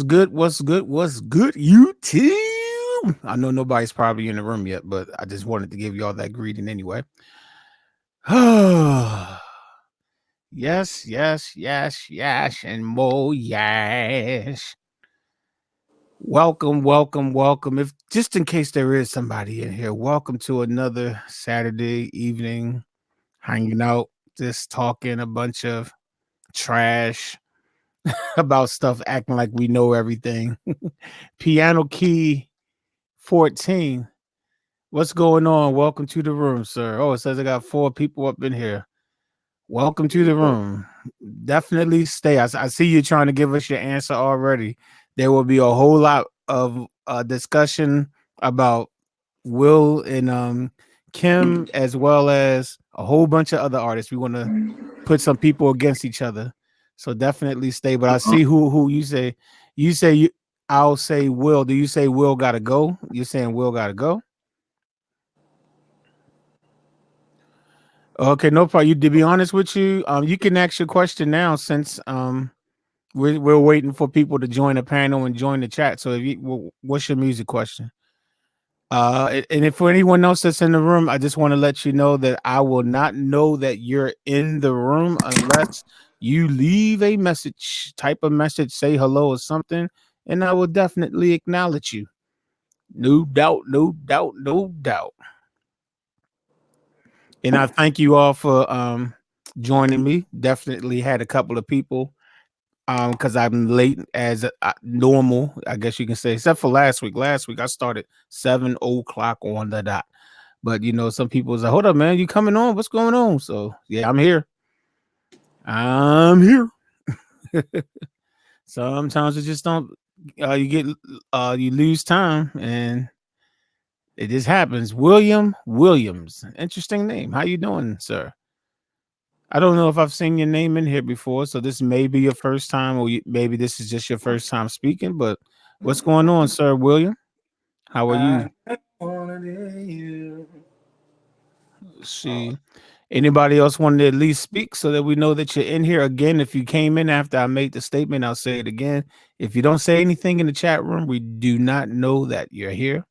What's good? What's good? What's good, YouTube? I know nobody's probably in the room yet, but I just wanted to give y'all that greeting anyway. Yes, yes, yes, yes, and more yes. Welcome, welcome, welcome. If just in case there is somebody in here, welcome to another Saturday evening hanging out, just talking a bunch of trash about stuff, acting like we know everything. Piano key 14. What's going on? Welcome to the room, sir. Oh, it says I got 4 people up in here. Welcome to the room. Definitely stay. I see you trying to give us your answer already. There will be a whole lot of discussion about Will and K.E.M, as well as a whole bunch of other artists. We want to put some people against each other. So definitely stay. But I see who you say. You say you. I'll say Will. Do you say Will gotta go? You're saying Will gotta go? Okay, no problem. You to be honest with you, you can ask your question now since we're waiting for people to join the panel and join the chat. So if what's your music question? And if for anyone else that's in the room, I just want to let you know that I will not know that you're in the room unless you leave a message, type a message, say hello or something, and I will definitely acknowledge you. No doubt, no doubt, no doubt. And I thank you all for joining me. Definitely had a couple of people because I'm late as normal, I guess you can say, except for last week. Last week I started 7 o'clock on the dot. But you know, some people was like, hold up, man, you coming on? What's going on? So yeah, I'm here. I'm here. Sometimes it just don't you get you lose time and it just happens. William Williams. Interesting name. How you doing, sir? I don't know if I've seen your name in here before, so this may be your first time, or maybe this is just your first time speaking. But what's going on, sir, William? How are you? See, anybody else want to at least speak so that we know that you're in here again? If you came in after I made the statement, I'll say it again. If you don't say anything in the chat room, we do not know that you're here.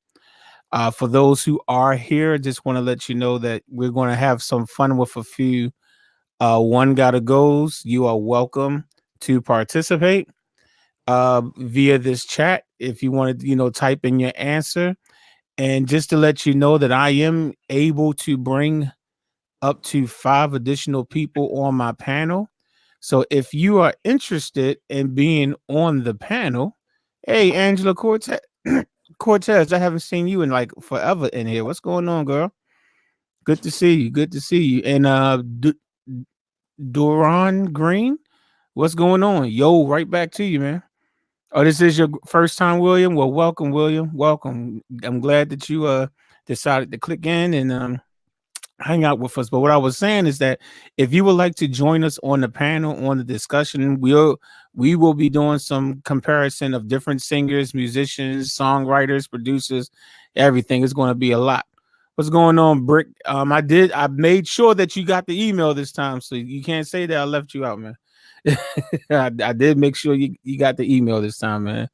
For those who are here, I just want to let you know that we're going to have some fun with a few one gotta goes. You are welcome to participate via this chat if you want to, type in your answer. And just to let you know that I am able to bring up to 5 additional people on my panel. So if you are interested in being on the panel, hey, Angela Cortez, Cortez, I haven't seen you in like forever in here. What's going on, girl? Good to see you. Good to see you. And Duran Green, what's going on? Yo, right back to you, man. Oh, this is your first time, William. Well, welcome, William. Welcome. I'm glad that you decided to click in and hang out with us. But what I was saying is that if you would like to join us on the panel on the discussion, we will be doing some comparison of different singers, musicians, songwriters, producers, everything. It's going to be a lot. What's going on, Brick? I made sure that you got the email this time, so you can't say that I left you out, man. I did make sure you got the email this time, man.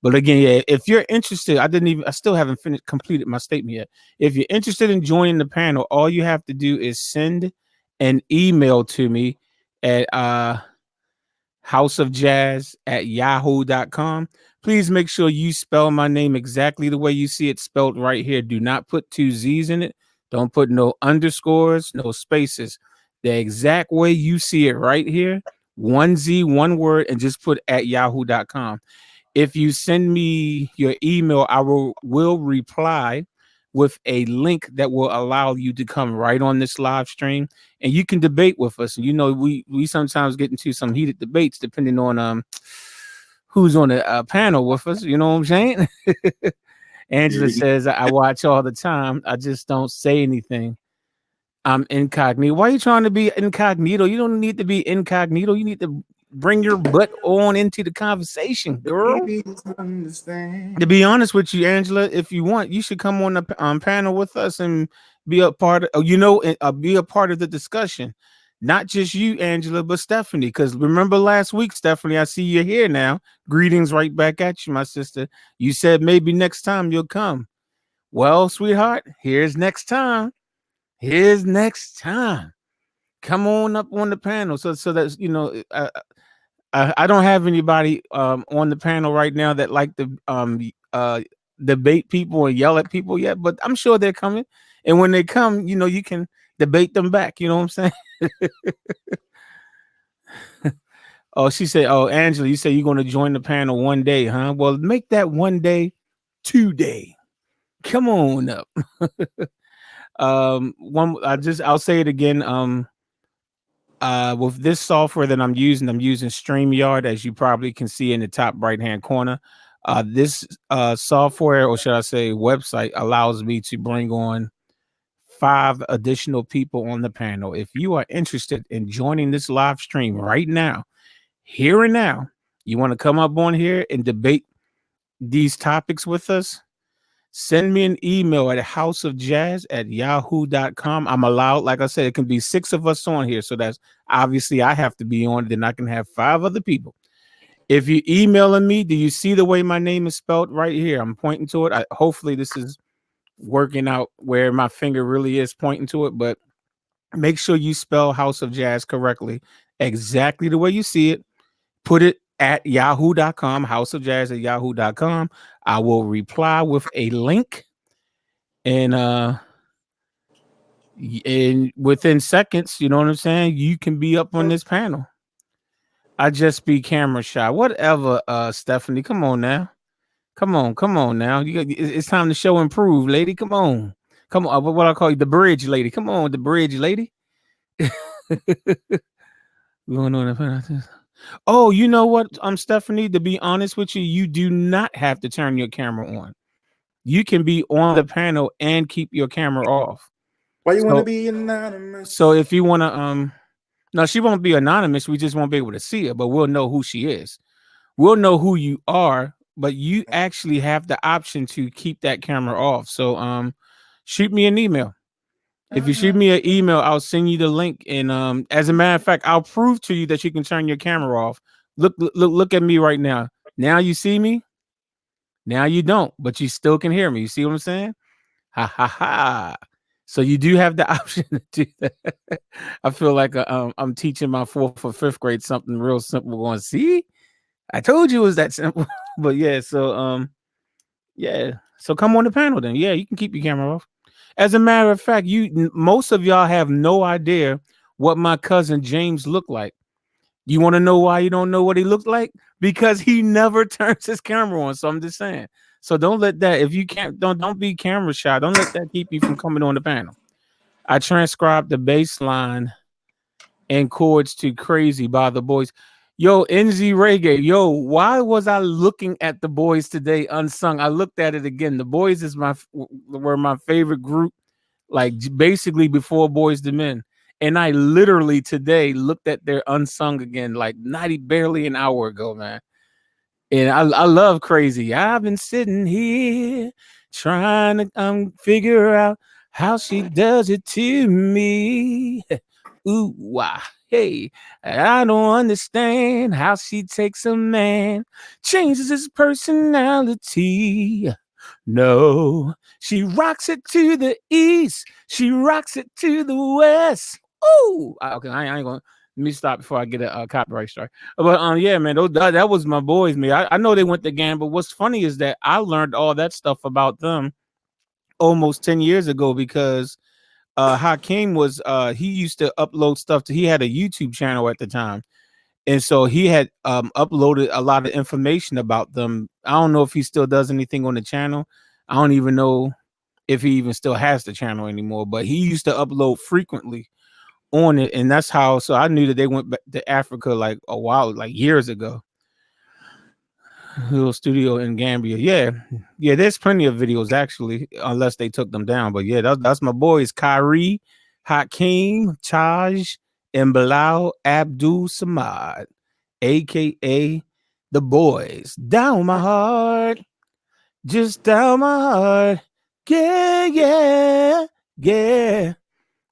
But again, yeah, if you're interested, I still haven't completed my statement yet. If you're interested in joining the panel, all you have to do is send an email to me at houseofjazz@yahoo.com. Please make sure you spell my name exactly the way you see it spelled right here. Do not put 2 Z's in it. Don't put no underscores, no spaces. The exact way you see it right here, 1 Z, one word, and just put at yahoo.com. If you send me your email, I will reply with a link that will allow you to come right on this live stream and you can debate with us. You know, we sometimes get into some heated debates depending on who's on the panel with us. You know what I'm saying? Angela says I watch all the time. I just don't say anything. I'm incognito. Why are you trying to be incognito? You don't need to be incognito. You need to bring your butt on into the conversation, girl. To be honest with you, Angela, if you want, you should come on the panel with us and be a part of, be a part of the discussion. not just you, Angela, but Stephanie. Because remember last week, Stephanie, I see you're here now. Greetings right back at you, my sister. You said maybe next time you'll come. Well, sweetheart, here's next time. Here's next time. Come on up on the panel. So that's I don't have anybody on the panel right now that like to debate people and yell at people yet, but I'm sure they're coming. And when they come, you can debate them back. You know what I'm saying? Oh, she said, "Oh, Angela, you say you're going to join the panel one day, huh? Well, make that one day today. Come on up." I'll say it again. With this software that I'm using StreamYard, as you probably can see in the top right hand corner. This software, or should I say website, allows me to bring on 5 additional people on the panel. If you are interested in joining this live stream right now, here and now, you want to come up on here and debate these topics with us, send me an email at houseofjazz@yahoo.com. I'm allowed, like I said, it can be 6 of us on here. So that's obviously I have to be on, then I can have 5 other people. If you emailing me, do you see the way my name is spelled right here? I'm pointing to it. Hopefully this is working out where my finger really is pointing to it, but make sure you spell House of Jazz correctly, exactly the way you see it. Put it at yahoo.com, houseofjazz@yahoo.com. I will reply with a link, and within seconds, you know what I'm saying, you can be up on this panel. I just be camera shy. Whatever, Stephanie. Come on now. Come on now. It's time to show improve, lady. Come on. Come on. What I call you, the bridge lady. Come on, the bridge lady. Going on. Oh, you know what? Stephanie, to be honest with you, you do not have to turn your camera on. You can be on the panel and keep your camera off. Why you want to be anonymous? So if you want to, no, she won't be anonymous. We just won't be able to see her, but we'll know who she is. We'll know who you are, but you actually have the option to keep that camera off. So, shoot me an email. If you shoot me an email, I'll send you the link. And as a matter of fact, I'll prove to you that you can turn your camera off. Look at me right now. Now you see me. Now you don't, but you still can hear me. You see what I'm saying? Ha ha ha. So you do have the option to do that. I feel like I'm teaching my 4th or 5th grade something real simple. Going, see, I told you it was that simple. But yeah, so yeah. So come on the panel then. Yeah, you can keep your camera off. As a matter of fact, most of y'all have no idea what my cousin James looked like. You want to know why you don't know what he looked like? Because he never turns his camera on. So I'm just saying. So don't let that, if you can't, don't be camera shy. Don't let that keep you from coming on the panel. I transcribed the bass line and chords to Crazy by the Boys. Yo, NZ Reggae. Yo, why was I looking at the Boys today unsung? I looked at it again. The Boys were my favorite group, like basically before Boys to Men. And I literally today looked at their unsung again, like barely an hour ago, man. And I love Crazy. I've been sitting here trying to figure out how she does it to me. Ooh, wah, hey, I don't understand how she takes a man, changes his personality. No, she rocks it to the east, she rocks it to the west. Ooh, okay, I ain't gonna. Let me stop before I get a copyright strike. But yeah, man, that was my boys, man. I know they went to GAM, but what's funny is that I learned all that stuff about them almost 10 years ago because Hakeem was he used to upload stuff he had a YouTube channel at the time. And so he had uploaded a lot of information about them. I don't know if he still does anything on the channel. I don't even know if he even still has the channel anymore, but he used to upload frequently on it. And that's how, so I knew that they went back to Africa like a while, like years ago. Little studio in Gambia. Yeah, there's plenty of videos actually, unless they took them down. But yeah, that's my boys, Kyrie, Hakeem, Taj, and Bilal Abdul Samad, aka the boys. Down my heart, just down my heart. Yeah.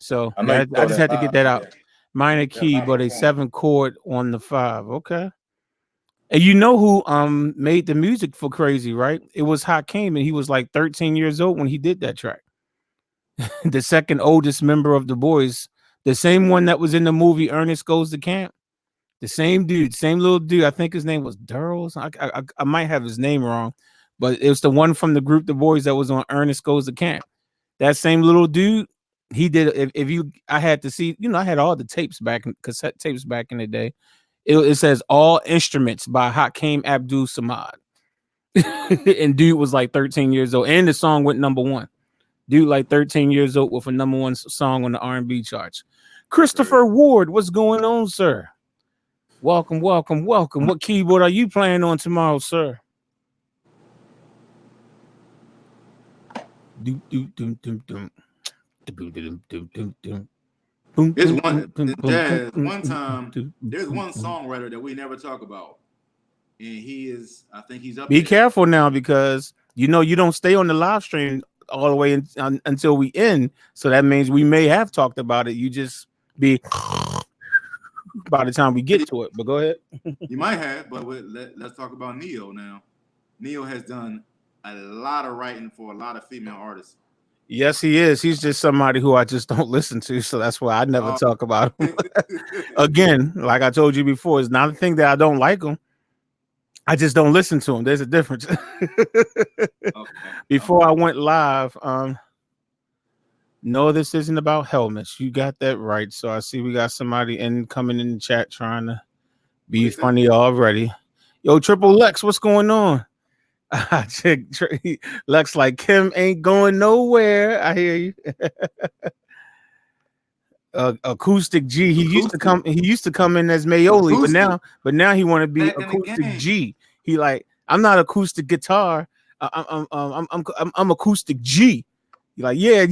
So I know yeah, you I throw just that had to get vibe that in out. there. minor Yeah, key, minor but a form. 7 chord on the 5. Okay. And you know who made the music for Crazy, right? It was Hakeem, and he was like 13 years old when he did that track. The second oldest member of the boys, the same one that was in the movie Ernest Goes to Camp. The same dude, same little dude. I think his name was Durrell. I might have his name wrong, but it was the one from the group, the boys that was on Ernest Goes to Camp. That same little dude, he did. If you, I had to see, I had all the tapes back, cassette tapes back in the day. It says all instruments by Hakeem Abdul Samad, and dude was like 13 years old, and the song went number one. Dude, like 13 years old with a number one song on the R&B charts. Christopher Crazy. Ward, what's going on, sir? Welcome, welcome, welcome. What keyboard are you playing on tomorrow, sir? Do do do do do do do do do do. Boom It's boom boom one boom boom jazz. boom One boom time, there's boom one boom. songwriter that we never talk about, and he is. I think he's up Be there. careful now because you don't stay on the live stream all the way until we end. So that means we may have talked about it. You just be by the time we get to it. But go ahead. You might have, but let's talk about Neo now. Neo has done a lot of writing for a lot of female artists. Yes, he is. He's just somebody who I just don't listen to. So that's why I never Uh, talk about him. okay, Again, like I told you before, it's not a thing that I don't like him. I just don't listen to him. There's a difference. Before I okay. went live, no, this isn't about helmets. You got that right. So I see we got somebody coming in the chat trying to What be they say? funny already. Yo, Triple Oh, Lex, what's going on? Lex like Kim ain't going nowhere. I hear you. Acoustic G. He used to acoustic, come. He used to come in as Mayoli, but acoustic. now he want to be Back in the acoustic game. G. He like I'm not acoustic guitar. I'm acoustic G. He like yeah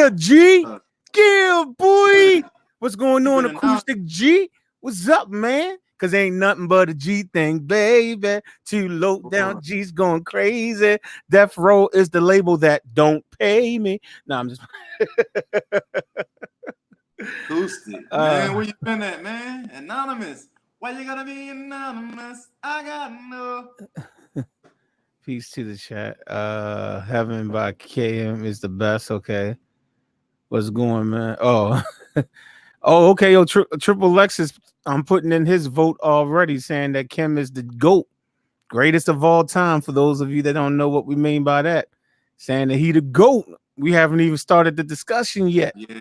G. Uh, Yeah yeah, boy. What's going he on been announced. acoustic G? What's up man? Cause ain't nothing but a G thing, baby. Too low down For G's going crazy. Death Row is the label that don't pay me. No, I'm just acoustic, man. uh Where you been at, man? Anonymous. Why you gotta be anonymous? I got no. peace to the chat. Heaven by K.E.M is the best. Okay. What's going, man? Oh, oh, okay. Yo, Triple Lexus, I'm putting in his vote already, saying that Kim is the GOAT, greatest of all time. For those of you that don't know what we mean by that, saying that he the GOAT. We haven't even started the discussion yet. Yeah,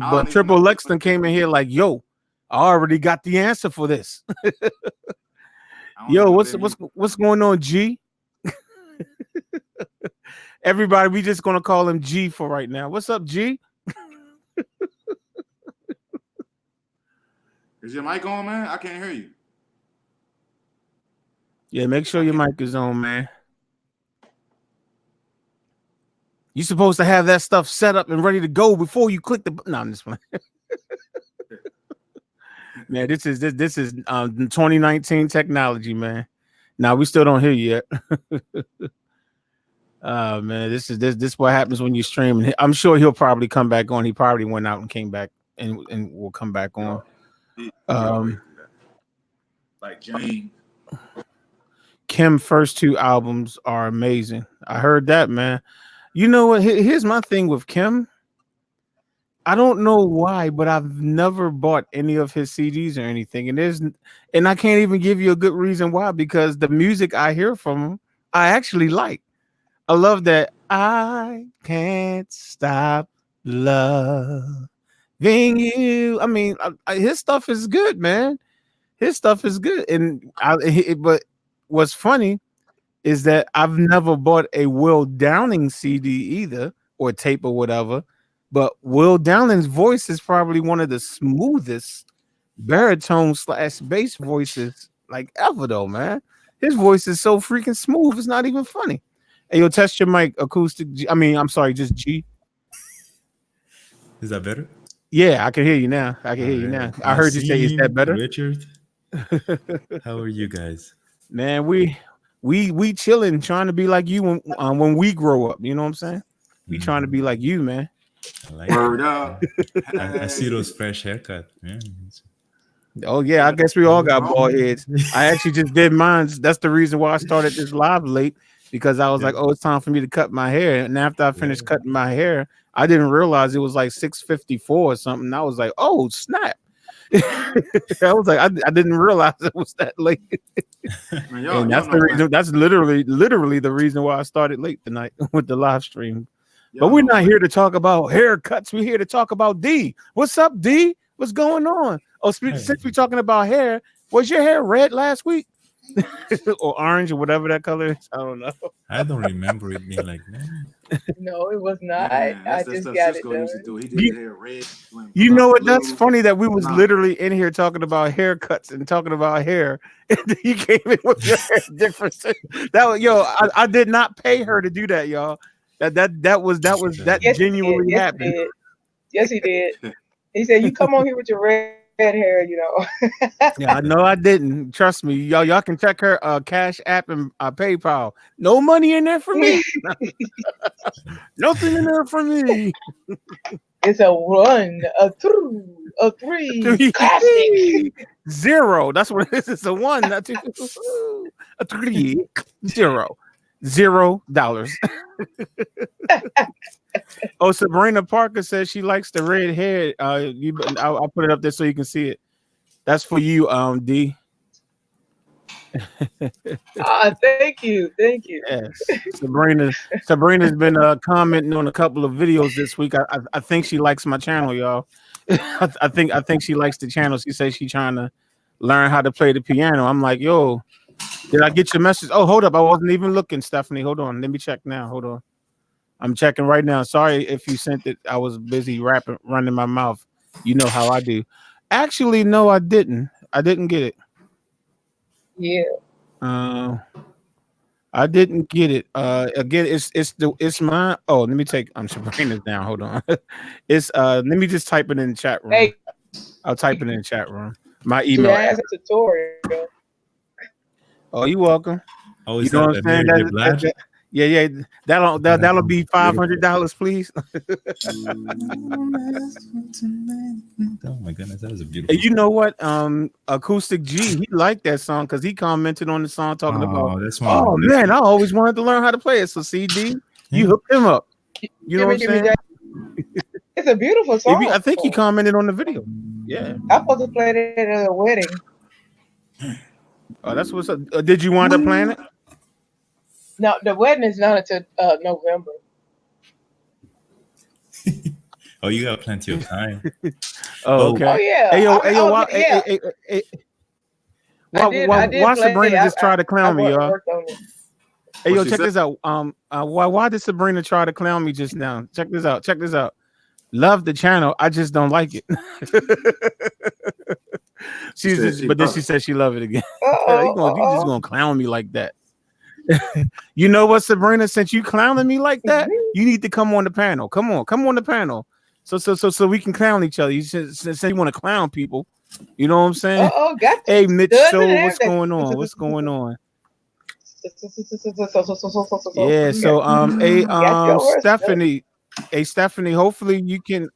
I But don't even know Triple what Lexton it came in is. here like, yo, I already got the answer for this. I don't Yo, even know what what's that means. what's what's going on, G? Everybody, we just gonna call him G for right now. What's up, G? Is your mic on, man? I can't hear you. Yeah, make sure I your can't. mic is on, man. You supposed to have that stuff set up and ready to go before you click the. No, I'm just playing. Man, this is 2019 technology, man. Now we still don't hear you yet. Man, this what happens when you stream. I'm sure he'll probably come back on. He probably went out and came back and will come back Yeah, on. he always Um, do that. Like James. Kim first two albums are amazing. I heard that, man. You know what? Here's my thing with Kim. I don't know why, but I've never bought any of his CDs or anything, and I can't even give you a good reason why because the music I hear from him, I actually like. I love that I can't stop loving you. I mean, his stuff is good, man. His stuff is good, but what's funny is that I've never bought a Will Downing CD either or tape or whatever. But Will Downing's voice is probably one of the smoothest baritone slash bass voices like ever, though, man. His voice is so freaking smooth. It's not even funny. Hey, yo, test your mic, acoustic. I mean, I'm sorry, just G. Is that better? Yeah, I can hear you now. I can All hear you right. now. I heard you say, "Is that Nassim, better?" Richard, how are you guys? Man, we chilling, trying to be like you when we grow up. You know what I'm saying? We trying to be Mhm. like you, man. I like Word that. up. I see Hey. those fresh haircut. Yeah. Oh yeah, I guess we all What's got wrong? bald heads. I actually just did mine. That's the reason why I started this live late because I was Yeah. like, oh, it's time for me to cut my hair. And after I Yeah. finished cutting my hair, I didn't realize it was like 6:54 or something. I was like, oh snap. I was like, I didn't realize it was that late. Man, And y'all that's the know, man. reason. That's literally the reason why I started late tonight with the live stream. But Y'all we're know, not man. here to talk about haircuts. We're here to talk about D. What's up, D? What's going on? Oh, Hey, since we're talking about hair, was your hair red last week or orange or whatever that color is? I don't know. I don't remember it being like that. No, it was not. Man, I that's that just stuff got it Cisco used to done. do. He did You, his hair red, went you know what? That's blue. funny that we was Nah, literally in here talking about haircuts and talking about hair, and then you came in with your hair different. That was yo. I did not pay her to do that, y'all. That Yes, he did. genuinely Yes, he happened. did. Yes, he did. He said, "You come on here with your red hair." Yeah, I know I didn't. Trust me, y'all can check her Cash App and PayPal. No money in there for me. Nothing in there for me. It's a one, a two, a three, classic. Zero. That's what it is. It's a one, not two, a three, zero. $0. Oh, Sabrina Parker says she likes the red hair. I'll put it up there so you can see it. That's for you, D. Thank you, thank you. Yes, Sabrina's been commenting on a couple of videos this week. I think she likes my channel, y'all. I think she likes the channel. She says she's trying to learn how to play the piano. I'm like, yo, did I get your message? Oh, hold up, I wasn't even looking, Stephanie. Hold on, let me check now. Hold on, I'm checking right now. Sorry if you sent it. I was busy running my mouth. You know how I do. Actually, no, I didn't. I didn't get it. Yeah. Uh, I didn't get it. Again, it's mine. Oh, let me take. I'm Sabrina's down. Hold on. It's Let me just type it in the chat room. Hey, I'll type it in the chat room. My email Jazz address. tutorial. Oh, you're welcome. Oh, You is know that what the I'm saying? Mary J. Blige? Yeah, yeah. That'll be Beautiful. $500, please. Oh my goodness, that was a And beautiful you song. know what? Acoustic G, he liked that song because he commented on the song talking about, Oh, that's one of my oh man, favorite. I always wanted to learn how to play it. So CD, you Yeah. hooked him up. You know what I'm Give me, saying? Jazz. It's a beautiful I song. think he commented on the video. Yeah. I'm supposed to play that at a wedding. Oh, that's what's up. Did you wind up playing it? No, the wedding is not until November. Oh, you got plenty of time. Oh, Oh, Oh okay. yeah, Hey yo, hey yo, yeah. I did why play. Sabrina just try to I clown me, y'all? worked on it. Hey what yo, she check said? this out. Why did Sabrina try to clown me just now? Check this out. Check this out. Love the channel. I just don't like it. She said she But then love she it. said she love it again. Uh oh, You just uh gonna clown me like that? You know what, Sabrina? Since you clowning me like that, oh. you need to come on the panel. Come on the panel. So we can clown each other. You since you want to clown people, you know what I'm saying? Got Hey, you Mitch stood in Soul, what's everything. going on? What's going on? Yeah. Got So you over. Stephanie, hey Stephanie, hopefully you can.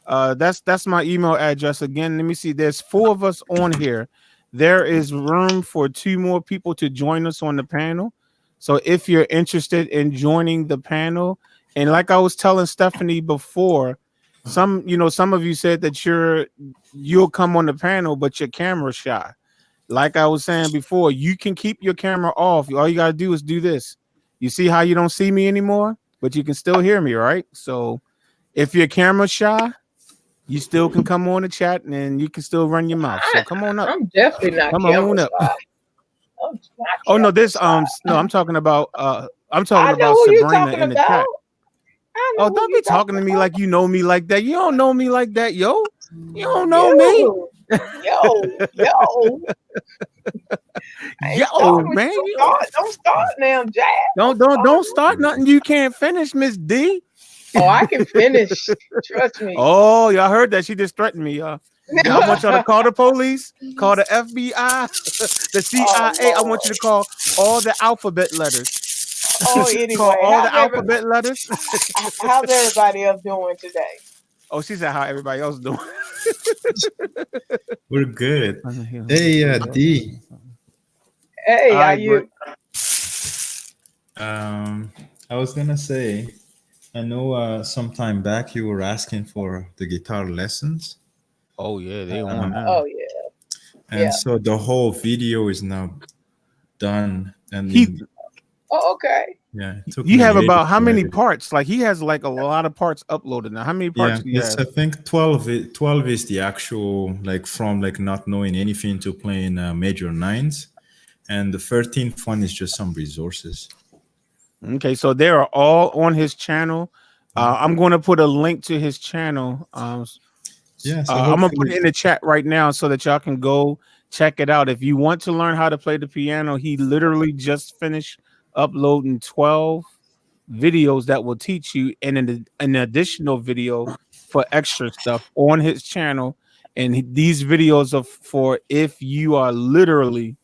That's my email address again. Let me see. There's 4 of us on here. There is room for 2 more people to join us on the panel. So if you're interested in joining the panel, and like I was telling Stephanie before, some of you said that you'll come on the panel, but your camera's shy. Like I was saying before, you can keep your camera off. All you gotta do is do this. You see how you don't see me anymore, but you can still hear me, right? So if your camera's shy, you still can come on the chat and you can still run your mouth. So come on up. I'm definitely not Come camera on up. shy. I'm not Oh no, camera this shy. no, I'm talking I know about who you Sabrina talking in the about. chat. I Oh, know who don't you be talking talking to me about. like you know me like that. You don't know me like that, yo. You don't know me. You, yo. I ain't Yo, starting with man. you. Don't You start. Don't start now, Jazz. don't start nothing you can't finish, Miss D. Oh, I can finish. Trust me. Oh, y'all heard that. She just threatened me, y'all. Yeah, I want y'all to call the police, call the FBI, the Oh CIA. I want you Lord. to call all the alphabet letters. Oh, Call anyway, all the alphabet letters. how's everybody else doing today? Oh, she said how everybody else doing. We're good. All Hey, D. Hey, how right, bro. you? I was gonna say, I know some time back you were asking for the guitar lessons, Oh yeah, they on now. Oh yeah, and yeah. so the whole video is now done. And He in Oh, okay. yeah, it took You me a have little about how to many edit it. parts? Like he has like a lot of parts uploaded now. How many parts Yeah, do you it's have? I think 12. 12 is the actual, like, from like not knowing anything to playing major nines, and the 13th one is just some resources. Okay, so they are all on his channel. I'm going to put a link to his channel. Yeah, so I'm gonna put hopefully, it in the chat right now so that y'all can go check it out. If you want to learn how to play the piano, he literally just finished uploading 12 videos that will teach you, and an additional video for extra stuff on his channel. And these videos are for if you are literally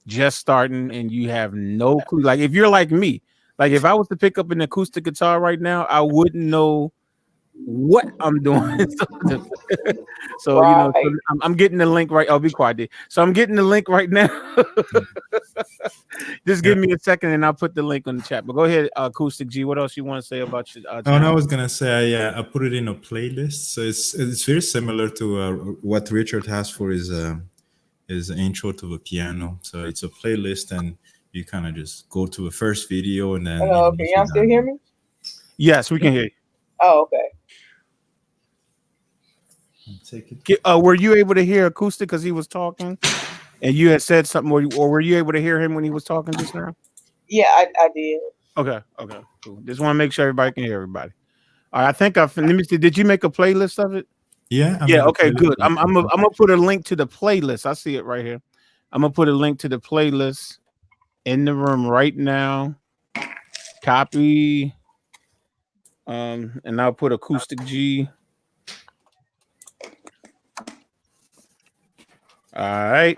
just starting and you have no clue. Like if you're like me, like if I was to pick up an acoustic guitar right now, I wouldn't know what I'm doing. So you know, so Right. I'm getting the link right. I'll be quiet. Dude. So I'm getting the link right now. Just yeah. give me a second, and I'll put the link on the chat. But go ahead, Acoustic G. What else you want to say about your Oh, and I channel? was gonna say I put it in a playlist, so it's very similar to what Richard has for his intro to the piano. So it's a playlist, and you kind of just go to the first video, and then Hello, can once you're y'all still hear done, me? Yes, we can hear you. Oh, okay. take it. Were you able to hear Acoustic because he was talking, and you had said something, or were you able to hear him when he was talking just now? Yeah, I did. Okay, cool. Just want to make sure everybody can hear everybody. All right, I think let me see. Did you make a playlist of it? Yeah, I Yeah. made a Okay. playlist Good. for the I'm gonna put a link to the playlist. I see it right here. I'm gonna put a link to the playlist in the room right now. Copy. And I'll put Acoustic G. All right.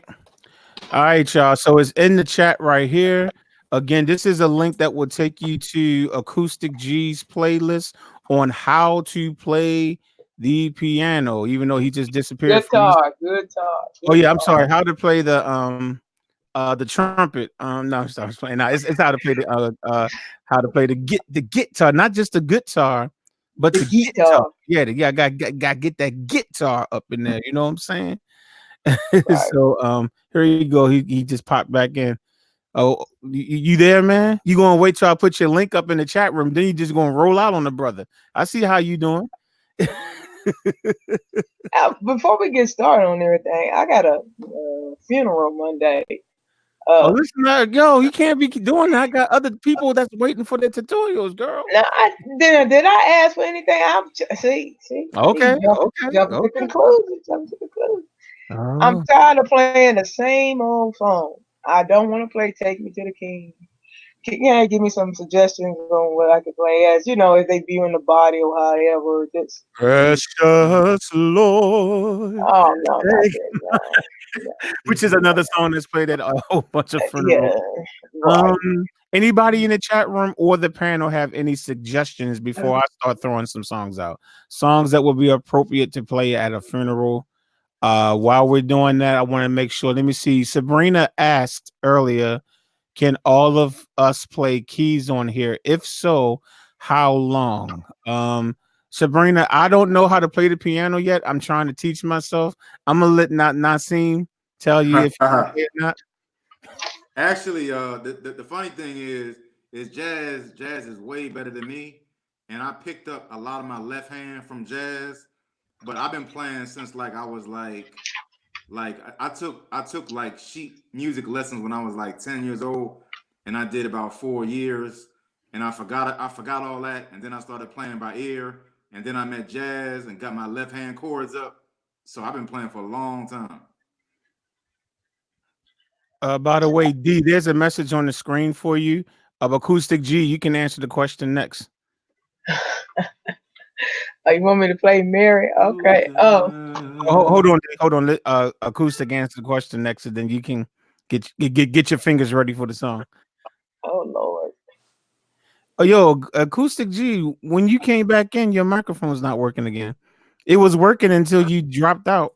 All right, y'all. So it's in the chat right here. Again, this is a link that will take you to Acoustic G's playlist on how to play the piano, even though he just disappeared from us. Guitar, guitar, Oh yeah, I'm guitar. sorry. How to play the trumpet. No, I'm sorry, I was playing. No, it's how to play how to play the guitar, not just the guitar, but The the guitar. guitar. Yeah, got get that guitar up in there. You know what I'm saying? Right. So here you go. He just popped back in. Oh, you there, man? You gonna wait till I put your link up in the chat room? Then you just gonna roll out on the brother. I see how you doing. Before we get started on everything, I got a funeral Monday. Oh, Uh, listen, yo, you can't be doing that. I got other people that's waiting for their tutorials, girl. now, did I ask for anything? See, Okay, he okay, jumping to okay. conclusions. Jumping to conclusions. I'm Oh, tired of playing the same old song. I don't want to play "Take Me to the King." Can you give me some suggestions on what I could play as? If they view in the body or however. Just precious Lord, oh no, not take- that. No, no, which is another song that's played at a whole bunch of funerals. yeah, Um, right. Anybody in the chat room or the panel have any suggestions before I start throwing some songs out? Songs that would be appropriate to play at a funeral. While we're doing that, I want to make sure. Let me see. Sabrina asked earlier, can all of us play keys on here? If so, how long? Sabrina, I don't know how to play the piano yet. I'm trying to teach myself. I'm gonna let Nasim tell you if you can or not. Actually, the funny thing is Jazz is way better than me, and I picked up a lot of my left hand from Jazz, but I've been playing since like I was like I took like sheet music lessons when I was like 10 years old, and I did about 4 years, and I forgot all that, and then I started playing by ear, and then I met Jazz and got my left hand chords up, so I've been playing for a long time. By the way, D, there's a message on the screen for you of Acoustic G. You can answer the question next. Oh, you want me to play Mary? Okay. Oh, Hold on, D, hold on. Acoustic answer the question next, and then you can get your fingers ready for the song. oh Lord. Oh, yo, Acoustic G, when you came back in, your microphone was not working again. It was working until you dropped out.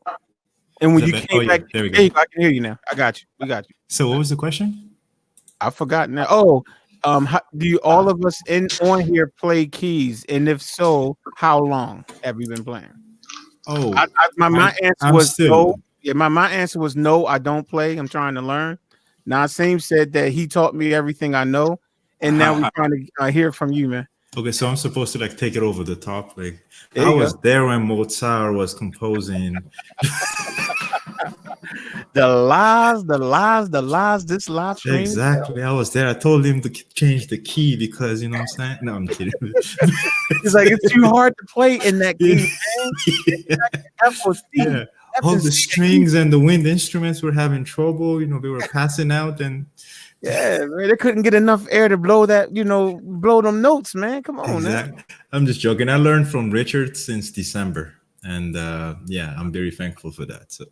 And Is when that you better? came Oh yeah, back, there we there go. you go. I can hear you now. I got you. We got you. So what was the question? I forgot now. Oh, do you, all of us in on here play keys? And if so, how long have you been playing? Oh, My answer I'm was still no. Yeah, my answer was no. I don't play. I'm trying to learn. Naseem said that he taught me everything I know, and now we're trying to hear from you, man. okay. So I'm supposed to like take it over the top. Like There I you go. was there when Mozart was composing. The lies, the lies, the lies. This live stream. Exactly. I was there. I told him to change the key because you know what I'm saying. No, I'm kidding. He's like, it's too hard to play in that yeah. key, man. F or C, Yeah. F All and the C. The key. strings and the wind instruments were having trouble. You know, they were passing out, and Yeah, man. They couldn't get enough air to blow that. Blow them notes, man. Come on, man. exactly. I'm just joking. I learned from Richard since December, and yeah, I'm very thankful for that. So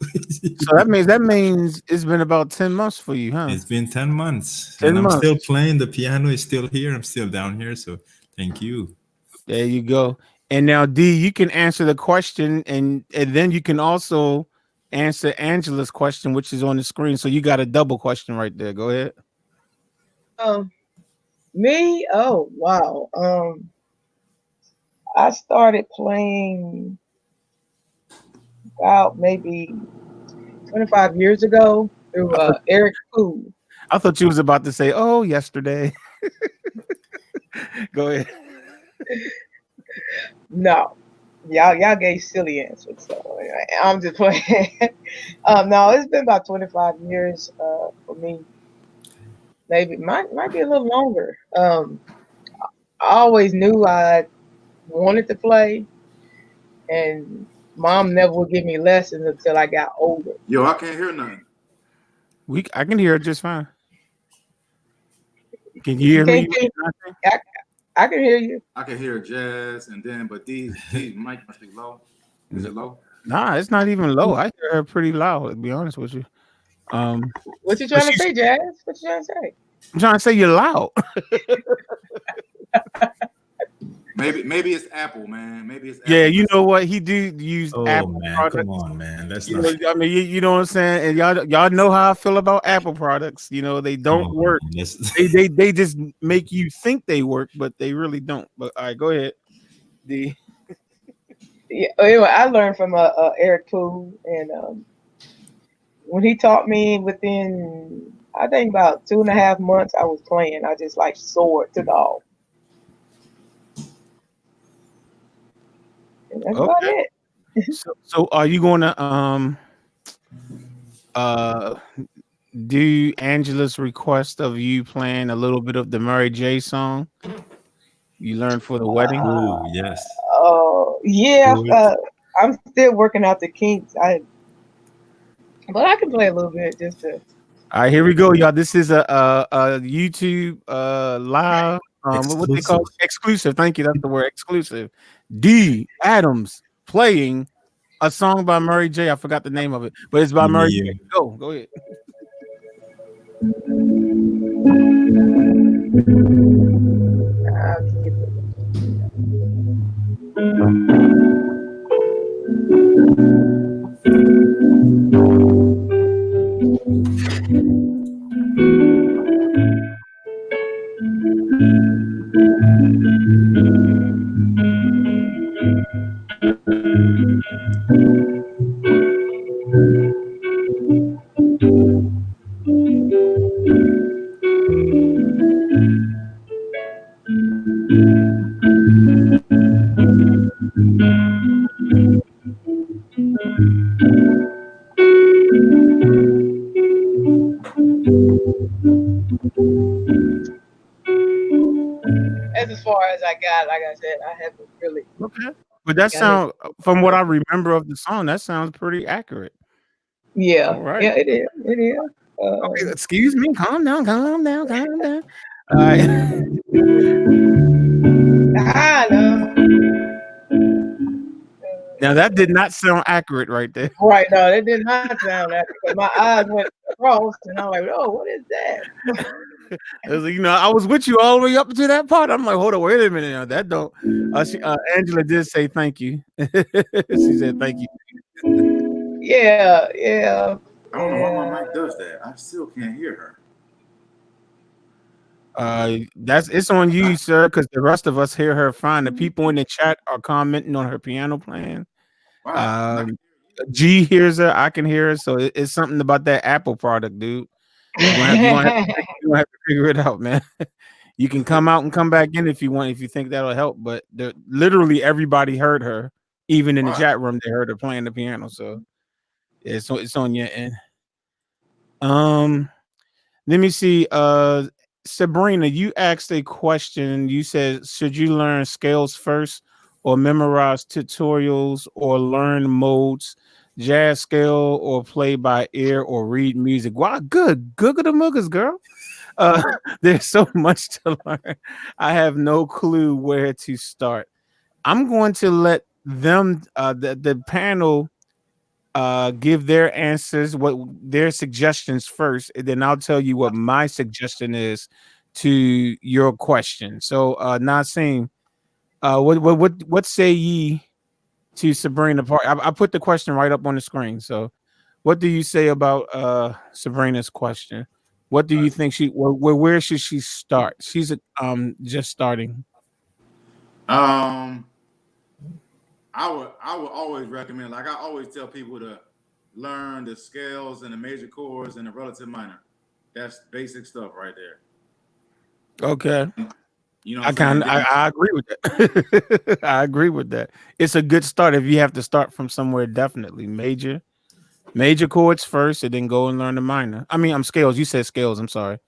So that means it's been about 10 months for you, huh? it's been 10 months, and 10 I'm still months. playing. The piano is still here. I'm still down here. So thank you. There you go. And now, D, you can answer the question, and then you can also answer Angela's question, which is on the screen. So you got a double question right there. Go ahead. Um, me? Oh, wow. I started playing about maybe 25 years ago through I thought, Eric Poo. I thought you was about to say, "Oh, yesterday." Go ahead. No, y'all gave silly answers, so anyway, I'm just playing. No, it's been about 25 years for me. Maybe might be a little longer. I always knew I wanted to play, and mom never would give me lessons until I got older. Yo, I can't hear nothing. I can hear it just fine. Can you You hear can't me? get. I can hear you. I can hear Jazz, and then but these mic must be low. Is No, it low? nah, it's not even low. I hear her pretty loud, to be honest with you. Um, What you but trying to she's say, Jazz? What you trying to say? I'm trying to say you're loud. Maybe it's Apple, man. Maybe it's Yeah, Apple you messing know with what? He do use Oh Apple man, come products. on, man. That's You not. know, I mean, you know what I'm saying? And y'all know how I feel about Apple products. They Come don't on, work. man. That's, They just make you think they work, but they really don't. But all right, go ahead. D. Yeah. Anyway, I learned from Eric Poo, and when he taught me, within I think about 2.5 months, I was playing. I just like soared to the off, and that's about Okay. it. So are you gonna uh do Angela's request of you playing a little bit of the Mary J song you learned for the wedding? oh yes. Oh yeah, Do it. I'm still working out the kinks. But I can play a little bit just to. All right, here we go, y'all. This is a YouTube live what they call Exclusive. exclusive. Thank you. That's the word exclusive. D Adams playing a song by Mary J. I forgot the name of it, but it's by Me, Mary J. you. Go ahead. I'll keep it. That's as far as I got. Like I said, I haven't really Okay, but that got it. sound from what I remember of the song, that sounds pretty accurate. Yeah, All right. yeah, it is. It is. Okay, excuse me. Calm down. Calm down. Calm down. All right. I know. Now that did not sound accurate right there. Right, no, it did not sound that because my eyes went across and I'm like, oh, what is that? It was like, I was with you all the way up to that part. I'm like, hold on, wait a minute now. That don't. Angela did say thank you. She said thank you. Yeah, yeah, I don't know why yeah. my mic does that. I still can't hear her. That's it's on you, sir, because the rest of us hear her fine. The people in the chat are commenting on her piano playing. Wow. And I can Um, G hears her, I can hear her, so it's something about that Apple product, dude. You're gonna have to figure it out, man. You can come out and come back in if you want, if you think that'll help. But literally everybody heard her, even in the wow. chat room, they heard her playing the piano. So it's on your end. Um, Let me see. Sabrina, you asked a question. You said, should you learn scales first or memorize tutorials or learn modes, jazz scale or play by ear or read music? Wow, good. Google the muggers, girl. Uh, there's so much to learn. I have no clue where to start. I'm going to let them, the panel, give their answers, what their suggestions first, and then I'll tell you what my suggestion is to your question. So, Nasim, what say ye to Sabrina Park? I put the question right up on the screen. So, what do you say about Sabrina's question? What do you think where should she start? She's just starting. Um, I would always recommend, like I always tell people to learn the scales and the major chords and the relative minor. That's basic stuff right there. Okay. You know what I I'm saying? kind Then I agree with that. I agree with that. It's a good start if you have to start from somewhere. Definitely major chords first, and then go and learn the minor. I mean, I'm scales. You said scales. I'm sorry.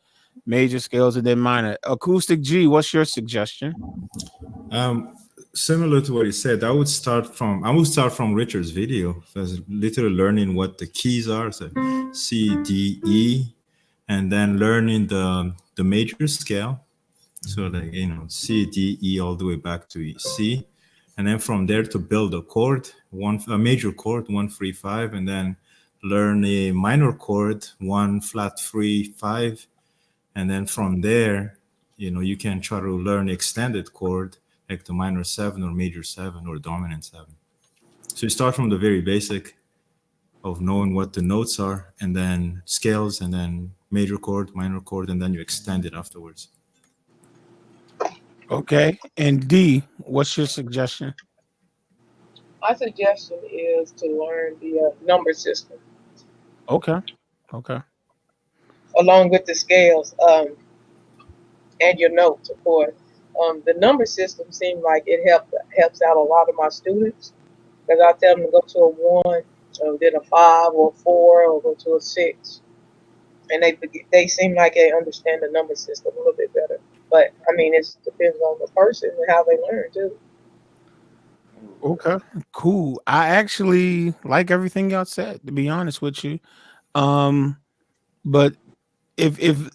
Major scales and then minor. Acoustic G. What's your suggestion? Um, Similar to what he said, I would start from Richard's video. So it's literally learning what the keys are. So C, D, E, and then learning the major scale. So like C, D, E all the way back to C, and then from there to build a chord, a major chord, 1 3 5, and then learn a minor chord, 1 flat 3 5, and then from there, you can try to learn extended chord like the minor 7 or major 7 or dominant 7. So you start from the very basic of knowing what the notes are, and then scales, and then major chord, minor chord, and then you extend it afterwards. Okay. And D. What's your suggestion? My suggestion is to learn the number system Okay. Okay. along with the scales, and your notes, of course. The number system seems like it helps out a lot of my students because I tell them to go to a one, then a five or a four, or go to a six, and they seem like they understand the number system a little bit better. But I mean, it depends on the person and how they learn too. Okay. Cool. I actually like everything y'all said, to be honest with you. Um, but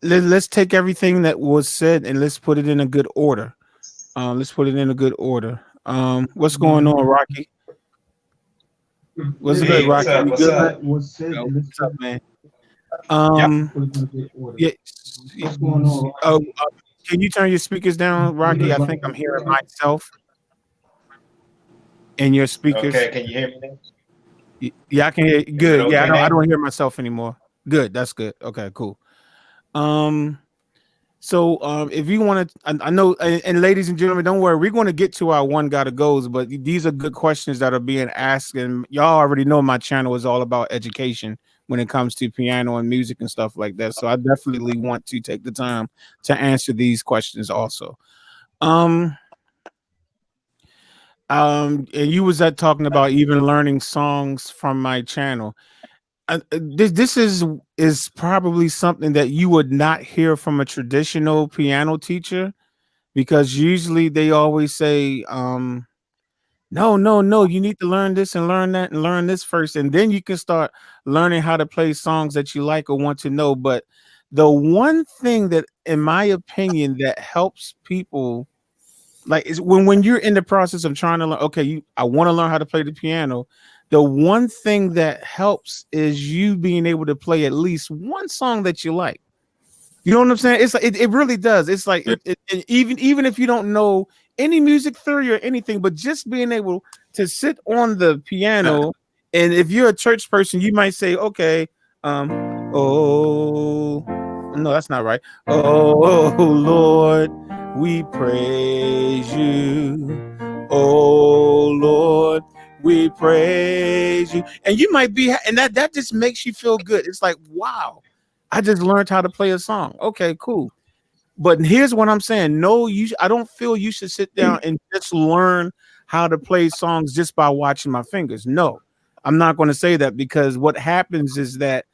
let's take everything that was said and let's put it in a good order. Let's put it in a good order. What's going on, Rocky? What's good, Hey, what's Rocky? up? You What's good, man? up? What's up, man? Yep. Yeah. Can you turn your speakers down, Rocky? I think I'm hearing myself in your speakers. Okay, can you hear me now? Yeah, I can hear. Is it Good. Yeah, okay I now? don't hear myself anymore. Good. That's good. Okay, cool. Um, if you want to, I know, and ladies and gentlemen, don't worry, we're going to get to our one gotta goes, but these are good questions that are being asked, and y'all already know my channel is all about education when it comes to piano and music and stuff like that. So I definitely want to take the time to answer these questions also. Um, and you was talking about even learning songs from my channel. This is probably something that you would not hear from a traditional piano teacher, because usually they always say, no, no, no, you need to learn this and learn that and learn this first, and then you can start learning how to play songs that you like or want to know. But the one thing that, in my opinion, that helps people, like, is when you're in the process of trying to learn, okay, I want to learn how to play the piano. The one thing that helps is you being able to play at least one song that you like. You know what I'm saying? It's like it really does. It's like even if you don't know any music theory or anything, but just being able to sit on the piano, and if you're a church person, you might say, okay, oh no, that's not right. Oh Lord, we praise you. Oh Lord, we praise you. And you might be, and that just makes you feel good. It's like, wow, I just learned how to play a song. Okay, cool. But here's what I'm saying. No, I don't feel you should sit down and just learn how to play songs just by watching my fingers. No, I'm not going to say that, because what happens is that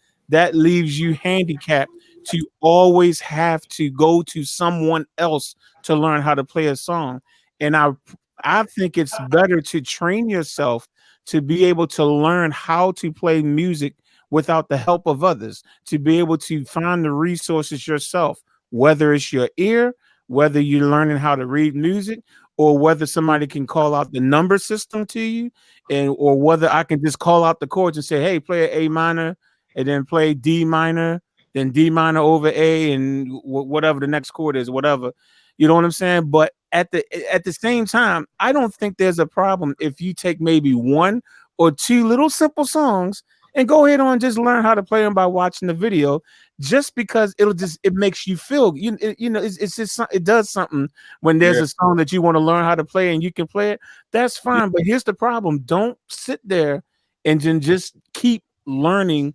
leaves you handicapped to always have to go to someone else to learn how to play a song. And I think it's better to train yourself to be able to learn how to play music without the help of others, to be able to find the resources yourself, whether it's your ear, whether you're learning how to read music, or whether somebody can call out the number system to you, and or whether I can just call out the chords and say, hey, play A minor, and then play D minor, then D minor over A, and whatever the next chord is, whatever. You know what I'm saying? But at the same time, I don't think there's a problem if you take maybe one or two little simple songs and go ahead on just learn how to play them by watching the video, just because it makes you feel it's just it does something when there's Yeah, a song that you want to learn how to play and you can play it. That's fine, but here's the problem: don't sit there and then just keep learning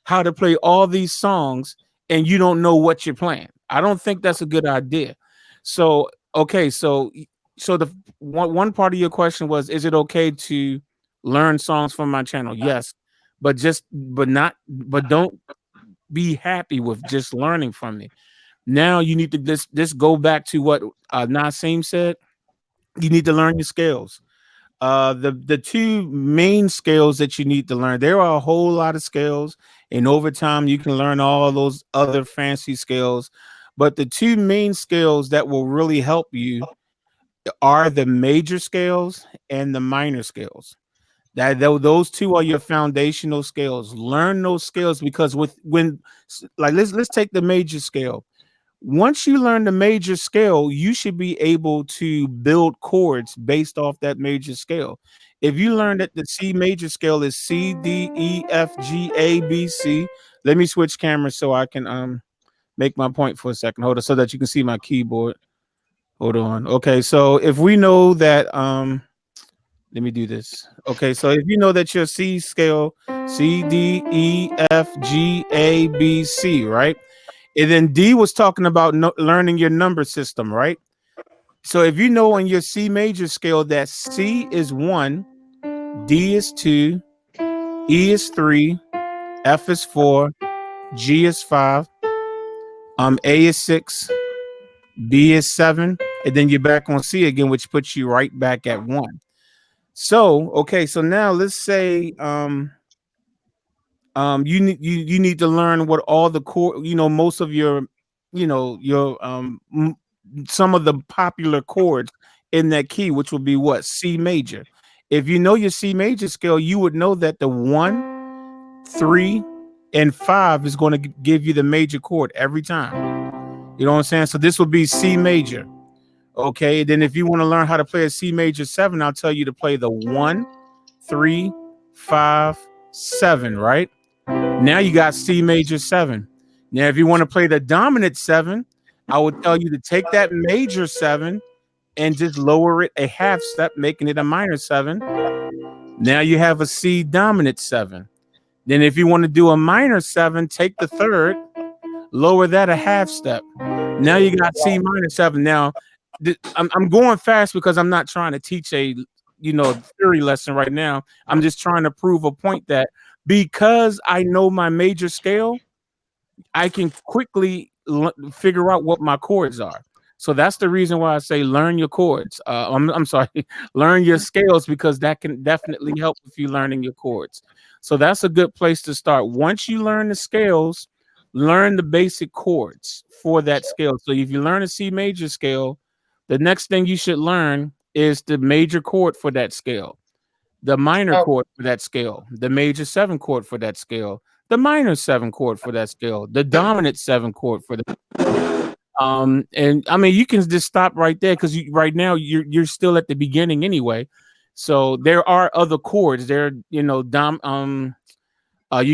how to play all these songs and you don't know what you're playing. I don't think that's a good idea. So okay, so the one part of your question was, is it okay to learn songs from my channel? Yes, but don't be happy with just learning from me. Now you need to this go back to what Nasim said. You need to learn your scales. The two main scales that you need to learn. There are a whole lot of scales, and over time you can learn all those other fancy scales. But the two main scales that will really help you are the major scales and the minor scales. Those two are your foundational scales. Learn those scales, because like let's take the major scale. Once you learn the major scale, you should be able to build chords based off that major scale. If you learn that the C major scale is C D E F G A B C, let me switch cameras so I can make my point for a second. Hold on, so that you can see my keyboard. Hold on. Okay, so if we know that let me do this. Okay, so if you know that your C scale, C D E F G A B C, right? And then D was talking about learning your number system, right? So if you know on your C major scale that C is 1, D is 2, E is 3, F is 4, G is 5, A is 6, B is 7, and then you're back on C again, which puts you right back at 1. So, okay, so now let's say you need to learn what all the core, most of your, your some of the popular chords in that key, which would be what? C major. If you know your C major scale, you would know that the 1, 3, and 5 is going to give you the major chord every time. You know what I'm saying? So this would be C major. Okay, then if you want to learn how to play a C major 7, I'll tell you to play the 1, 3, 5, 7, right? Now you got C major 7. Now, if you want to play the dominant 7, I would tell you to take that major 7 and just lower it a half step, making it a minor 7. Now you have a C dominant 7. Then if you want to do a minor 7, take the third, lower that a half step. Now you got C minor 7. Now I'm going fast because I'm not trying to teach a theory lesson right now. I'm just trying to prove a point that because I know my major scale, I can quickly figure out what my chords are. So that's the reason why I say learn your chords. I'm sorry, learn your scales, because that can definitely help with you learning your chords. So that's a good place to start. Once you learn the scales, learn the basic chords for that scale. So if you learn a C major scale, the next thing you should learn is the major chord for that scale, the minor Oh, chord for that scale, the major 7 chord for that scale, the minor 7 chord for that scale, the dominant 7 chord for that scale. And I mean, you can just stop right there because right now you're still at the beginning anyway. So there are other chords. There, you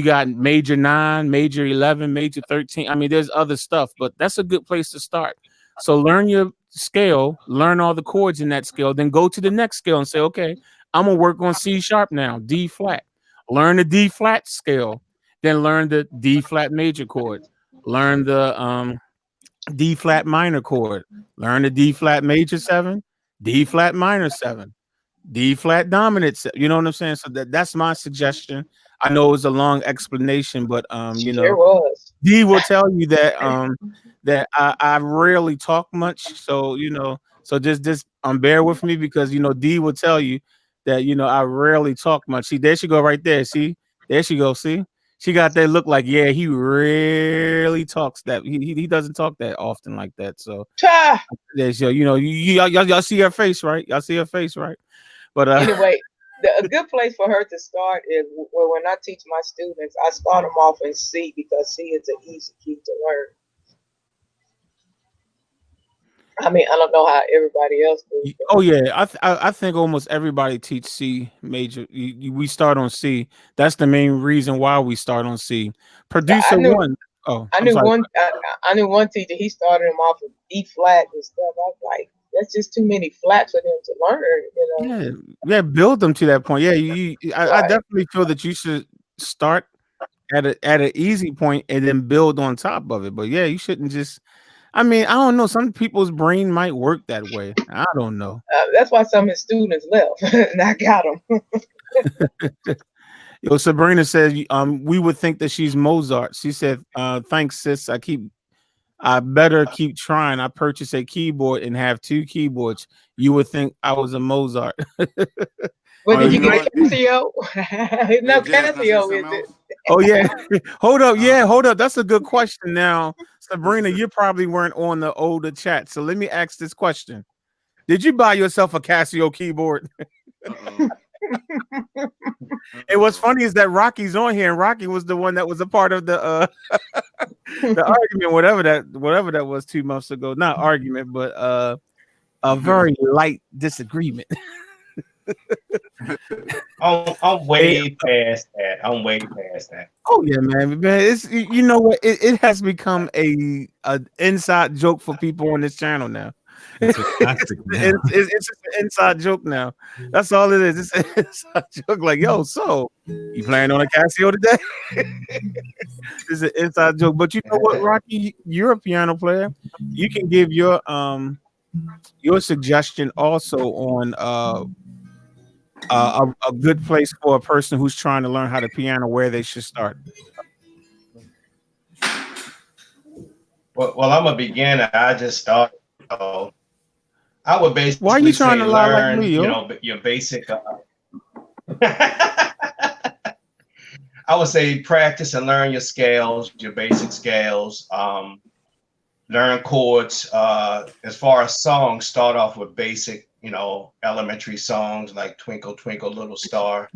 got major 9, major 11, major 13. I mean, there's other stuff, but that's a good place to start. So learn your scale, learn all the chords in that scale, then go to the next scale and say, okay, I'm gonna work on C sharp now, D flat. Learn the D flat scale, then learn the D flat major chord. Learn the D flat minor chord. Learn the D flat major 7, D flat minor 7. D flat dominant. You know what I'm saying? So that's my suggestion. I know it was a long explanation, but Sure was. D will tell you that that I rarely talk much. So so just bear with me because D will tell you that I rarely talk much. See, there she go right there. See, there she go. See, she got that look like he rarely talks that he doesn't talk that often like that. So Try. there's y'all see her face, right? Y'all see her face, right? But Anyway, a good place for her to start is when I teach my students, I start them off in C because C is an easy key to learn. I mean, I don't know how everybody else does, but Oh yeah, I think almost everybody teach C major. We start on C. That's the main reason why we start on C. I Producer knew one. Oh, I I'm knew sorry. one I knew one teacher. He started him off with E flat and stuff. I was like, that's just too many flats for them to learn. Yeah, yeah. Build them to that point. Yeah, I Right? definitely feel that you should start at an easy point and then build on top of it. But yeah, you shouldn't just. I mean, I don't know. Some people's brain might work that way. I don't know. That's why some of his students left, and I got them. Yo, Sabrina says, we would think that she's Mozart. She said, thanks, sis. I better keep trying. I purchased a keyboard and have 2 keyboards. You would think I was a Mozart. But Oh, did you You know get a what? Casio? Hey, No Jazz, can I say Casio, is something it? else? oh yeah. Hold up. Uh, Yeah, hold up. That's a good question. Now, Sabrina, you probably weren't on the older chat. So let me ask this question. Did you buy yourself a Casio keyboard? uh-oh. And what's Uh-oh. funny is that Rocky's on here, and Rocky was the one that was a part of the argument, whatever that was 2 months ago. Not argument, but a very light disagreement. I'm Hey, way past that. I'm way past that. oh yeah, man, it's you know what it has become a inside joke for people on this channel now. It's a classic now. It's just an inside joke now. That's all it is. It's an inside joke. Like, yo, so you playing on a Casio today? It's an inside joke. But you know what, Rocky? You're a piano player. You can give your suggestion also on a good place for a person who's trying to learn how to piano where they should start. Well, I'm a beginner. I just started. So I would Why are you basically trying say to lie like learn, me, yo? your basic. I would say practice and learn your scales, your basic scales. Learn chords. As far as songs, start off with basic, elementary songs like "Twinkle Twinkle Little Star."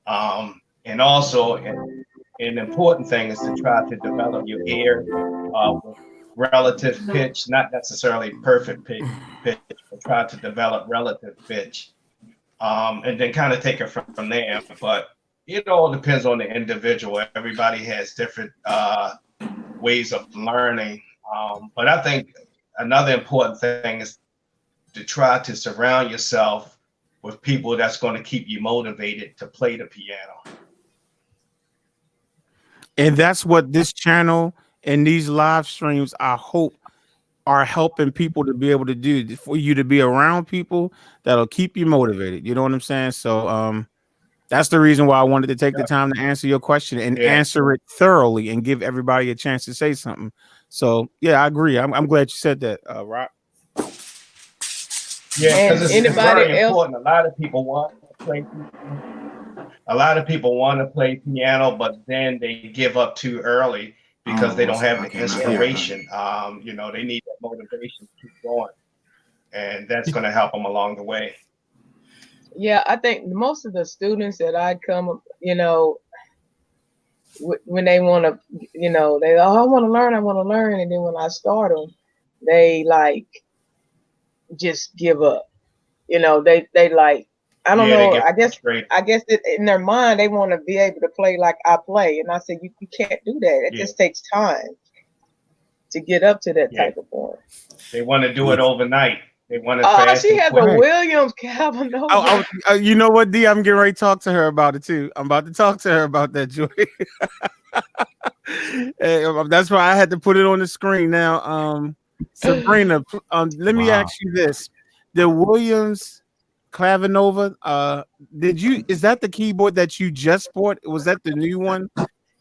And also, an important thing is to try to develop your ear with relative pitch, not necessarily perfect pitch, but try to develop relative pitch, and then kind of take it from there. But it all depends on the individual. Everybody has different ways of learning. But I think another important thing is to try to surround yourself with people that's going to keep you motivated to play the piano. And that's what this channel and these live streams, I hope, are helping people to be able to do, for you to be around people that'll keep you motivated. You know what I'm saying? So that's the reason why I wanted to take the time to answer your question and Yeah. answer it thoroughly and give everybody a chance to say something. So yeah, I agree. I'm glad you said that, Rock. Yeah, And because it's very anybody else? important. A lot of people want to play. A lot of people want to play piano, but then they give up too early because they don't have I the came out here. inspiration. They need that motivation to keep going, and that's going to help them along the way. Yeah, I think most of the students that I come, when they want to, they I want to learn, and then when I start them, they like just give up. They like, I don't Yeah, they know. get frustrated. I guess in their mind they want to be able to play like I play, and I said you can't do that. It Yeah, just takes time to get up to that yeah. type of point. They want to do Yeah. it overnight. They want it Oh, fast she and has a quick. Right. Williams Cavanova. You know what, D? I'm getting ready to talk to her about it too. I'm about to talk to her about that, Joy. That's why I had to put it on the screen now. Sabrina, let me Wow. ask you this: the Williams Clavinova, is that the keyboard that you just bought? Was that the new one?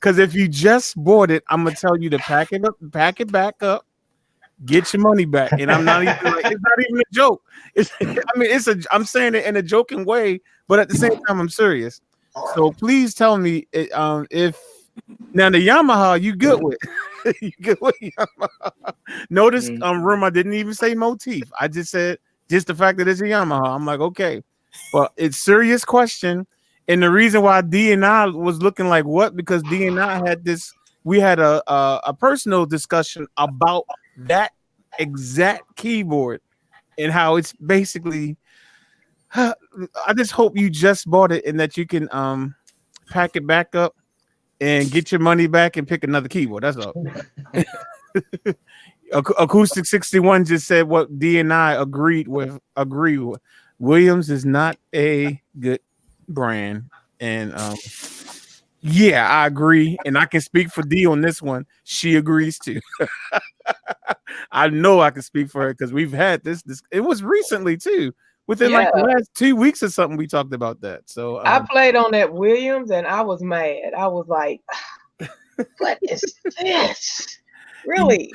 Because if you just bought it, I'm gonna tell you to pack it up, pack it back up, get your money back. And I'm not even like, it's not even a joke. I'm saying it in a joking way, but at the same time, I'm serious. So please tell me if now the Yamaha you good with. You good with Yamaha. Notice Mm. room, I didn't even say motif. I just said just the fact that it's a Yamaha. I'm like, okay. But it's serious question. And the reason why D and I was looking like what, because D and I had this, we had a personal discussion about that exact keyboard and how it's basically I just hope you just bought it and that you can pack it back up and get your money back and pick another keyboard. That's all. Acoustic 61 just said what D and I agree with. Williams is not a good brand. And yeah, I agree. And I can speak for D on this one. She agrees too. I know I can speak for her because we've had this. It was recently too, within like Yeah, the last 2 weeks or something. We talked about that. So, I played on that Williams, and I was mad. I was like, "What is this? Really?"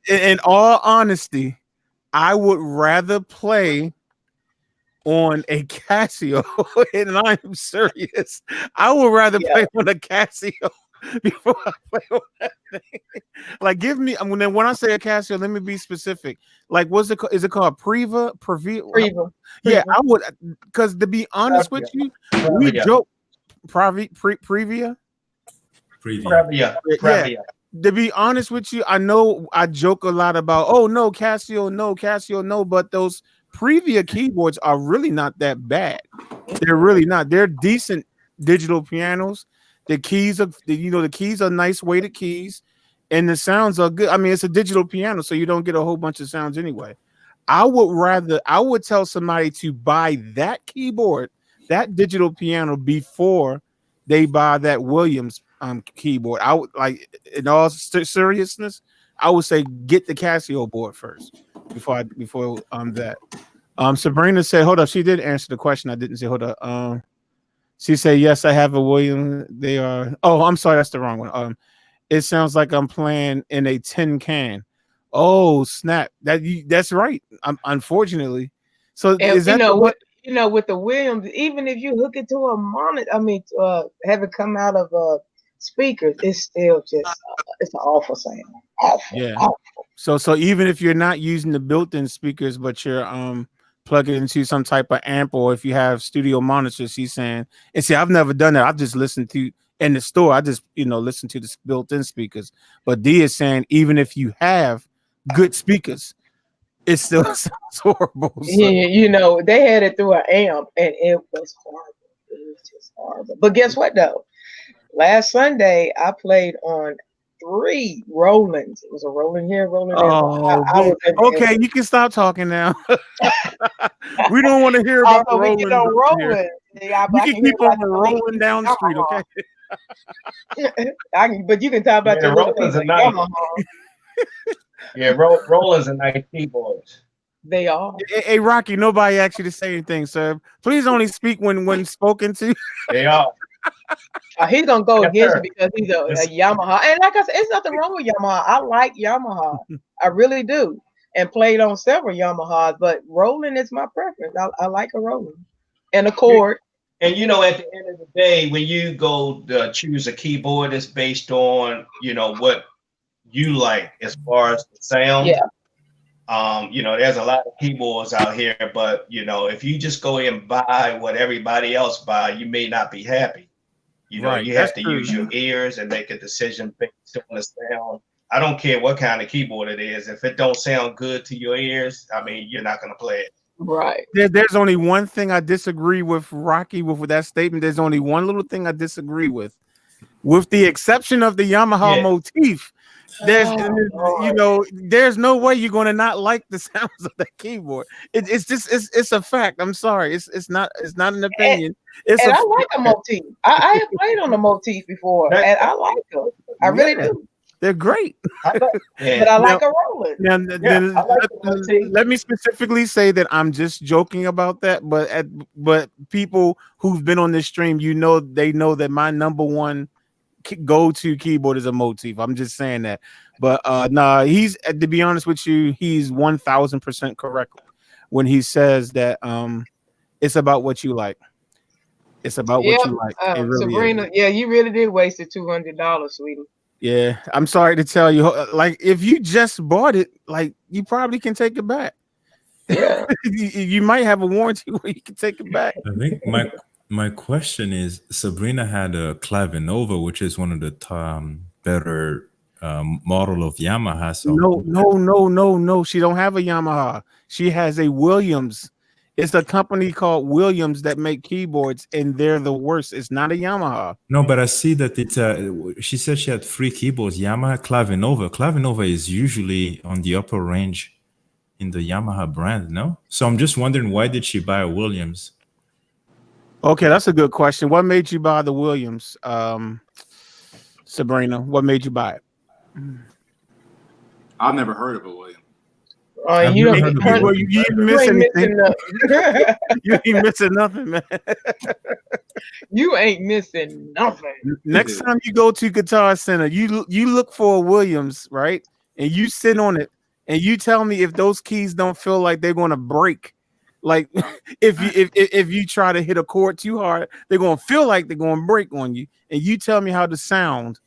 in all honesty, I would rather play on a Casio, and I'm serious. I would rather Yeah, play on a Casio before I play on that thing. Like, give me. When I say a Casio, let me be specific. Like, what's it? Is it called Preva? Preva, Yeah, Preva, I would. Because to be honest with Previa. you, we Previa. joke. Previa. Preview. Previa. Yeah. Previa. To be honest with you, I know I joke a lot about, oh no, Casio, no, but those Previa keyboards are really not that bad. They're really not. They're decent digital pianos. The keys are, the keys are nice weighted keys, and the sounds are good. I mean, it's a digital piano, so you don't get a whole bunch of sounds anyway. I would tell somebody to buy that keyboard, that digital piano, before they buy that Williams keyboard. I would like, in all seriousness, I would say get the Casio board first before that. Sabrina said, hold up, she did answer the question. I didn't say hold up. She said, yes, I have a Williams. They are, oh, I'm sorry, that's the wrong one. It sounds like I'm playing in a tin can. Oh snap! That's right. Unfortunately, so and is that the what? with the Williams, even if you hook it to a monitor, I mean, have it come out of speakers, it's still just it's an awful sound. Awful, Yeah. awful. So even if you're not using the built-in speakers, but you're plugging into some type of amp, or if you have studio monitors, he's saying, and see, I've never done that. I've just listened to in the store. I just listen to the built-in speakers. But D is saying even if you have good speakers, it still sounds horrible. So Yeah, they had it through an amp, and it was horrible. It was just horrible. But guess what though? Last Sunday, I played on 3 Rolands. It was a Roland here, Roland there. So oh, I was in there. okay, you can stop talking now. We don't want to hear about Although we get Rollins on up here. Roland, yeah, You I can can hear keep about on the police rolling using down the street, okay? Yamaha. But you can talk Yeah, about the your little piece Roland's of are nice. Yamaha. Yeah, Roland's a nice keyboards. They are. Hey, Rocky, nobody asked you to say anything, sir. Please only speak when spoken to. They are. He's gonna go Yes, against you sir. because he's a Yes. Yamaha. And like I said, it's nothing wrong with Yamaha. I like Yamaha. I really do. And played on several Yamahas, but Roland is my preference. I like a Roland. And a chord. And at the end of the day, when you go choose a keyboard, it's based on what you like as far as the sound. Yeah. There's a lot of keyboards out here, but if you just go and buy what everybody else buy, you may not be happy. Right. You That's have to true. use your ears and make a decision based on the sound. I don't care what kind of keyboard it is. If it don't sound good to your ears, I mean, you're not gonna play it. Right. There's only one thing I disagree with Rocky with that statement. There's only one little thing I disagree with the exception of the Yamaha Yeah, motif. There's, Oh you Lord. know, there's no way you're going to not like the sounds of the keyboard. It's just it's a fact. I'm sorry. It's not an And, opinion. It's and a I like a motif. I have played on a motif before, that, and I like them. I really yeah. do. They're great. I like, But yeah, I Now, like a Roland. yeah, then I like the motif. let me specifically say that I'm just joking about that. But people who've been on this stream, they know that my number one go-to keyboard is a motif. I'm just saying that. But nah, he's to be honest with you, he's 1000% correct when he says that it's about what you like. It's about what Yep. you like. It really is. Sabrina, yeah, you really did waste the $200, sweetie. Yeah, I'm sorry to tell you. Like, if you just bought it, like, you probably can take it back. Yeah. You might have a warranty where you can take it back. I think my question is, Sabrina had a Clavinova, which is one of the better model of Yamaha. So No, no, no, no, no. She don't have a Yamaha. She has a Williams. It's a company called Williams that make keyboards, and they're the worst. It's not a Yamaha. no, but I see that it's. She said she had three keyboards: Yamaha, Clavinova. Clavinova is usually on the upper range in the Yamaha brand. No, so I'm just wondering, why did she buy a Williams? Okay, that's a good question. What made you buy the Williams, Sabrina? What made you buy it? I've never heard of a William. I've You never don't. heard of Well, a you didn't You miss ain't anything. missing nothing. You ain't missing nothing, man. You ain't missing nothing. Next time you go to Guitar Center, you look for a Williams, right? And you sit on it, and you tell me if those keys don't feel like they're going to break. Like, if you try to hit a chord too hard, they're going to feel like they're going to break on you. And you tell me how they sound.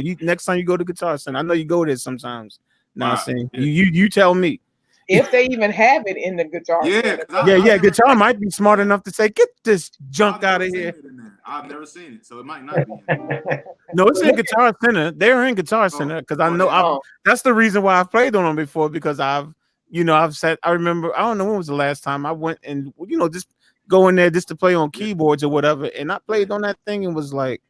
You next time you go to Guitar Center, I know you go there sometimes. Now, Wow. saying you tell me. If they even have it in the guitar Yeah, center. because Yeah, I've yeah. never Guitar might be smart enough to say, get this junk I've out never of seen here. it in there. I've never seen it, so it might not be in there. No, it's in Guitar Center. They're in Guitar Center because I know yeah. that's the reason why I've played on them before because I've said I remember I don't know when was the last time I went and just go in there just to play on keyboards or whatever, and I played on that thing and was like,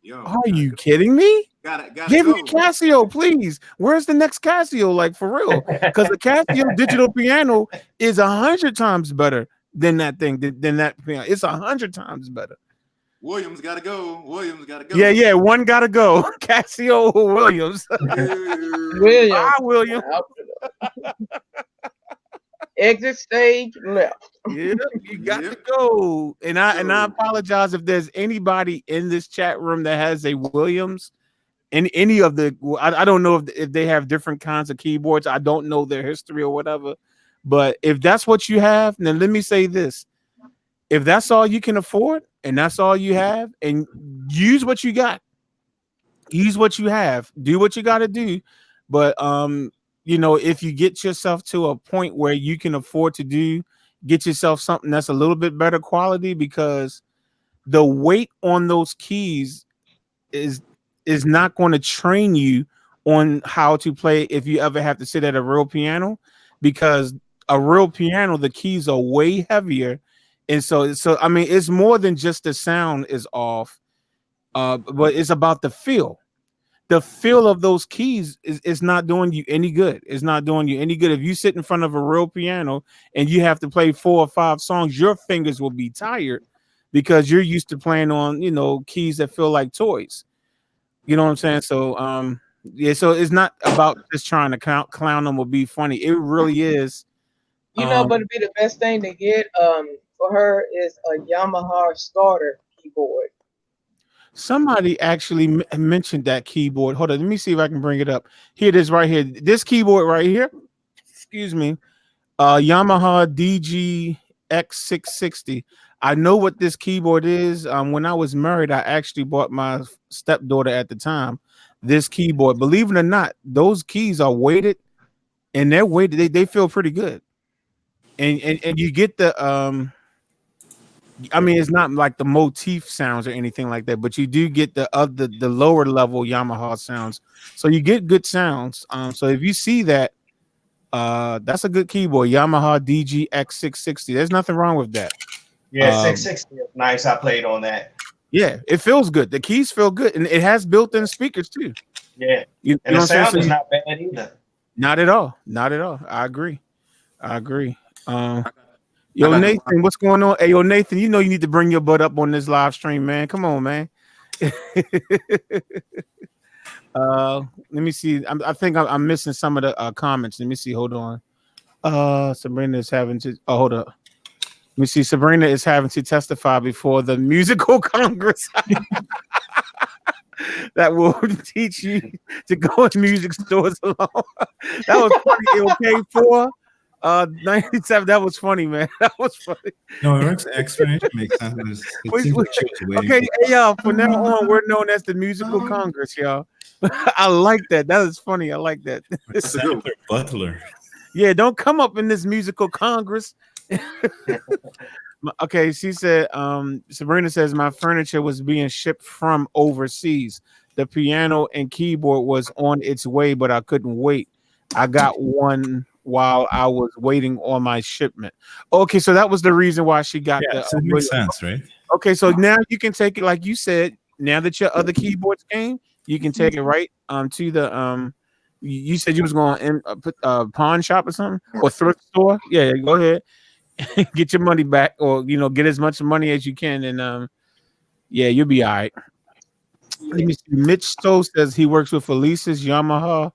Yo, "Are you kidding me? gotta Give go. me a Casio, please. Where's the next Casio? Like for real? Because the Casio digital piano is 100 times better than that thing. Than that piano, it's 100 times better. Williams gotta go. Williams gotta go. Yeah, one gotta go. Casio or Williams. Williams. Bye, William. Exit stage left. Yeah, you got to Yep. go. And I Go. apologize if there's anybody in this chat room that has a Williams. Any of the I don't know if they have different kinds of keyboards. I don't know their history or whatever. But if that's what you have, then let me say this. If that's all you can afford and that's all you have, and use what you got. Use what you have. Do what you got to do. But if you get yourself to a point where you can afford to get yourself something that's a little bit better quality, because the weight on those keys is not going to train you on how to play if you ever have to sit at a real piano, because a real piano, the keys are way heavier. And so I mean, it's more than just the sound is off, but it's about the feel. The feel of those keys is not doing you any good. It's not doing you any good. If you sit in front of a real piano and you have to play 4 or 5 songs, your fingers will be tired because you're used to playing on, keys that feel like toys. You know what I'm saying? So, yeah, so it's not about just trying to clown them or be funny. It really is. But it'd be the best thing to get for her is a Yamaha starter keyboard. Somebody actually mentioned that keyboard. Hold on, let me see if I can bring it up. Here it is right here. This keyboard right here. Excuse me. Yamaha DGX660. I know what this keyboard is. When I was married, I actually bought my stepdaughter at the time this keyboard. Believe it or not, those keys are weighted, and they're weighted. They feel pretty good. And you get the I mean, it's not like the motif sounds or anything like that, but you do get the lower level Yamaha sounds. So you get good sounds. So if you see that, that's a good keyboard, Yamaha DGX 660. There's nothing wrong with that. Yeah, 660 is nice. I played on that. Yeah, it feels good. The keys feel good, and it has built-in speakers too. Yeah, You and know the what I'm saying? sound So is not bad either. not at all. Not at all. I agree. I agree. I Yo, got the Nathan, what's going on? Hey, yo, Nathan, you know you need to bring your butt up on this live stream, man. Come on, man. Let me see. I think I'm missing some of the comments. Let me see. Hold on. Sabrina is having to. Oh, hold up. Let me see. Sabrina is having to testify before the musical congress that will teach you to go in music stores alone. That was funny. Okay, for 97. That was funny, man. That was funny. No, her explanation makes sense. It seems like she was waiting Okay, for hey, y'all. From now on, we're known as the musical congress, y'all. I like that. That is funny. I like that. Senator Butler. Yeah, don't come up in this musical congress. Okay, she said, Sabrina says my furniture was being shipped from overseas. The piano and keyboard was on its way, but I couldn't wait. I got one while I was waiting on my shipment. Okay, so that was the reason why she got Yeah, the so it makes sense, right? Okay, so now you can take it like you said. Now that your other keyboards came, you can take it right to the you said you was going in put pawn shop or something or thrift store. Yeah, go ahead. Get your money back, or get as much money as you can, and yeah, you'll be all right. Let me see. Mitch Stowe says he works with Elise's Yamaha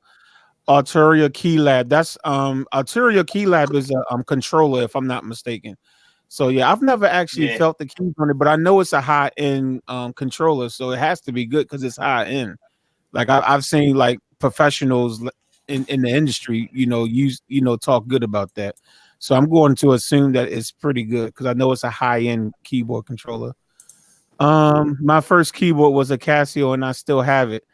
Arturia Key Lab. That's Arturia Key Lab is a controller, if I'm not mistaken. So yeah, I've never actually Yeah, felt the keys on it, but I know it's a high end controller, so it has to be good because it's high end. Like I've seen like professionals in the industry, use talk good about that. So I'm going to assume that it's pretty good because I know it's a high end keyboard controller. My first keyboard was a Casio, and I still have it.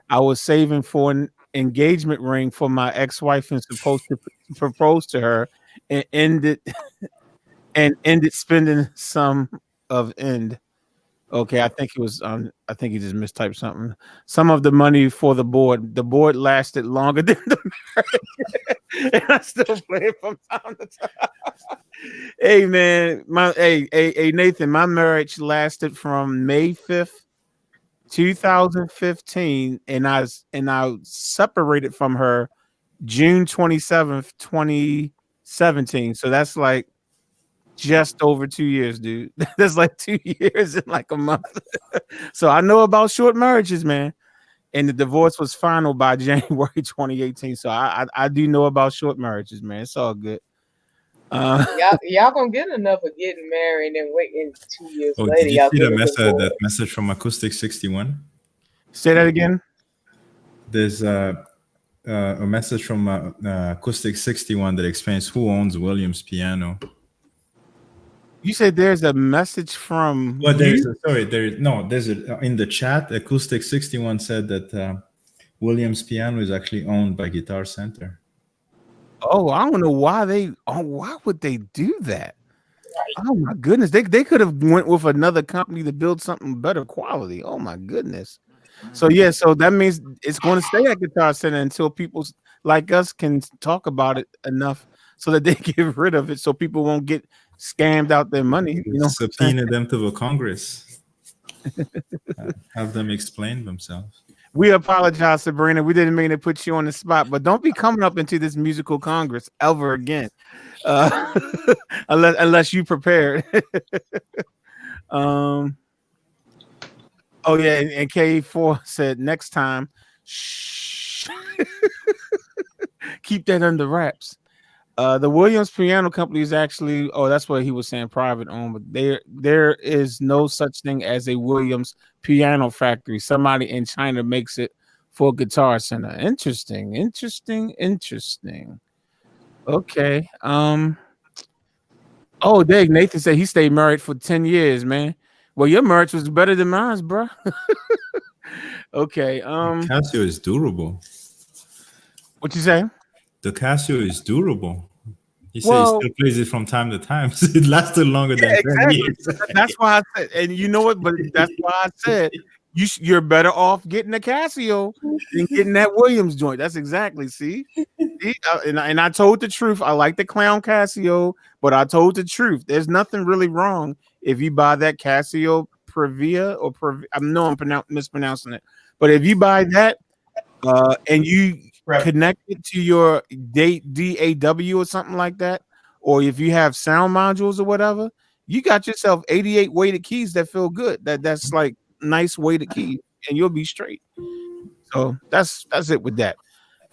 I was saving for an engagement ring for my ex-wife and supposed to propose to her, and ended spending some of end. Okay, I think it was I think he just mistyped something. Some of the money for the board. The board lasted longer than the marriage. And I still play it from time to time. Hey man, hey Nathan, my marriage lasted from May 5th, 2015, and I separated from her June 27th, 2017. So that's like just over 2 years, dude. That's like 2 years in like a month. So I know about short marriages, man. And the divorce was final by January 2018. So I do know about short marriages, man. It's all good. Y'all gonna get enough of getting married and waiting 2 years Oh, later. did you Y'all see get the a that divorce. message from Acoustic 61? Say that again. There's a message from Acoustic 61 that explains who owns Williams piano. You said there's a message from Well, there's you. there's a in the chat. Acoustic 61 said that Williams piano is actually owned by Guitar Center. Oh, I don't know why why would they do that? Oh my goodness. They could have went with another company to build something better quality. Oh my goodness. So yeah, so that means it's going to stay at Guitar Center until people like us can talk about it enough so that they get rid of it, so people won't get scammed out their money. You know what I'm saying? Subpoena them to the Congress. Have them explain themselves. We apologize, Sabrina. We didn't mean to put you on the spot, but don't be coming up into this musical congress ever again, uh, unless you prepared. um. Oh yeah, and K4 said next time, shh, keep that under wraps. The Williams Piano Company is actually, oh, that's what he was saying, private owned, but there is no such thing as a Williams Piano Factory. Somebody in China makes it for Guitar Center. Interesting, interesting, interesting. Okay. Oh, dang, Nathan said he stayed married for 10 years, man. Well, your marriage was better than mine, bro. Okay. Casio is durable. What you say? The Casio is durable. He said he Well, still plays it from time to time. So it lasted longer yeah, than 10 exactly. years. That's why I said, and you know what? But that's why I said you're better off getting a Casio than getting that Williams joint. That's exactly. See, and I told the truth. I like the clown Casio, but I told the truth. There's nothing really wrong if you buy that Casio Previa or I know I'm mispronouncing it, but if you buy that and you Prep. connect it to your DAW or something like that, or if you have sound modules or whatever, you got yourself 88 weighted keys that feel good. That's like nice weighted keys, and you'll be straight. So that's it with that.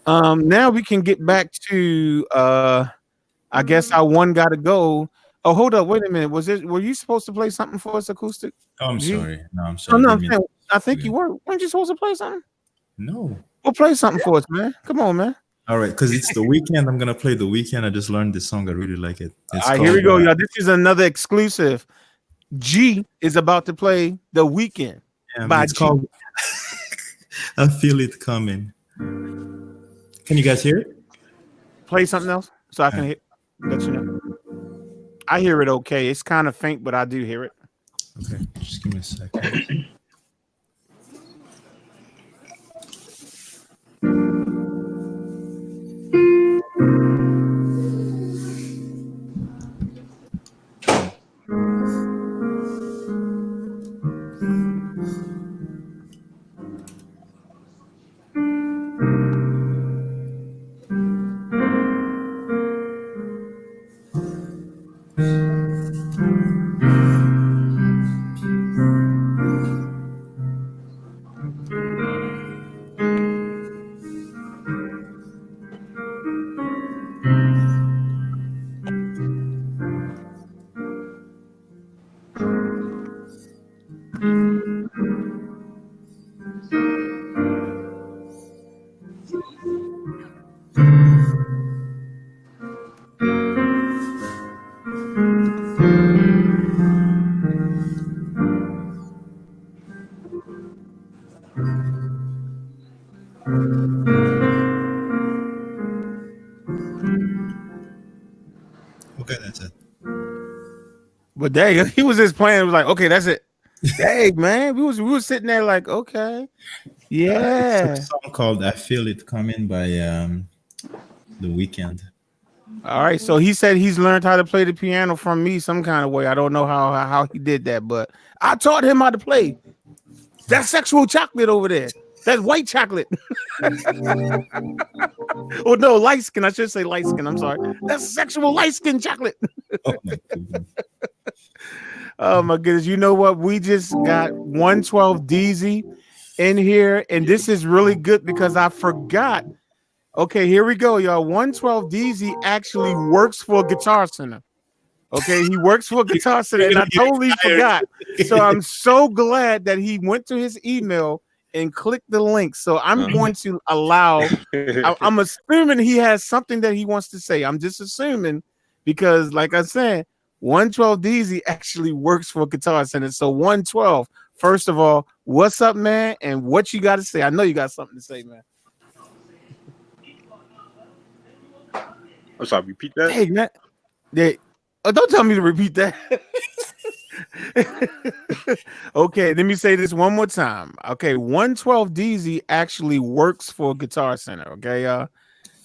Now we can get back to I guess our one gotta go. Oh, hold up, wait a minute. Were you supposed to play something for us, acoustic? Oh, I'm G? sorry. No, I'm No, sorry. no, Give I'm me saying I think you again. were. Weren't you supposed to play something? No. Well, play something for us, man. Come on, man. All right, because it's the weekend. I'm gonna play the weekend. I just learned this song. I really like it. It's All right, here called we go, y'all. This is another exclusive. G is about to play The Weekend by it's G. called I Feel It Coming. Can you guys hear it? Play something else so I All can right. let you know. I hear it okay. It's kind of faint, but I do hear it. Okay, just give me a second. Okay, that's it. But dang, he was just playing. It was like, okay, that's it. Dang, man, we was sitting there like, okay, It's a yeah. song called "I Feel It Coming" by The Weekend. All right. So he said he's learned how to play the piano from me some kind of way. I don't know how he did that, but I taught him how to play. That's sexual chocolate over there. That's white chocolate. Oh no, light skin. I should say light skin. I'm sorry. That's sexual light skin chocolate. Oh my goodness! Oh my goodness. You know what? We just got 112 DZ in here, and this is really good because I forgot. Okay, here we go, y'all. 112 DZ actually works for Guitar Center. Okay, he works for Guitar Center, You're and gonna I get totally tired. forgot. So I'm so glad that he went to his email and clicked the link. So I'm going to allow. I'm assuming he has something that he wants to say. I'm just assuming because, like I said, 112 DZ actually works for Guitar Center. So 112, first of all, what's up, man? And what you got to say? I know you got something to say, man. I'm sorry, repeat that. Hey, man. They, don't tell me to repeat that. Okay, let me say this one more time. Okay, 112 DZ actually works for Guitar Center. Okay,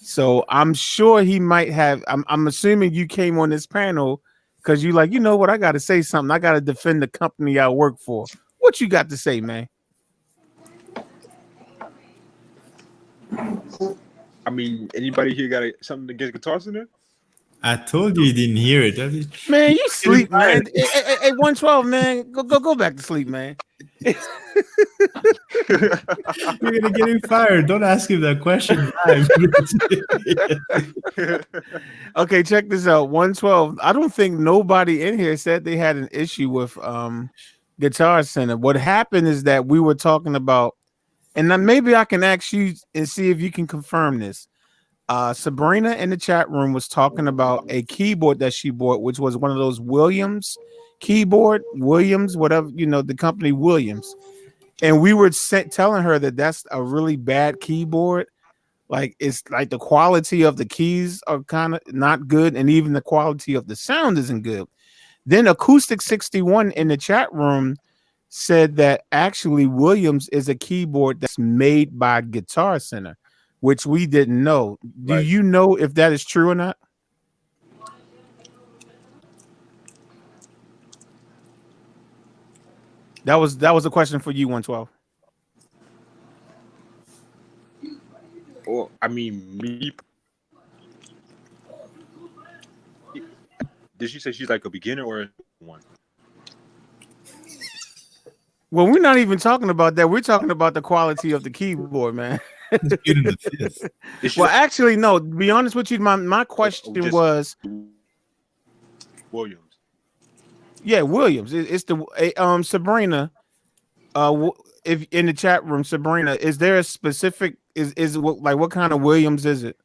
so I'm sure he might have. I'm assuming you came on this panel because you like, you know what? I got to say something. I got to defend the company I work for. What you got to say, man? I mean, anybody here got something against Guitar Center? I told you didn't hear it. Man, you You're getting sleep, tired. man. Hey, 112, man. Go back to sleep, man. You're gonna get him fired. Don't ask him that question live. Okay, check this out. 112. I don't think nobody in here said they had an issue with Guitar Center. What happened is that we were talking about, and then maybe I can ask you and see if you can confirm this. Sabrina in the chat room was talking about a keyboard that she bought, which was one of those Williams keyboard, Williams, whatever, the company Williams. And we were telling her that that's a really bad keyboard. Like it's like the quality of the keys are kind of not good, and even the quality of the sound isn't good. Then Acoustic 61 in the chat room said that actually Williams is a keyboard that's made by Guitar Center, which we didn't know. Do Right. you know if that is true or not? That was a question for you, 112. Or I mean, me. Did she say she's like a beginner or one? Well, we're not even talking about that. We're talking about the quality of the keyboard, man. He's pleading the fifth. Is she Well, like, actually, no. To be honest with you, my or question just was, Williams? yeah, Williams. It's the Sabrina. If in the chat room, Sabrina, is there a specific what kind of Williams is it?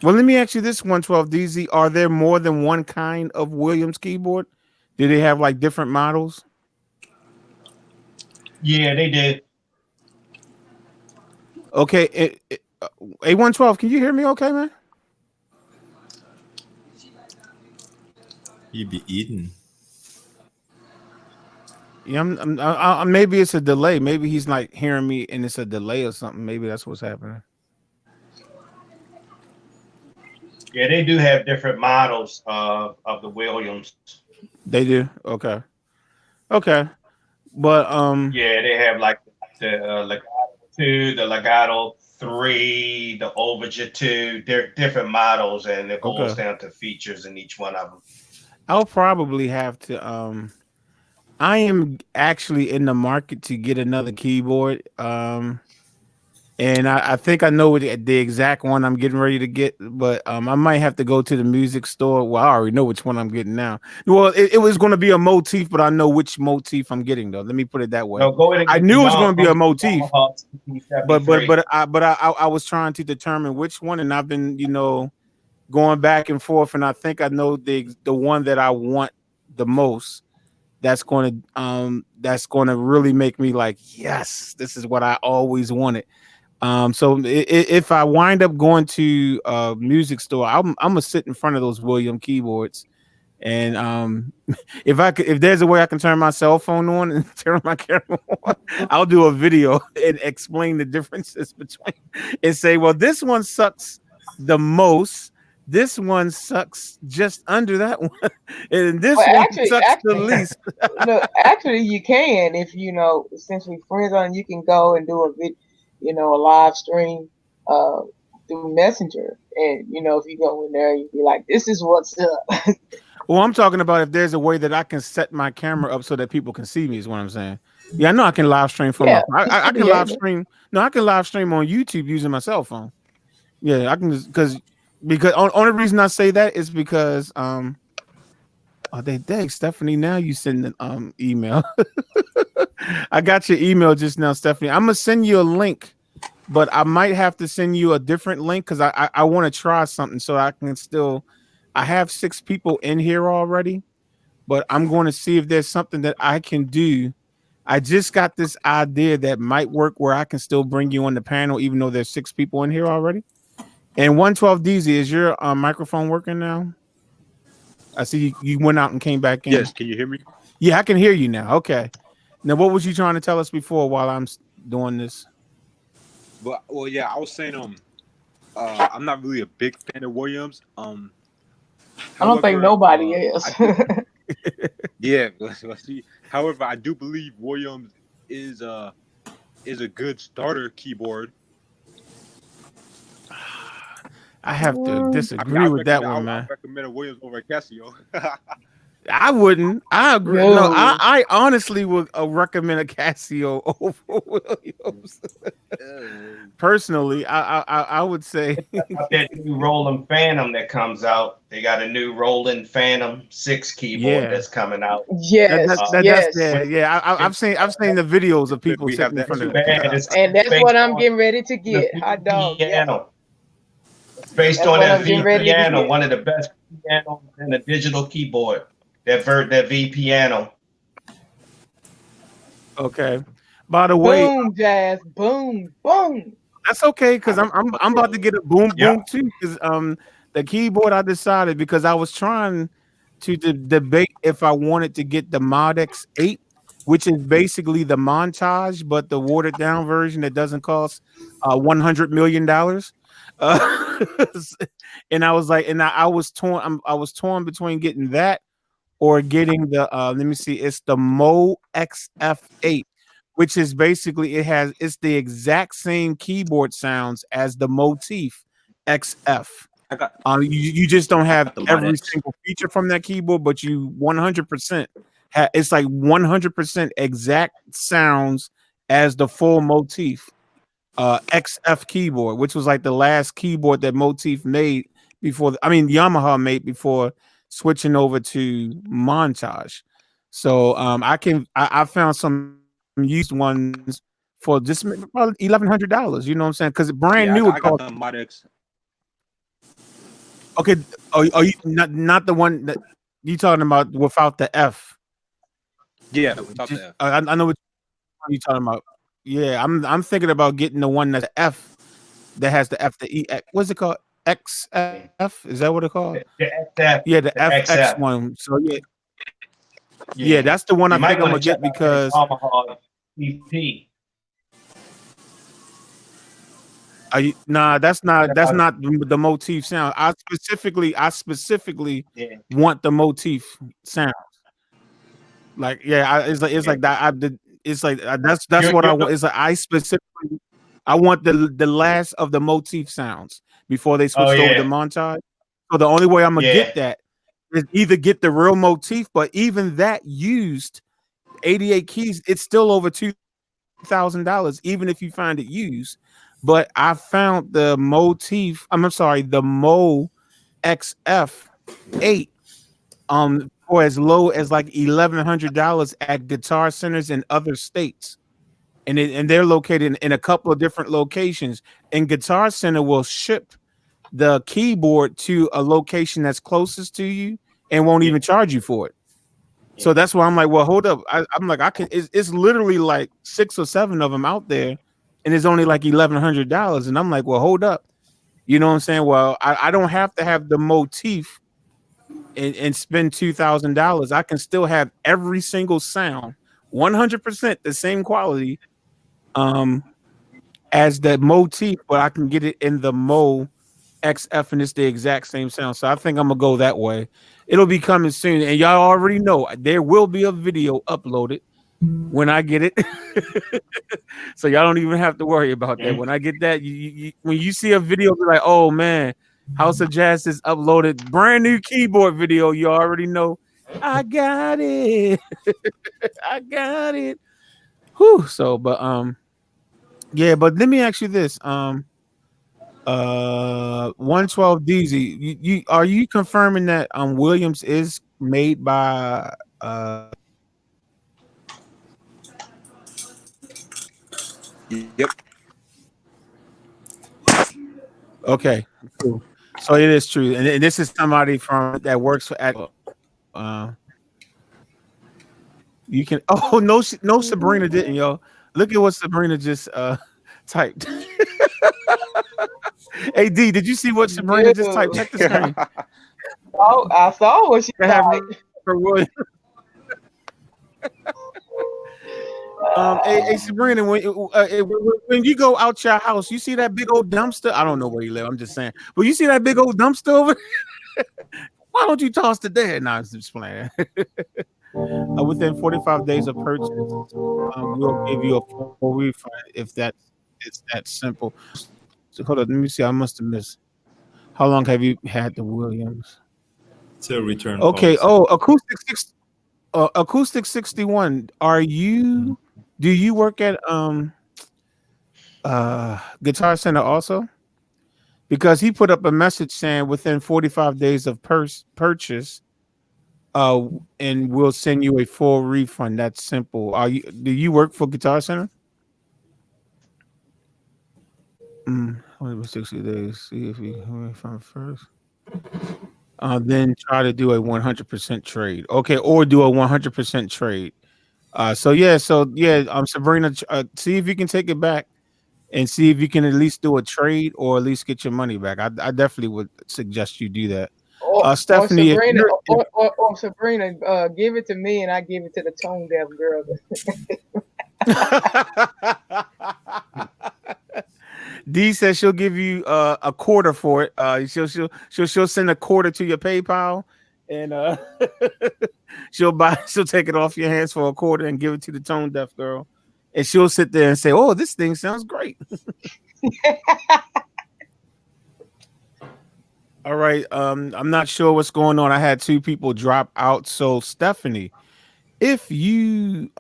Well, let me ask you this, 112 DZ. Are there more than one kind of Williams keyboard? Do they have like different models? Yeah, they did. Okay, A112, can you hear me okay, man? He'd be eating. Yeah, maybe it's a delay. Maybe he's like hearing me and it's a delay or something. Maybe that's what's happening. Yeah, they do have different models of the Williams. They do. Okay. Okay. But Yeah, they have like the Legato 2, the Legato 3, the Overture 2. They're different models, and it boils okay. down to features in each one of them. I'll probably have to I am actually in the market to get another keyboard. And I think I know the exact one I'm getting ready to get, but I might have to go to the music store. Well, I already know which one I'm getting now. Well, it was going to be a motif, but I know which motif I'm getting though. Let me put it that way. No, go ahead and I get the knew it was going to be a motif, Yamaha CP73. I was trying to determine which one, and I've been going back and forth, and I think I know the one that I want the most. That's going to really make me like, yes, this is what I always wanted. So if I wind up going to a music store, I'm gonna sit in front of those William keyboards, and if there's a way I can turn my cell phone on and turn my camera on, I'll do a video and explain the differences between and say, well, this one sucks the most. This one sucks just under that one, and this Well, one actually, sucks the actually, least. no, actually, you can if since we friends on, you can go and do a live stream uh through Messenger, and if you go in there, you be like, "This is what's up." Well, I'm talking about if there's a way that I can set my camera up so that people can see me, is what I'm saying. Yeah, I know I can live stream from Yeah, you I should can be live able. stream. No, I can live stream on YouTube using my cell phone. Yeah, I can because only reason I say that is because oh they dang Stephanie, now you send an email. I got your email just now, Stephanie. I'm gonna send you a link, but I might have to send you a different link because I want to try something so I can still. I have 6 people in here already, but I'm going to see if there's something that I can do. I just got this idea that might work where I can still bring you on the panel, even though there's 6 people in here already. And 112 DZ, is your microphone working now? I see you went out and came back in. Yes. Can you hear me? Yeah, I can hear you now. Okay. Now, what was you trying to tell us before while I'm doing this? Well, yeah. I was saying, I'm not really a big fan of Williams. I don't think However, nobody is. yeah. Let's see. However, I do believe Williams is a good starter keyboard. I have to I mean, disagree with that one, I man. recommend a Williams over a Casio. I wouldn't. I agree. No, No. I honestly would recommend a Casio over Williams. Personally, I would say That new Roland Phantom that comes out. They got a new Roland Phantom 6 keyboard yeah. that's coming out. Yes, That's yes. yeah. I've seen the videos of people We have sitting in that front Too of too. it. bad. It's And that's based what I'm on getting ready to the get. V Hot dog. Yeah. piano. It's based That's on what that I'm getting V ready to piano, get. one of the best pianos in a digital keyboard. That V piano. Okay. By the way, Boom, Jazz. Boom, boom. That's okay I because don't I'm about to get a boom Yep. boom too because the keyboard I decided because I was trying to debate if I wanted to get the Mod X8, which is basically the montage but the watered down version that doesn't cost $100 million. Uh, and I was like, and I was torn. I was torn between getting that or getting the let me see, it's the Mo XF8, which is basically it's the exact same keyboard sounds as the Motif XF. I got You just don't I have got the Mod every X. single feature from that keyboard, but you 100% it's like 100% exact sounds as the full Motif XF keyboard, which was like the last keyboard that Motif made before. I mean, Yamaha made before switching over to Montage. So I found some used ones for just probably $1,100. You know what I'm saying? Because brand Yeah, new would I got cost. the Mod X. Okay, are you not the one that you talking about without the F? Yeah, without the F. I know what you're talking about. Yeah, I'm thinking about getting the one that's F that has the F, the E. What's it called? XF? Is that what it called? The Yeah, XF, the the FX XF. one. So yeah, yeah, Yeah. that's the one I You think might I'm want gonna to check get out that because Yamaha EP. nah, Check that's out, not the Motif sound. I specifically yeah, want the Motif sound. Like yeah, it's yeah. like that. It's like that's what I You're want. It's like I specifically I want the last of the Motif sounds before they oh switched over to yeah, montage. So the only way I'm gonna yeah, get that is either get the real Motif, but even that used 88 keys, it's still over $2,000, even if you find it used. But I found the Motif. I'm sorry, the Mo XF8 for as low as like $1,100 at guitar centers in other states. And they're located in a couple of different locations. And Guitar Center will ship the keyboard to a location that's closest to you and won't yeah, even charge you for it. So yeah. that's why I'm like, well, hold up. I'm like, I can. It's literally like 6 or 7 of them out there, and it's only like $1,100. And I'm like, well, hold up. You know what I'm saying? Well, I don't have to have the Motif and spend $2,000. I can still have every single sound, 100% the same quality, um, as the Motif, but I can get it in the Mo XF, and it's the exact same sound. So I think I'm gonna go that way. It'll be coming soon, and y'all already know there will be a video uploaded when I get it. So y'all don't even have to worry about that. Mhm. When I get that, when you see a video, be like, "Oh man, House of Jazz is uploaded brand new keyboard video." You already know. I got it. I got it. Whew. So, but yeah. But let me ask you this. 112 DZ. You are you confirming that Williams is made by Yep. okay, cool. So it is true. And this is somebody from that works for you can oh no no Sabrina didn't, yo. Look at what Sabrina just typed. Hey D, did you see what Sabrina just typed? No. Check the screen. Oh, I saw what she They have typed. for Williams. Hey, Sabrina, when you go out your house, you see that big old dumpster. I don't know where you live. I'm just saying, but you see that big old dumpster over. Why don't you toss it there? Nah, I'm just playing. Within 45 days of purchase, we'll give you a full refund if it's that simple. So hold on, let me see. I must have missed. How long have you had the Williams? It's a return Okay. policy. Oh, acoustic 61. Do you work at Guitar Center also? Because he put up a message saying within 45 days of purchase, uh, and we'll send you a full refund. That's simple. Do you work for Guitar Center? Only for 60 days. See if you can refund first. Then try to do a 100% trade. Okay, or do a 100% trade. So yeah, Sabrina, see if you can take it back and see if you can at least do a trade or at least get your money back. I definitely would suggest you do that. Or Stephanie, if Sabrina, you're if, or Sabrina, give it to me and I give it to the tone deaf girl. D says she'll give you a quarter for it. She'll send a quarter to your PayPal, and she'll take it off your hands for a quarter and give it to the tone deaf girl, and she'll sit there and say, "Oh, this thing sounds great." All right. I'm not sure what's going on. I had two people drop out. So Stephanie, if you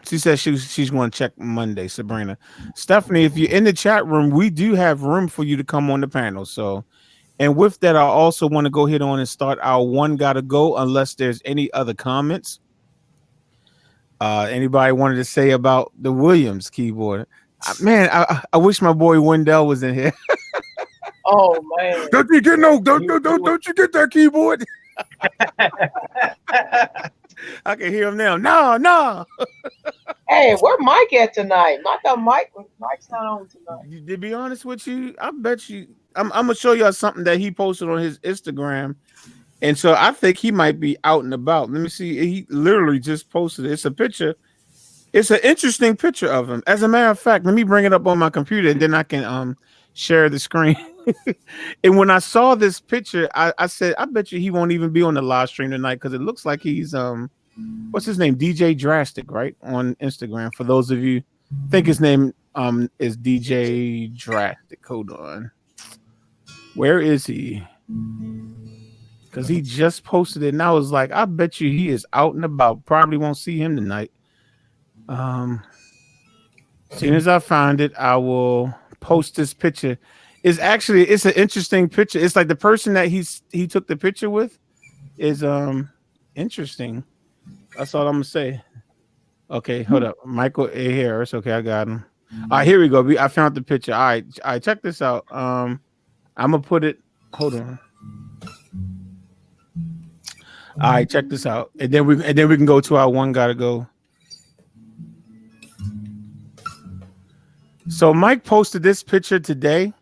she says she's going to check Monday, Sabrina. Stephanie, if you're in the chat room, we do have room for you to come on the panel. So, and with that, I also want to go ahead on and start our one gotta go, unless there's any other comments. Anybody wanted to say about the Williams keyboard? Man, I wish my boy Wendell was in here. Oh man. Don't you get don't you get that keyboard? I can hear him now. No. Hey, where Mike at tonight? I thought Mike's not on tonight. To be honest with you, I bet you I'm gonna show y'all something that he posted on his Instagram. And so I think he might be out and about. Let me see. He literally just posted it. It's a picture. It's an interesting picture of him. As a matter of fact, let me bring it up on my computer and then I can share the screen. And when I saw this picture, I said, I bet you he won't even be on the live stream tonight because it looks like he's what's his name? DJ Drastic, right? On Instagram. For those of you, I think his name is DJ Drastic. Hold on. Where is he? Because he just posted it, and I was like, I bet you he is out and about. Probably won't see him tonight. As soon as I find it, I will post this picture. It's an interesting picture. It's like the person that he took the picture with is interesting. That's all I'm gonna say. Okay, hold up. Michael A. Harris. Okay, I got him. All right, here we go. I found the picture. All right, check this out. I'm gonna put it. Hold on. All right, check this out, and then we can go to our one gotta go. So Mike posted this picture today.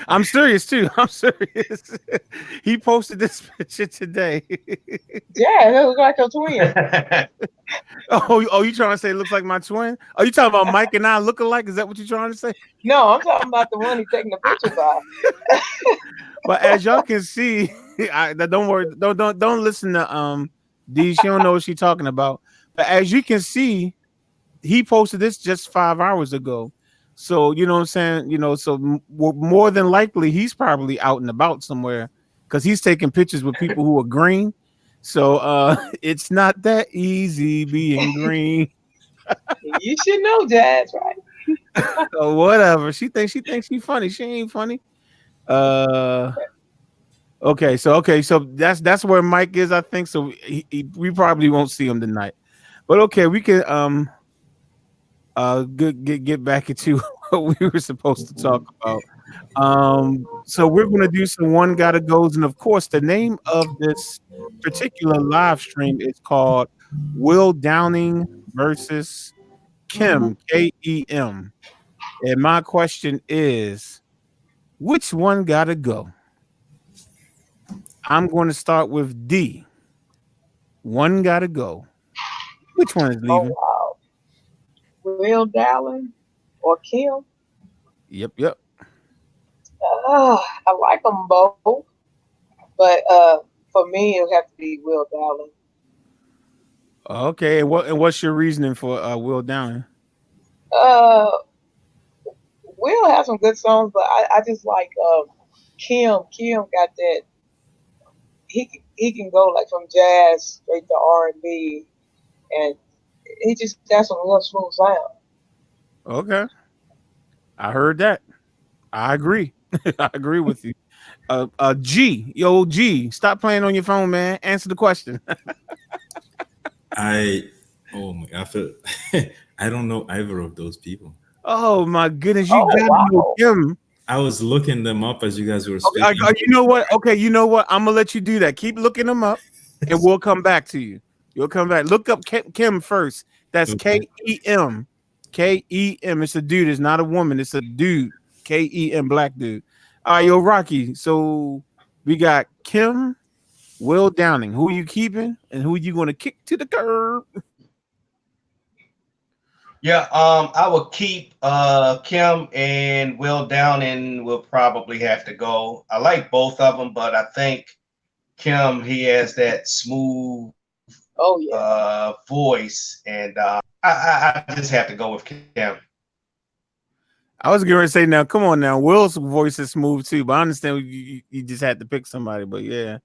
I'm serious too. I'm serious. He posted this picture today. Yeah, that looks like your twin. Oh, you trying to say it looks like my twin? Are you talking about Mike and I look alike? Is that what you're trying to say? No, I'm talking about the one he's taking the picture by. But as y'all can see, don't worry, don't listen to D. She don't know what she's talking about. But as you can see, he posted this just 5 hours ago. So you know what I'm saying. So more than likely he's probably out and about somewhere because he's taking pictures with people who are green. So it's not that easy being green. You should know, Jazz, right? Or whatever. She thinks she's funny. She ain't funny. Okay, so that's where Mike is, I think. So we probably won't see him tonight. But okay, we can get back into what we were supposed to talk about. So we're gonna do some one gotta goes, and of course, the name of this particular live stream is called Will Downing versus K.E.M. K.E.M. And my question is, which one gotta go? I'm going to start with D. One gotta go. Which one is leaving? Oh wow. Will Dallin or Kim? Yep. I like them both, but for me it would have to be Will Dallin. Okay, and what's your reasoning for Will Downing? Uh, Will has some good songs, but I just like Kim. Kim got that. He can go like from jazz straight to R&B, and he just got some real smooth sound. Okay, I heard that. I agree. I agree with you. G, stop playing on your phone, man. Answer the question. I feel I don't know either of those people. Oh my goodness, you Oh gotta know wow. Kim. I was looking them up as you guys were Okay, speaking. you know what? Okay, you know what? I'm gonna let you do that. Keep looking them up, and we'll come back to you. You'll come back. Look up Kim first. That's Okay. K.E.M. K.E.M. It's a dude. It's not a woman. It's a dude. K.E.M. Black dude. All right, yo, Rocky. So we got Kim, Will Downing. Who you keeping and who you going to kick to the curb? Yeah, I will keep Kim, and Will Downing will probably have to go. I like both of them, but I think Kim, he has that smooth Oh yeah. voice, and I just have to go with Kim. I was going to say now, come on now. Will's voice is smooth too, but I understand you just had to pick somebody. But yeah,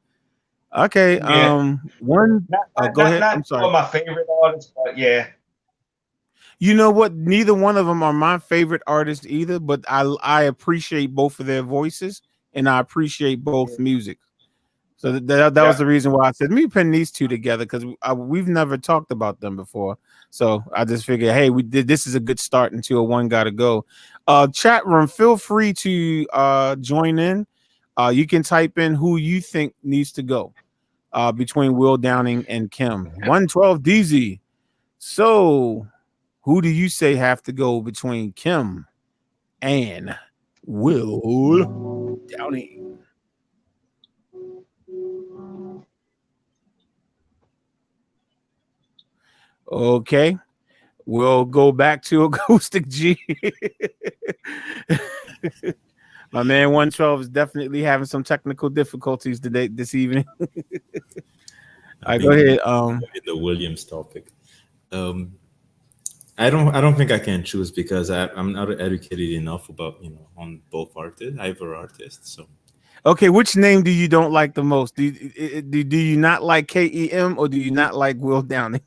okay. Yeah, One. not Oh, not go not, ahead. not I'm two sorry. of my favorite artists, but yeah, You know what? Neither one of them are my favorite artists either, but I appreciate both of their voices and I appreciate both music. So that was yeah, the reason why I said let me pin these two together because we've never talked about them before. So I just figured, hey, we did this is a good start until one got to go. Chat room, feel free to join in. You can type in who you think needs to go between Will Downing and Kim. 112 DZ. So who do you say have to go between Kim and Will Downing? Okay. We'll go back to acoustic G. My man 112 is definitely having some technical difficulties today this evening. All I right, go think ahead. in the Williams topic. Um, I don't think I can choose because I'm not educated enough about on both artists, either artist. So Okay, which name do you don't like the most? Do you not like K.E.M. or do you not like Will Downing?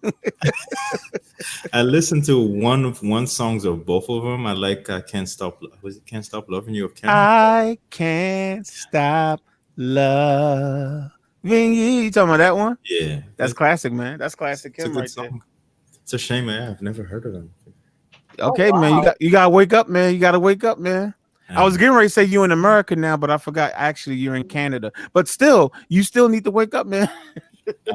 I listened to one songs of both of them. I like Can't Stop. Was it Can't Stop Loving You of Kim? I can't stop loving you. You talking about that one? Yeah, That's classic, man. That's classic it's a Kim good right there. song. It's a shame I've never heard of them. Oh Okay, man. wow. You gotta wake up, man. You gotta wake up, man. I was Um, getting ready to say you in America now, but I forgot actually you're in Canada. But still, you still need to wake up, man.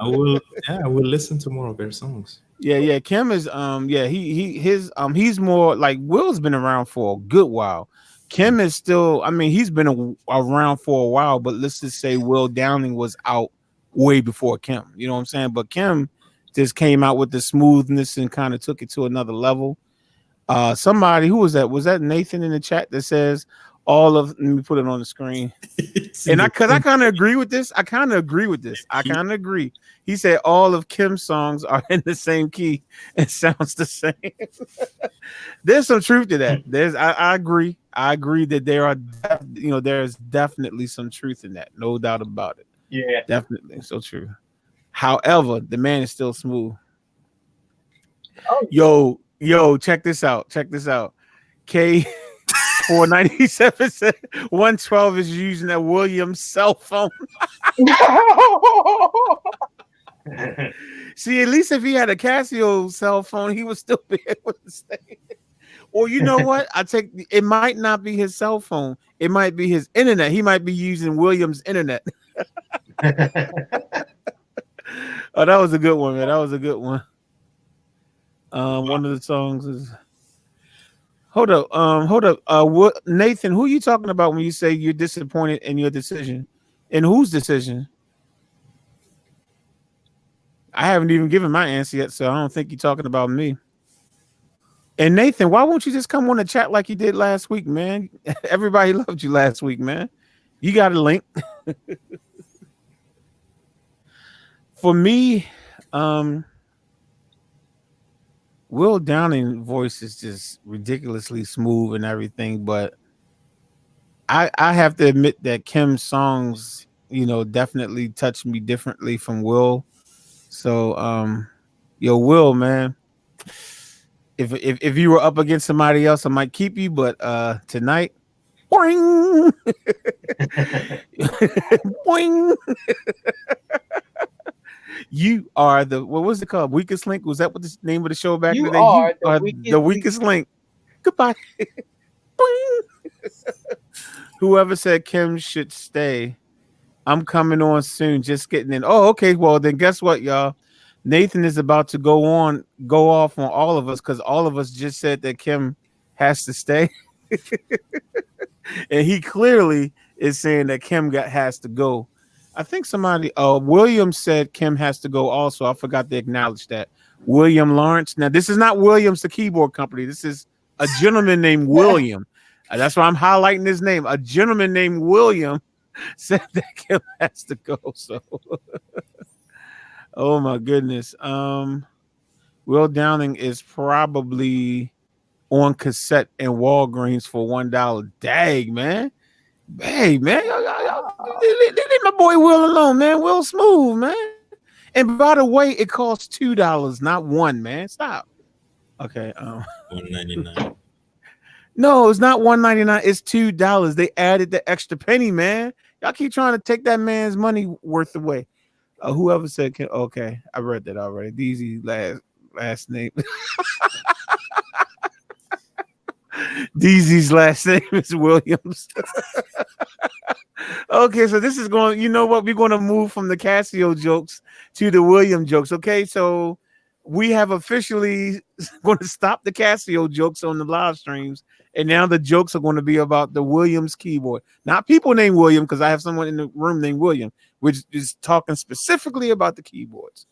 I will. Yeah, I will listen to more of their songs. Yeah, yeah. Kim is yeah, he's more like Will's been around for a good while. Kim is still, I mean, he's been around for a while, but let's just say Will Downing was out way before Kim. You know what I'm saying? But Kim just came out with the smoothness and kind of took it to another level. Somebody who was that? Was that Nathan in the chat that says all of let me put it on the screen. It's in And I the cause I same kind of agree with this. I kind of agree with this. I key. kind of agree. He said all of Kim's songs are in the same key and sounds the same. There's some truth to that. I agree. I agree that there's definitely some truth in that. No doubt about it. yeah. Definitely so true. However, the man is still smooth. Oh Yo, check this out. Check this out. K 497 said 112 is using a Williams cell phone. yeah. See, at least if he had a Casio cell phone, he would still be able to stay. Or you know what? I take it might not be his cell phone. It might be his internet. He might be using Williams' internet. Oh, that was a good one, man. That was a good one. One of the songs is hold up. What Nathan, who are you talking about when you say you're disappointed in your decision? And whose decision? I haven't even given my answer yet, so I don't think you're talking about me. And Nathan, why won't you just come on the chat like you did last week, man? Everybody loved you last week, man. You got a link. For me, um, Will Downing voice is just ridiculously smooth and everything, but I have to admit that Kim's songs, definitely touch me differently from Will. So yo, Will, man, if you were up against somebody else, I might keep you, but tonight, boing, boing, you are the what was it called? Weakest link? Was that what the name of the show back in the You day? You are the are the weakest link. weakest link. Goodbye. Boing. Whoever said Kim should stay, I'm coming on soon. Just getting in. Oh, okay. Well, then guess what, y'all? Nathan is about to go off on all of us because all of us just said that Kim has to stay, and he clearly is saying that has to go. I think somebody, William said Kim has to go. Also, I forgot to acknowledge that William Lawrence. Now, this is not Williams, the keyboard company. This is a gentleman named William. That's why I'm highlighting his name. A gentleman named William said that Kim has to go. So, oh my goodness. Will Downing is probably on cassette in Walgreens for $1. Dang, man. Hey, man. Leave my boy Will alone, man. Will smooth, man. And by the way, it costs $2, not one, man. Stop. Okay. $1.99. No, it's not $1.99. It's $2. They added the extra penny, man. Y'all keep trying to take that man's money worth away. Whoever said, okay, I read that already. DZ last name. DZ's last name is Williams. Okay, so this is going, you know what? We're going to move from the Casio jokes to the William jokes. Okay, so we have officially going to stop the Casio jokes on the live streams. And now the jokes are going to be about the Williams keyboard. Not people named William, because I have someone in the room named William, which is talking specifically about the keyboards.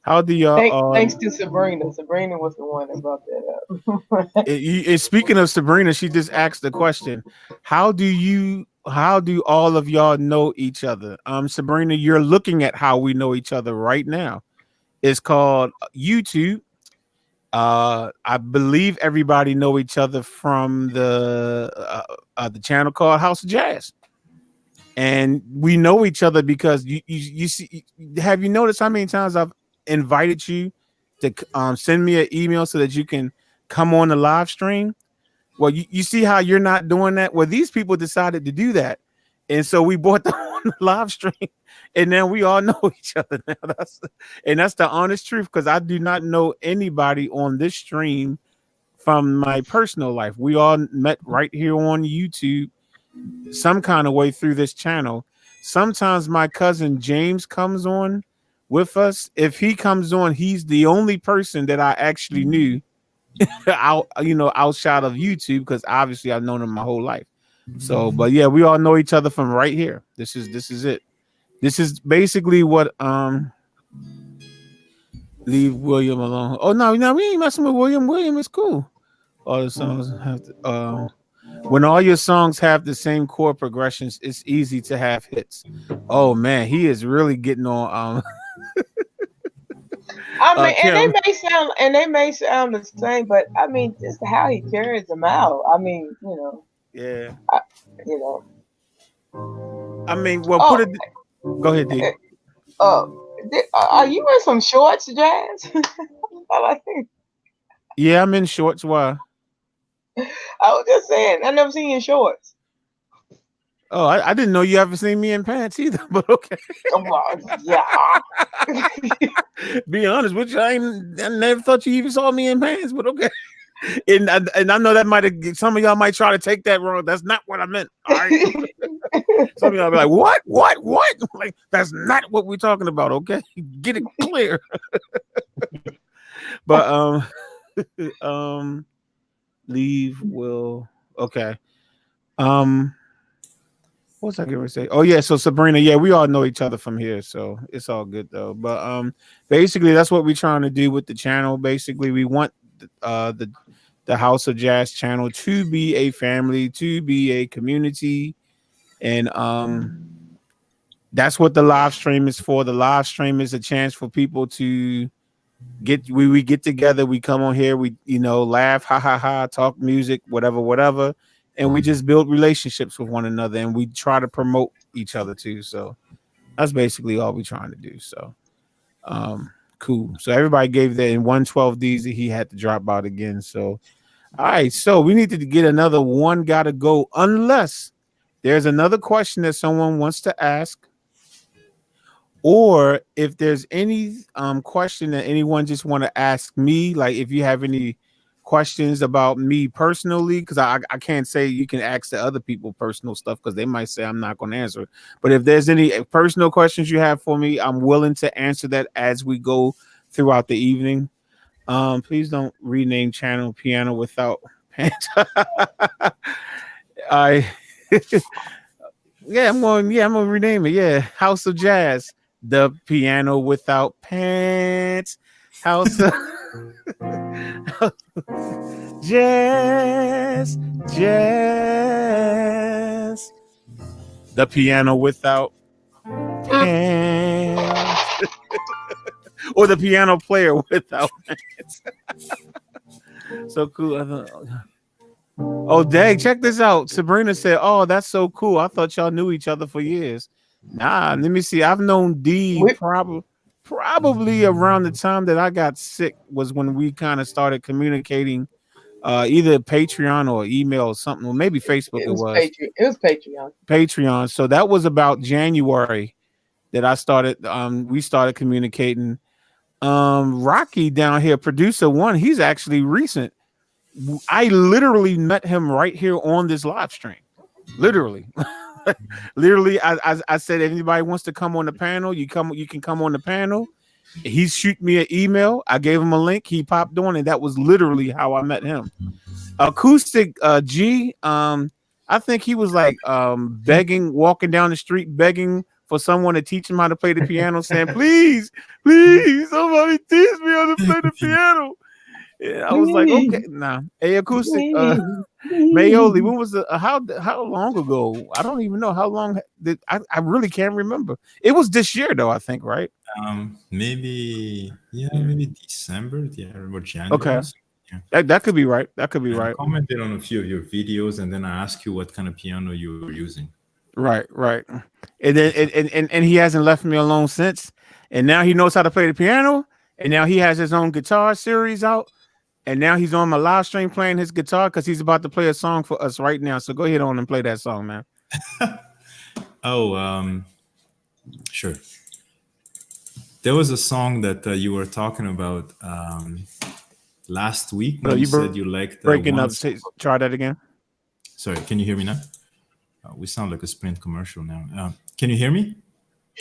How do y'all? Thanks to Sabrina. Sabrina was the one that brought that up. Speaking of Sabrina, she just asked the question: How do all of y'all know each other? Sabrina, you're looking at how we know each other right now. It's called YouTube. I believe everybody know each other from the channel called House of Jazz, and we know each other because you see. Have you noticed how many times I've invited you to send me an email so that you can come on the live stream? Well, you see how you're not doing that. Well, these people decided to do that, and so we brought them on the live stream, and now we all know each other now. That's the honest truth, because I do not know anybody on this stream from my personal life. We all met right here on YouTube, some kind of way through this channel. Sometimes my cousin James comes on with us. If he comes on, he's the only person that I actually knew outside of YouTube, because obviously I've known him my whole life. So, but yeah, we all know each other from right here. This is it. This is basically what leave William alone. Oh no, we ain't messing with William. William is cool. All the songs have to, when all your songs have the same chord progressions, it's easy to have hits. Oh man, he is really getting on I mean, Kim. and they may sound the same, but I mean, just how he carries them out. I mean, Yeah. you know. I mean, well, Oh, go ahead, D. are you in some shorts, Jazz? I Yeah, I'm in shorts. Why? was just saying, I never seen you in shorts. Oh, I didn't know you haven't seen me in pants either, but okay. Yeah. Be honest with you, I never thought you even saw me in pants, but okay. And I know that some of y'all might try to take that wrong. That's not what I meant. All right. Some of y'all be like, what? Like, that's not what we're talking about. Okay, get it clear. But leave will okay. What was I going to say? Oh yeah, so Sabrina, yeah, we all know each other from here, so it's all good though. But basically, that's what we're trying to do with the channel. Basically, we want the House of Jazz channel to be a family, to be a community, and that's what the live stream is for. The live stream is a chance for people to we get together, we come on here, we laugh, ha ha ha, talk music, whatever, and we just build relationships with one another, and we try to promote each other too. So that's basically all we're trying to do. So cool. So everybody gave that in 112 DZ. He had to drop out again. So all right, so we need to get another one gotta go, unless there's another question that someone wants to ask, or if there's any question that anyone just want to ask me, like if you have any questions about me personally, because I can't say you can ask the other people personal stuff, because they might say I'm not going to answer it. But if there's any personal questions you have for me, I'm willing to answer that as we go throughout the evening. Please don't rename channel Piano Without Pants. I I'm gonna rename it. Yeah, House of Jazz, the Piano Without Pants. House of Jazz, Jazz, the Piano Without Pants, or the piano player without pants. So cool. Oh, dang, check this out. Sabrina said, "Oh, that's so cool. I thought y'all knew each other for years." Nah, let me see. I've known D We, probably around the time that I got sick was when we kind of started communicating, either Patreon or email or something, or maybe Facebook. it It was was Patreon. It was Patreon. Patreon. So that was about January that I started. We started communicating. Rocky down here, producer one. He's actually recent. I literally met him right here on this live stream. Literally, literally. I said, if anybody wants to come on the panel, you come. You can come on the panel. He shoot me an email. I gave him a link. He popped on, and that was literally how I met him. Acoustic G. I think he was like begging, walking down the street, begging for someone to teach him how to play the piano, saying, "Please, please, somebody teach me how to play the piano." Yeah, I was like, okay, nah. Hey, acoustic, Mayoli, when was the how long ago? I don't even know how long did I really can't remember. It was this year though, I think, right? Maybe yeah, maybe December, yeah, or Okay. January. So, yeah. That could be right. That could be And I right. commented on a few of your videos, and then I asked you what kind of piano you were using. Right, right. And then and he hasn't left me alone since. And now he knows how to play the piano. And now he has his own guitar series out. And now he's on my live stream playing his guitar because he's about to play a song for us right now. So go ahead on and play that song, man. Oh, sure. There was a song that you were talking about last week No, when you said you liked breaking one up. song. Try that again. Sorry, can you hear me now? We sound like a Sprint commercial now. Can you hear me?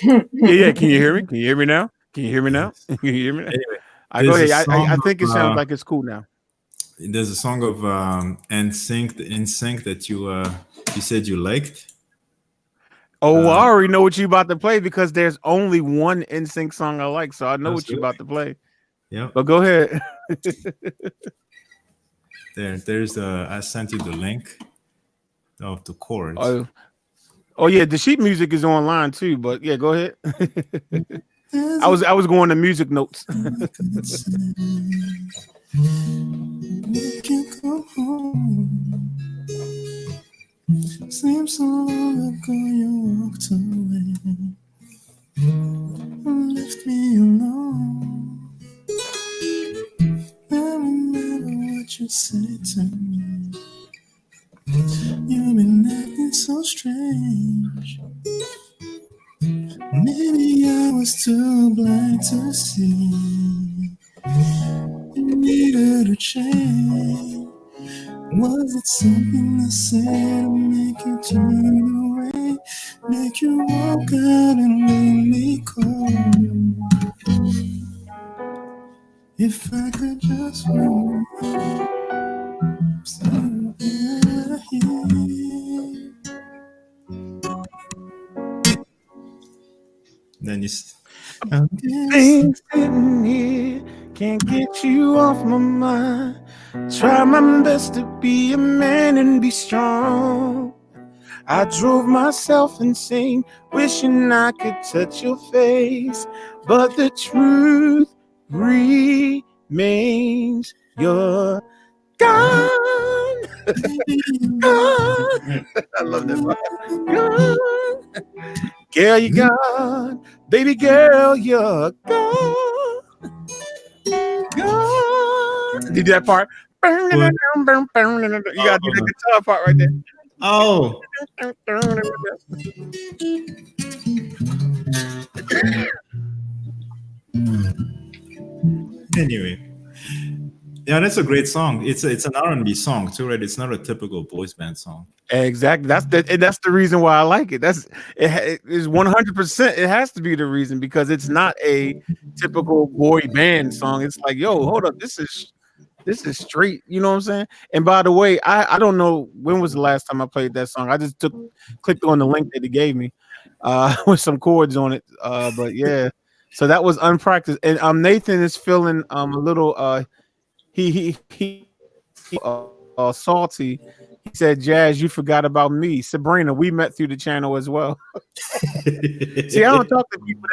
Yeah. Can you hear me? Can you hear me now? Can you hear me now? Yes. Can you hear me now? Anyway, I go there's a ahead. song I think it of sounds like it's cool now. NSYNC that you said you liked. Oh, I already know what you about to play because there's only one NSYNC song I like, so I know what you Absolutely. about to play. Yeah. But go ahead. There's I sent you the link of the chords. Oh yeah, the sheet music is online too. But yeah, go ahead. I was going to music notes. Seems so long ago you walked away and left me alone. I remember what you said to me. You've been acting so strange. Maybe I was too blind to see. You needed a change. Was it something I said to make you turn away? Make you walk out and leave me cold? If I could just remember something I hear. Then you I'm Been sitting here, can't get you off my mind. Try my best to be a man and be strong. I drove myself insane, wishing I could touch your face. But the truth remains, you're gone. Gone. I love that part. Gone. Girl, you gone. Baby girl, you're gone. Gone. Did that part? You gotta do the guitar part right there. Oh. Anyway, Yeah, that's a great song. It's an R&B song too, right? It's not a typical boys band song. Exactly. That's the reason why I like it. It is 100%. It has to be the reason because it's not a typical boy band song. It's like, yo, hold up, this is straight. You know what I'm saying? And by the way, I don't know when was the last time I played that song. I just clicked on the link that he gave me, with some chords on it. But yeah, so that was unpracticed. And Nathan is feeling a little salty. He said, "Jazz, you forgot about me, Sabrina. We met through the channel as well." See, I don't talk to people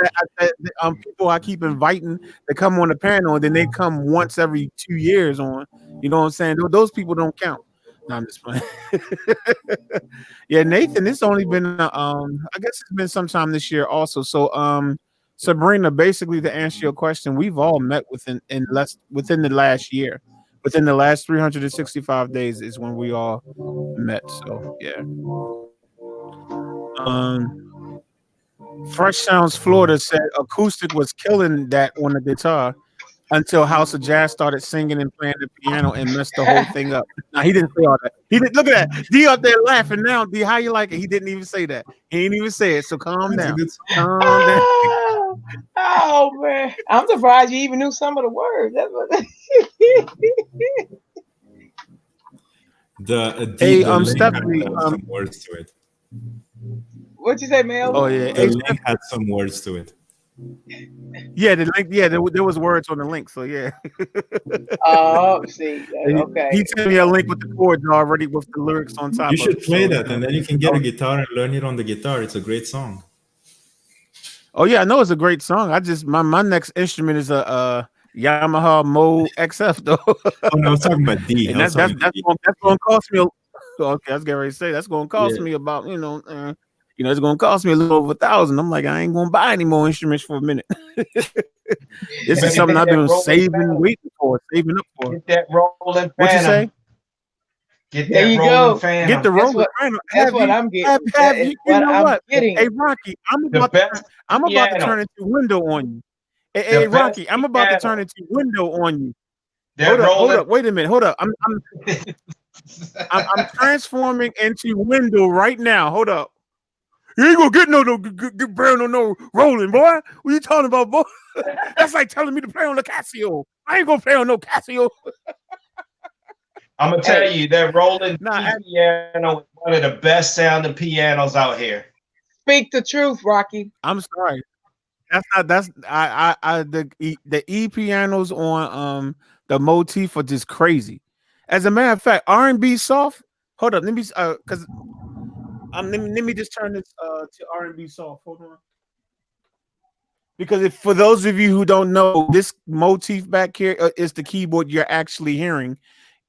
people I keep inviting to come on the panel, and then they come once every 2 years on. You know what I'm saying? Those people don't count. No, I'm just playing. Yeah, Nathan, it's only been I guess it's been sometime this year also. So Sabrina, basically to answer your question, we've all met within the last year. Within the last 365 days is when we all met. So yeah. Um Fresh Sounds Florida said acoustic was killing that on the guitar until House of Jazz started singing and playing the piano and messed the whole thing up. Now he didn't say all that. He didn't look at that. D up there laughing now. D, how you like it? He didn't even say that. He didn't even say it. So calm That's a down. good song. Calm down. Oh man, I'm surprised you even knew some of the words. That's what. Hey, The link Stephanie. had some words to it. What you say, Mel? Oh yeah. The Hey, link had some words to it. yeah, the link. Yeah, there was words on the link. So yeah. Oh, see, He okay. sent me a link with the chords already with the lyrics on You top of should it. play So that, and then you can get a oh, guitar and learn it on the guitar. It's a great song. oh yeah, I know it's a great song. I just my next instrument is a Yamaha Mo XF though. Oh no, I was talking about D. I And was that that's talking about that's D. gonna, that's gonna cost me. Okay, I was getting ready to say that's gonna cost Yeah. me about it's gonna cost me a little over 1,000. I'm like, I ain't gonna buy any more instruments for a minute. You This is better something get I've that been rolling phantom. saving up for. Get that rolling What you say? phantom. Get There that you rolling go. Get the phantom. That's roller. what. That's Have what you I'm getting. That have is you? You what know I'm what? getting. Hey Rocky, The best I'm about to turn piano. into window on you. Hey The best Rocky, I'm about to turn piano. into window on you. That Hold rolling. up, wait a minute, hold up. I'm transforming into window right now. Hold up. You ain't gonna get get brand no rolling, boy. What you talking about, boy? That's like telling me to play on the Casio. I ain't gonna play on no Casio. I'm gonna tell Hey, you that rolling Nah, D piano is one of the best sounding pianos out here. speak the truth, Rocky. I'm sorry. That's not. That's the E pianos on the motif are just crazy. As a matter of fact, R&B soft. Hold up, let me because let me just turn this to R&B soft. Hold on. Because if for those of you who don't know, this motif back here is the keyboard you're actually hearing.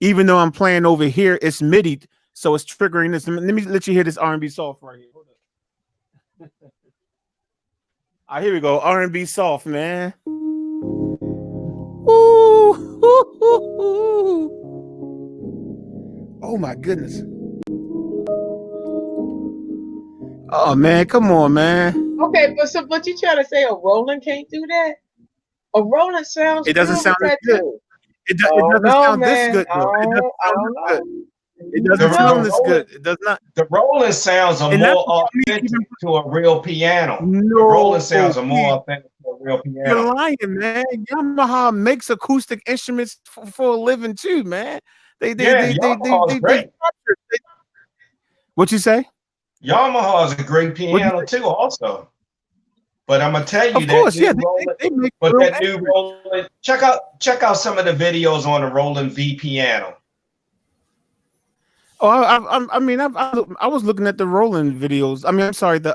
Even though I'm playing over here, it's MIDI, so it's triggering this. Let me let you hear this R&B soft right here. Hold up. All right, here we go. R&B soft, man. Ooh, ooh, ooh, ooh. Oh my goodness. Oh man, come on, man. Okay, but you trying to say a Roland can't do that? A Roland sounds It doesn't good sound with as that good. too. It Oh doesn't no, sound this man. good though. It doesn't I sound don't this good. know. It You doesn't The sound know. this good. It does not. the rolling sounds are And that's more without me authentic even. to a real piano. The rolling No, sounds are more authentic to a real you're piano. lying, man. Yamaha makes acoustic instruments for a living too, man. They they Yeah, they they they Yamaha's they, they, great. structured. What you say? Yamaha's a great What you piano say? too, also. But I'm gonna tell you Of that course, yeah. new rolling, They make but real that new instruments. rolling. Check out some of the videos on the Roland V piano. Oh, I mean, I was looking at the Roland videos. I mean, I'm sorry, the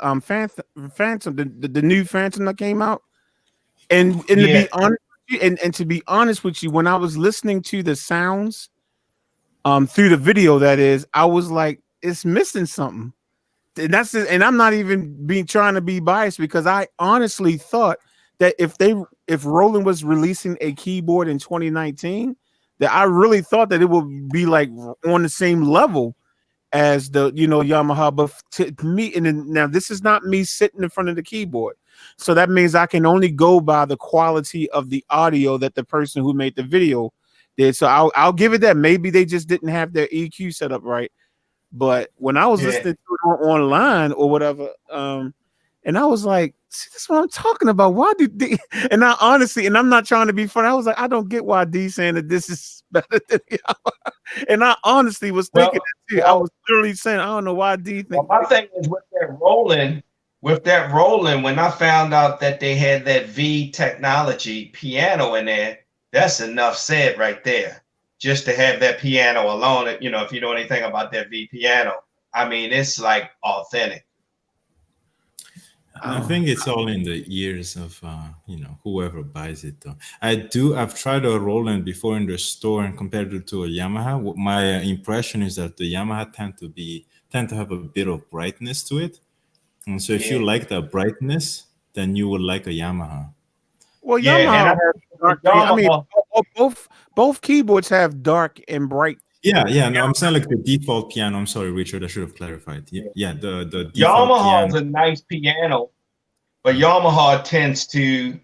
Phantom, the new Phantom that came out, and to Yeah, be honest, with you, and to be honest with you, when I was listening to the sounds, through the video, that is, I was like, it's missing something. And that's it, and I'm not even being trying to be biased because I honestly thought that if Roland was releasing a keyboard in 2019, that I really thought that it would be like on the same level as the Yamaha. But to me, and then, now this is not me sitting in front of the keyboard, so that means I can only go by the quality of the audio that the person who made the video So I'll give it that. Maybe they just didn't have their EQ set up right. But when I was Yeah. listening to it online or whatever, and I was like, see, this is what I'm talking about. Why did D? And I honestly, and I'm not trying to be funny, I was like, I don't get why D saying that this is better than Yamaha. And I honestly was thinking Well, that too. I well, was literally saying, I don't know why D well, think. my thing is with that rolling, when I found out that they had that V technology piano in there, that's enough said right there. Just to have that piano alone, you know, if you know anything about that V piano, I mean, it's like authentic. I think it's all in the ears of whoever buys it though. I've tried a Roland before in the store and compared it to a Yamaha. My impression is that the Yamaha tend to have a bit of brightness to it. And so if you Yeah, like the brightness, then you would like a Yamaha. Well, yeah, and Yamaha I has the dark. I mean, Yamaha both keyboards have dark and bright. Yeah, yeah, no, I'm saying like the default piano. I'm sorry, Richard, I should have clarified. Yeah, yeah, the default Yamaha piano. is a nice piano, but Yamaha tends to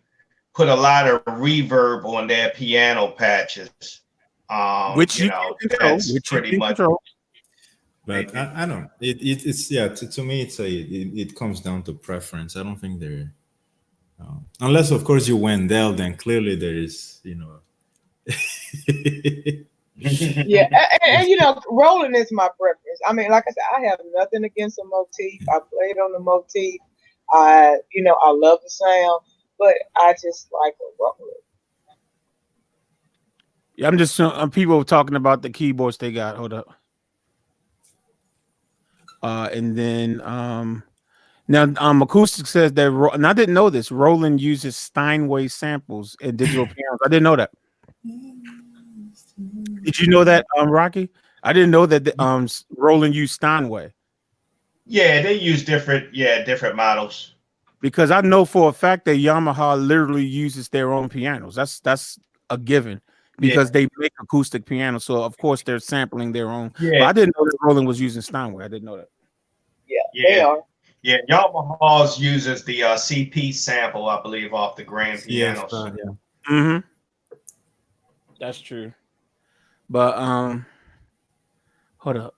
put a lot of reverb on their piano patches. Which You you can know, control, that's which you pretty can much control. But I don't. It's yeah. To me, it comes down to preference. I don't think there, unless of course you Wendell, then clearly there is Yeah, and you know, rolling is my preference. I mean, like I said, I have nothing against a motif. I played on the motif. I love the sound, but I just like a rolling. Yeah, I'm just people talking about the keyboards they got. Hold up. And then now acoustic says that and I didn't know this. Roland uses Steinway samples in digital pianos. I didn't know that. Did you know that, Rocky? I didn't know that Roland used Steinway yeah, they use different models. because I know for a fact that Yamaha literally uses their own pianos. That's a given Yeah, because they make acoustic pianos. So of course they're sampling their own. But yeah, I didn't know that Roland was using Steinway. I didn't know that. Yeah, they yeah, are. yeah. Yamaha's uses the CP sample, I believe, off the grand CF. pianos. Yeah. Mm-hmm. That's true. But hold up.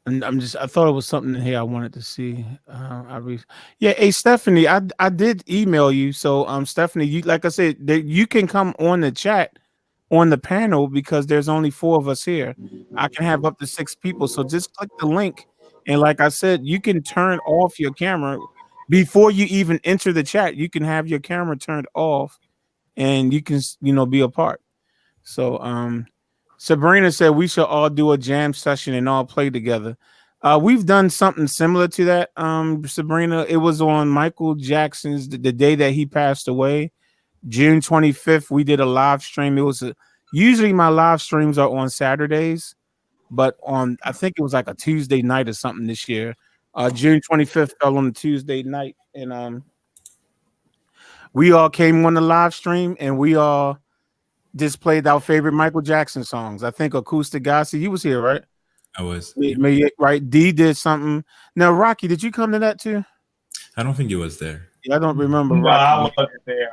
And I thought it was something in here I wanted to see. Yeah, hey Stephanie, I did email you. So Stephanie, you like I said, you can come on the chat on the panel because there's only 4 of us here. I can have up to 6 people. So just click the link. And like I said, you can turn off your camera before you even enter the chat. You can have your camera turned off and you can be a part. So Sabrina said we should all do a jam session and all play together. We've done something similar to that, Sabrina. It was on Michael Jackson's the day that he passed away, June 25th. We did a live stream. Usually my live streams are on Saturdays, but I think it was like a Tuesday night or something this year. June 25th fell on a Tuesday night, and we all came on the live stream and we all just played our favorite Michael Jackson songs. I think Acoustic Gossi, he was here, right? I was. Yeah. Right. D did something. Now, Rocky, did you come to that too? I don't think it was there. Yeah, I don't remember No, Rocky. I wasn't there.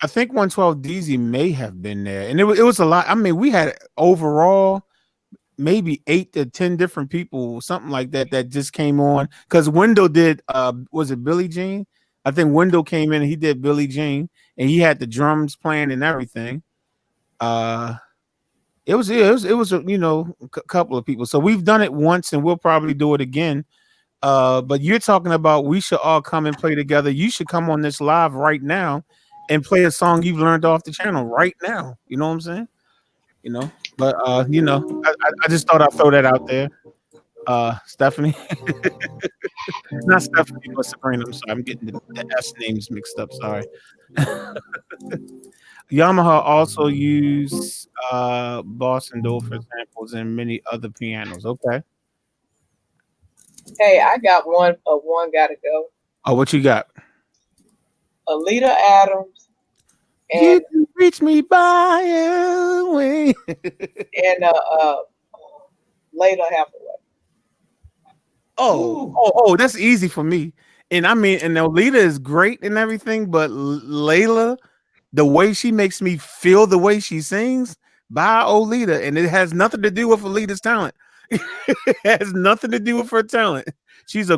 I think 112 DZ may have been there, and it was a lot. I mean, we had overall maybe 8 to 10 different people, something like that, that just came on because Window did. Was it Billie Jean? I think Window came in and he did Billie Jean, and he had the drums playing and everything. Uh, it was a couple of people. So we've done it once, and we'll probably do it again. But you're talking about we should all come and play together. You should come on this live right now and play a song you've learned off the channel right now. You know what I'm saying? But I just thought I'd throw that out there. Stephanie, not Stephanie, but Sabrina. I'm sorry, I'm getting the S names mixed up. Sorry. Yamaha also use Boston Dolphin samples and many other pianos. Okay. Hey, I got one gotta go. Oh, what you got? Alita Adams You and can reach me by a way. and Layla Hathaway. Oh, Ooh. that's easy for me. And I mean, and Olita is great and everything, but Layla, the way she makes me feel the way she sings by Olita, and it has nothing to do with Olita's talent. It has nothing to do with her talent. She's a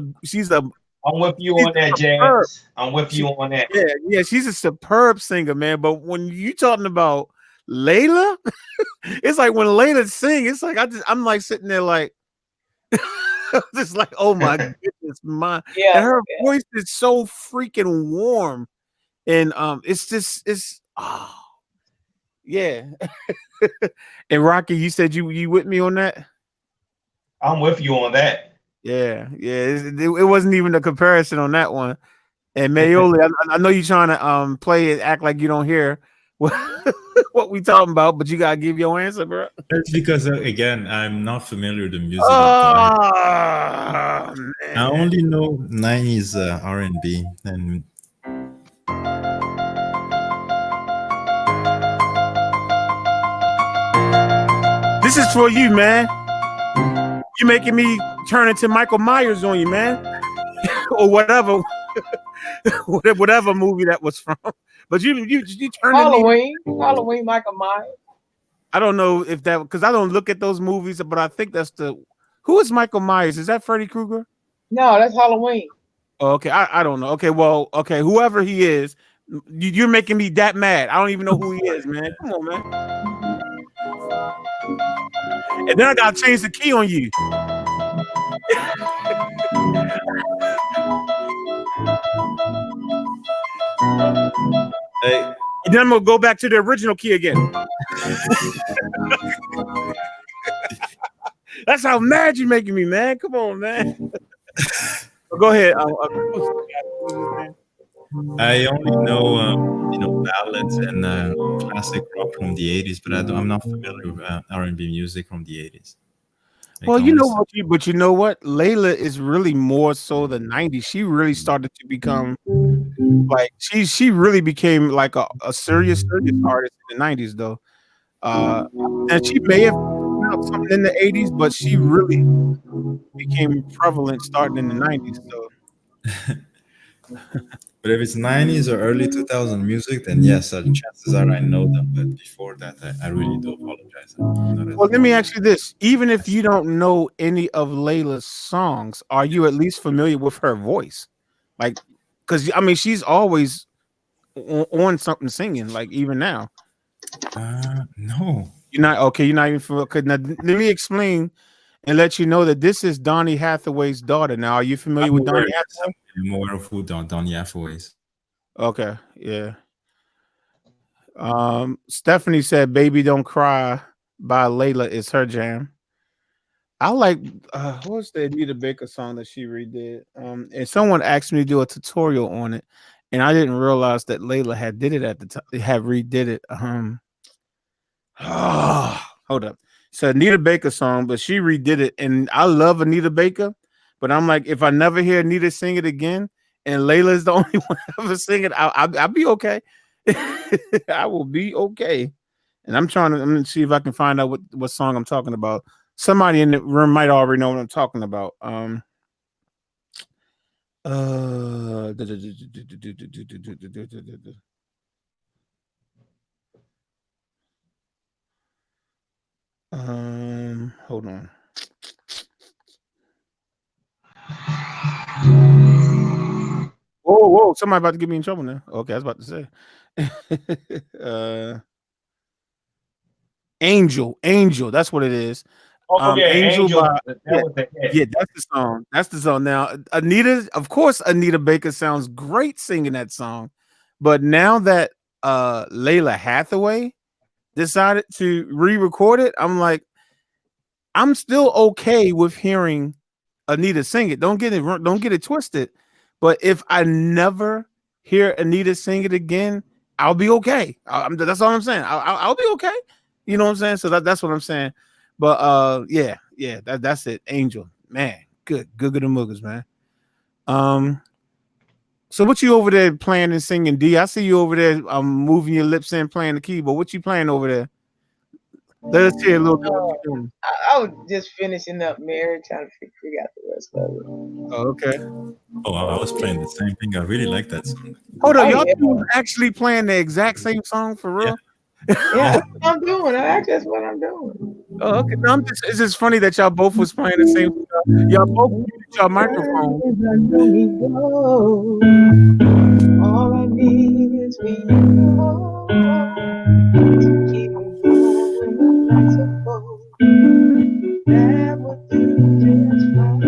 I'm with you she's on that, superb. Jazz. I'm with She, you on that. yeah, yeah, she's a superb singer, man. But when you talking about Layla, it's like when Layla sing, it's like I'm like sitting there like just like, oh my goodness, my Yeah, and her yeah. voice is so freaking warm. And it's just it's yeah. And Rocky, you said you with me on that? I'm with you on that. Yeah, yeah. It wasn't even a comparison on that one. And Mayoli, I know you're trying to play it, act like you don't hear what, what we talking about, but you gotta give your answer, bro. That's because again, I'm not familiar with the music of Donny. Oh I man. only know '90s R&B, and This is for you, man. You're making me turn into Michael Myers on you, man. Or whatever, whatever movie that was from. But you turning me. Halloween, Michael Myers. I don't know if that because I don't look at those movies, but I think that's the who is Michael Myers? Is that Freddy Krueger? No, that's Halloween. Oh, okay, I don't know. Okay, well, okay, whoever he is, you're making me that mad. I don't even know who he is, man. Come on, man. And then I gotta change the key on you. hey, And then I'm gonna go back to the original key again. That's how mad you're making me, man. Come on, man. Go ahead. I only know ballads and classic rock from the '80s, but I'm not familiar with R&B music from the '80s. Like Well, you know honestly, what, but you know what? Layla is really more so the '90s. She really started to become like she really became like a serious artist in the '90s, though. Uh, and she may have put out something in the '80s, but she really became prevalent starting in the '90s. So but if it's '90s or early 2000 music, then yes, chances are I know them. But before that, I really do apologize. I'm not well, as let me ask you this: even if you don't know any of Layla's songs, are you at least familiar with her voice? Like, because I mean, she's always on something singing. Like even now, no. you're not okay. You're not even familiar. Okay, now let me explain and let you know that this is Donny Hathaway's daughter. Now, are you familiar I'm with aware. Donny Yes, Hathaway? I'm aware of who Don Yaffo is. Okay, yeah. Stephanie said "Baby Don't Cry" by Layla is her jam. I like what's the Anita Baker song that she redid? And someone asked me to do a tutorial on it, and I didn't realize that Layla had did it at the time. Had redid it. Hold up. It's a Anita Baker song, but she redid it, and I love Anita Baker. But I'm like, if I never hear Anita sing it again, and Layla's the only one ever sing it, I'll be okay. I will be okay. And I'm gonna see if I can find out what song I'm talking about. Somebody in the room might already know what I'm talking about. Uh, hold on. Whoa, whoa! Somebody about to get me in trouble now. Okay, I was about to say. Angel. That's what it is. Oh yeah, Angel by Angel. That yeah, was the hit. yeah. That's the song. That's the song. Now, Anita, of course, Anita Baker sounds great singing that song, but now that Layla Hathaway decided to re-record it, I'm like, I'm still okay with hearing Anita sing it. Don't get it twisted. But if I never hear Anita sing it again, I'll be okay. That's all I'm saying. I'll be okay. You know what I'm saying? So that's what I'm saying. But yeah, that's it. Angel, man, good the muggers, man. So what you over there playing and singing, D? I see you over there moving your lips and playing the keyboard. What you playing over there? Let us hear a little bit what Uh, you doing. I was just finishing up Mary, trying to figure out the rest of it. Oh, okay. Oh, I was playing the same thing. I really like that song. Hold on, Oh y'all yeah, two was actually playing the exact same song for Yeah. real? yeah. Yeah. That's what I'm doing. Actually, that's what I'm doing. Oh, okay. No, it's just funny that y'all both was playing the same stuff. Y'all both muted your microphone. Let me go. All I need is for you to keep me warm when the nights are cold. That would do just fine.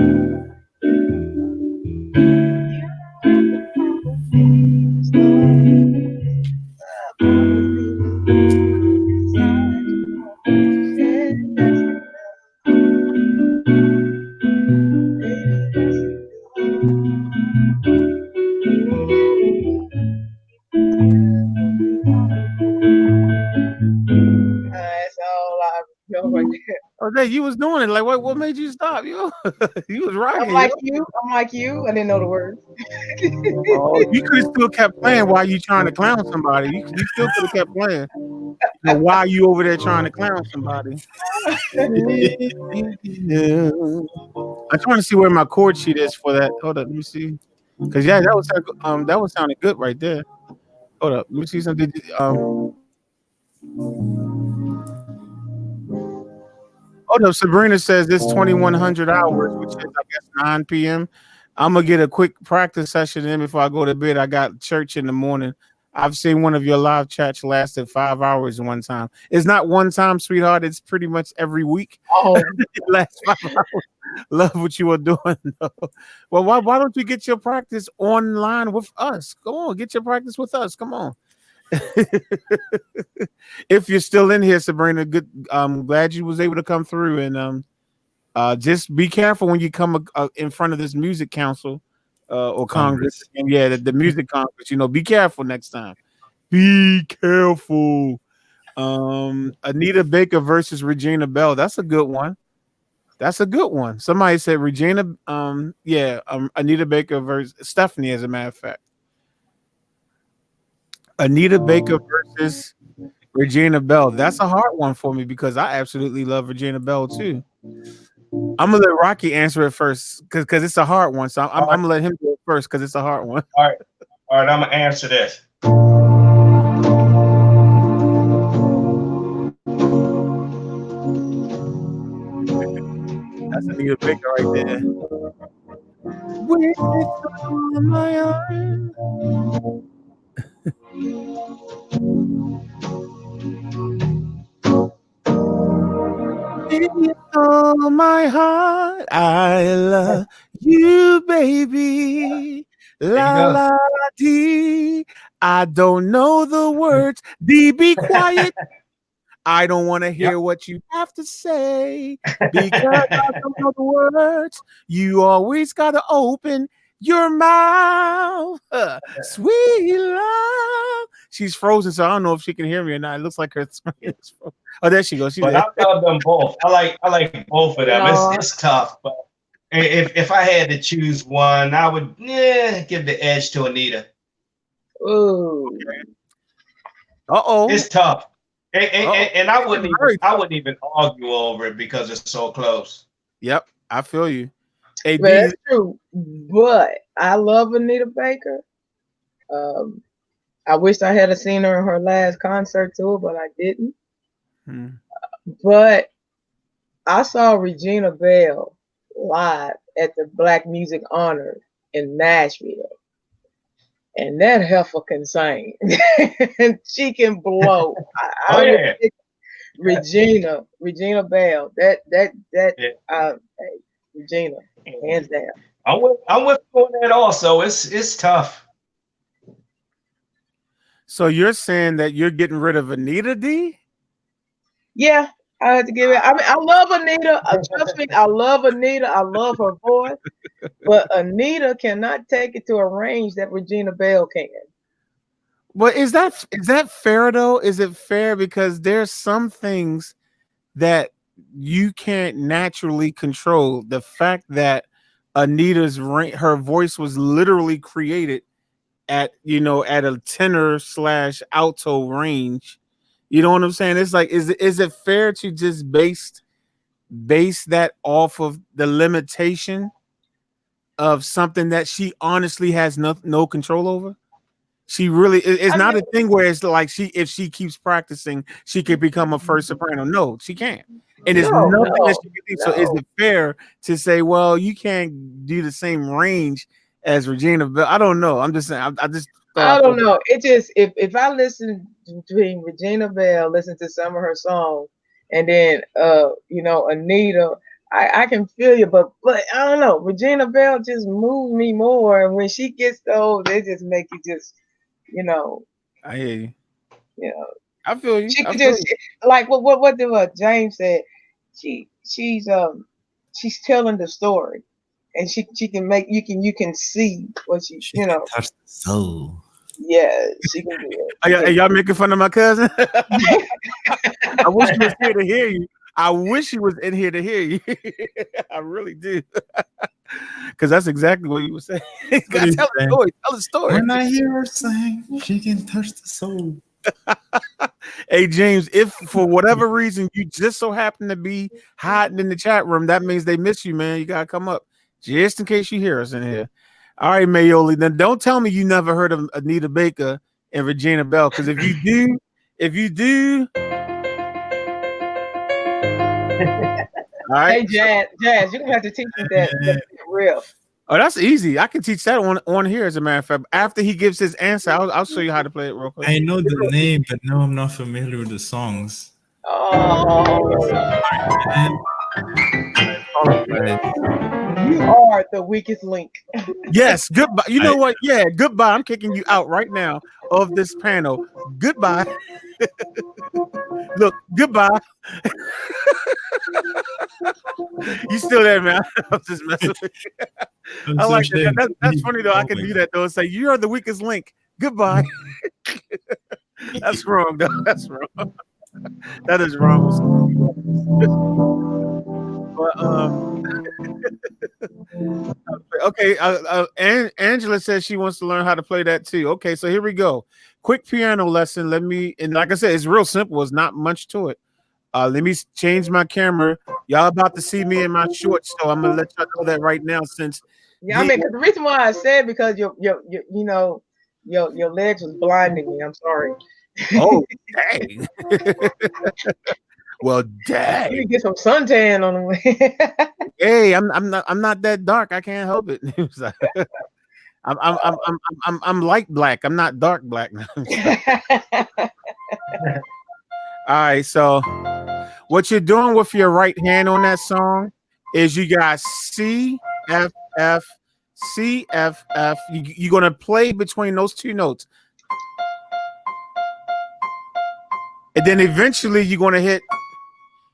You promised me stars. Promised me inside your heart. And that's enough. Baby, that's enough. That's all I know right there. Oh, that you was doing it. Like, what made you stop, yo? You was I'm rocking, yo. like you. I'm like you. I didn't know the words. Oh, you could have still kept playing while you trying to clown somebody. You still could have kept playing. You know, why you over there trying to clown somebody? I'm trying to see where my chord sheet is for that. Hold up, let me see. Cause yeah, that was sounding good right there. Hold up, let me see something. Oh no, Sabrina says it's 2100 hours, which is I guess 9 p.m. I'm gonna get a quick practice session in before I go to bed. I got church in the morning. I've seen one of your live chats lasted 5 hours one time. It's not one time, sweetheart. It's pretty much every week. Oh, It lasts 5 hours. Love what you are doing. Though. Well, why don't you get your practice online with us? Come on, get your practice with us. Come on. If you're still in here, Sabrina, good. I'm glad you was able to come through, and just be careful when you come in front of this music council or Congress. Congress. And yeah, the music Congress. You know, be careful next time. Be careful. Anita Baker versus Regina Bell. That's a good one. That's a good one. Somebody said Regina. Yeah. Anita Baker versus Stephanie. As a matter of fact, Anita Baker versus Regina Bell. That's a hard one for me because I absolutely love Regina Bell too. I'm gonna let Rocky answer it first because it's a hard one. So All I'm right, gonna let him do it first because it's a hard one. all right, all right. I'm gonna answer this. That's Anita Baker right there. With all my heart, with all my heart, I love you, baby. There you La go. la dee. I don't know the words. D, be quiet. I don't want to Yep. hear what you have to say because I don't know the words. You always got to open your mouth. Sweet love. She's frozen, so I don't know if she can hear me or not. It looks like her screen is frozen. Oh, there she goes. She's But there. I love them both. I like both of them. no. It's tough, but if I had to choose one, I would give the edge to Anita. Ooh. Uh-oh. It's tough, and, Uh-oh. and, and I It's wouldn't even very I tough. wouldn't even argue over it because it's so close. Yep, I feel you. Hey, Well, D, that's true. But I love Anita Baker. Um, I wish I had seen her in her last concert tour, but I didn't. hmm, But I saw Regina Bell live at the Black Music Honors in Nashville, and that heifer can sing. And she can blow. Oh I would yeah, pick yeah, Regina Bell. That yeah. hey, Regina, hands down. I'm with you on that also. It's tough. so you're saying that you're getting rid of Anita D? Yeah, I had to give it. I mean, I love Anita. Trust me, I love Anita. I love her voice, but Anita cannot take it to a range that Regina Bell can. But is that fair though? Is it fair because there's some things that you can't naturally control. The fact that her voice was literally created at a tenor slash alto range. You know what I'm saying? It's like, is it fair to just base that off of the limitation of something that she honestly has no control over? She really it's I not mean, a thing where it's like if she keeps practicing, she could become a first soprano. No, she can't. And there's no, nothing that no, she can do. So is no. it fair to say, well, you can't do the same range as Regina Bell? I don't know. I'm just saying. I just thought I I don't thought know. It just if I listen between Regina Bell, listen to some of her songs, and then Anita, I can feel you, but I don't know. Regina Bell just moves me more, and when she gets those, they just make you just you know I hear you. you know I feel you. she I could feel just you. like what did James said. She's telling the story, and she can make you can see what she She can touch the soul. yeah, she can do Are it. y'all making fun of my cousin? She I wish he was here to hear you. I wish he was in here to hear you. I really do. Because that's exactly what you were saying. What God, is tell the saying? story. Tell the story. When I hear her sing, she can touch the soul. Hey James, if for whatever reason you just so happen to be hiding in the chat room, that means they miss you, man. You gotta come up just in case you hear us in here. All right, Mayoli. Then don't tell me you never heard of Anita Baker and Regina Bell, because if you do, all right. Hey, Jazz, you're gonna have to teach me that riff. Oh, that's easy. I can teach that on here. As a matter of fact, after he gives his answer, I'll show you how to play it real quick. I know the name, but no, I'm not familiar with the songs. Oh, And I apologize. you are the weakest link. Yes, goodbye. You I know what? Yeah, goodbye. I'm kicking you out right now of this panel. Goodbye. Look, goodbye. You still there, man? I'm just messing with you. I'm I so like that. ashamed to That's leave. funny though. I Oh can my do god. that though and say you are the weakest link. Goodbye. That's wrong though. That's wrong. That is wrong. But okay. Angela says she wants to learn how to play that too. Okay, so here we go. Quick piano lesson. Let me and like I said, it's real simple. It's not much to it. Let me change my camera. Y'all about to see me in my shorts, so I'm gonna let y'all know that right now. Since Yeah, I mean, 'cause the reason why I said because your legs was blinding me. I'm sorry. oh dang, well You need dang, to get some suntan on the way. hey, I'm not that dark. I can't help it. I'm light black. I'm not dark black. All right, so what you're doing with your right hand on that song is you got C F F C F F. You're gonna play between those two notes, and then eventually you're gonna hit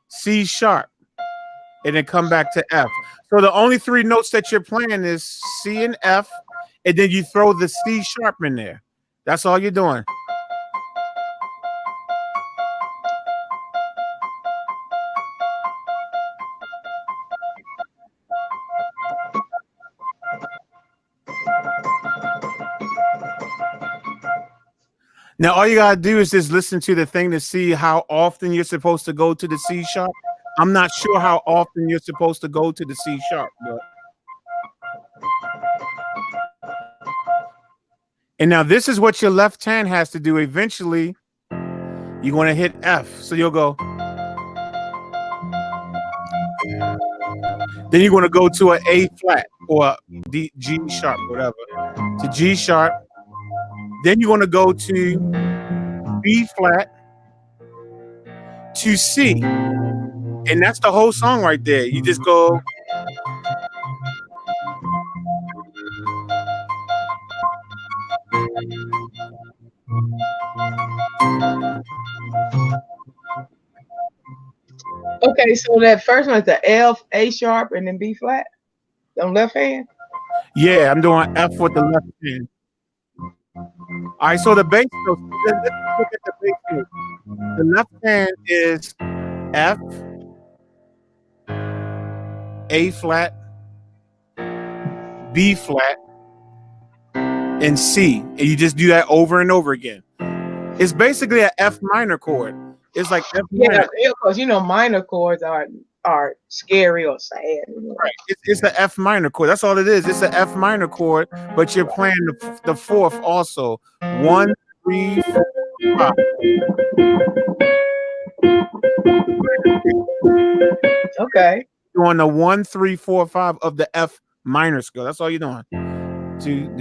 C sharp, and then come back to F. So the only three notes that you're playing is C and F, and then you throw the C sharp in there. That's all you're doing. Now, all you gotta do is just listen to the thing to see how often you're supposed to go to the C sharp. I'm not sure how often you're supposed to go to the C sharp, but and now this is what your left hand has to do. Eventually, you're gonna hit F. So you'll go. Then you're gonna go to an A flat or a G sharp, whatever. To G sharp. Then you're gonna go to B flat to C. And that's the whole song right there. You just go. Okay, so that first one is the F, A sharp, and then B flat on left hand. Yeah, I'm doing F with the left hand. All right, so the bass notes. Let's look at the bass notes. The left hand is F, A flat, B flat, and C. And you just do that over and over again. It's basically an F minor chord. It's like F Yeah, minor. of course, minor chords are are scary or sad. Right. It's the F minor chord. That's all it is. It's the F minor chord, but you're playing the fourth also. 1, 3, 4, 5. Okay. You're on the 1, 3, 4, 5 of the F minor scale. That's all you're doing. And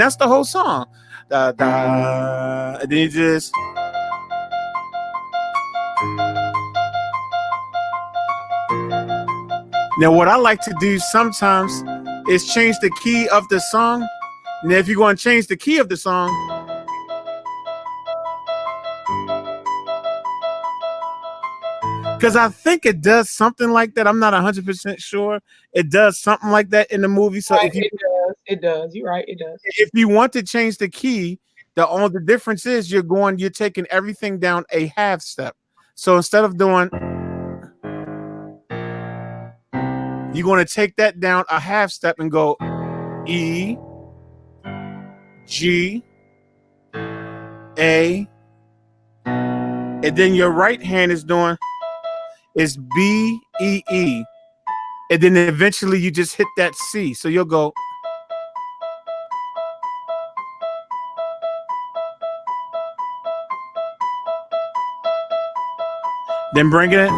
that's the whole song. And then you just now what I like to do sometimes is change the key of the song. Now if you're going to change the key of the song, because I think it does something like that. I'm not 100% sure. It does something like that in the movie. So Right, it does. It does. You're right. It does. if you want to change the key, the difference is you're taking everything down a half step. So instead of doing, you're going to take that down a half step and go E, G, A, and then your right hand is doing is B, E, E, and then eventually you just hit that C. So you'll go. Then bring it in.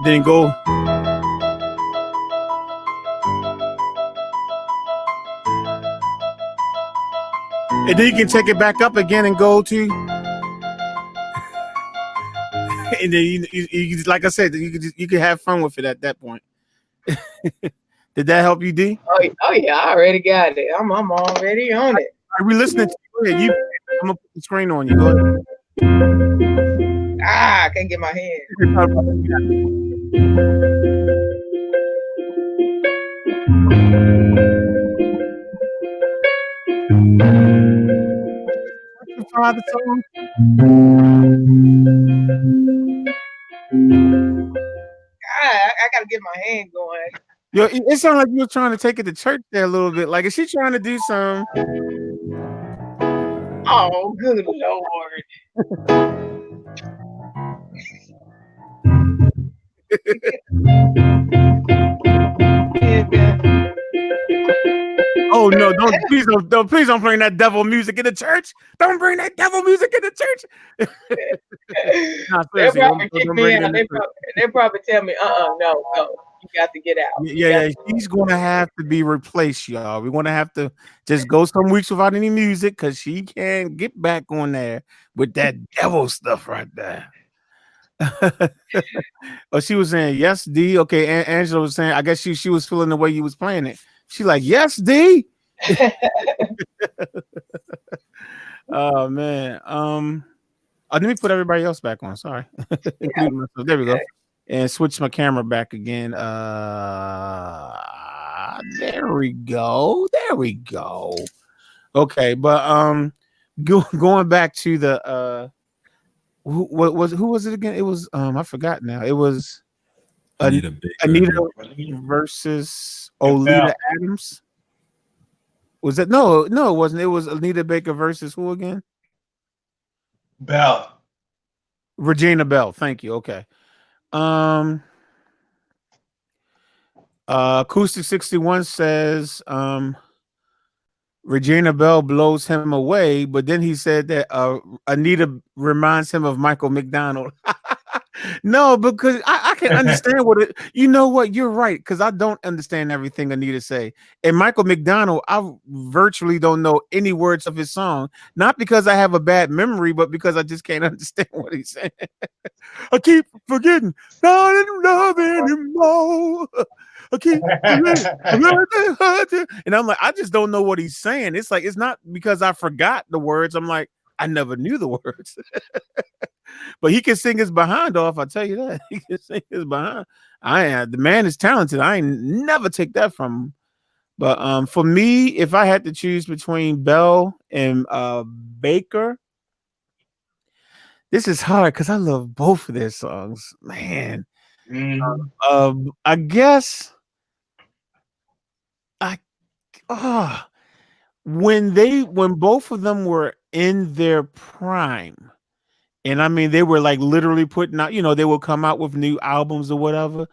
Then go. And then you can take it back up again and go to. And then you like I said, you can have fun with it at that point. Did that help you, D? Oh yeah, I already got it. I'm already on it. Are we listening to you? I'm gonna put the screen on you. Go ahead. I can't get my hand. Find the song. I gotta get my hand going. Yo, it sounded like you were trying to take it to church there a little bit. Like, is she trying to do some? Oh, good Lord. Oh no! Please don't bring that devil music in the church. Don't bring that devil music in the church. Nah, They'll seriously, probably kick don't me bring it out. in the church. They probably tell me, no, you got to get out. Yeah, she's gonna have to be replaced, y'all. We're gonna have to just go some weeks without any music because she can't get back on there with that devil stuff right there. Oh, she was saying yes, D. Okay, Angela was saying, I guess she was feeling the way you was playing it. She like, yes, D. Oh man. Let me put everybody else back on. Sorry, including myself. There we go. And switch my camera back again. There we go. There we go. Okay, but going back to the who was it again? It was I forgot now. It was Anita Baker. Anita versus Olita Adams. Was that no, it wasn't. It was Anita Baker versus who again? Bell. Regina Bell. Thank you. Okay. Acoustic 61 says Regina Bell blows him away, but then he said that Anita reminds him of Michael McDonald. No, because I can understand what it. You know what? You're right, because I don't understand everything Anita say. And Michael McDonald, I virtually don't know any words of his song. Not because I have a bad memory, but because I just can't understand what he's saying. I keep forgetting, not in love anymore. I keep forgetting, and I'm like, I just don't know what he's saying. It's like it's not because I forgot the words. I'm like, I never knew the words. But he can sing his behind off. I tell you that he can sing his behind. The man is talented. I ain't never take that from him. But for me, if I had to choose between Bell and Baker, this is hard because I love both of their songs. Man, Mhm. I guess I ah when both of them were in their prime, and I mean they were like literally putting out, they will come out with new albums or whatever.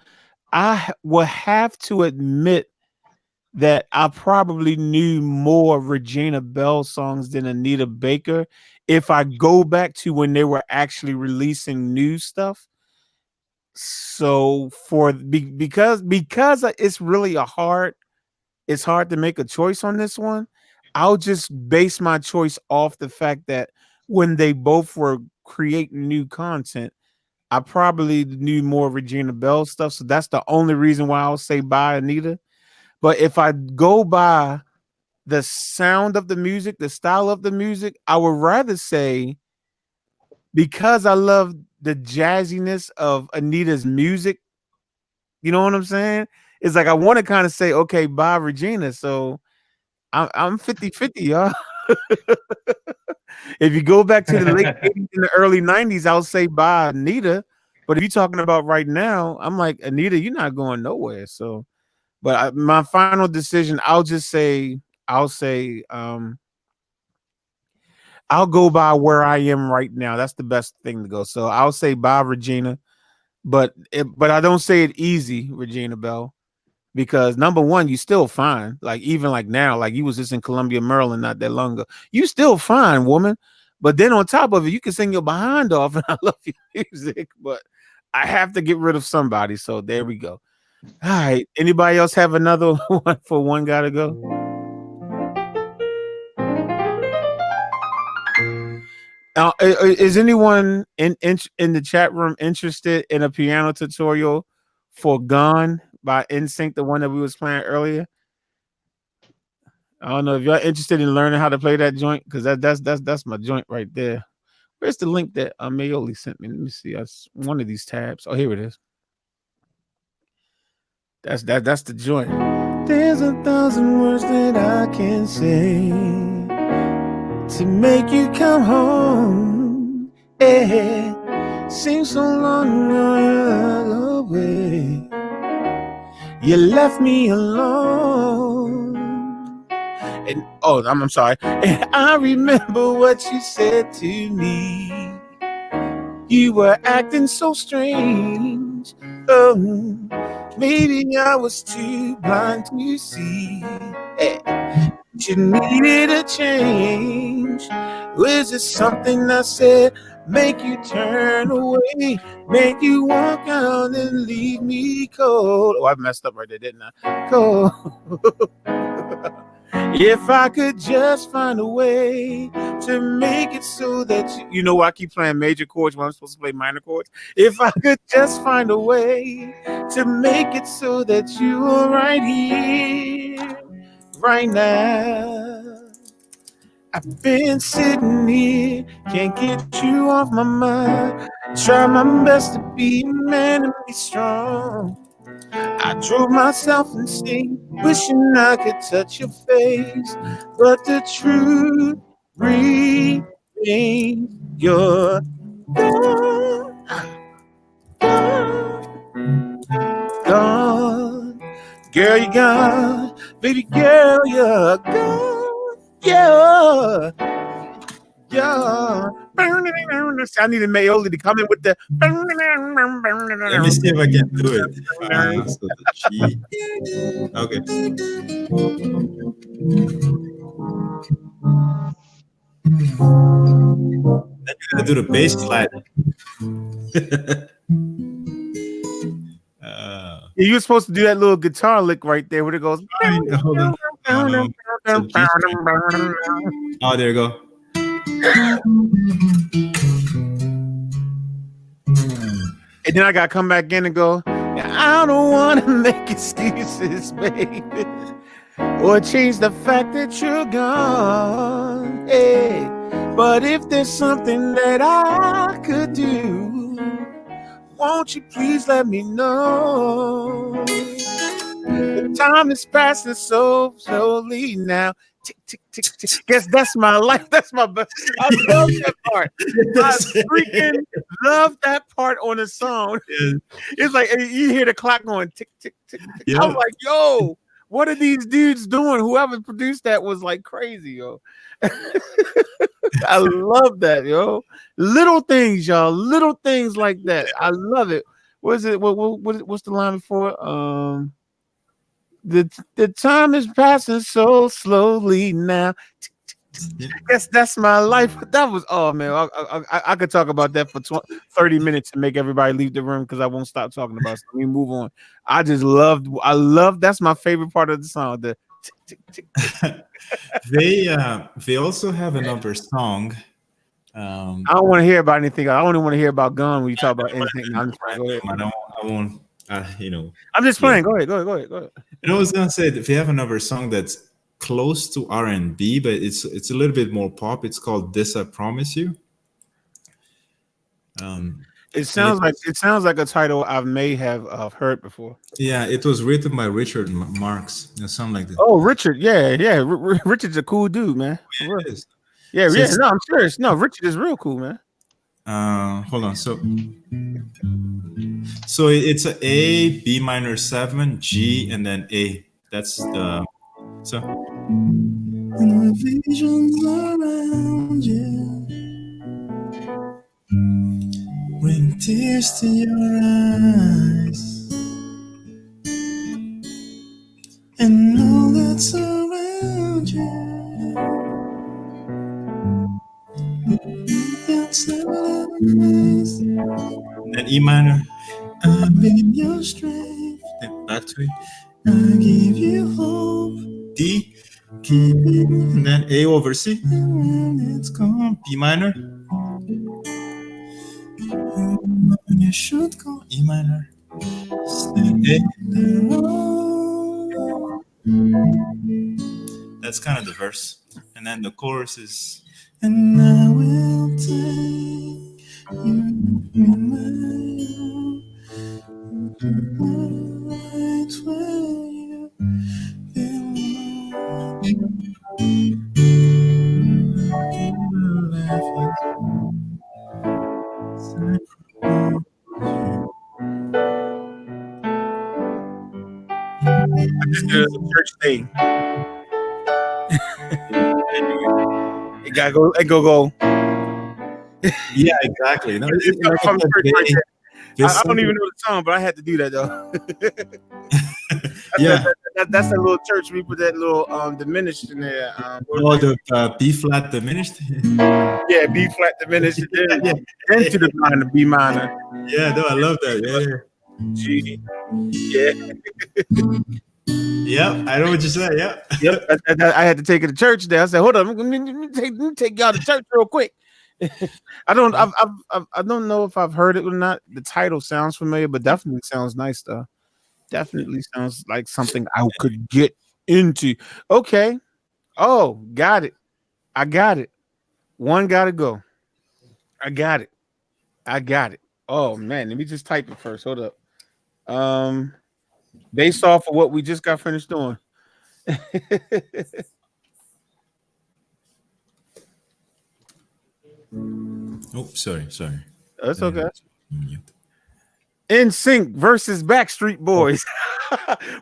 Will have to admit that I probably knew more Regina Bell songs than Anita Baker if I go back to when they were actually releasing new stuff. So because it's hard to make a choice on this one. I'll just base my choice off the fact that when they both were creating new content, I probably knew more Regina Bell stuff. So that's the only reason why I'll say bye Anita. But if I go by the sound of the music, the style of the music, I would rather say because I love the jazziness of Anita's music, you know what I'm saying? It's like I want to kind of say, okay, bye, Regina. So I'm 50-50, y'all. If you go back to the late 80s and the early 90s, I'll say bye, Anita. But if you're talking about right now, I'm like, Anita, you're not going nowhere. So, but my final decision, I'll say, I'll go by where I am right now. That's the best thing to go. So I'll say bye, Regina. But I don't say it easy, Regina Bell, because number one, you still fine. Like even like now, like you was just in Columbia, Maryland, not that long ago. You still fine, woman. But then on top of it, you can sing your behind off, and I love your music. But I have to get rid of somebody. So there we go. All right. Anybody else have another one for one guy to go? Is anyone in the chat room interested in a piano tutorial for "Gone" by NSYNC, the one that we was playing earlier? I don't know if y'all interested in learning how to play that joint because that's my joint right there. Where's the link that Mayoli sent me? Let me see. That's one of these tabs. Oh, here it is. That's the joint. There's 1,000 words that I can say to make you come home. Yeah, seems so long away. You left me alone. And I'm sorry. And I remember what you said to me. You were acting so strange. Oh, maybe I was too blind to see. Hey, you needed a change. Was it something I said make you turn away, make you walk out and leave me cold? Oh, I messed up right there, didn't I? Cold. If I could just find a way to make it so that you know I keep playing major chords when I'm supposed to play minor chords. If I could just find a way to make it so that you are right here, right now. I've been sitting here, can't get you off my mind. Try my best to be a man and be strong. I drove myself insane, wishing I could touch your face. But the truth remains, you're gone, gone. Girl, you're gone. Baby girl, you're gone. Yeah, yeah. I need a Maoli to come in with the. Let me see if I can do it. So the G. Okay. Then you gotta do the bass slide. Yeah, you're supposed to do that little guitar lick right there where it goes. Hold on. So G string. Oh, there you go. And then I gotta come back in and go, I don't wanna make excuses, baby, or change the fact that you're gone. Hey, but if there's something that I could do, won't you please let me know? The time is passing so slowly now. Tick, tick, tick, tick. Guess that's my life. That's my best. I love that part. I freaking love that part on the song. Yeah, It's like you hear the clock going tick tick tick tick. I'm yeah. like, yo, what are these dudes doing? Whoever produced that was like crazy, yo. I love that, yo. Little things, y'all. Little things like that. I love it. What is it? What's the line before? The time is passing so slowly now. Yeah. That's my life. That was oh man, I could talk about that for 30 minutes and make everybody leave the room because I won't stop talking about it. So let me move on. I love that's my favorite part of the song. The tick, tick, tick, tick. They also have another song. Um, I don't want to hear about anything. I only want to hear about gun when you talk about anything. No, I'm just playing. Go ahead. I won't. I'm just Yeah. playing. Go ahead. Go ahead. Go ahead. Go ahead. And I was gonna say that they have another song that's close to R&B, but it's a little bit more pop. It's called "This I Promise You." Um, and It sounds like a title I may have heard before. yeah, it was written by Richard Marx, something like that. Oh, Richard. Yeah, yeah. Richard's a cool dude, man. For real. It is. Yeah, So yeah. it's No, I'm serious. No, Richard is real cool, man. hold on. So it's a B minor 7, G, and then A. That's the so. And the visions around you bring tears to your eyes, and all that's around you. That's never nice. Then E minor. I'm in your strength. Then back to it. I give you hope. D. Keep it. And then A over C. And when it's gone. B minor. And you should go E minor. A. That's kind of the verse. And then the chorus is. And I will take you in my right where you belong. Just did a church thing. It gotta go. It go. Yeah, exactly. No, It's like I from said, church right there. this I don't song, even know the song, but I had to do that though. yeah. That's a little church. We put that little diminished in there. Oh, the B flat diminished. Yeah, B flat diminished, Yeah, then to the minor, B minor, yeah. No, I love that. Yeah, G. Yeah, yeah. I know what you said. Yeah. yep. I had to take it to church there. I said, "Hold on, let me take y'all to church real quick." I don't know if I've heard it or not. The title sounds familiar, but definitely sounds nice though. Definitely sounds like something I could get into. Okay. Oh, got it. I got it. One gotta go. I got it. I got it. Oh man, let me just type it first. Hold up. Based off of what we just got finished doing. Oh, sorry. That's okay. Mute. In Sync versus Backstreet Boys.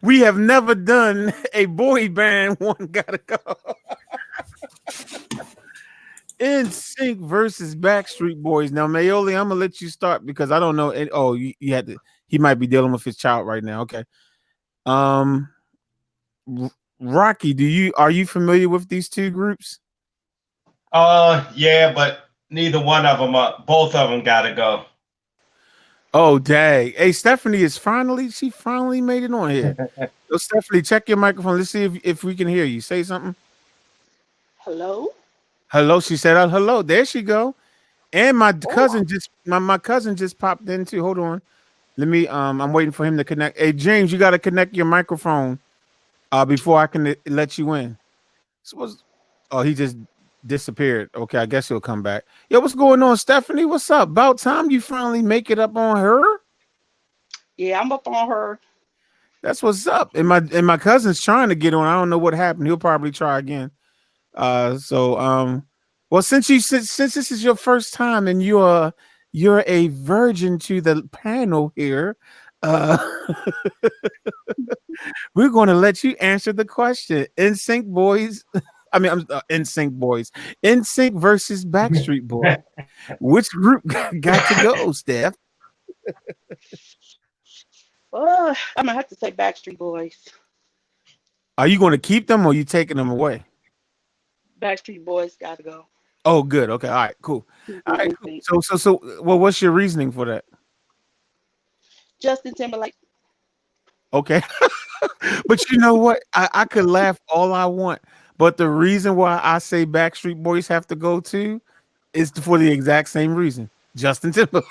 We have never done a boy band. One gotta go. In Sync versus Backstreet Boys. Now, Mayoli, I'm gonna let you start because I don't know. Oh, you had to. He might be dealing with his child right now. Okay. Um, Rocky, are you familiar with these two groups? Yeah, but neither one of them. Both of them gotta go. Oh, dang. Hey, Stephanie she finally made it on here. So, Stephanie, check your microphone. Let's see if we can hear you. Say something. Hello? Hello. She said, hello. There she go. And my cousin my cousin just popped in too. Hold on. Let me I'm waiting for him to connect. Hey, James, you got to connect your microphone before I can let you in. He just disappeared. Okay, I guess he'll come back. Yo, what's going on, Stephanie? What's up? About time you finally make it up on her. Yeah, I'm up on her. That's what's up. And my cousin's trying to get on. I don't know what happened. He'll probably try again. Well, since this is your first time and you're You're a virgin to the panel here. Uh, we're going to let you answer the question. NSYNC boys, I mean, I'm NSYNC boys. NSYNC versus Backstreet Boys. Which group got to go, Steph? Oh, I'm gonna have to say Backstreet Boys. Are you going to keep them or are you taking them away? Backstreet Boys gotta go. Oh, good. Okay. All right. Cool. Who's All in right. Cool. instinct? Well, what's your reasoning for that? Justin Timberlake. Okay. But you know what? I could laugh all I want, but the reason why I say Backstreet Boys have to go too is for the exact same reason. Justin Timberlake.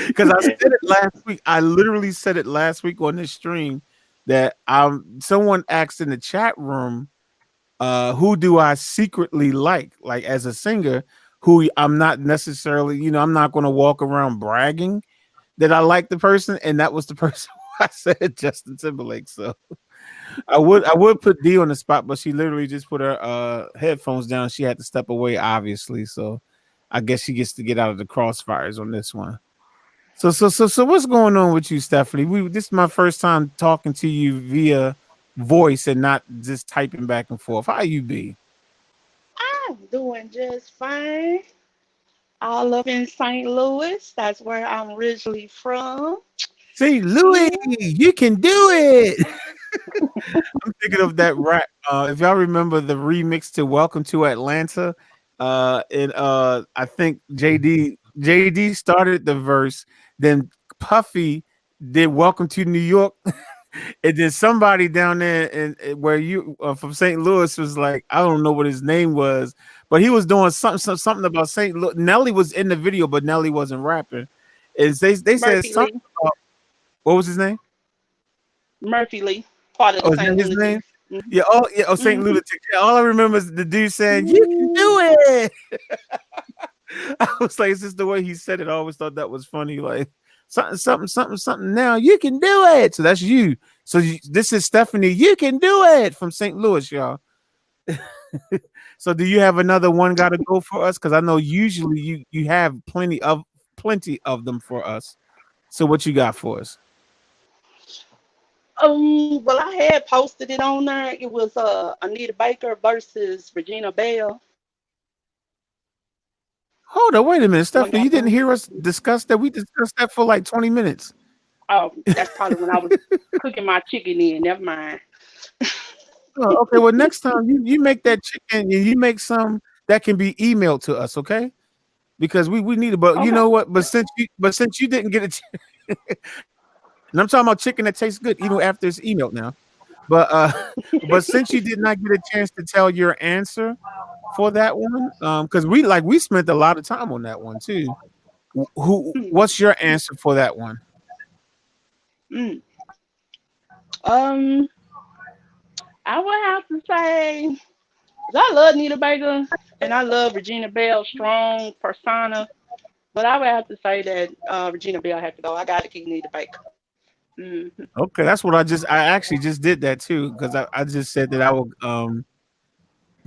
Because I said it last week. I literally said it last week on this stream that someone asked in the chat room, who do I secretly like as a singer, who I'm not necessarily, I'm not gonna walk around bragging that I like the person, and that was the person I said Justin Timberlake. So I would put D on the spot, but she literally just put her headphones down. She had to step away, obviously. So I guess she gets to get out of the crossfires on this one. So what's going on with you, Stephanie? This is my first time talking to you via voice and not just typing back and forth. How you be? I'm doing just fine. All up in St. Louis. That's where I'm originally from. St. Louis, Yeah. you can do it. I'm thinking of that rap. If y'all remember the remix to "Welcome to Atlanta," and I think JD started the verse, then Puffy did "Welcome to New York," and then somebody down there where you from St. Louis was like, I don't know what his name was, but he was doing something about St. Louis. Nelly was in the video, but Nelly wasn't rapping. Is they said Murphy something Lee. about what was his name? Murphy Lee. Part of the Oh, is that St. his name? Lunatics. Yeah, oh, Saint Mm-hmm. Lunatic. Yeah, all I remember is the dude saying, "You can Mm-hmm. do it." I was like, it's just the way he said it. I always thought that was funny. Like something. Now you can do it. So that's you. So this is Stephanie. You can do it from St. Louis, y'all. So do you have another one got to go for us? Because I know usually you have plenty of them for us. So what you got for us? Well, I had posted it on there. It was Anita Baker versus Regina Bell. Hold on, wait a minute, One Stephanie. You gotta didn't go. hear us discuss that? We discussed that for like 20 minutes. Oh, that's probably when I was cooking my chicken in. Never mind. Oh, okay, well, next time you make that chicken and you make some that can be emailed to us, okay? Because we need it. But you Okay. know what? But since you didn't get it, and I'm talking about chicken that tastes good even after it's emailed now. But but since you did not get a chance to tell your answer for that one, because we spent a lot of time on that one too. Hmm. What's your answer for that one? Mm. Um, I would have to say, 'cause I love Nita Baker and I love Regina Bell's strong persona, but I would have to say that Regina Bell had to go. I got to keep Nita Baker. Mm-hmm. Okay, that's what I actually just did that too because I just said that I will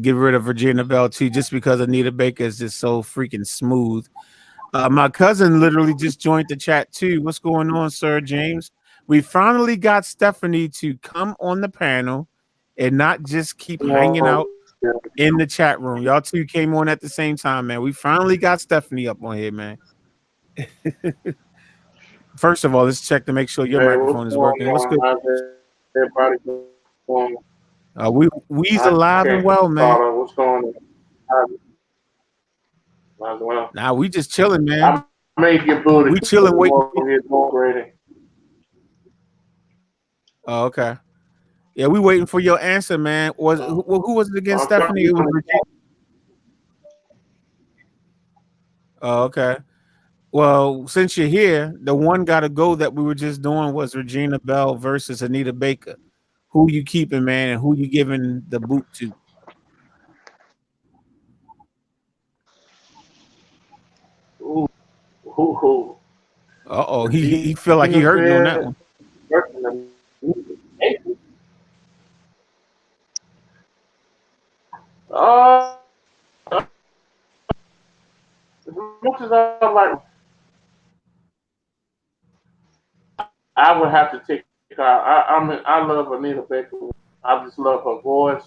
get rid of Virginia Bell too just because Anita Baker is just so freaking smooth. My cousin literally just joined the chat too. What's going on, Sir James? We finally got Stephanie to come on the panel and not just keep hanging Oh, out in the chat room. Y'all two came on at the same time, man. We finally got Stephanie up on here, man. First of all, let's check to make sure your hey, what's microphone is going working. What's on? good? How's everybody doing? We's I alive and can't well, man. call it. What's going on? As well. Now we just chilling, man. I made your booty. We chilling, I'm waiting. over here grading. Oh, okay. Yeah, we waiting for your answer, man. Who was it again, I'm trying Stephanie? It was to Virginia. Oh, okay. Well, since you're here, the one got to go that we were just doing was Regina Bell versus Anita Baker. Who you keeping, man, and who you giving the boot to? ooh, ooh. Uh-oh, he feel like he Regina hurting on that Bell one. versus the uh, as much as I like, I would have to take her. I love Anita Baker. I just love her voice.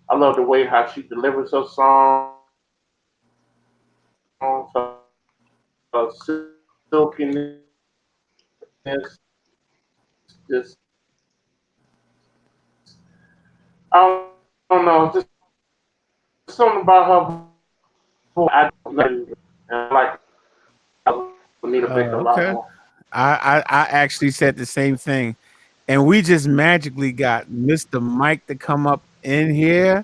I love the way how she delivers her songs, her silkiness, just I don't know, just something about her voice. I and I like Anita Baker a lot Okay. more. I actually said the same thing. And we just magically got Mr. Mike to come up in here.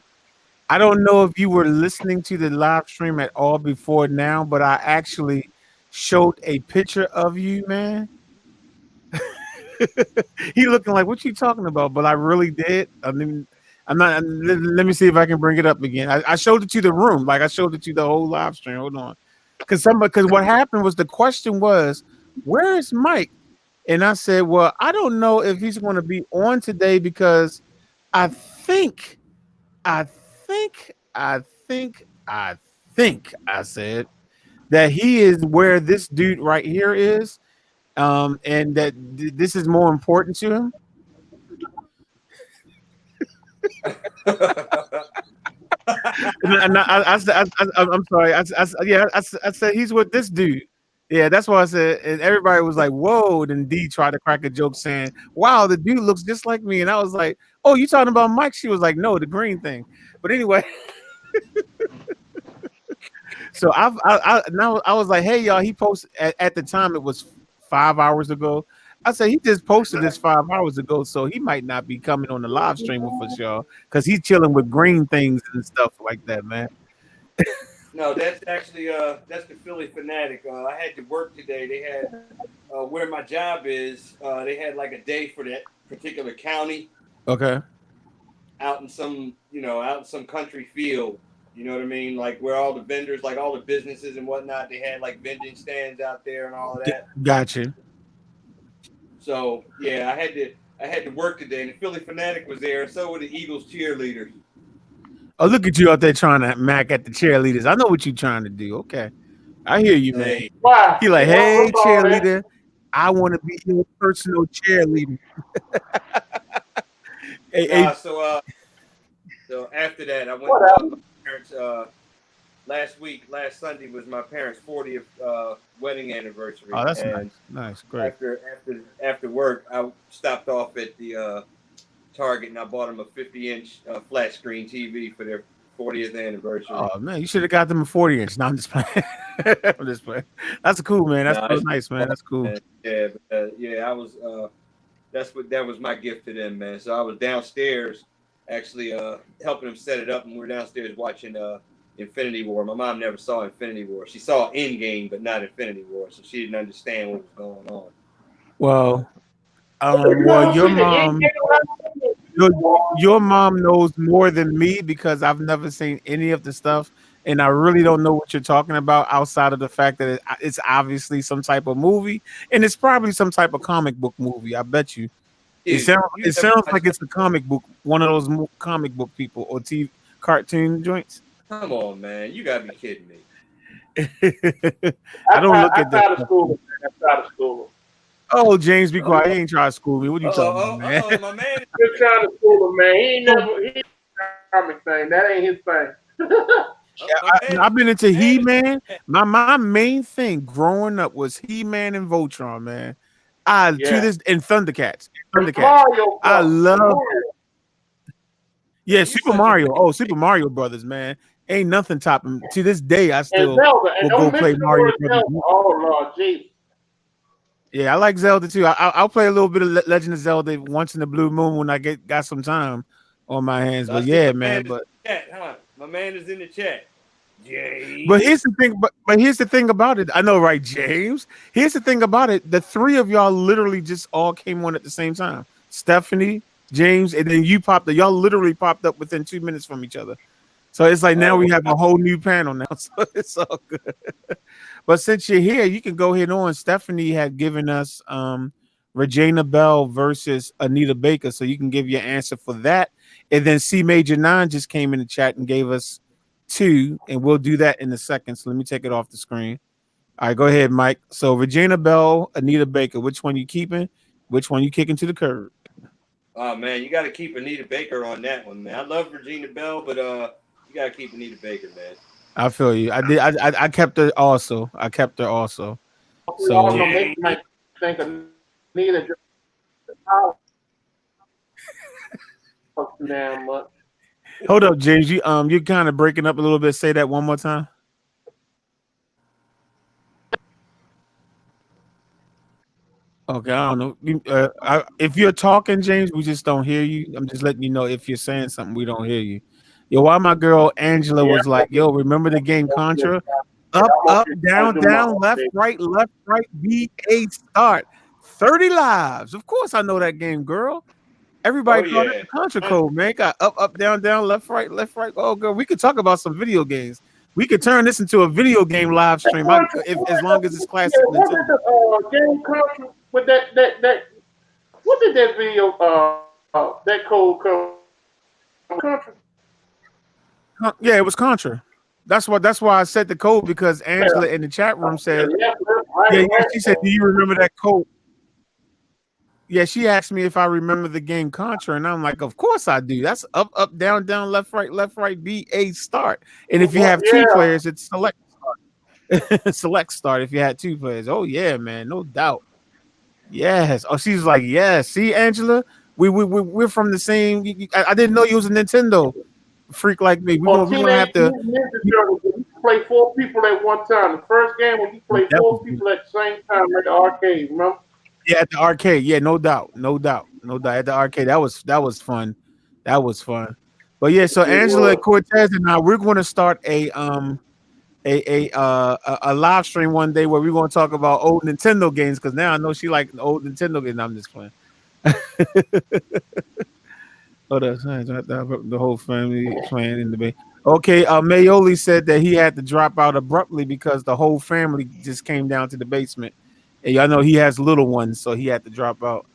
I don't know if you were listening to the live stream at all before now, but I actually showed a picture of you, man. He looking like, what you talking about? But I really did. I mean, I'm not. Let me see if I can bring it up again. I showed it to the room, like I showed it to the whole live stream. Hold on, because what happened was the question was, where is Mike? And I said, well, I don't know if he's going to be on today because I think, I think, I think, I think I said that he is where this dude right here is, and that this is more important to him. And I'm sorry. Yeah, I said he's with this dude. Yeah, that's why I said, and everybody was like, "Whoa!" Then D tried to crack a joke saying, "Wow, the dude looks just like me," and I was like, "Oh, you talking about Mike?" She was like, "No, the green thing." But anyway, so now I was like, "Hey, y'all!" He posted at the time it was 5 hours ago. I said he just posted this 5 hours ago, so he might not be coming on the live stream with us, y'all, because he's chilling with green things and stuff like that, man. No, that's actually that's the Philly fanatic. I had to work today. They had where my job is. They had like a day for that particular county Okay. out in some out in some country field. You know what I mean? Like where all the vendors, like all the businesses and whatnot, they had like vending stands out there and all of that. Gotcha. So yeah, I had to work today, and the Philly fanatic was there. And so were the Eagles cheerleaders. Oh, look at you out there trying to mac at the cheerleaders. I know what you're trying to do. Okay. I hear you, man. Hey, Why? He like, hey, What's all that? cheerleader, I want to be your personal cheerleader. Hey, hey, nah. So after that, I went What and bought happened? my parents. Last Sunday was my parents' 40th wedding oh, anniversary, that's nice. and Nice. Great. after work, I stopped off at the Target and I bought them a 50-inch flat screen TV for their 40th anniversary. Oh, man, you should have got them a 40 inch. No, I'm just playing. I'm just playing. That's cool, man. That's No, so it's nice, man. That's cool. man. Yeah, but, yeah. I was. That was my gift to them, man. So I was downstairs, actually helping them set it up, and we were downstairs watching Infinity War. My mom never saw Infinity War. She saw Endgame, but not Infinity War, so she didn't understand what was going on. Well, You well, don't see the end game. your, your mom knows more than me because I've never seen any of the stuff, and I really don't know what you're talking about outside of the fact that it's obviously some type of movie, and it's probably some type of comic book movie. I bet you. Dude, you It never sounds like watched? it's a comic book, one of those comic book people or TV cartoon joints. Come on, man. You gotta be kidding me. I don't look I at that try to stuff. school him, man. I try to school him. Oh, James, be I'm quiet. He ain't trying to school me. What are you talking about, man? My man. just trying to school him, man. He comic thing. That ain't his thing. My man. I've been into Man He is Man. My main thing growing up was He Man and Voltron, man. I to Yeah. this and Thundercats. And Thundercats. Mario I Bros. love And Mario. yeah, man. You Super such a Mario. baby. Oh, Super Mario Brothers, man. Ain't nothing topping. To this day, I And still Zelda. And will don't go play mention the Mario word Brothers. Zelda. Oh, Lord Jesus. Yeah, I like Zelda too. I'll play a little bit of Legend of Zelda once in the blue moon when I got some time on my hands. So I But see yeah, my man man. is in the chat, huh? My man is in the chat. But James. here's the thing. But here's the thing about it. I know, right, James? Here's the thing about it. The three of y'all literally just all came on at the same time. Stephanie, James, and then you popped up. Y'all literally popped up within 2 minutes from each other. So it's like now Oh, we have a whole new panel now. So it's all good. But since you're here, you can go ahead on. Stephanie had given us Regina Bell versus Anita Baker. So you can give your answer for that. And then C Major 9 just came in the chat and gave us two, and we'll do that in a second. So let me take it off the screen. All right, go ahead, Mike. So Regina Bell, Anita Baker. Which one you keeping? Which one you kicking to the curb? Oh man, you got to keep Anita Baker on that one, man. I love Regina Bell, but you got to keep Anita Baker, man. I feel you. I did. I kept her also. I kept her also. We all So know they James. might think Anita just talks too damn much. hold up, James. You're kind of breaking up a little bit. Say that one more time. Okay, I don't know. If you're talking, James, we just don't hear you. I'm just letting you know if you're saying something, we don't hear you. Yo, why my girl Angela Yeah, was like, "Yo, remember the game Contra? Up, I'm up, okay trying to do my down, update. left, right, B A start. 30 lives. Of course, I know that game, girl. Oh Everybody called it yeah. the Contra code, man. Got up, down, left, right, left, right. Oh, girl, we could talk about some video games. We could turn this into a video game live stream. If as long as it's classic Yeah, what did Nintendo. the game come with that what did that video that code come Yeah, it was Contra. That's why I said the code because Angela in the chat room yeah, said, left, right, yeah. She said, right. "Do you remember that code?" Yeah, she asked me if I remember the game Contra, and I'm like, "Of course I do. That's up, down, left, right, B A start." And if you have two Yeah, players, it's select select start. If you had two players, oh yeah, man, no doubt. Yes. Oh, she's like, yes. See, Angela, we're from the same. I didn't know you was a Nintendo freak like me. or We're gonna Teenage have to. Mutant Ninja Turtles. You play four people at one time. The first game when you play That was four people at the same time at the arcade, remember? Yeah, at the arcade. Yeah, no doubt, no doubt, no doubt. At the arcade, that was fun. That was fun. But yeah, so It Angela was. Cortez and I, we're going to start a live stream one day where we're going to talk about old Nintendo games because now I know she like old Nintendo games. I'm just playing. Oh, that's nice. The whole family playing in the bay. Okay, Mayoli said that he had to drop out abruptly because the whole family just came down to the basement. And y'all know he has little ones, so he had to drop out.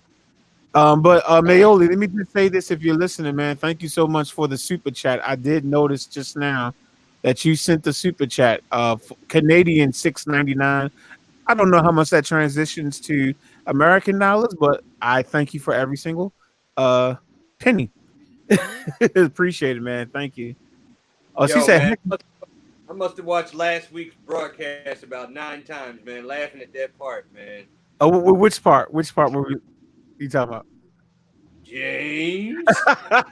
But Mayoli, let me just say this if you're listening, man. Thank you so much for the super chat. I did notice just now that you sent the super chat. Canadian 6.99. I don't know how much that transitions to American dollars, but I thank you for every single uh penny. Appreciate it, man. Thank you. Oh, she Yo, said, man, heck, I must have watched last week's broadcast about 9 times, man, laughing at that part, man. oh, which part? Which part were you talking James. about?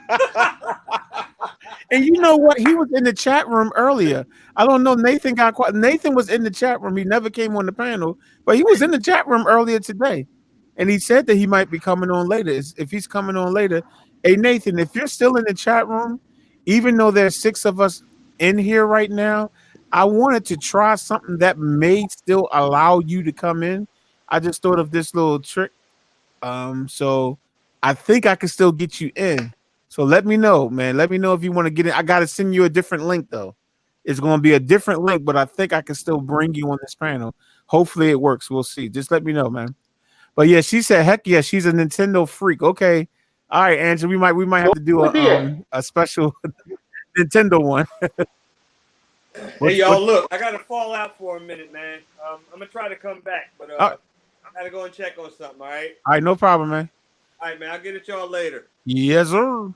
And you know what? He was in the chat room earlier. I don't know. Nathan got quite. Nathan was in the chat room. He never came on the panel, but he was in the chat room earlier today, and he said that he might be coming on later. If he's coming on later, hey Nathan, if you're still in the chat room, even though there's 6 of us in here right now, I wanted to try something that may still allow you to come in. I just thought of this little trick. So I think I can still get you in. So let me know, man. Let me know if you want to get in. I gotta send you a different link though. It's gonna be a different link, but I think I can still bring you on this panel. Hopefully it works. We'll see. Just let me know, man. But yeah, she said, heck yeah, she's a Nintendo freak. Okay. All right, Angela. We might have to do What did? a special Nintendo one. Hey, What's what y'all, look, I got to fall out for a minute, man. I'm going to try to come back, but all I got to go and check on something, all right? right, no problem, man. All right, man, I'll get at y'all later. Yes, sir. All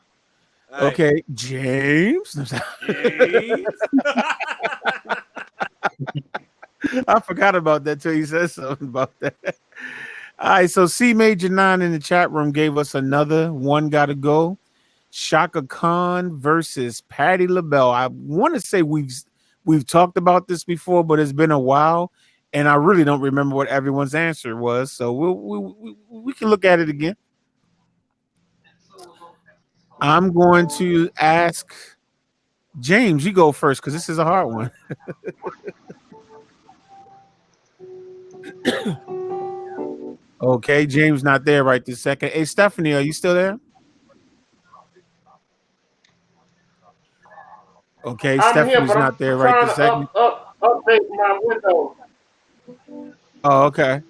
right. Okay, James. James. I forgot about that till you said something about that. All right, so C Major 9 in the chat room gave us another one gotta go. Shaka Khan versus Patty LaBelle. I want to say we've talked about this before, but it's been a while, and I really don't remember what everyone's answer was. So we can look at it again. I'm going to ask James. You go first because this is a hard one. Okay, James not there right this second. Hey, Stephanie, are you still there? Okay, I'm here, Stephanie's but I'm not there right trying this to second. update my window. Oh, okay.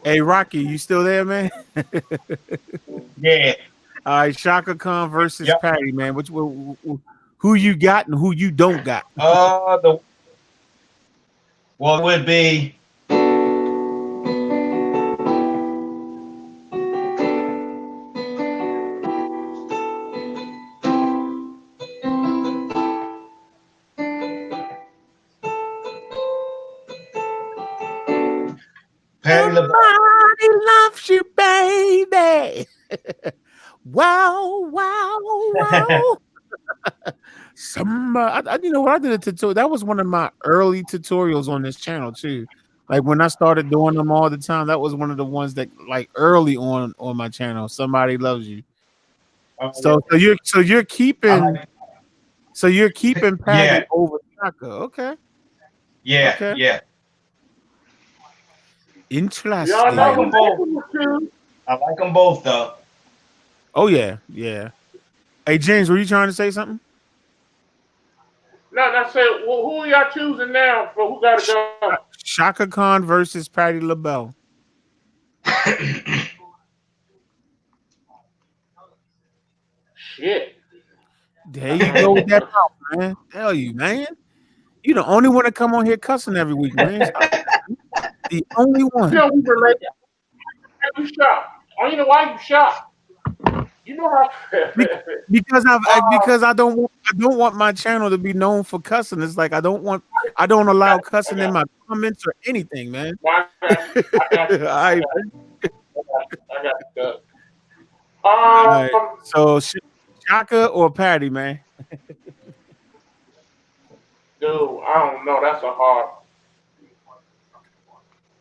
Hey, Rocky, you still there, man? Yeah. All right, Shaka Khan versus Yep. Patty, man. Who you got and who you don't got? The well it would be Patty LaBelle. Somebody loves you, baby. Wow, wow, wow. You know what? I did a tutorial. That was one of my early tutorials on this channel too. Like when I started doing them all the time, that was one of the ones that like early on my channel. Somebody loves you. Oh, yeah. So you're I keeping like, Patty yeah, over Shaka. Okay. yeah, Okay. yeah. Y'all I like know Interesting. them who both. Jason was choose? I like them both though. Oh yeah, yeah. Hey James, were you trying to say something? No, I said, well, who are y'all choosing now for who got to Sh- go? Shaka Khan versus Patty LaBelle. Shit. There you go with that mouth, man. Tell you, man. You the only one to come on here cussing every week, man. Stop that. The only You one. know we related. Why you shocked? I don't know why you shocked. You know how. Be- Because uh, I don't want my channel to be known for cussing. It's like I don't allow I cussing in got my comments or anything, man. you. I got you. I got you. I I got you. I got you. all right. So Shaka or Patty, man. Dude, I don't know. That's a hard.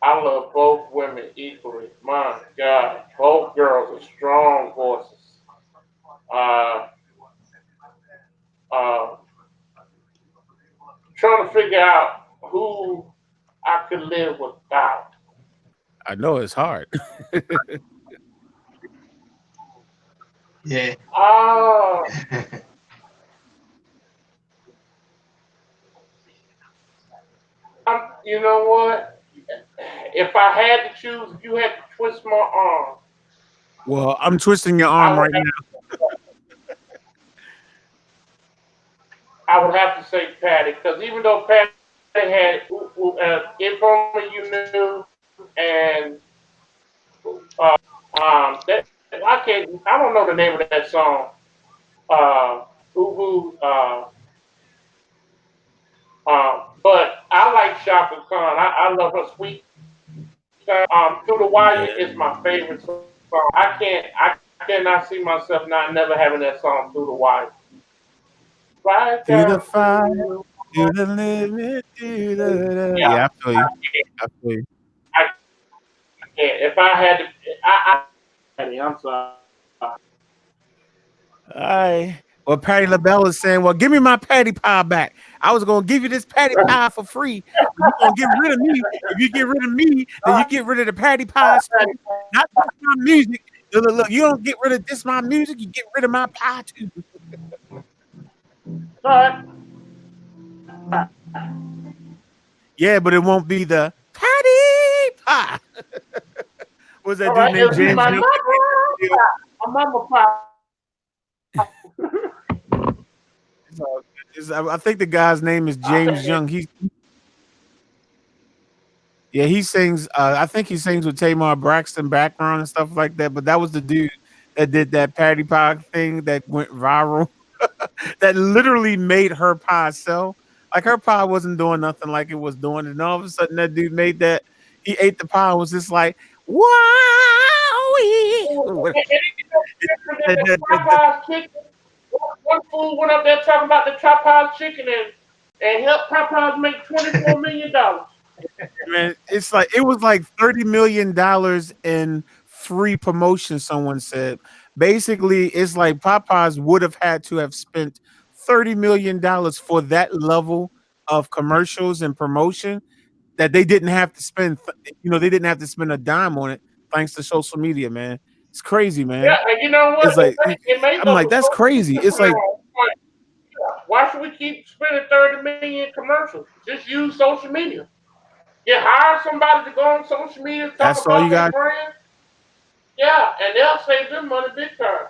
I love both women equally. My God, both girls are strong voices. Uh, uh, trying to figure out who I could live without. I know it's hard. Yeah. Uh, you know what? If I had to choose, if you had to twist my arm, Well, I'm twisting your I arm would right now. I would have to say Patty, because even though Patty had "If Only You Knew" and I don't know the name of that song. Ooh, but I like Shaka Khan. I love her sweet sound. "Through the Wire" Yeah. is my favorite song. I cannot see myself not never having that song "Through the Wire." Right Through the down fire, through the through wire. the limit, through the Yeah, yeah, I feel you. I can't. I feel you. I can't. If I had to, I'm sorry. All right. Well, Patty LaBelle is saying, "Well, give me my patty pie back. I was gonna give you this patty pie for free. You're gonna get rid of me. If you get rid of me, then you get rid of the patty pies too. Not just my music. Look, you don't get rid of this my music. You get rid of my pie too. All right. Yeah, but it won't be the patty pie. What's that All dude right. named It'll be James my Young? mama pie. My mama pie. I think the guy's name is I James think Young. He sings. I think he sings with Tamar Braxton background and stuff like that. But that was the dude that did that patty pie thing that went viral. That literally made her pie sell. Like her pie wasn't doing nothing like it was doing, and all of a sudden that dude made that. He ate the pie and was just like, "Wow!" and it's no different than the Popeyes chicken. One fool went up there talking about the Popeyes chicken and helped Popeyes make $24 million. Man, it's like it was like $30 million in free promotion. Someone said basically it's like Popeyes would have had to have spent $30 million for that level of commercials and promotion that they didn't have to spend. They didn't have to spend a dime on it thanks to social media. Man, it's crazy, man. Yeah, and you know what? It's like It made I'm those like that's crazy. It's like why should we keep spending 30 million commercials? Just use social media. You hire somebody to go on social media talk that's all you about their got. brand. Yeah, and they'll save them money big time.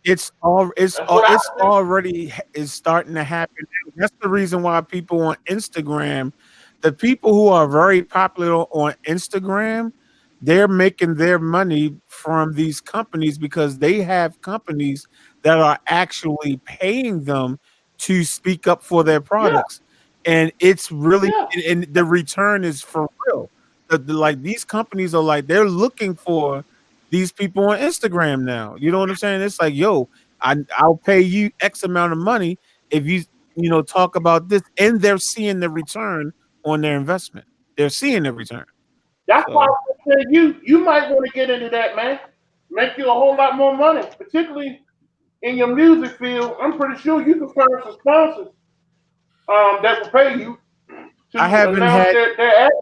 That's what I It's think. already is starting to happen. That's the reason why people on Instagram, the people who are very popular on Instagram, they're making their money from these companies because they have companies that are actually paying them to speak up for their Yeah, products. and it's really Yeah. and the return is for real. Like these companies are like they're looking for these people on Instagram now. You know what I'm saying? It's like, yo, I'll pay you X amount of money if you talk about this, and they're seeing the return on their investment. They're seeing the return. That's why So I said you might want to get into that, man. Make you a whole lot more money, particularly in your music field. I'm pretty sure you can find some sponsors that will pay you I to haven't announce had their ad.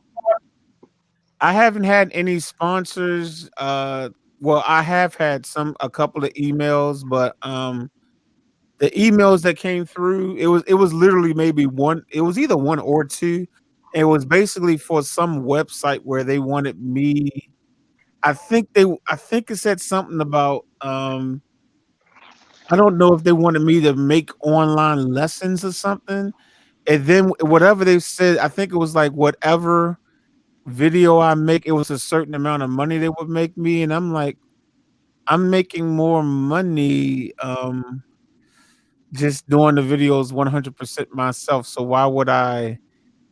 I haven't had any sponsors. Well, I have had a couple of emails, but the emails that came through, it was literally maybe one. It was either one or two. It was basically for some website where they wanted me. I think it said something about I don't know if they wanted me to make online lessons or something. And then whatever they said, I think it was like whatever video I make, it was a certain amount of money they would make me. And I'm like, I'm making more money just doing the videos 100% myself. So why would I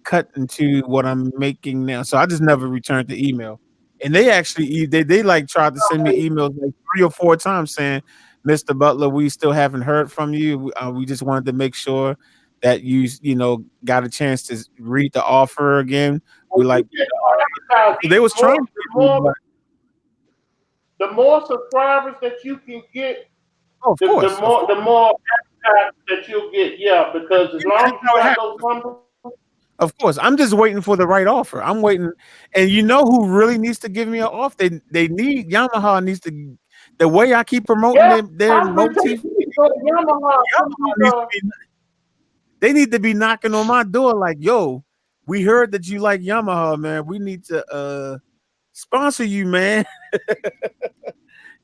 cut into what I'm making now? So I just never returned the email. And they actually they like tried to send me emails like 3 or 4 times saying, "Mr. Butler, we still haven't heard from you. We just wanted to make sure that you got a chance to read the offer again. We When like." you get more So they advertising, was trying to get me, but the more subscribers that you can get, oh, of the course, of more course. advertising that you'll get. Yeah, because as Yeah, long that's as you how it got happens. those numbers, Of course, I'm just waiting for the right offer. I'm waiting, and you know who really needs to give me an offer? They need Yamaha needs to. The way I keep promoting yeah, their I'm gonna tell motif, you, you need to go to Yamaha. Some of Yamaha these, needs to be. They need to be knocking on my door like, "Yo, we heard that you like Yamaha, man. We need to sponsor you, man."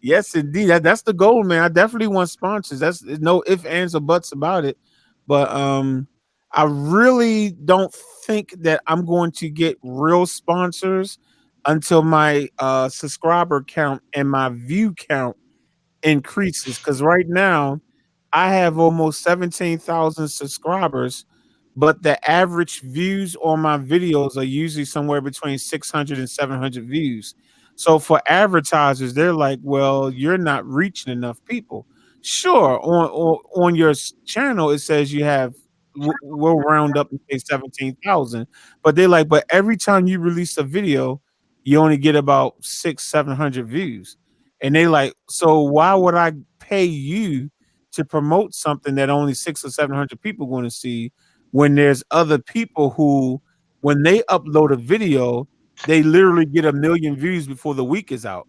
Yes, indeed. That's the goal, man. I definitely want sponsors. That's there's no ifs, ands, or buts about it. But I really don't think that I'm going to get real sponsors until my subscriber count and my view count increases. Because right now I have almost 17,000 subscribers, but the average views on my videos are usually somewhere between 600 and 700 views. So for advertisers, they're like, "Well, you're not reaching enough people." Sure, on your channel it says you have we'll round up and say 17,000, but they're like, "But every time you release a video, you only get about 600-700 views." And they like, "So why would I pay you to promote something that only 600 or 700 people going to see when there's other people who, when they upload a video, they literally get 1 million views before the week is out."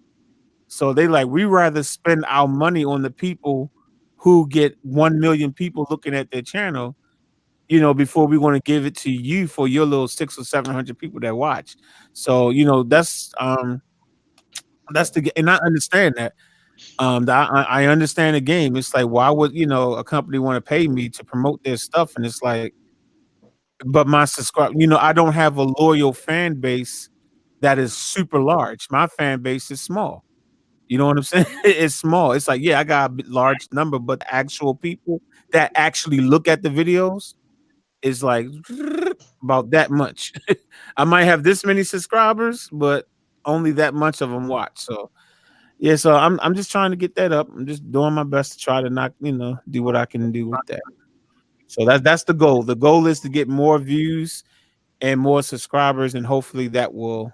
So they like, we rather spend our money on the people who get 1 million people looking at their channel, before we want to give it to you for your little 600 or 700 people that watch. So, that's and I understand that. I understand the game. It's like, why would a company want to pay me to promote their stuff? And it's like, but my subscribe, I don't have a loyal fan base that is super large. My fan base is small. You know what I'm saying? It's small. It's like, yeah, I got a large number, but the actual people that actually look at the videos is like about that much. I might have this many subscribers, but only that much of them watch. So yeah, so I'm just trying to get that up. I'm just doing my best to try to not, do what I can do with that. So that's the goal. The goal is to get more views and more subscribers, and hopefully that will,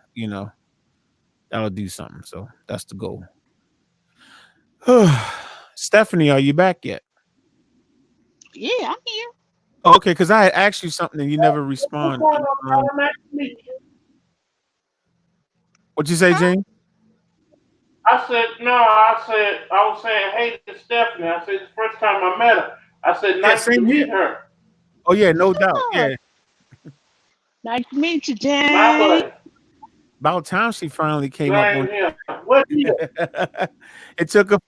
that'll do something. So that's the goal. Stephanie, are you back yet? Yeah, I'm here. Oh, okay, because I had asked you something and you never what's respond. going on, man? I'm actually, What'd you say, Huh? Jane? I said no. I was saying hey to Stephanie. I said it's the first time I met her. I said Yeah, nice to same here. meet her. Oh yeah, no doubt. Oh, Yeah, nice to meet you, My Jane. pleasure. about time she finally came up on. Same here. What year? It took a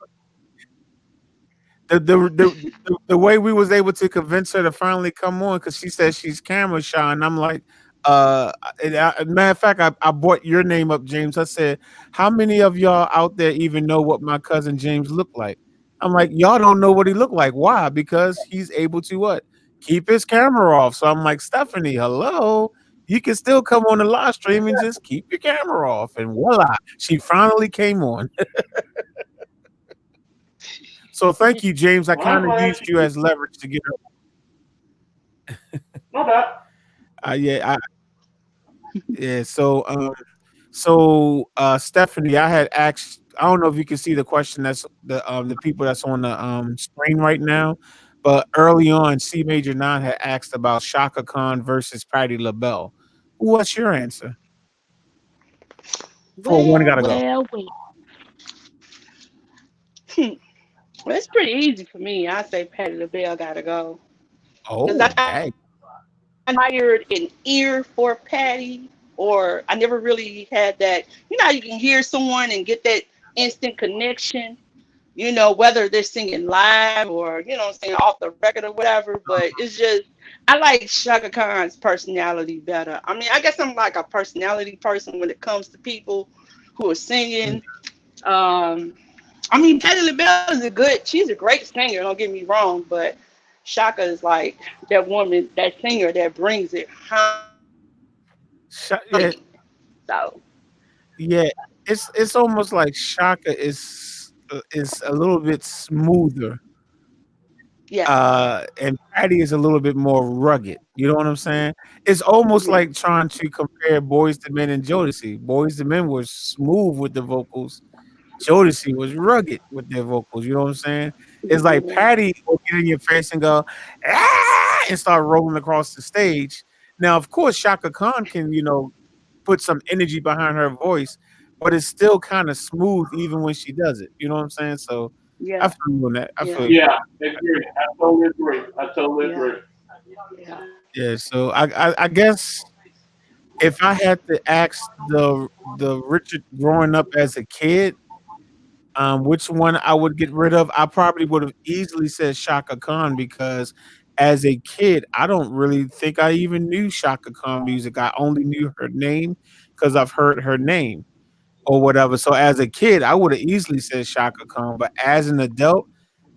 the way we was able to convince her to finally come on because she said she's camera shy, and I'm like, matter of fact, I brought your name up, James. I said, how many of y'all out there even know what my cousin James looked like? I'm like, y'all don't know what he looked like. Why? Because he's able to what? keep his camera off. So I'm like, Stephanie, hello. You can still come on the live stream and just keep your camera off. And voila, she finally came on. So thank you, James. I Well, I'm kind of glad used she you as leverage to get no doubt. yeah, yeah. So Stephanie, I had asked. I don't know if you can see the question that's the people that's on the screen right now, but early on, C Major Nine had asked about Shaka Khan versus Patti LaBelle. What's your answer? For one, Well, gotta go. well, well. Hmm. Well, it's pretty easy for me. I say Patty LaBelle gotta go. Because Oh, I dang. admired an ear for Patty, or I never really had that. You know, how you can hear someone and get that instant connection. You know, whether they're singing live or saying off the record or whatever. But it's just I like Shaka Khan's personality better. I mean, I guess I'm like a personality person when it comes to people who are Mm. singing. Um, I mean, Patti LaBelle is a good. She's a great singer. Don't get me wrong, but Shaka is like that woman, that singer that brings it Yeah, honey. So yeah. It's almost like Shaka is a little bit smoother, yeah, and Patty is a little bit more rugged. You know what I'm saying? It's almost yeah, like trying to compare Boys to Men and Jodeci. Boys to Men was smooth with the vocals. Jodeci was rugged with their vocals. You know what I'm saying? It's like yeah, Patty will get in your face and go ah! And start rolling across the stage. Now, of course, Shaka Khan can put some energy behind her voice, but it's still kind of smooth even when she does it. You know what I'm saying? So I yeah, feel you on that. I yeah, feel you. Yeah, agree. I totally agree. I totally yeah, agree. yeah. Yeah. So I guess if I had to ask the Richard growing up as a kid, which one I would get rid of, I probably would have easily said Shaka Khan because as a kid, I don't really think I even knew Shaka Khan music. I only knew her name because I've heard her name or whatever. So as a kid, I would have easily said Shaka Khan, but as an adult,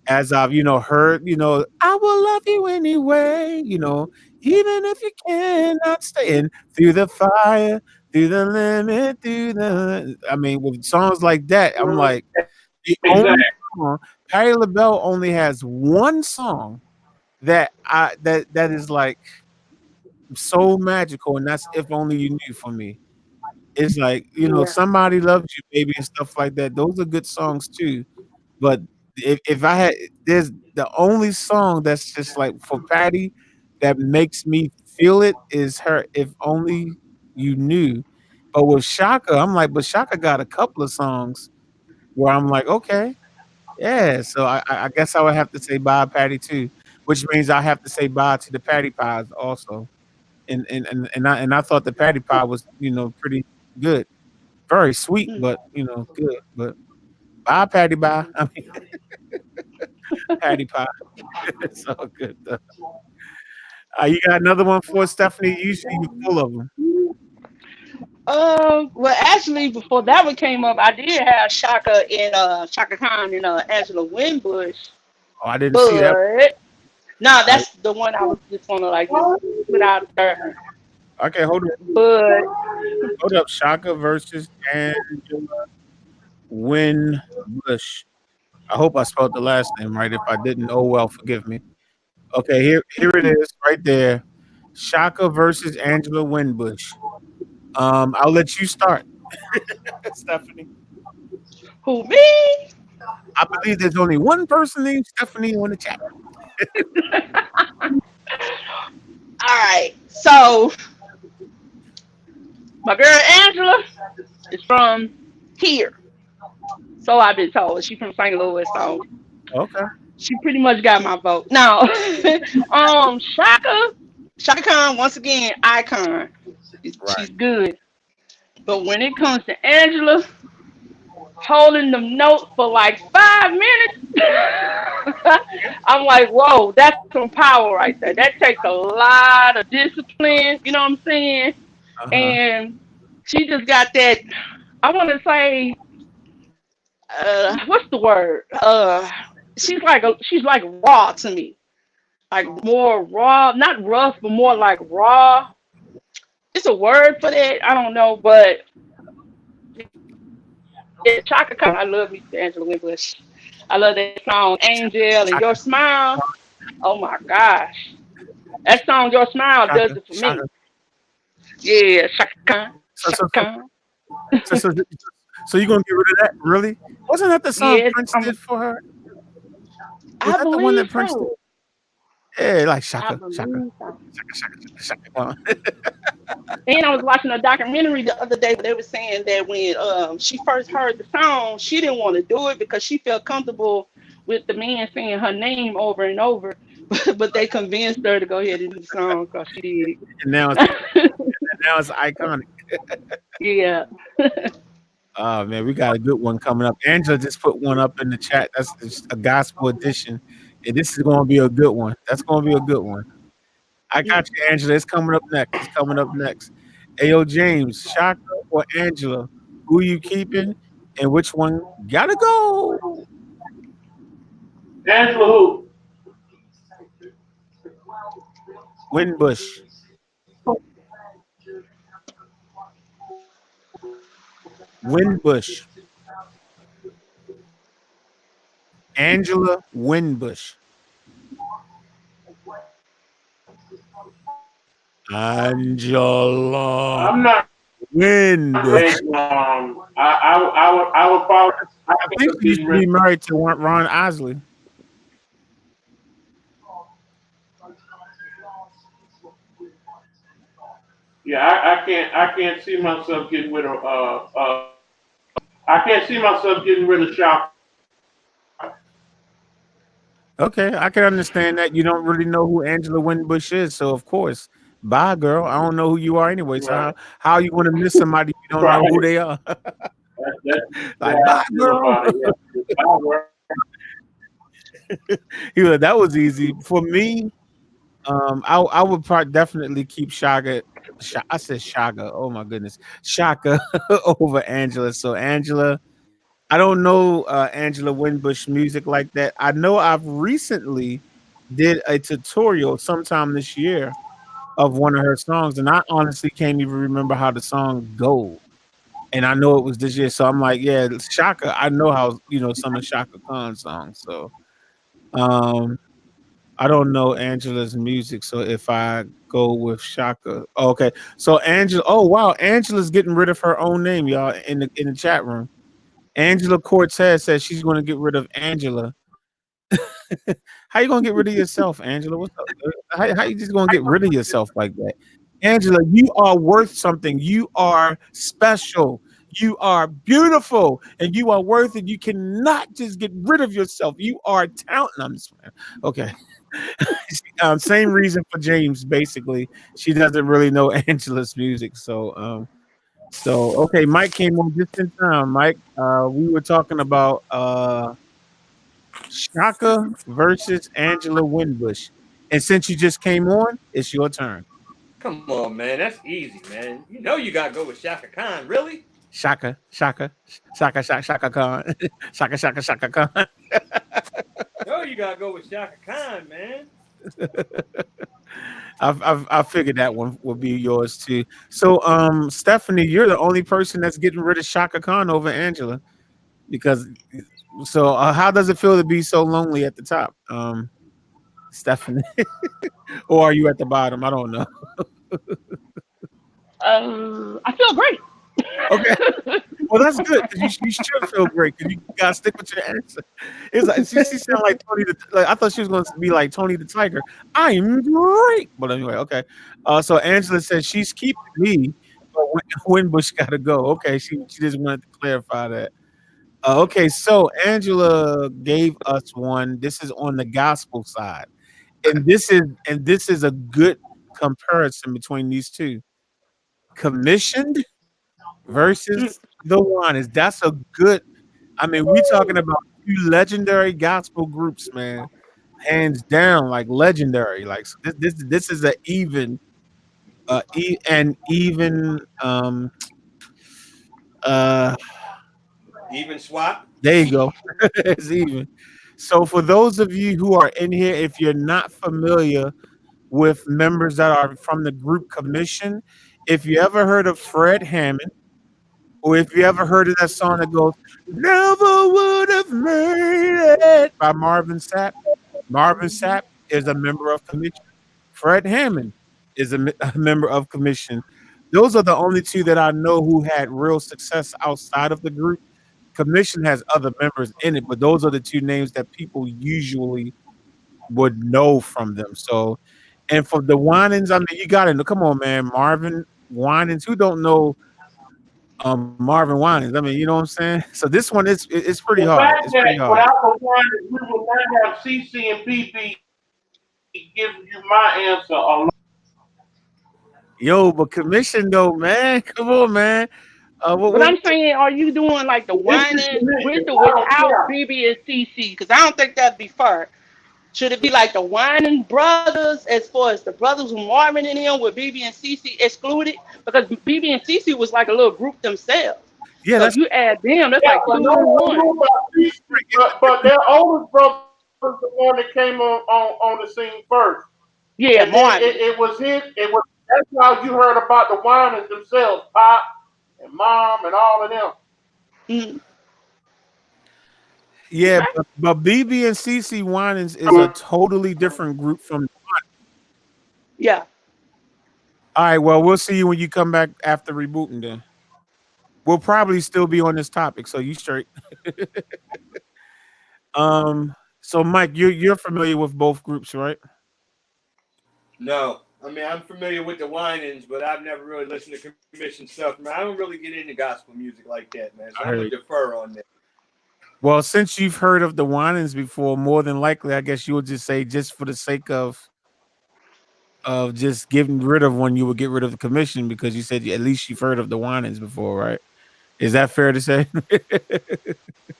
as I've heard, I will love you anyway, even if you cannot stay in through the fire, through the limit, through the. I mean, with songs like that, I'm like the only Exactly. song. Patti LaBelle only has one song that is like so magical, and that's "If Only You Knew" for me. It's like Yeah, "Somebody Loves You, Baby" and stuff like that. Those are good songs too. But if I had, there's the only song that's just like for Patty that makes me feel it is her "If Only You Knew." But with Shaka, I'm like, but Shaka got a couple of songs where I'm like, okay, yeah. So I guess I would have to say bye, Patty too, which means I have to say bye to the Patty Pies also. And I thought the Patty Pie was pretty good, very sweet, mm. but good. But bye, Patty Pie. I mean, Patty Pie. It's all good though. You got another one for us, Stephanie? Usually you're full of them. Well, actually, before that one came up, I did have Shaka Khan and Angela Winbush, Oh, I didn't see that. but no, I, that's the one I was just gonna like just put out there. okay, But hold up. Shaka versus Angela Winbush. I hope I spelled the last name right. If I didn't, oh well, forgive me. Okay, here it is, right there. Shaka versus Angela Winbush. I'll let you start, Stephanie. who me? I believe there's only one person named Stephanie on the chat. All right, so my girl Angela is from here, so I've been told. She's from St. Louis, so Okay, she pretty much got my vote. Now, Shaka Khan once again icon. right. She's good, but when it comes to Angela holding them notes for like 5 minutes, I'm like, whoa, that's some power right there. That takes a lot of discipline. You know what I'm saying? Uh huh. And she just got that. I want to say, what's the word? She's like raw to me. like more raw, not rough, but more like raw. It's a word for that. I don't know, but yeah, Chaka Khan. I love me some Angela Winbush. I love that song Angel and Your Shaka, Smile. Oh my gosh. That song Your Smile does Shaka, it for Shaka. me. Yeah, Chaka Khan. So, Chaka so, so, Khan. so, so you gonna get rid of that? Really? Wasn't that the song Yeah, Prince did for her? Was I that the one believe that Prince did? so. Yeah, like I Shaka, Shaka, believe so. Shaka, Shaka, Shaka, Shaka. And I was watching a documentary the other day where they were saying that when she first heard the song, she didn't want to do it because she felt comfortable with the man saying her name over and over. But they convinced her to go ahead and do the song because she did And now it's it. now it's iconic. Yeah. Oh man, we got a good one coming up. Angela just put one up in the chat. That's just a gospel edition, and this is going to be a good one. That's going to be a good one. I got you, Angela. It's coming up next. It's coming up next. Ayo, James, Shaka or Angela? Who you keeping, and which one gotta go? Angela who? Winbush, Winbush, Angela Winbush, Angela I'm not Winbush. Angela. I would probably I I think think of she used getting to be rid. married to Ron Isley. Yeah, I can't see myself getting rid of I can't see myself getting rid of Shaka. Okay, I can understand that you don't really know who Angela Winbush is, so of course, bye, girl. I don't know who you are anyway. So Right. how are you going to miss somebody you don't know who Right. they are? That's the way Like, bye, I feel girl. about it. Yeah. I work. He was like, that was easy for me. I would probably definitely keep Shaka. I said Shaka. Oh my goodness, Shaka over Angela. So Angela, I don't know Angela Winbush music like that. I know I've recently did a tutorial sometime this year of one of her songs, and I honestly can't even remember how the song go. And I know it was this year, so I'm like, yeah, Shaka. I know how some of Shaka Khan's songs. So um, I don't know Angela's music. So if I go with Shaka, okay. So Angela, oh wow, Angela's getting rid of her own name, y'all, in the chat room. Angela Cortez says she's going to get rid of Angela. How you gonna get rid of yourself, Angela? What's up? How you just gonna get rid of yourself like that? Angela, you are worth something. You are special. You are beautiful, and you are worth it. You cannot just get rid of yourself. You are talent. I'm just okay. Same reason for James. Basically, she doesn't really know Angela's music. So okay, Mike came on just in time. Mike, we were talking about Shaka versus Angela Winbush. And since you just came on, it's your turn. Come on, man. That's easy, man. You know you gotta go with Shaka Khan, really? Shaka, Shaka, Shaka, Shaka, Shaka Khan, Shaka, Shaka, Shaka Khan. No, you gotta go with Shaka Khan, man. I figured that one would be yours too. So, Stephanie, you're the only person that's getting rid of Shaka Khan over Angela because. So, how does it feel to be so lonely at the top, Stephanie, or are you at the bottom? I don't know. I feel great. Okay. Well, that's good because you should feel great because you gotta stick with your answer. It's like she sounded like Tony. Like I thought she was going to be like Tony the Tiger. I'm great, but anyway, okay. So Angela says she's keeping me, but Winbush got to go. Okay, she just wanted to clarify that. Okay, so Angela gave us one. This is on the gospel side, and this is a good comparison between these two. Commissioned versus the one is that's a good. I mean, we talking about two legendary gospel groups, man, hands down, like legendary. Like so this is a even an even uh Even swap. there you go. It's even. So for those of you who are in here, if you're not familiar with members that are from the group Commission, if you ever heard of Fred Hammond, or if you ever heard of that song that goes, "Never would have made it" by Marvin Sapp. Marvin Sapp is a member of Commission. Fred Hammond is a member of Commission. Those are the only two that I know who had real success outside of the group. Commission has other members in it, but those are the two names that people usually would know from them. So, and for the Winans, I mean, you got to know. Come on, man, Marvin Winans. Who don't know Marvin Winans? I mean, you know what I'm saying. So this one is it's pretty The hard. fact It's that pretty hard. without the one, we will not have CC and BB gives you my answer alone. Yo, but Commission though, man. Come on, man. But What I'm saying, are you doing like the This is whining with commission. or I don't without care. BB and CC? Because I don't think that'd be fair. Should it be like the whining brothers, as far as the brothers who Marvin and them with BB and CC excluded? Because BB and CC was like a little group themselves. Yeah, So if that's you add them, that's Yeah, like but two no and one one. knew about CC, but their oldest brother was the one that came on the scene first. Yeah, And then Marvin. it was his, it was, that's how you heard about the whiners themselves, Pop and Mom and all of them. Mm, yeah, okay. but BB and CC Winans is a totally different group from. Yeah. All right, well, we'll see you when you come back after rebooting. Then we'll probably still be on this topic, so you straight. So Mike, you're familiar with both groups, right? No, I mean I'm familiar with the Winans, but I've never really listened to commission stuff. Man, I don't really get into gospel music like that, man. So I I'm gonna heard. defer on that. Well, since you've heard of the Winans before, more than likely, I guess you would just say, just for the sake of just getting rid of one, you would get rid of the Commission because you said at least you've heard of the Winans before, right? Is that fair to say?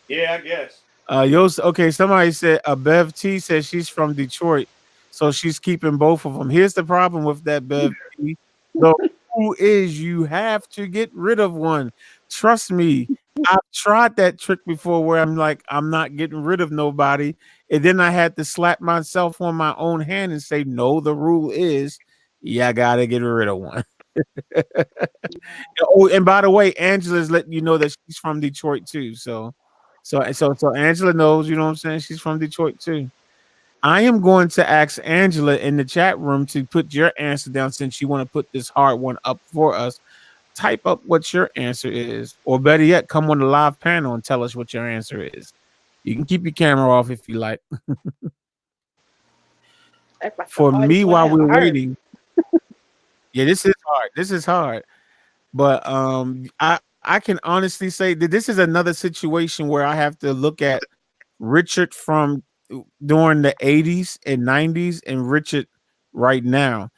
Yeah, I guess. Okay. Somebody said Bev T says she's from Detroit, so she's keeping both of them. Here's the problem with that, Bev T. The rule is you have to get rid of one. Trust me, I've tried that trick before where I'm like, I'm not getting rid of nobody, and then I had to slap myself on my own hand and say, no, the rule is, yeah, I gotta get rid of one. Oh, and by the way, Angela's letting you know that she's from Detroit too. So Angela knows, you know what I'm saying? She's from Detroit too. I am going to ask Angela in the chat room to put your answer down since you want to put this hard one up for us. Type up what your answer is, or better yet, come on the live panel and tell us what your answer is. You can keep your camera off if you like. That's like the For me, hardest one while I ever we're heard. waiting, yeah, this is hard. This is hard. But I can honestly say that this is another situation where I have to look at Richard from during the 80s and 90s and Richard right now.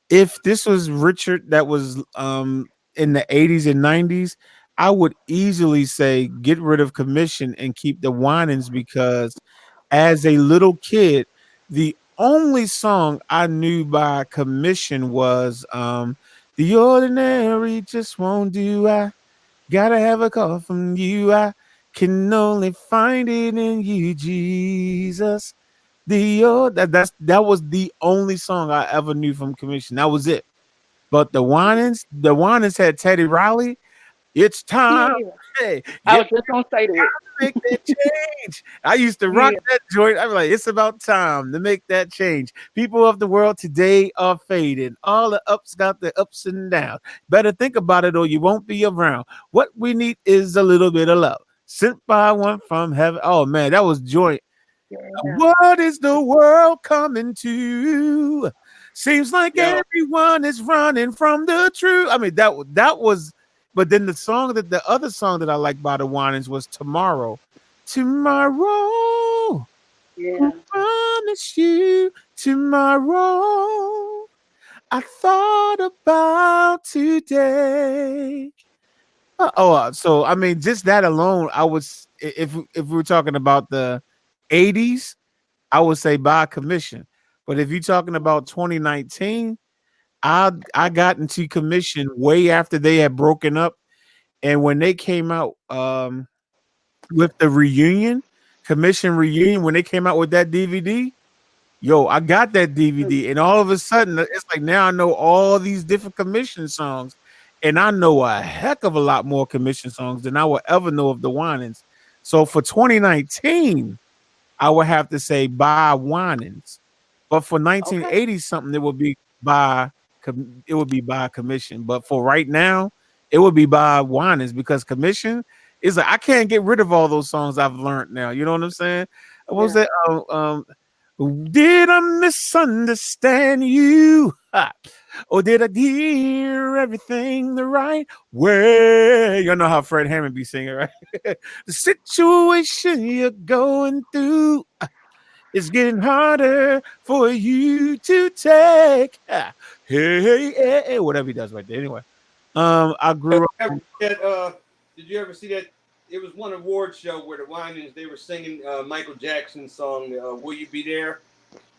If this was Richard that was in the 80s and 90s, I would easily say get rid of Commission and keep the Winans because as a little kid, the only song I knew by Commission was The Ordinary Just Won't Do. I gotta have a call from you. I can only find it in you, Jesus. That was the only song I ever knew from Commission. That was it. But the Winans had Teddy Riley. It's time. Yeah. Hey, I get was just gonna say that. make that change. I used to rock Yeah. that joint. I'm like, it's about time to make that change. People of the world today are fading. All the ups got the ups and downs. Better think about it or you won't be around. What we need is a little bit of love. Sent by one from heaven. Oh man, that was joint. Yeah. What is the world coming to? Seems like Yo, everyone is running from the truth. I mean, that was. But then the other song that I like by the Winans was Tomorrow. Tomorrow, I Yeah. promise you, tomorrow. I thought about today. So I mean, just that alone, if we were talking about the 80s, I would say by Commission. But if you're talking about 2019, I got into Commission way after they had broken up, and when they came out with the reunion, Commission reunion when they came out with that DVD. Yo, I got that DVD, and all of a sudden, it's like now I know all these different Commission songs, and I know a heck of a lot more Commission songs than I will ever know of the Winans. So for 2019, I would have to say by Winans, but for Okay. 1980 something, it would be by Commission. But for right now, it would be by Winans because Commission is like I can't get rid of all those songs I've learned now. You know what I'm saying? What was Yeah. that? Did I misunderstand you? Ha. Or did I hear everything the right way? You know how Fred Hammond be singing, right? The situation you're going through is getting harder for you to take. Ah, hey, hey, hey, hey, whatever he does right there. Anyway, I grew up. Did you ever see that? It was one award show where the Winans they were singing Michael Jackson's song "Will You Be There,"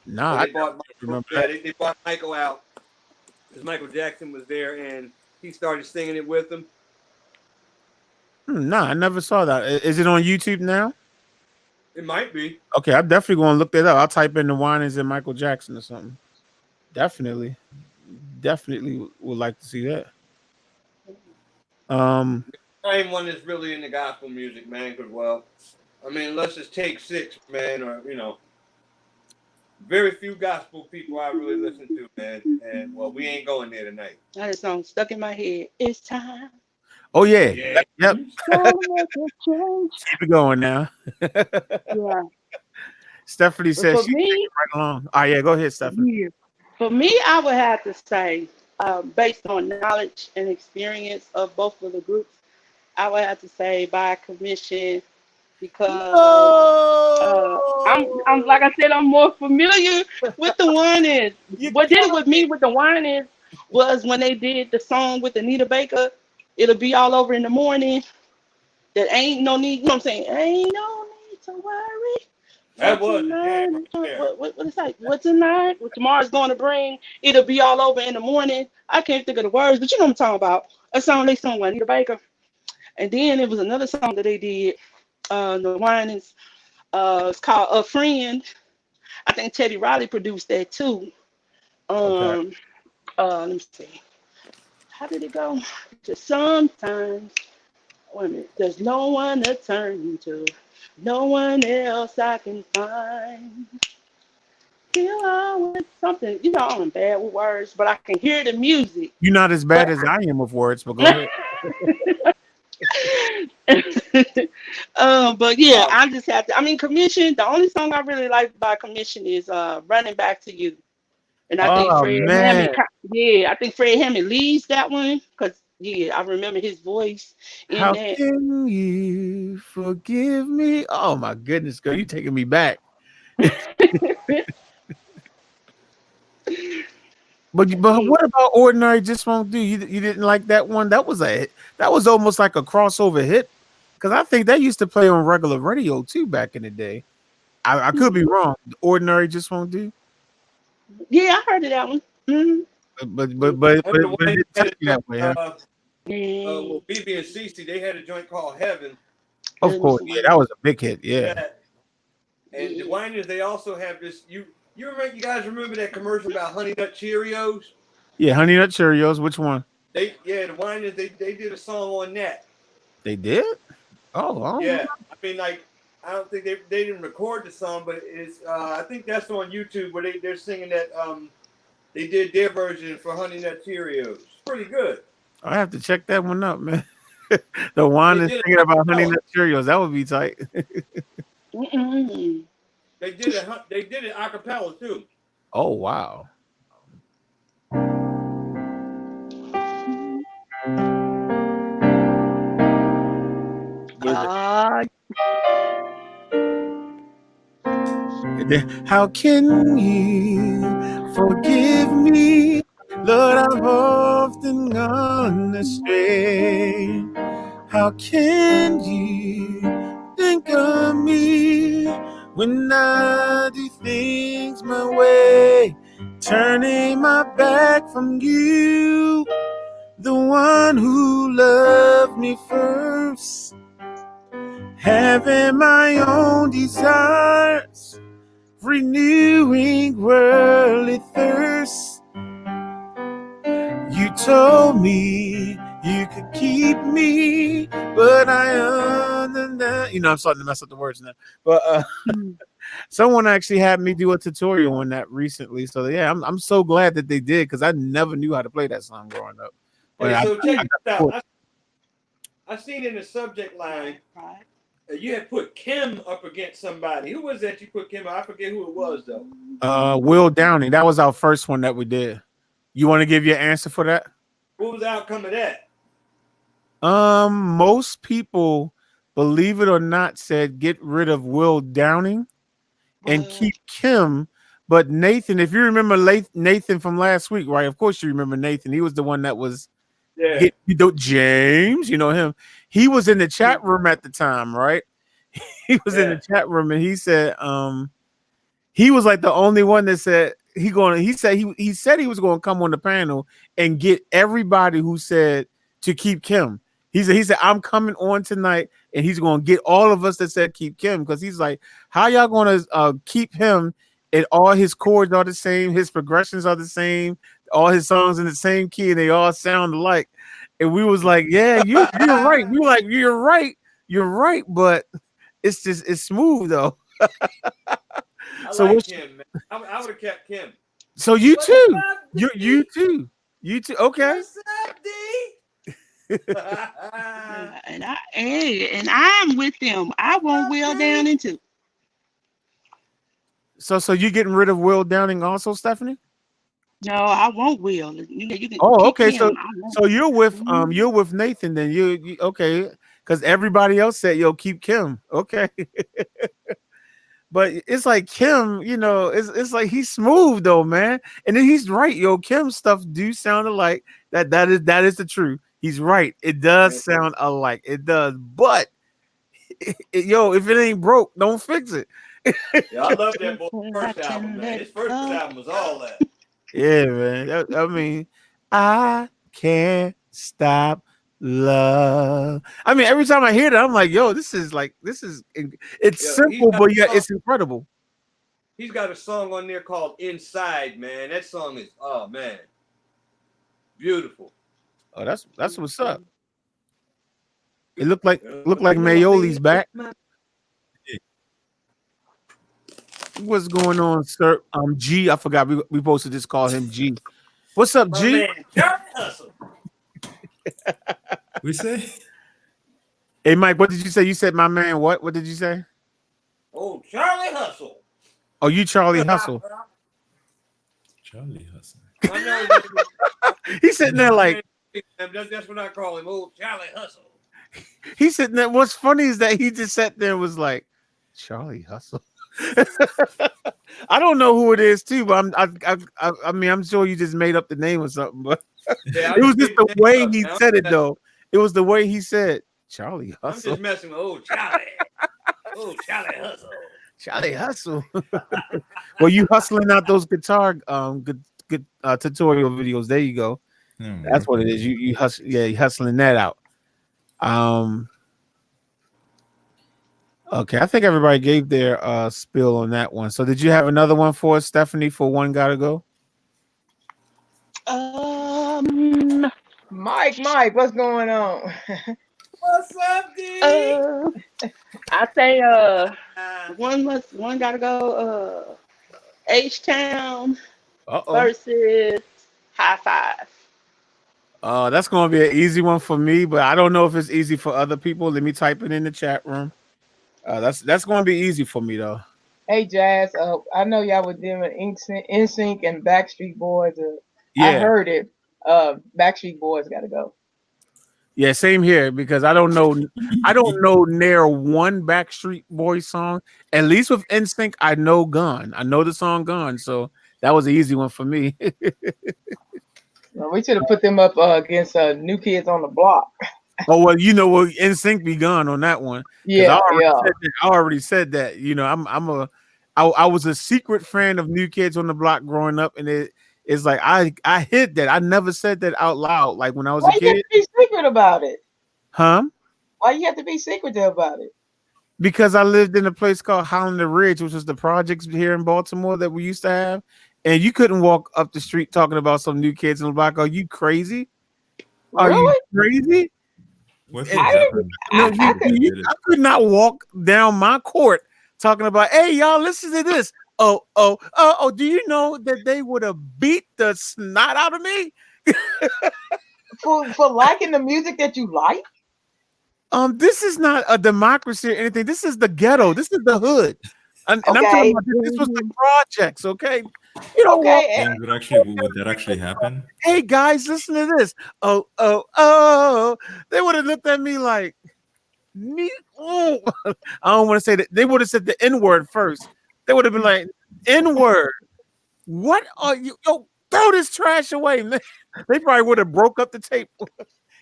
Nah, and I they don't bought Michael. remember Yeah, that. they bought Michael out because Michael Jackson was there, and he started singing it with them. Nah, I never saw that. Is it on YouTube now? It might be. Okay, I'm definitely going to look that up. I'll type in the Winans and Michael Jackson or something. Definitely, definitely would like to see that. Um, I ain't one that's really into gospel music, man. Because I mean, unless it's Take Six, man, or very few gospel people I really listen to, man. And we ain't going there tonight. That song stuck in my head. It's time. oh yeah, Yeah. yep. Gonna make a change. Keep it going now. Yeah. Stephanie But says for she's taking me, it right along. Oh yeah, go ahead, Stephanie. yeah. For me, I would have to say, based on knowledge and experience of both of the groups, I would have to say by commission because I'm No, like I said, I'm more familiar with the one is you what did it killing with me with the wine is was when they did the song with Anita Baker. It'll be all over in the morning. That ain't no need, you know what I'm saying? Ain't no need to worry. That What was a jam tonight right is going, there. what it's like? What tonight? What tomorrow's going to bring? It'll be all over in the morning. I can't think of the words, but you know what I'm talking about. A song they sung with Anita Baker, and then it was another song that they did. The wine is it's called A Friend. I think Teddy Riley produced that too. okay. Um, let me see. How did it go? Just sometimes, wait a minute. There's no one to turn to, no one else I can find. Feel always something. You know, I'm bad with words, but I can hear the music. You're not as bad But as I am with words, but go ahead. but yeah, I just have to. I mean, Commission. The only song I really like by Commission is "Running Back to You." And I think Oh Fred man, Hammond, yeah, I think Fred Hammond leads that one because, yeah, I remember his voice in how that. can you forgive me? Oh my goodness, girl, you taking me back. But Yeah. what about Ordinary Just Won't Do? You didn't like that one? That was almost like a crossover hit because I think they used to play on regular radio too back in the day. I could be wrong. Ordinary Just Won't Do, Yeah, I heard of that one. Hmm. but it Wayne didn't had take a you joint, that way, huh? Yeah. BB and Cece, they had a joint called Heaven. Of Let me course, yeah, see. that was a big hit. Yeah, Yeah. And the Yeah. Winans, they also have this. You guys remember that commercial about Honey Nut Cheerios? yeah. Honey Nut Cheerios. Which one? The Winans, they did a song on that. They did? Oh, I don't know. Yeah, I mean, like, I don't think they didn't record the song, but it's I think that's on YouTube where they're singing that they did their version for Honey Nut Cheerios. It's pretty good. I have to check that one up, man. The one They is did thinking a about Honey acapella. Nut Cheerios. That would be tight. Mm-mm. They did it acapella too. Oh wow. What is it? Ah, How can you forgive me? Lord, I've often gone astray. How can you think of me when I do things my way? Turning my back from you, the one who loved me first. having my own desires, renewing worldly thirst. You told me you could keep me, but I understand. I'm starting to mess up the words now. But someone actually had me do a tutorial on that recently. So yeah, I'm so glad that they did because I never knew how to play that song growing up. But Hey, so check I this got out. I seen in the subject line Right. you had put Kim up against somebody. Who was that you put Kim? I forget who it was though. Will Downing. That was our first one that we did. You want to give your answer for that? What was the outcome of that? Most people, believe it or not, said get rid of Will Downing and But keep Kim. But Nathan, if you remember Nathan from last week, right? Of course you remember Nathan. He was the one that was Yeah. James, you know him. He was in the chat room at the time, right? He was in the Yeah. chat room and he said, he was like the only one that said he said he was going to come on the panel and get everybody who said to keep Kim. He said I'm coming on tonight and he's going to get all of us that said keep Kim because he's like, how y'all going to keep him and all his chords are the same, his progressions are the same, all his songs in the same key and they all sound alike. And we was like, yeah, you're right. We were like, you're right, but it's smooth though. I So like what? Kim, man. I would have kept Kim. So you What's too. up, You D? too. You too. Okay. What's up, D? and I'm with them. I want Will down into. So you getting rid of Will Downing also, Stephanie? No, I want Will. You can Oh, keep okay. him. So I want. so Mhm. you're with Nathan then. You okay? Because everybody else said yo keep Kim. Okay. But it's like Kim, it's like he's smooth though, man. And then he's right, yo. Kim stuff do sound alike. That is the truth. He's right. It does sound alike. It does. But yo, if it ain't broke, don't fix it. Yeah, I love that Just boy so I first album, can man. let His it first go. album was all that. Yeah, man. I mean, I can't stop love. I mean, every time I hear that, I'm like, yo, it's Yeah, simple, but yet it's incredible. he's got a song on there called Inside, man. That song is oh man. Beautiful. Oh, that's what's up. It looked like Mayoli's back. What's going on, sir? G. I forgot we supposed to just call him G. What's up, My G? man, Charlie Hustle. We say Hey, Mike, what did you say? You said my man. What? What did you say? Oh, Charlie Hustle. Oh, you Charlie Hustle. Charlie Hustle. I know his name He's sitting there like that's what I call him. Oh, Charlie Hustle. he's sitting there. What's funny is that he just sat there and was like, Charlie Hustle. I don't know who it is too, but I mean I'm sure you just made up the name or something. But Yeah, I it was just just made the the name way up, he man. said it though. It was the way he said Charlie I'm Hustle. just messing with oh Charlie. Oh, Charlie Hustle. Charlie Hustle. Well, you hustling out those guitar good tutorial videos. There you go. That's what it is. You hustle. Yeah, you hustling that out. Um. Okay, I think everybody gave their spill on that one. So, did you have another one for us, Stephanie? For one, gotta go. Mike, what's going on? What's up, D? Uh, I say one gotta go. H Town Uh-oh. versus High Five. That's gonna be an easy one for me, but I don't know if it's easy for other people. Let me type it in the chat room. That's gonna be easy for me though. Hey, Jazz. I know y'all were doing NSYNC and Backstreet Boys. I Yeah, heard it. Backstreet Boys got to go. yeah, same here because I don't know near one Backstreet Boys song. At least with NSYNC, I know Gone. I know the song Gone, so that was an easy one for me. We should have put them up against New Kids on the Block. Oh well, you know what, NSYNC be gone on that one because I Yeah, already yeah. said that. I already said that. I was a secret fan of New Kids on the Block growing up, and it's like I hid that. I never said that out loud, like when I was Why a you have kid. to be secret about it? Huh? Why you have to be secretive about it? because I lived in a place called Hollander Ridge, which was the projects here in Baltimore that we used to have, and you couldn't walk up the street talking about some new kids in the block. Are you crazy? Are you Really? crazy? What And would I didn't. happen no, if I you could. did it? I could not walk down my court talking about, hey, y'all, listen to this. Oh, do you know that they would have beat the snot out of me? For liking the music that you like. This is not a democracy or anything. This is the ghetto. This is the hood. And I'm talking Okay. about this was the Mhm. projects, okay? You don't walk Okay. James, would that actually happen? hey guys, listen to this. Oh. They would have looked at me like me. Oh. I don't want to say that. They would have said the N-word first. They would have been like, N-word. What are you? Yo, throw this trash away, man. They probably would have broke up the tape.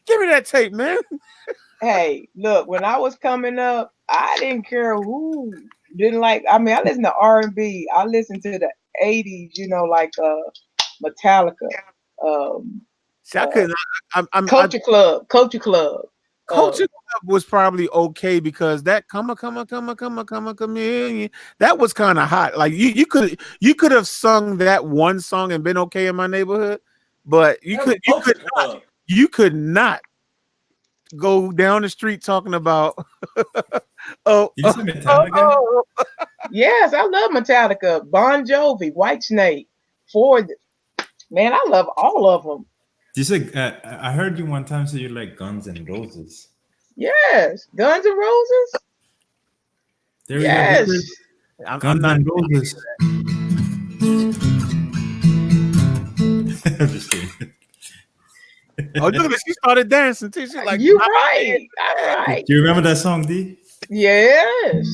Give me that tape, man. Hey, look, when I was coming up, I didn't care who didn't like. I mean, I listened to R&B. I listened to the '80s, like Metallica, um, See, I uh, couldn't. I Culture Club. Uh, Culture Club was probably okay because that come here. That was kind of hot. Like you could have sung that one song and been okay in my neighborhood, but That was Culture Club. you could not go down the street talking about oh, Did you oh, say oh, Metallica? oh. yes, I love Metallica, Bon Jovi, Whitesnake, Ford. Man, I love all of them. Did you say? I heard you one time say you like Guns and Roses. Yes, Guns N' Roses. There we go, Richard. Yes. I'm Guns not. and Roses. I'm just kidding. Oh, look at this. She started dancing too. She's like, You right. All Do right. you remember that song, D? Yes.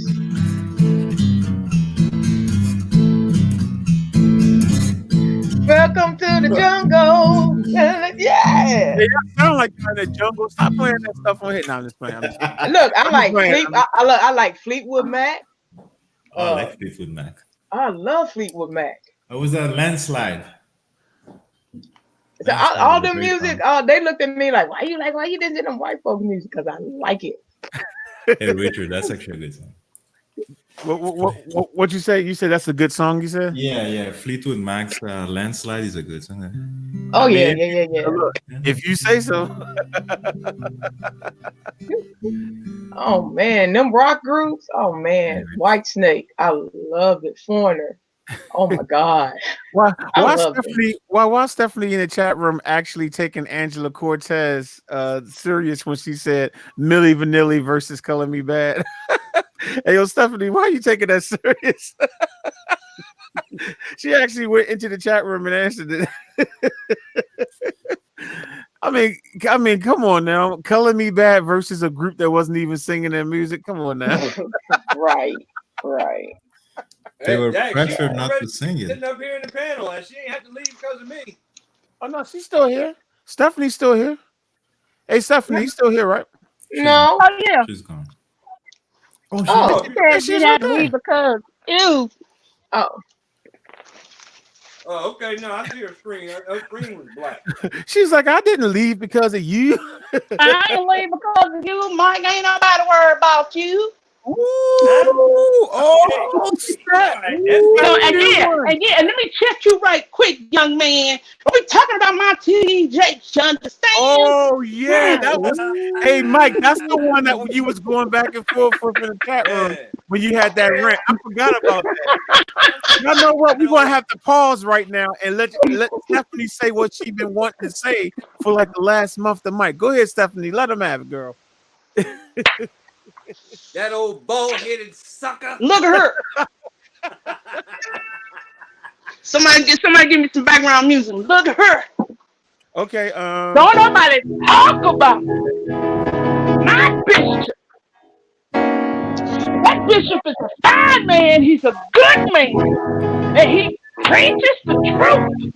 Welcome to the jungle. Yeah. yeah, sound like you're in the jungle. Stop playing that stuff on here. No, I'm just playing. Look, I I'm just like playing. I like Fleetwood Mac. Oh, I like Fleetwood Mac. I love Fleetwood Mac. What was that? Landslide. So Landslide all was a the great music, song. they looked at me like, why you didn't do them white folk music? Because I like it. Hey, Richard, that's actually a good song. What you say? You said that's a good song. You said? Yeah. Fleetwood Mac's Landslide is a good song. Oh I yeah, mean, yeah. look, if you say so. Oh man, them rock groups. Oh man, White Snake. I love it. Foreigner. Oh my God. I love them. Why Stephanie in the chat room actually taking Angela Cortez serious when she said Millie Vanilli versus Color Me Bad? Hey, yo, Stephanie, why are you taking that serious? She actually went into the chat room and answered it. I mean, come on now. Color Me Bad versus a group that wasn't even singing their music. Come on now. Right. They were Jack, pressured she's not already to sing it. sitting up here in the panel, and she ain't have to leave because of me. Oh no, she's still here. Stephanie's still here. Hey, Stephanie, you still here, right? No. Oh yeah. She's gone. Oh, Oh. She yeah, said she's you right had to leave there. because ew. Oh. Oh, okay. No, I see her screen. Her screen was black. She's like, I didn't leave because of you. I ain't leave because of you, Mike. Ain't nobody worried about you. Ooh, Huh? oh, snap. All right, that's Ooh, So good. that's a new again, one. and let me check you right quick, young man. Are we talking about my TJ? You understand? Oh yeah, Hmm. that was. Hey, Mike, that's the one that you was going back and forth with in the chat room Yeah. when you had that rant. I forgot about that. Y'all know what? We're gonna have to pause right now and let Stephanie say what she been wanting to say for like the last month. To Mike, go ahead, Stephanie. Let him have it, girl. That old bald-headed sucker. Look at her. Somebody give me some background music. Look at her. Okay. Don't nobody talk about my bishop. That bishop is a fine man. He's a good man, and he preaches the truth.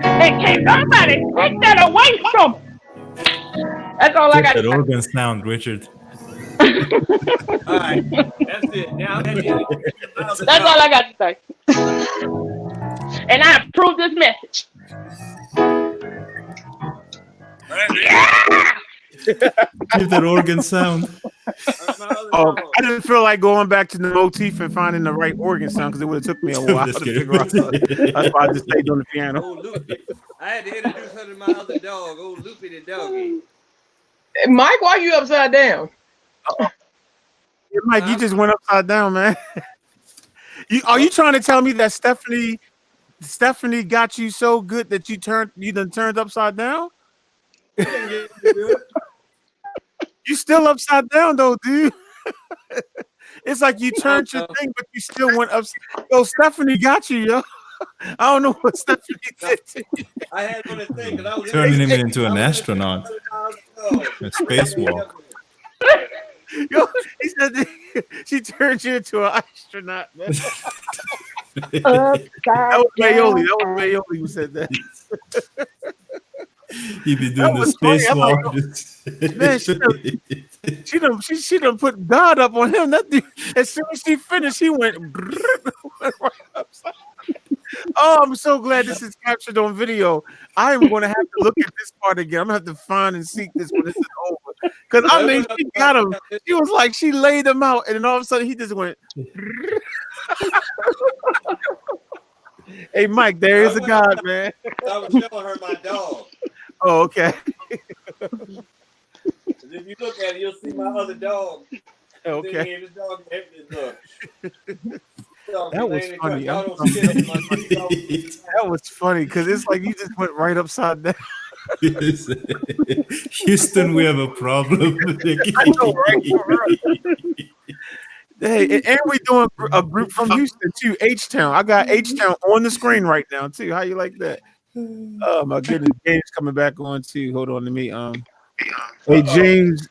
And can't nobody take that away from him. That's all I Get got that to organ sound, Richard. say. All right, that's it. Now I'm heading to That's all I got to say. And I approve this message. Yeah. Give that organ sound. My other Oh, I didn't feel like going back to the motif and finding the right organ sound because it would have took me a I'm while just to kidding. figure out. That's why I just stayed on the piano. Oh, Loopy. I had to introduce her to my other dog, old Loopy the doggy. Mike, why you upside down? Yeah, Mike, you just went upside down, man. Are you trying to tell me that Stephanie got you so good that you done turned upside down? I didn't get it good. You still upside down though, dude. It's like you I turned don't your know. thing, but you still went up. Yo, Stephanie got you, yo. I don't know what Stephanie did to you. I had on this thing because I was Turning him Hey, into an astronaut, a spacewalk. yo, he said that she turned you into an astronaut, man. That Upside was Mayoli. down. That was Mayoli who said that. He'd be That doing the was funny. I'm like, spacewalk. man, she done put God up on him. That dude, as soon as she finished, he went, went right upside. Oh, I'm so glad this is captured on video. I am going to have to look at this part again. I'm going to have to find and seek this when this is over. Because I mean, she got him. She was like, she laid him out, and then all of a sudden he just went. Hey, Mike, there is a God, man. I was showing her my dog. Oh, okay. If you look at it, you'll see my other dog. Okay. This dog, look. That was funny. That was funny because it's like you just went right upside down. Houston, we have a problem. I know, right? Hey, and we doing a group from Houston too, H Town. I got H Town on the screen right now too. How you like that? Oh my goodness, James coming back on too. Hold on to me. Hey, James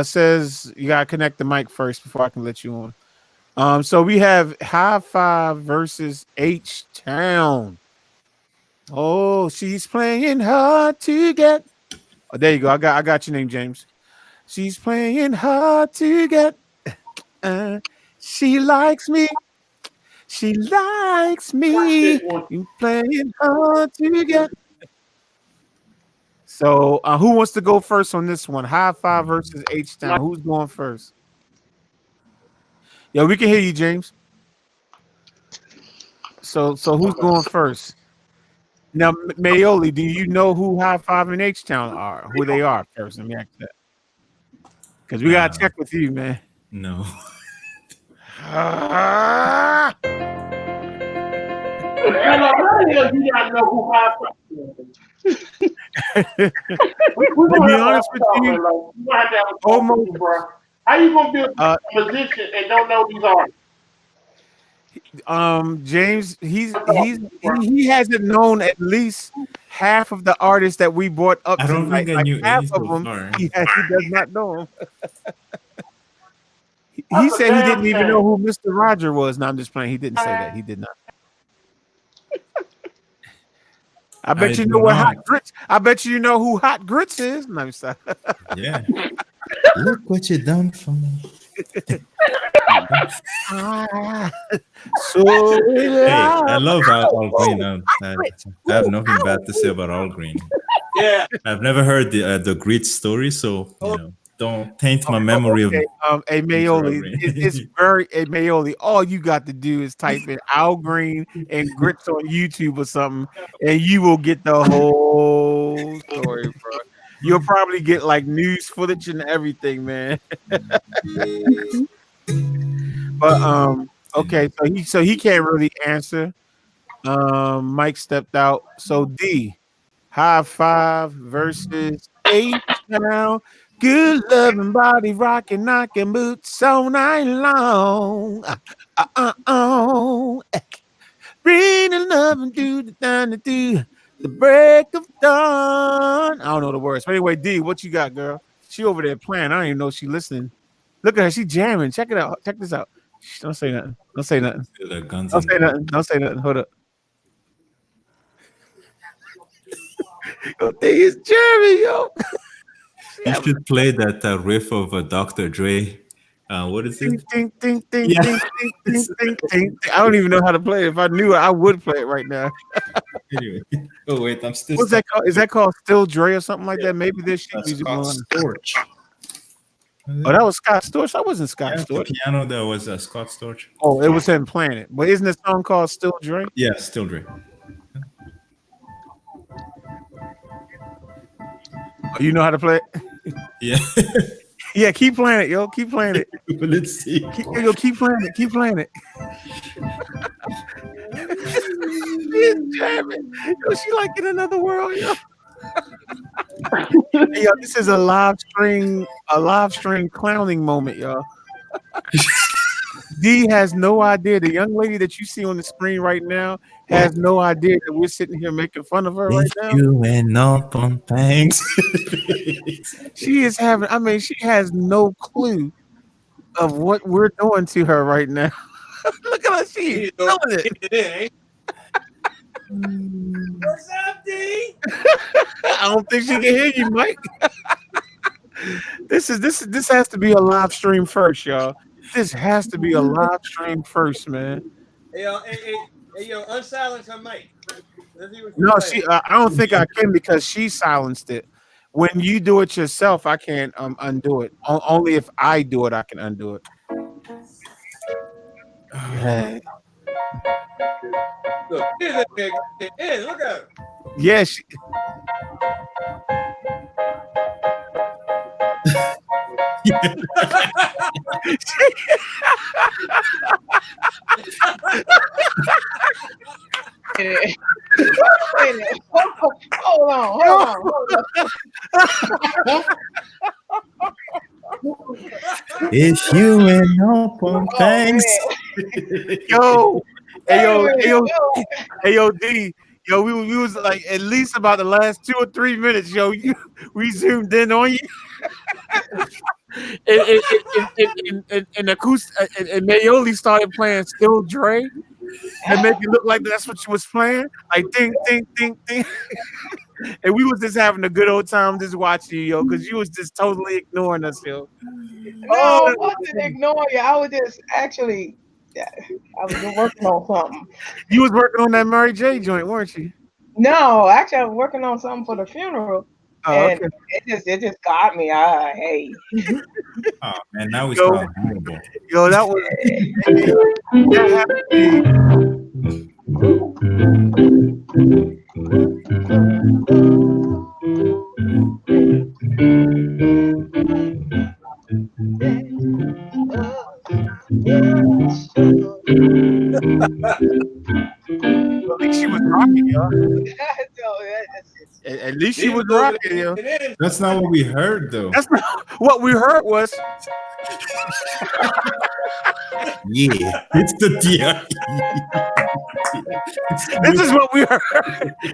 says you gotta connect the mic first before I can let you on. So we have High Five versus H Town. Oh, she's playing hard to get. Oh, there you go. I got your name, James. She's playing hard to get. She likes me. She likes me. You playing hard to get. So, who wants to go first on this one? High Five versus H Town. Who's going first? Yeah, we can hear you, James. So who's going first? Now, Mayoli, do you know who High Five and H Town are? Who they are first? Let me ask that. Because we gotta check with you, man. No. How the hell you gotta know who High Five is? To be honest with you, almost. How you gonna be a musician and don't know these artists? James, he hasn't known at least half of the artists that we brought up I don't tonight. think I like knew half any of so them, far. he does not know them. He said he didn't even know who Mr. Roger was. No, I'm just playing. He didn't say that. He did not. I bet you know what Hot Grits. I bet you know who Hot Grits is. No, I'm sorry. Yeah. Look what you done for me. Hey, I love All Green. I have nothing bad to say about All Green. Yeah. I've never heard the Grit story, so don't taint my memory of. Hey Mayoli, it's very Mayoli. All you got to do is type in Al Green and Grits on YouTube or something, and you will get the whole story, bro. You'll probably get like news footage and everything, man. But okay, so he can't really answer. Mike stepped out. So D, High Five versus H Town. Good loving body rocking, knocking boots all night long. Bring the love and do the down to do the break of dawn. I don't know the words. But anyway, D, what you got, girl? She over there playing. I don't even know she listening. Look at her. She jamming. Check it out. Check this out. Shh, don't say nothing. Don't say nothing. Don't say nothing. Don't say nothing. Hold up. Yo, thing is jamming, yo. You should play that riff of Dr. Dre. What is it? Ding, ding, ding, ding, ding, ding, ding, ding. I don't even know how to play it. If I knew it, I would play it right now. Anyway. Oh wait, I'm still. What's that called? Is that called Still Dre or something like that? Maybe there's sheet music called on. Storch. Oh, that was Scott Storch. That wasn't Scott Yeah, the Storch. piano that was Scott Storch. Oh, it was him playing it. But isn't the song called Still Dre? Yeah, still Dre. Oh, you know how to play it? Yeah. Yeah, keep playing it, yo. Keep playing it. Let's see. Keep playing it. Keep playing it. She's jamming. Yo, she like in another world, yo. Hey, yo, this is a live stream clowning moment, y'all. D has no idea. The young lady that you see on the screen right now has no idea that we're sitting here making fun of her right If now. you went up on things. She is having, I mean, she has no clue of what we're doing to her right now. Look at her. She's You know, feeling it. get it in, ain't you? What's up, D? I don't think she can hear you, Mike. This has to be a live stream first, y'all. This has to be a live stream first, man. Hey, yo, hey, yo, unsilence her mic. Let's see what she's No, playing. I don't think I can because she silenced it. When you do it yourself, I can't undo it. Only if I do it, I can undo it. Yeah, Look, here's that nigga. Hey, look at her. yeah. She, Wait a minute. Hold on. If you went up on Oh things. man. yo, hey Wait a yo, minute. hey yo, hey yo, D, yo, we was like at least about the last 2 or 3 minutes, yo. We zoomed in on you, and acoustic, and Mayoli started playing Still Dre, and make it look like that's what she was playing, like ding, ding, ding, ding, and we was just having a good old time just watching you, yo, because you was just totally ignoring us, yo. No, Oh, I wasn't ignoring you. I was just actually, yeah, I was working on something. you was working on that Mary J joint, weren't you? No, actually, I was working on something for the funeral, Oh, and okay. it just got me. Hey, Oh man, now we Yo, sound horrible. yo, that was that had to be. At least she was rocking, yo. At least she D was was over rocking, there yo. getting in. That's not what we heard though. That's not what we heard was. Yeah, it's the DRE. This is what we heard,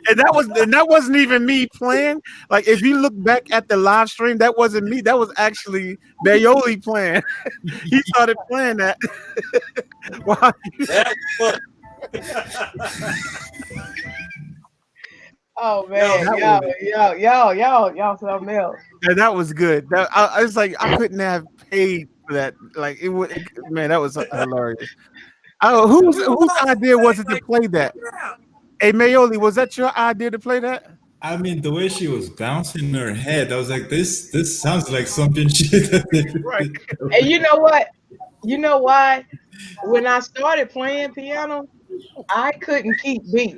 and that wasn't even me playing. Like if you look back at the live stream, that wasn't me. That was actually Bayoli playing. He started playing that. Wow, That was oh yo, man, that y'all, was y'all, something else. that was good. I was like, I couldn't have paid for that. Like it would, man, that was hilarious. Oh, whose idea was it to like play that? Hey, Mayoli, was that your idea to play that? I mean, the way she was bouncing her head, I was like, this sounds like something she Right, And you know what? You know why? When I started playing piano, I couldn't keep beat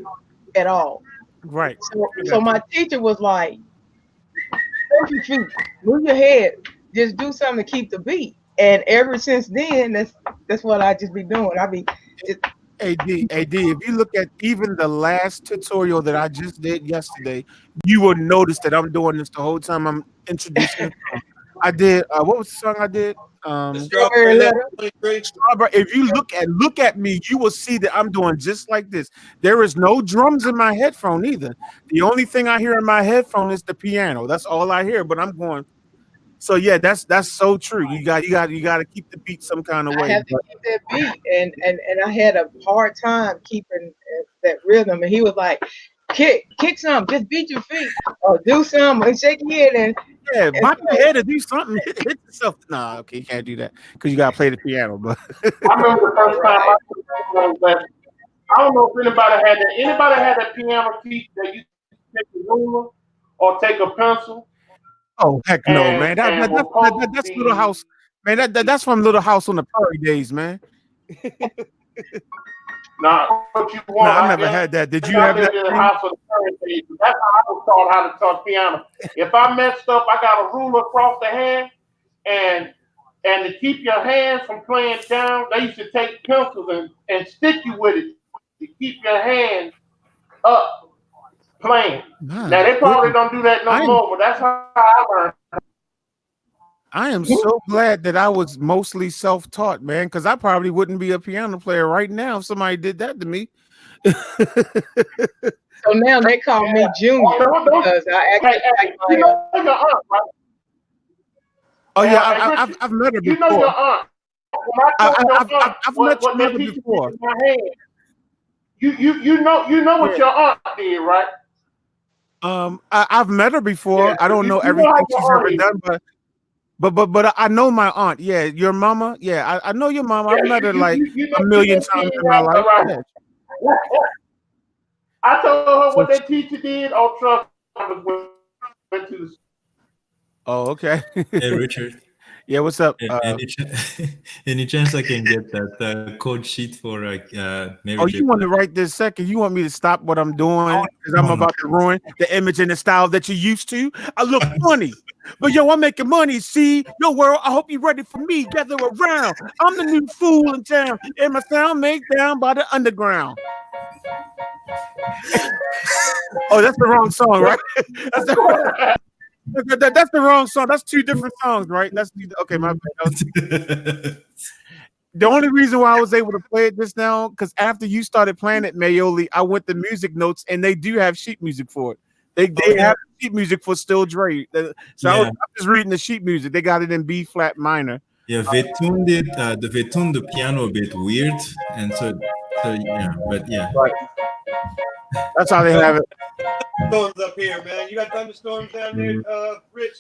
at all. right. So, I so got you. my teacher was like, "Move your feet, move your head, just do something to keep the beat." And ever since then, that's what I just be doing. I be just, AD, if you look at even the last tutorial that I just did yesterday, you will notice that I'm doing this the whole time I'm introducing the song. I did what was the song I did? the strawberry strawberry letter letter. 23. Strawberry. If you look at me, you will see that I'm doing just like this. There is no drums in my headphone either. The only thing I hear in my headphone is the piano. That's all I hear, but I'm going. So yeah, that's so true. You got to keep the beat some kind of I way. have to But keep that beat, and I had a hard time keeping that rhythm. And he was like, "Kick some, just beat your feet, or do some, and shake your head." yeah, And bop your so, head and do something. Hit yourself. Nah, okay, you can't do that because you gotta play the piano. But I remember the first time right. I took piano lessons. I don't know if anybody had that piano teacher that you take a ruler or take a pencil Oh heck no, man. and will post That's Little the. House, man. That's from Little House on the Prairie days, man. Now, what you No, want, I I never guess had that. Did you I have that lived in the thing? house of the Thursdays. That's how I was taught how to touch piano. If I messed up, I got a ruler across the hand, and to keep your hands from playing down, they used to take pencils and stick you with it to keep your hands up playing. My Now they probably goodness. don't do that I no am more, but that's how I learned. I am so glad that I was mostly self-taught, man, because I probably wouldn't be a piano player right now if somebody did that to me. So now they call me Junior because I Hey, actually like hey, you my know your aunt, right? Oh Hey, yeah, hey I've Richard, I've met her you know before. your aunt. When I told your aunt I've met what your that mother teacher did before. in my hand, you know what Yeah. your aunt did, right? I've met her Yeah, before. I don't know you know how everything she's your ever aunt is. done, but I know my aunt. Yeah, your mama. Yeah, I know your mama. I've Yeah, met her like you a know million she times ain't in my life. right. Yeah. I told her So what that teacher did. Oh, trust me, I was went to the. oh, okay. Hey, Richard. Yeah, what's up? Any chance I can get that code sheet for Mary Oh, J. you want to Blige? right this second? You want me to stop what I'm doing because I'm No, no. about to ruin the image and the style that you're used to? I look funny, but yo, I'm making money. See, yo, world, I hope you're ready for me. Gather around. I'm the new fool in town, and my sound made down by the underground. Oh, that's the wrong song, right? that's, the, that's the wrong song. That's two different songs, right? Okay. My bad. The only reason why I was able to play it just now, because after you started playing it, Mayoli, I went to music notes and they do have sheet music for it. They Okay. have sheet music for Still Dre. I'm Yeah. just reading the sheet music. They got it in B flat minor. Yeah, they tuned the piano a bit weird, and so yeah, but yeah. Right. That's how they Got have it. thunderstorms up here, man. You got thunderstorms down there, Rich?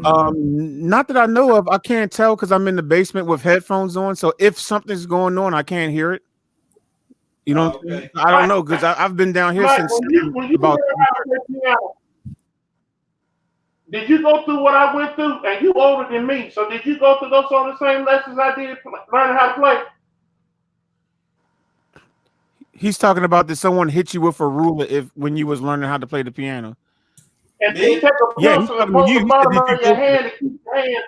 Not that I know of. I can't tell because I'm in the basement with headphones on. So if something's going on, I can't hear it. You know what I'm saying? Okay. I don't know because I've been down here Mike, since when you about learn how to play piano, did you go through what I went through? And you older than me, so did you go through those sort of same lessons I did learning how to play? he's talking about that someone hit you with a ruler if when you was learning how to play the piano. And then Me? take a Yeah, he's pencil and talking to poke you. the He said, bottom "Did you of your go through hand to keep your hand.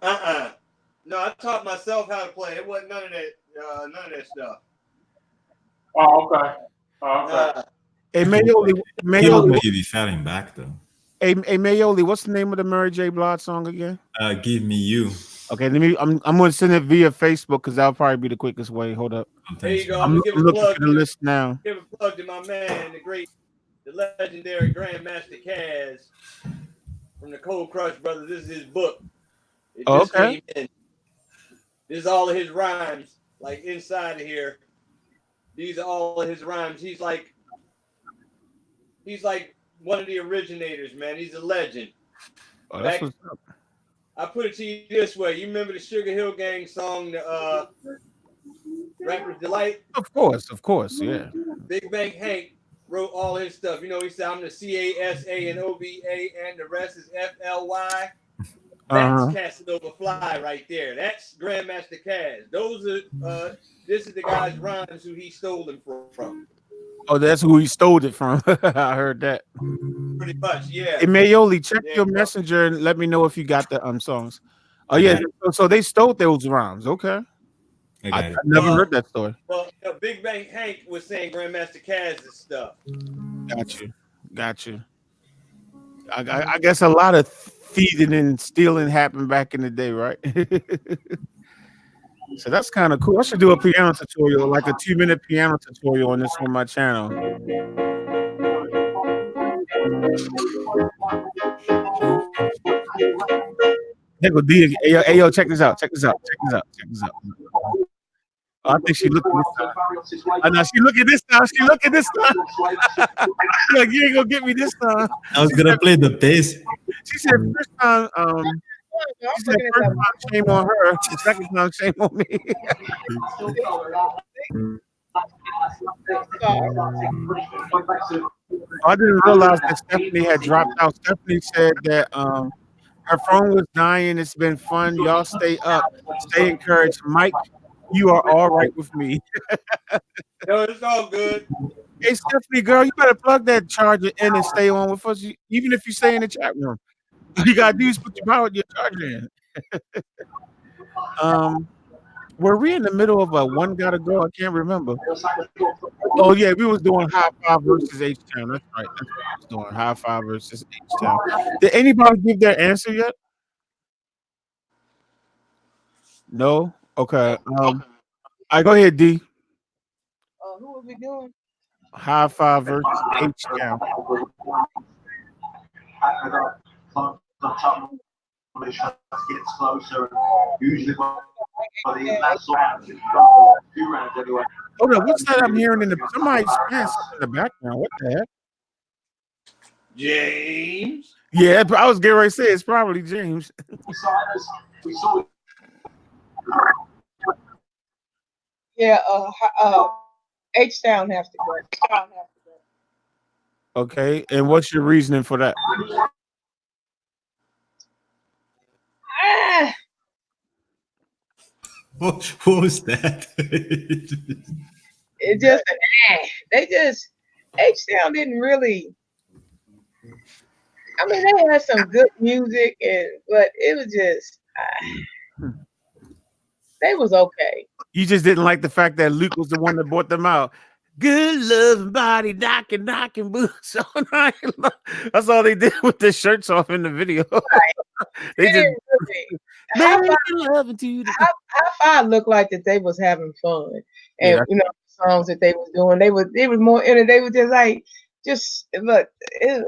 Uh-uh. No, I taught myself how to play. It wasn't none of that stuff. Oh, okay. Oh, okay. Nah. Hey He looked Mayoli, like he'd be fighting back though. hey Mayoli, what's the name of the Mary J. Blige song again? Give me you. Okay, I'm gonna send it via Facebook because that'll probably be the quickest way. Hold up, Oh, There thanks, you go. man. I'm gonna I'm looking for the list now. give a plug to my man, the legendary Grandmaster Kaz from the Cold Crush Brothers. This is his book. It Oh, just okay, came in. This is all of his rhymes, like inside of here. These are all of his rhymes. He's like one of the originators, man. He's a legend. oh, that's Back, what's up. I put it to you this way. You remember the Sugar Hill Gang song, the Rapper's Delight? Of course, yeah. Big Bang Hank wrote all his stuff. You know, he said, I'm the CASA and OVA, and the rest is FLY. That's Uh-huh. Casanova Fly right there. That's Grandmaster Caz. Those are this is the guy's rhymes who he stole them from. Oh, that's who he stole it from. I heard that. Pretty much, yeah. Hey Mayoli, check There your you go. messenger and let me know if you got the songs. Oh I yeah, got it. so they stole those rhymes. Okay, I I got it. never heard that story. Well, Big Bang Hank was saying Grandmaster Caz's stuff. Got you. I guess a lot of thieving and stealing happened back in the day, right? So that's kind of cool. I should do a piano tutorial, like a 2-minute piano tutorial on this on my channel. Hey, go D. Hey, yo, check this out. Check this out. Oh, I think she looking this time. I know she looking this time. She looking this time. Like you ain't gonna get me this time. I was gonna play the bass. She said first time. She said first time shame on her. The second time shame on me. I'm sorry. I didn't realize that Stephanie had dropped out. Stephanie said that her phone was dying. It's been fun. Y'all stay up. Stay encouraged. Mike, you are all right with me. No, it's all good. Hey, Stephanie, girl, you better plug that charger in and stay on with us, even if you stay in the chat room. All you gotta do is put your charger in. Um, were we in the middle of a one gotta go? I can't remember. Oh yeah, we was doing high five versus H Town. That's right. That's what we was doing. High five versus H Town. Did anybody give their answer yet? No. Okay. I go ahead, D. Who are we doing? High five versus H Town. Hold on, what's that I'm hearing in the somebody's saying something in the background? What the heck? James. Yeah, I was getting ready to say it's probably James. Yeah, H Town has to go. Okay, and what's your reasoning for that? Ah, What was that? it just they just H Town didn't really. I mean, they had some good music, but it was just they was okay. You just didn't like the fact that Luke was the one that brought them out. Good loving body, knocking boots all night long. That's all they did with the shirts off in the video. They They just didn't really. High making love to the High Five looked like that they was having fun, yeah. and the songs that they was doing, they was more in it. They were just like but it,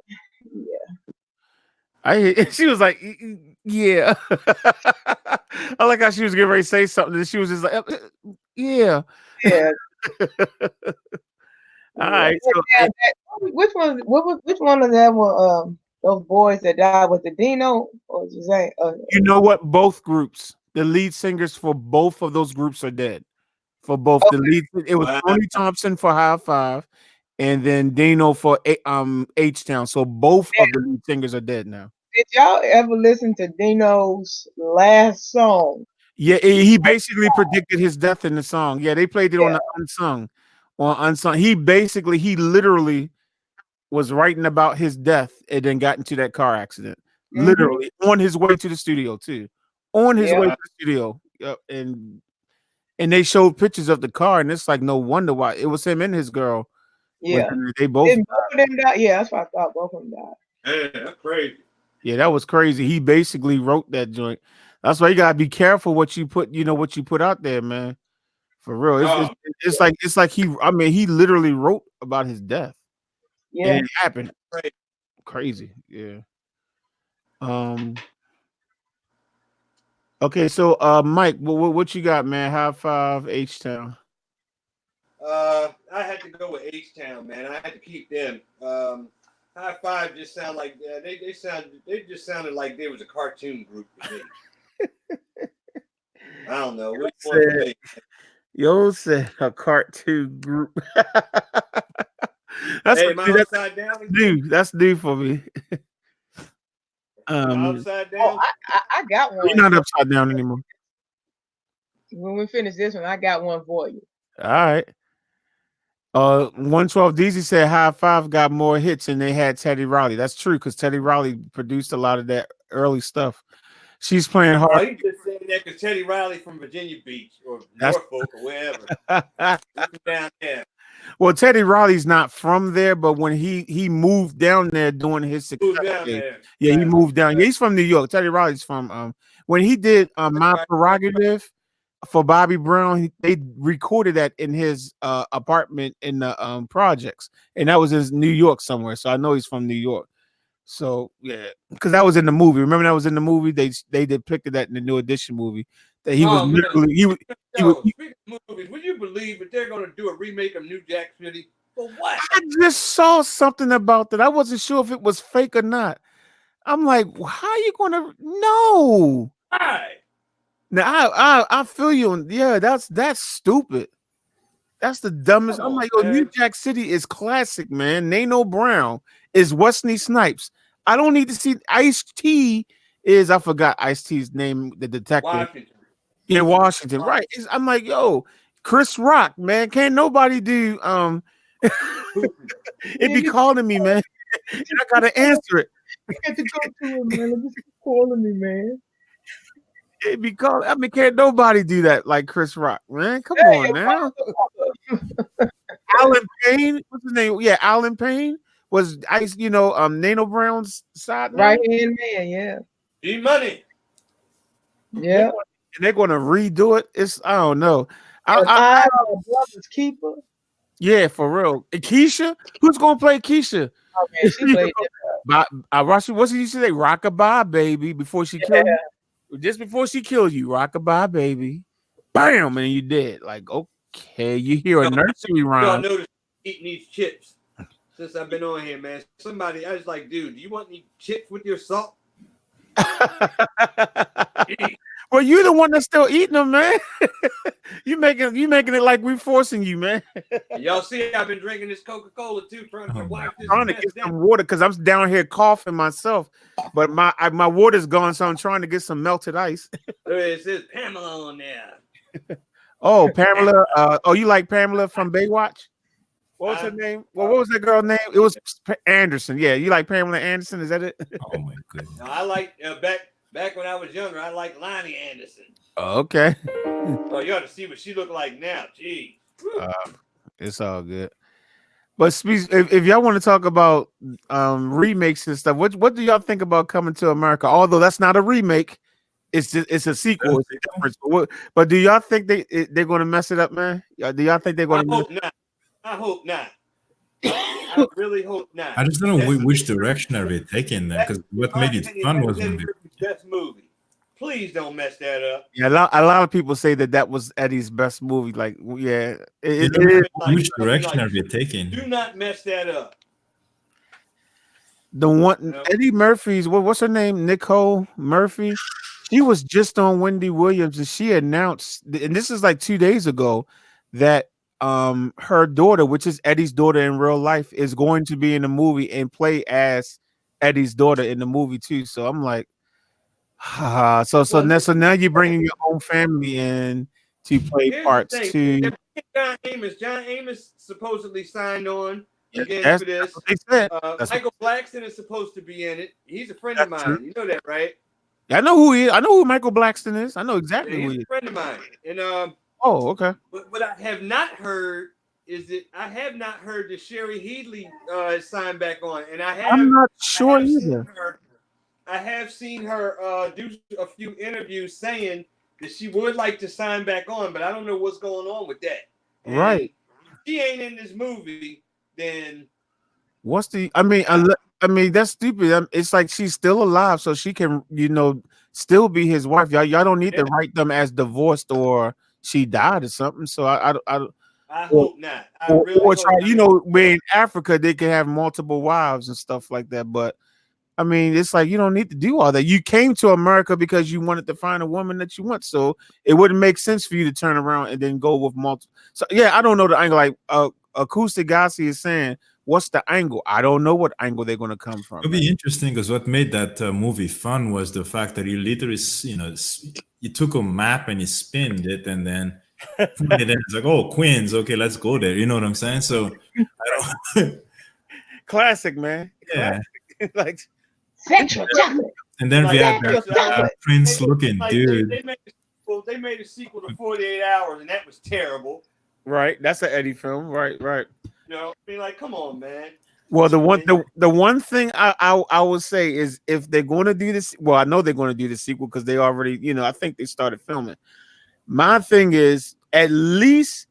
She was like, yeah. I like how she was getting ready to say something, and she was just like, yeah. yeah, All yeah. right. So Which one? Which one of them were those boys that died? Was it Dino or was it? you know what? Both groups, the lead singers for both of those groups are dead. For both Okay. the lead, it was Wow. Tony Thompson for High Five, and then Dino for H Town. So both of the lead singers are dead now. Did y'all ever listen to Dino's last song? Yeah, he basically predicted his death in the song. Yeah, they played it on Yeah. the unsung. He literally was writing about his death and then got into that car accident. Mm-hmm. Literally on his way to the studio too. On his Yeah. way to the studio. Yep. And they showed pictures of the car, and it's like no wonder why it was him and his girl. Yeah. They both Didn't both of them die? Yeah, that's what I thought. Both of them died. Man, that's crazy. yeah, that was crazy. He basically wrote that joint. That's why you gotta be careful what you put, what you put out there, man. For real. Oh, It's like he literally wrote about his death. And Yeah. it happened. crazy. Crazy. Yeah. Um okay, so Mike, what you got, man? High five H Town. I had to go with H Town, man. I had to keep them. High Five just sound like they just sounded like they was a cartoon group to me. I don't know which one for me. Yo said a cartoon group. That's Hey, am I upside down? new. That's new for me. Am I upside Oh, down? I got You're one. not upside down anymore. When we finish this one, I got one for you. All right. 112 DZ said High Five got more hits and they had Teddy Riley. That's true because Teddy Riley produced a lot of that early stuff. She's playing Oh, hard. you just saying that because Teddy Riley from Virginia Beach or That's- Norfolk or wherever. Down there. Well, Teddy Riley's not from there, but when he moved down there doing his success Moved down days, there. yeah, he Right. moved down. Yeah, he's from New York. Teddy Riley's from when he did My right. Prerogative for Bobby Brown, they recorded that in his apartment in the projects, and that was in New York somewhere. So I know he's from New York. So yeah, because that was in the movie. Remember that was in the movie. They depicted that in the New Edition movie. That he was Oh, man. literally Yo, speaking of movies, would you believe that they're going to do a remake of New Jack City? For what? I just saw something about that. I wasn't sure if it was fake or not. I'm like, how are you gonna no? Why? Now I feel you. Yeah, that's stupid. That's the dumbest. Come I'm on, like, yo, New man. Jack City is classic, man. Nano Brown is Wesley Snipes. I don't need to see Ice T. Is I forgot Ice T's name, the detective. Washington. Yeah, Washington. Right. I'm like, yo, Chris Rock, man. Can't nobody do it be Man, calling me, man. And I gotta answer it. you get to go to him, man. Just keep calling me, man. It be calling. I mean, can't nobody do that like Chris Rock, man. Come Hey, on your now. father. Alan Payne, what's his name? Yeah, Alan Payne was Ice, Nano Brown's side Right man. hand man, yeah. G Money. They're Yeah. going, and they're going to redo it. It's I don't know. And I my brother's keeper. yeah, for real. And Keisha, who's going to play Keisha? Oh man, she You played know, that. Rashi, what's it used to say? Rockabye baby before she killed Yeah. you. Just before she killed you, rockabye baby. Bam, and you dead. Like, okay, you hear a nursery Y'all rhyme. notice eating these chips since I've been on here, man. Somebody, I was like, dude, do you want any chips with your salt? Well, you the one that's still eating them, man. you making it like we're forcing you, man. Y'all see, I've been drinking this Coca-Cola too, trying to wipe this Trying to mess get down. some water because I'm down here coughing myself, but my water's gone, so I'm trying to get some melted ice. It says Pamela on there. Oh, Pamela. You like Pamela from Baywatch? What was her name? Well, what was that girl's name? It was Anderson. Yeah, you like Pamela Anderson? Is that it? Oh my goodness. No, I like back when I was younger. I liked Lonnie Anderson. Okay. Oh, you ought to see what she looked like now. Jeez. It's all good. But if y'all want to talk about remakes and stuff, what do y'all think about Coming to America? Although that's not a remake, it's a sequel. It's a difference. But do y'all think they're going to mess it up, man? Do y'all think they're going to? I hope not. I really hope not. I just don't know which direction are they taking then, because what made it fun was when they... best movie. Please don't mess that up. Yeah, a lot of people say that was Eddie's best movie. Like, yeah, which direction are they taking? Do not mess that up. The one Eddie Murphy's what's her name? Nicole Murphy. She was just on Wendy Williams, and she announced, and this is like 2 days ago, that her daughter, which is Eddie's daughter in real life, is going to be in the movie and play as Eddie's daughter in the movie too. So I'm like, so now you're bringing your own family in to play parts too. John Amos supposedly signed on again That's for this. what they said. Michael Blackson is supposed to be in it. He's a friend of mine. True. You know that, right? I know who he is. I know who Michael Blackson is. I know exactly who he is. He's a friend of mine. And oh, okay. What I have not heard is that that Sherry Headley is signed back on, and I'm not sure either. I have seen her do a few interviews saying that she would like to sign back on, but I don't know what's going on with that. And right. If she ain't in this movie, then what's the? I mean, that's stupid. It's like she's still alive, so she can, still be his wife. Y'all don't need to write them as divorced or she died or something. So I hope not. I really hope not. Where in Africa they can have multiple wives and stuff like that, but. I mean, it's like you don't need to do all that. You came to America because you wanted to find a woman that you want, so it wouldn't make sense for you to turn around and then go with multiple. So yeah, I don't know the angle. Like Acoustic Gassi is saying, what's the angle? I don't know what angle they're going to come from. It'll be interesting because what made that movie fun was the fact that he literally, he took a map and he spinned it, and then it's like, oh, Queens, okay, let's go there. You know what I'm saying? So I don't. Classic, man. Yeah, like. Central chocolate. And then we had that Prince looking dude. They made a sequel to 48 Hours, and that was terrible. Right, that's an Eddie film. Right. I mean, like, come on, man. Well, the one thing I would say is if they're going to do this, well, I know they're going to do the sequel because they already, I think they started filming. My thing is at least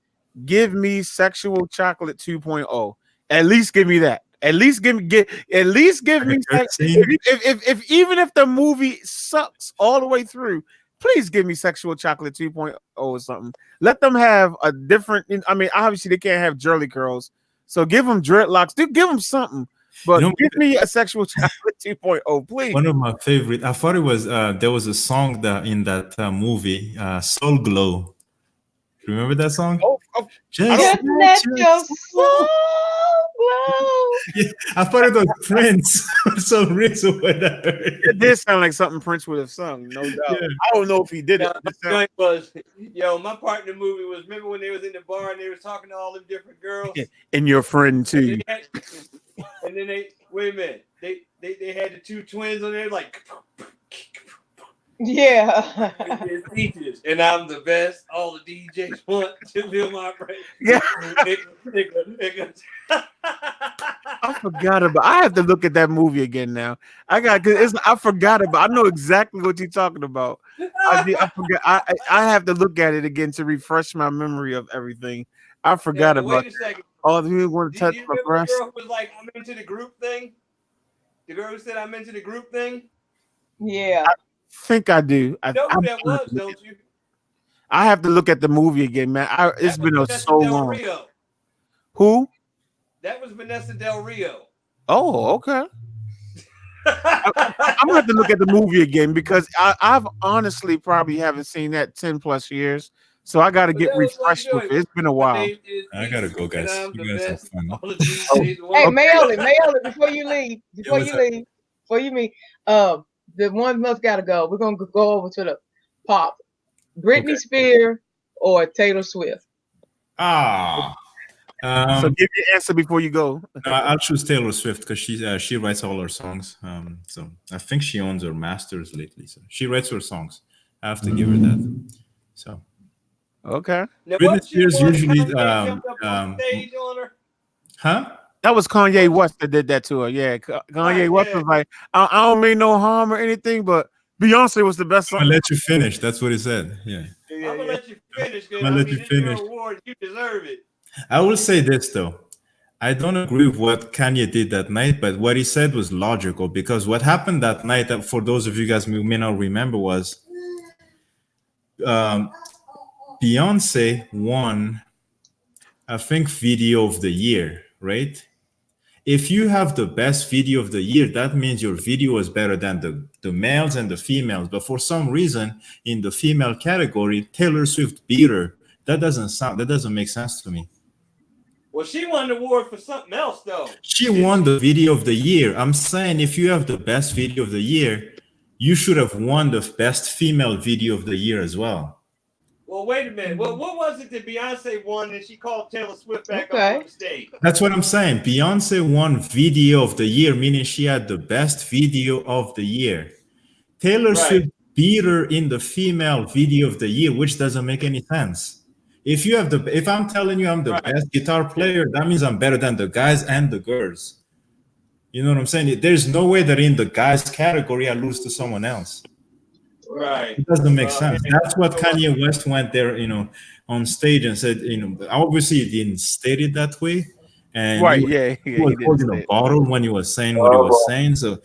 give me Sexual Chocolate 2.0. At least give me that. At least give me if even if the movie sucks all the way through, please give me Sexual Chocolate 2.0 or something. Let them have a different. I mean, obviously they can't have jerly curls, so give them dreadlocks. Give them something, but give me a Sexual Chocolate 2.0, please. One of my favorite. I thought it was there was a song that in that movie, Soul Glow. Remember that song? Oh, I Just don't. Just let let your your soul. soul glow. Yeah, I thought it was Prince for some reason when I heard It it. did sound like something Prince would have sung, no doubt. Yeah. I don't know if he did it. Now, my It sound, joint was, yo, my part in the movie was, remember when they was in the bar and they was talking to all them different girls? and your friend And then too. they had, and then they, wait a minute, they had the two twins on there, like, Yeah. his teachers, and I'm the best. All the DJs want to feel my praise. Yeah, Nigga. I forgot about. I have to look at that movie again now. I got because I forgot about. I know exactly what you're talking about. I forgot. I have to look at it again to refresh my memory of everything. I Now, forgot about wait a second. all the people want to Do touch you my remember the breast. girl who was like, I'm into the group thing? The girl who said I'm into the group thing? Yeah. Think I do. You know who I'm that trying to was, look don't you? I have to look at the movie again, man. It's That was been Vanessa so Del long. Rio. Who? That was Vanessa Del Rio. Oh, okay. I'm gonna have to look at the movie again because I've honestly probably haven't seen that 10 plus years. So I got to But get that was my refreshed with joint. it. It's been a My while. name is I gotta Easy, go, and guys. I'm the You guys have best. fun. All the Oh, DJs Hey, want. okay. Mayoli, It before was you leave, the one must gotta go. We're gonna go over to the pop. Britney okay. Spears or Taylor Swift. Ah. So Um, give your answer before you go. no, I'll choose Taylor Swift because she writes all her songs. So I think she owns her masters lately. So she writes her songs. I have to give her that. So Okay. Now, Britney wasn't she the Spears one that usually, Kanye jumped up on stage on her? huh? That was Kanye Wasn't West that did that to her. Yeah. Kanye right? West Yeah. was like, I don't mean no harm or anything, but Beyonce was the best I'm song. gonna let you finish. That's what he said. Yeah, Yeah, I'm gonna yeah. let you finish I'm because gonna I let mean you this your finish. award. You deserve it. I will say this though. I don't agree with what Kanye did that night, but what he said was logical because what happened that night, for those of you guys who may not remember, was um, Beyonce won, I think, Video of the Year, right? If you have the best video of the year, that means your video is better than the males and the females. But for some reason, in the female category, Taylor Swift beat her. That doesn't make sense to me. Well, she won the award for something else though, She didn't won she? the video of the year. I'm saying if you have the best video of the year, you should have won the best female video of the year as well. Well, wait a minute. Well, what was it that Beyonce won and she called Taylor Swift back up on Okay. the stage? That's what I'm saying. Beyonce won video of the year, meaning she had the best video of the year. Taylor Right. Swift beat her in the female video of the year, which doesn't make any sense. If I'm telling you I'm the Right. best guitar player, that means I'm better than the guys and the girls. You know what I'm saying? There's no way that in the guys category I lose to someone else. Right. It doesn't make Well, sense. hey, That's what you know what? Kanye West went there, on stage and said, obviously he didn't state it that way. And Right. Yeah. he Yeah. was He didn't holding a say it. bottle when he was saying what he Oh was boy. saying. So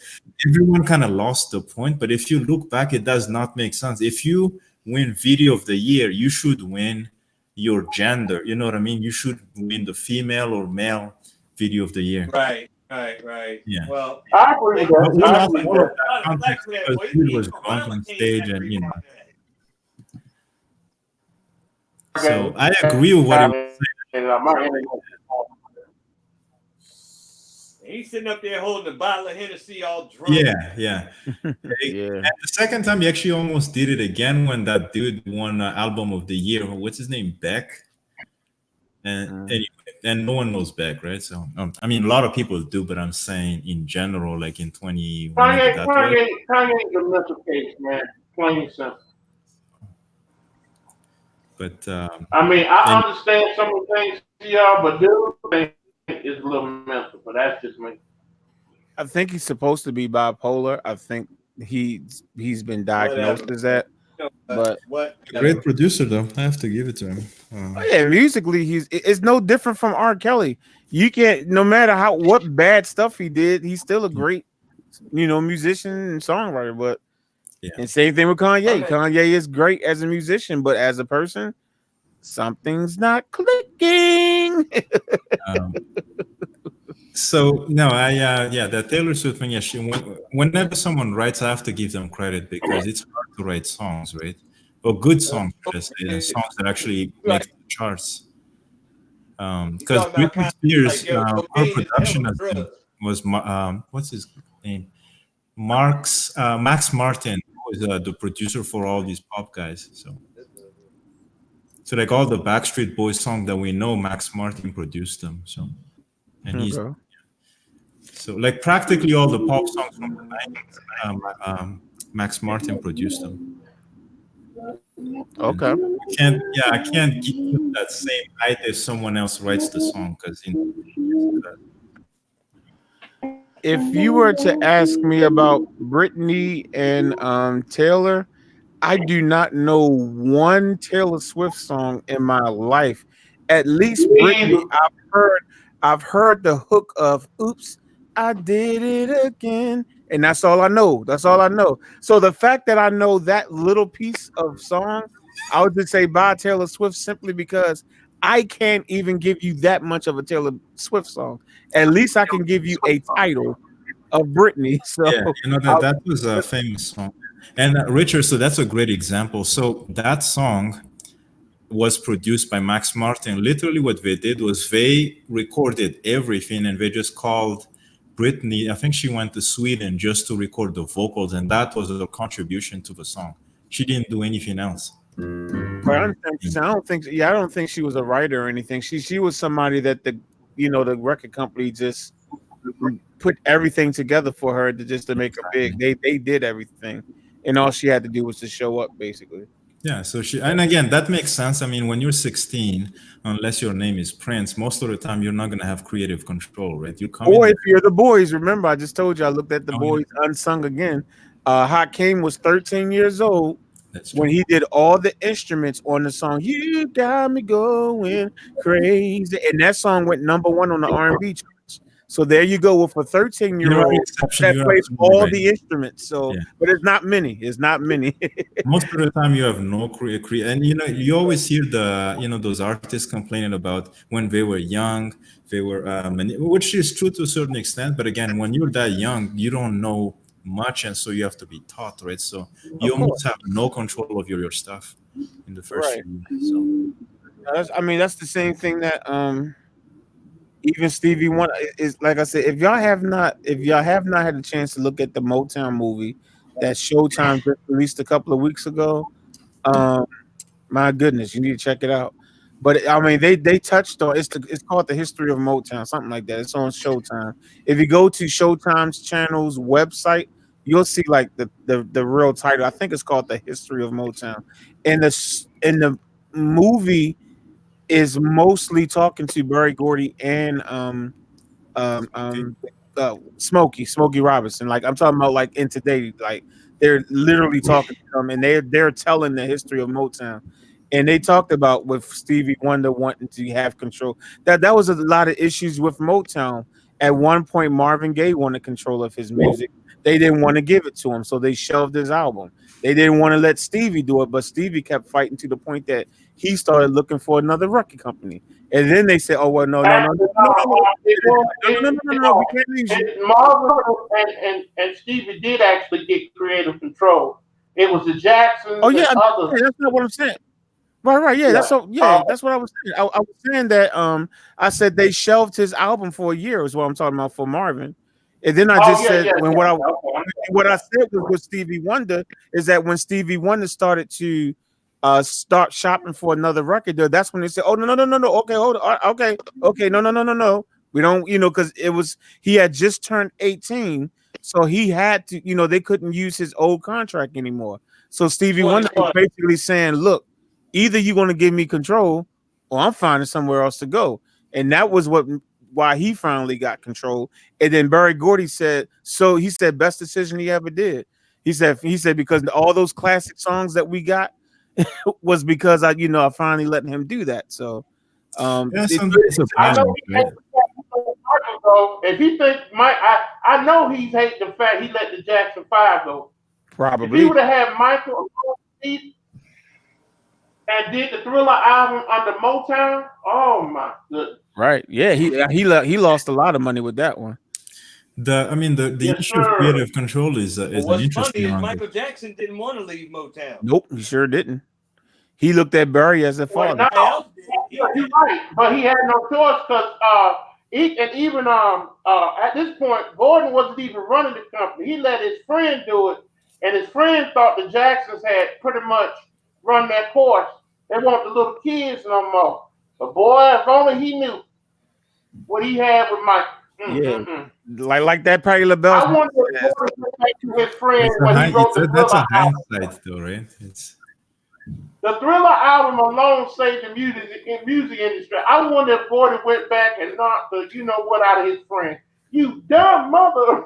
everyone kind of lost the point. But if you look back, it does not make sense. If you win video of the year, you should win your gender. You know what I mean? You should win the female or male video of the year. Right. Right. Yeah. Well, I agree with they, But that. we'll I have agree to with give that. it that a lot of flack context for that. because Well, dude he's was from drunk on King stage and Henry about that. so Okay. I agree with what he was My internet. He's sitting up there holding a bottle of Hennessy all drunk. saying. Yeah. Yeah. And the second time, he actually almost did it again when that dude won album of the year. What's his name? Beck. And Mm. anyway, and no one knows Beck, right? So I mean, a lot of people do, but I'm saying in general, like in 20, whenever Kanye, that was. Kanye, Kanye's a mental case, man. Plain and simple. But I mean, I and understand some of the things he are, but dude thing is a little mental. But that's just me. I think he's supposed to be bipolar. I think he's been diagnosed Whatever. as that. You know, But a great whatever. producer, though. I have to give it to him. oh yeah, musically it's no different from R. Kelly. You can't, no matter what bad stuff he did, he's still a great, musician and songwriter. But Yeah. and same thing with I Kanye. mean, Kanye is great as a musician, but as a person, something's not clicking. Um, so no, the Taylor Swift thing. Yeah, whenever someone writes, I have to give them credit because it's hard to write songs, right? Or good songs, should I say, and songs that actually Right. make the charts. You Because talking about Britney kind of like Spears, yo, her cocaine is a hell of production, a I think, drug. was what's his name? Max Martin, who is the producer for all these pop guys. So like all the Backstreet Boys song that we know, Max Martin produced them. So and he's Okay. so like practically all the pop songs from the 90s, Max Martin produced them. And Okay. I can't, yeah, I can't give him that same height if someone else writes the song because If you were to ask me about Britney and Taylor, I do not know one Taylor Swift song in my life. At least Me Britney, either. I've heard the hook of "Oops, I did it again," and that's all I know. That's all I know. So the fact that I know that little piece of song, I would just say bye Taylor Swift simply because I can't even give you that much of a Taylor Swift song. At least I can give you a title of Britney. So yeah, you know that I'll, that was a famous song. And Richard, so that's a great example. So that song was produced by Max Martin. Literally, what they did was they recorded everything, and they just called Britney. I think she went to Sweden just to record the vocals, and that was her contribution to the song. She didn't do anything else. But I understand what you're saying. I don't think. Yeah, I don't think she was a writer or anything. She was somebody that the record company just put everything together for her to just to make her big. They did everything, and all she had to do was to show up, basically. Yeah, so she, and again, that makes sense. I mean, when you're 16, unless your name is Prince, most of the time you're not going to have creative control, right? You come in Or there. if you're the boys, remember I just told you I looked at the Oh, yeah, boys unsung again. Hakeem was 13 years old that's when true. he did all the instruments on the song "You Got Me Going Crazy," and that song went number one on the R&B charts. So there you go with a 13 There year are old exceptions. that You're played absolutely all right. the instruments. So, Yeah. but it's not many. It's not many. Most of the time you have no and you know you always hear those artists complaining about when they were young, they were which is true to a certain extent, but again, when you're that young you don't know much, and so you have to be taught, right? So you Of almost course, have no control of your stuff in the first few right. years. So I mean, that's the same thing that even Stevie Wonder is, like I said, if y'all have not had a chance to look at the Motown movie that Showtime just released a couple of weeks ago, um, my goodness, you need to check it out. But I mean, they touched on it's called The History of Motown, something like that. It's on Showtime. If you go to Showtime's channel's website, you'll see like the real title. I think it's called The History of Motown, and the movie is mostly talking to Barry Gordy and okay. Smokey Robinson. Like I'm talking about like in today, like they're literally talking to them and they're telling the history of Motown. And they talked about with Stevie Wonder wanting to have control. That was a lot of issues with Motown. At one point, Marvin Gaye wanted control of his music. They didn't want to give it to him, so they shelved his album. They didn't want to let Stevie do it, but Stevie kept fighting to the point that he started looking for another record company. And then they said, "Oh well, no, no, no, no, Actually, no, no, no, it was no, no, no, no, no, no, we can't lose you." Marvin and Stevie did actually get creative control. It was the Oh Jacksons yeah, and others. that's not what I'm saying. Right, right, yeah, Yeah. that's what I was saying. I was saying that I said they shelved his album for a year is what I'm talking about for Marvin. And then I Oh just yeah, said yeah, when yeah. what I Okay. what I said was with Stevie Wonder is that when Stevie Wonder started to start shopping for another record deal, that's when they said, "Oh no, no, no, no, no, okay, hold on, okay, okay, no, no, no, no, no, we don't," because it was he had just turned 18, so he had to, they couldn't use his old contract anymore. So Stevie Wonder was 21. basically saying, "Look, either you're going to give me control, or I'm finding somewhere else to go," and that was why he finally got control. And then Barry Gordy said, so he said, best decision he ever did. He said because all those classic songs that we got was because I finally letting him do that. So Yeah, it, sometimes a I know balance, he right? hates the fact he let Michael go. If he thinks I know he's hating the fact he let the Jackson Five go. If he probably would have had Michael and did the Thriller album under Motown, oh my goodness. right. Yeah, he lost a lot of money with that one. I mean, the Yes, issue of sir. creative control But is an what's funny interesting is angle. Michael Jackson didn't want to leave Motown. Nope, he sure didn't. He looked at Barry as a Well, father. no, Everybody else did. Yeah, you're right, but he had no choice because and even at this point, Gordon wasn't even running the company. He let his friend do it, and his friend thought the Jacksons had pretty much run that course. They want the little kids no more. But boy, if only he knew what he had with Mike. Yeah, Mm-mm-mm. like that Patti LaBelle I song wonder if says. Gordon went back to his friend It's a when he high, wrote the that's Thriller a album. hindsight though, right? It's The Thriller album alone saved the music industry. I wonder if Gordon went back and knocked the you know what out of his friend. You dumb mother!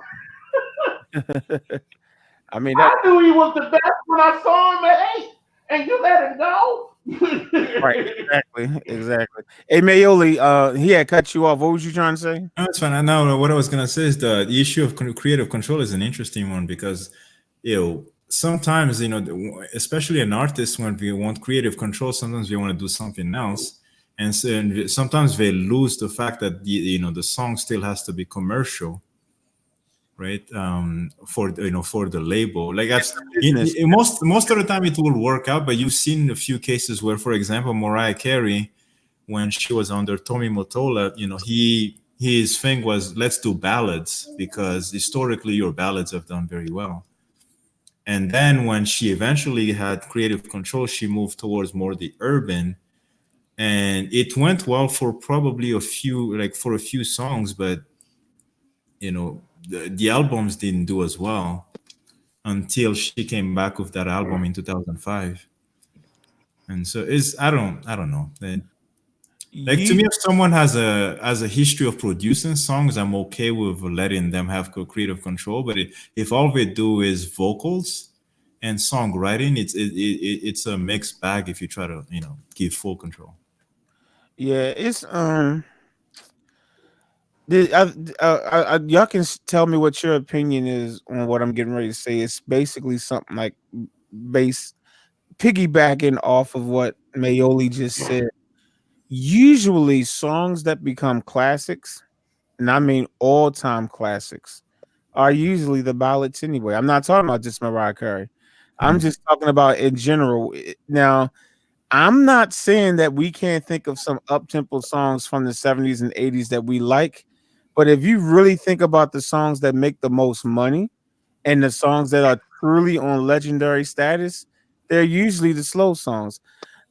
I mean that I knew he was the best when I saw him at 8, and you let him go. right, exactly, exactly. Hey Mayoli, he had cut you off. What was you trying to say? no, it's fine. Now, what I was gonna say is the issue of creative control is an interesting one because sometimes especially an artist when we want creative control, sometimes we want to do something else, and so and sometimes they lose the fact that the song still has to be commercial, right? For for the label, like It's I've the business. most of the time it will work out, but you've seen a few cases where, for example, Mariah Carey, when she was under Tommy Mottola, his thing was let's do ballads because historically your ballads have done very well. And then when she eventually had creative control, she moved towards more the urban, and it went well for probably for a few songs, but the albums didn't do as well until she came back with that album in 2005. And so I don't know. Like to You me, if someone has a history of producing songs, I'm okay with letting them have creative control. But if all they do is vocals and songwriting, it's a mixed bag. If you try to give full control. yeah, it's y'all can tell me what your opinion is on what I'm getting ready to say. It's basically something like base piggybacking off of what Mayoli just said. Usually, songs that become classics, and I mean all time classics, are usually the ballads anyway. I'm not talking about just Mariah Carey. I'm just talking about in general. Now, I'm not saying that we can't think of some up-tempo songs from the 70s and 80s that we like, but if you really think about the songs that make the most money and the songs that are truly on legendary status, they're usually the slow songs.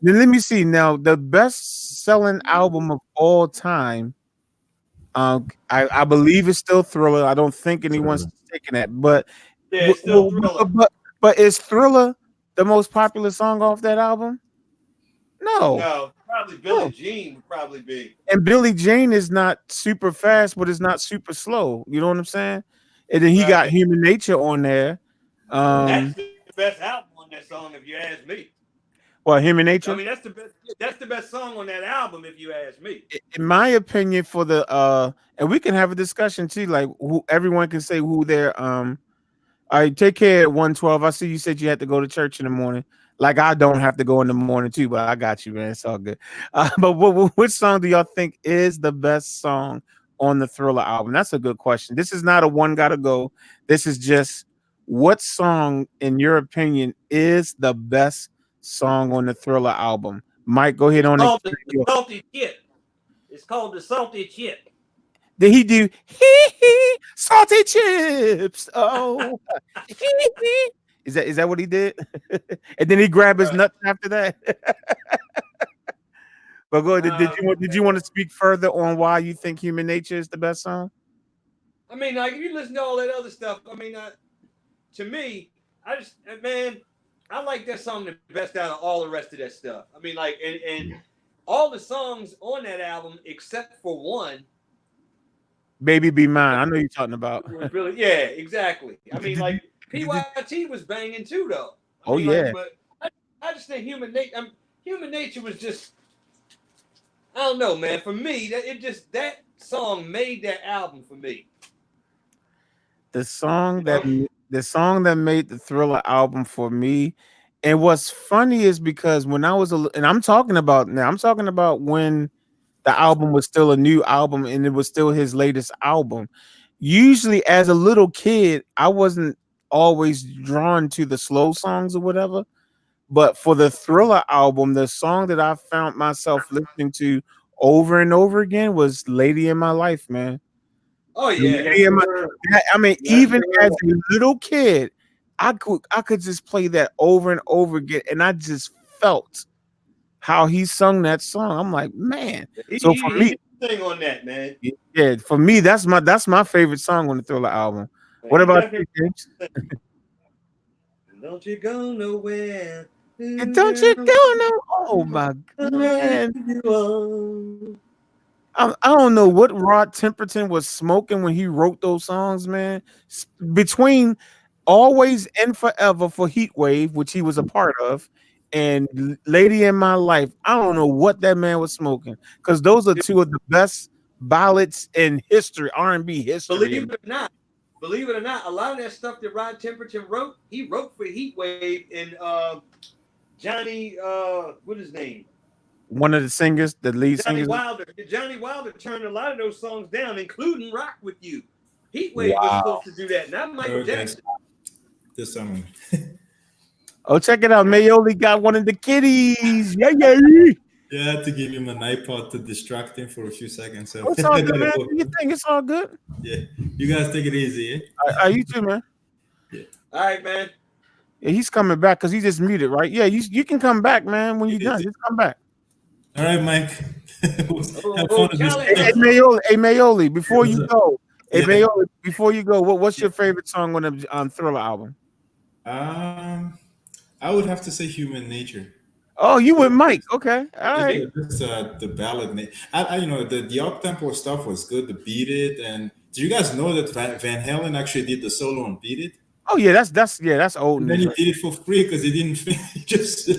Then let me see. Now, the best-selling album of all time, I believe it's still Thriller. I don't think anyone's So, taking that, but Yeah, w- it's still w- Thriller. but is Thriller the most popular song off that album? No, No, probably Billie no. Jean would probably be. And Billie Jean is not super fast, but it's not super slow. You know what I'm saying? And then he got Right. Human Nature on there. That's Um, the best album on that song, if you ask me. well, Human I Nature, mean, that's the best. That's the best song on that album, if you ask me. in my opinion, for the and we can have a discussion too. Like who everyone can say who their all right, take care at 112. I see you said you had to go to church in the morning. Like I don't have to go in the morning too, but I got you, man. It's all good. But which song do y'all think is the best song on the Thriller album? That's a good question. This is not a one gotta go. This is just what song, in your opinion, is the best song on the Thriller album? Mike, go ahead It's on and called the Salty Chip. It's called the Salty Chip. did he do hee hee salty chips? Oh, hee hee. Is that what he did? And then he grabbed his Right. nuts after that. But go ahead. Did Oh, you want to speak further on why you think Human Nature is the best song? I mean, like if you listen to all that other stuff, I mean, to me, I just man, I like that song the best out of all the rest of that stuff. I mean, like, and all the songs on that album except for one Baby Be Mine. I know you're talking about. was really, yeah, exactly. I mean, Did like you- did- PYT was banging too, though. I oh mean, like, yeah. but I just think Human Nature was just, I don't know, man. For me, that song made that album for me. The song You that know? the song that made the Thriller album for me. And what's funny is because when I was and I'm talking about when the album was still a new album and it was still his latest album. Usually, as a little kid, I wasn't always drawn to the slow songs or whatever. But for the Thriller album, the song that I found myself listening to over and over again was "Lady in My Life," man. Oh yeah. Lady Yes, in My, sir. I mean, Yes, even sir. as a little kid, I could just play that over and over again, and I just felt how he sung that song. I'm like, man. He So he, for he me, can sing on that, man. yeah, for me, that's my favorite song on the Thriller album. Man, What he about definitely you, James? don't you go nowhere. And Ooh, don't you girl, go no? Oh my I'll lead man, you on. I don't know what Rod Temperton was smoking when he wrote those songs, man. Between Always and Forever for Heat Wave, which he was a part of, and Lady in My Life, I don't know what that man was smoking because those are two of the best ballads in history, R&B history. Believe it or not, a lot of that stuff that Rod Temperton wrote, he wrote for Heatwave and Johnny, what his name? One of the singers, the lead Johnny singers. Wilder. Johnny Wilder turned a lot of those songs down, including "Rock with You." Heatwave was Wow. supposed to do that, not Michael Oh, guys, Jackson. this song. Oh, check it out. Mayoli got one of the kitties. Yeah, yeah. Yeah, I had to give him an iPod to distract him for a few seconds. So Oh, it's all I good, gotta man. go. Do you think it's all good? Yeah, you guys take it easy. Eh? You too, man. Yeah. All right, man. Yeah, he's coming back because he just muted, right? Yeah, you can come back, man. When you're done, Easy. just come back. All right, Mike. Oh, Have fun oh with this. Hey, Mayoli, before What's you up? go, Yeah. what's your favorite song on the Thriller album? Um, I would have to say Human Nature. Oh, you with Mike? Okay, all Just, right. just the ballad. The up tempo stuff was good. The Beat It, and did you guys know that Van Halen actually did the solo on Beat It? Oh yeah, that's old And then news, he right? did it for free because he didn't he just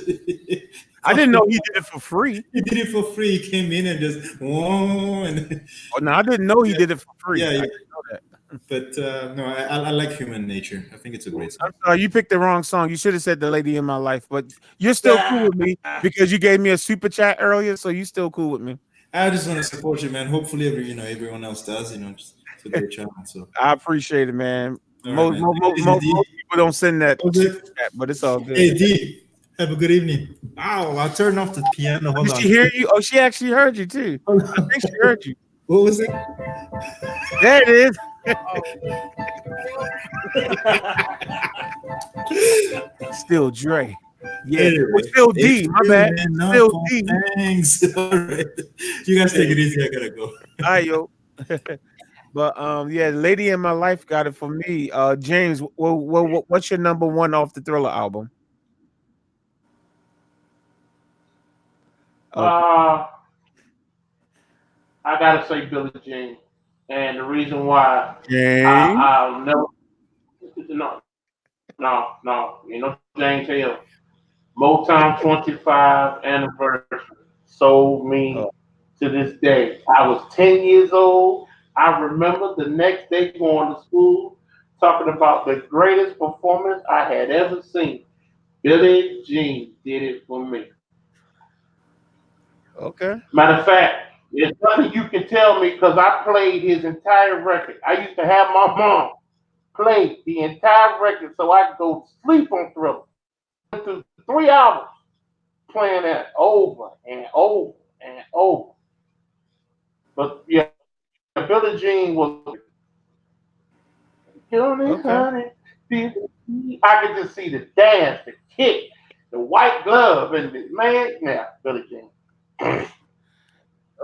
I didn't know he did it for free. he did it for free. He came in and just whoa and Oh no, I didn't know he yeah, did it for free. yeah, I yeah. didn't know that. But no, I like Human Nature. I think it's a great I'm song. sorry, you picked the wrong song. You should have said "The Lady in My Life," but you're still cool Ah, with me because you gave me a super chat earlier, so you still cool with me. I just want to support you, man. Hopefully, everyone else does. It's a great channel. So, I appreciate it, man. all right, man. Take it easy, Most D. people don't send that What was super it? chat, but it's all good. Hey, D. Have a good evening. Wow, I turned off the piano. Hold Did she on. hear you? Oh, she actually heard you too. I think she heard you. What was it? There it is. Still Dre. Yeah. Oh, Anyway, still it's D. My bad. been enough Still of D. thanks. All right. You guys take it easy. I gotta go. All right, yo. But yeah, Lady in My Life got it for me. James, what's your number one off the Thriller album? Okay. Uh, I gotta say Billie Jean, and the reason why James. I'll never no, no James Hill. Motown 25 anniversary sold Oh, me to this day. I was 10 years old. I remember the next day going to school talking about the greatest performance I had ever seen. Billie Jean did it for me. okay. Matter of fact, there's nothing you can tell me because I played his entire record. I used to have my mom play the entire record so I could go sleep on Thriller. Went through 3 hours playing that over and over and over. But yeah, Billie Jean was honey, Okay. honey. I could just see the dance, the kick, the white glove, and the man, yeah, Billie Jean.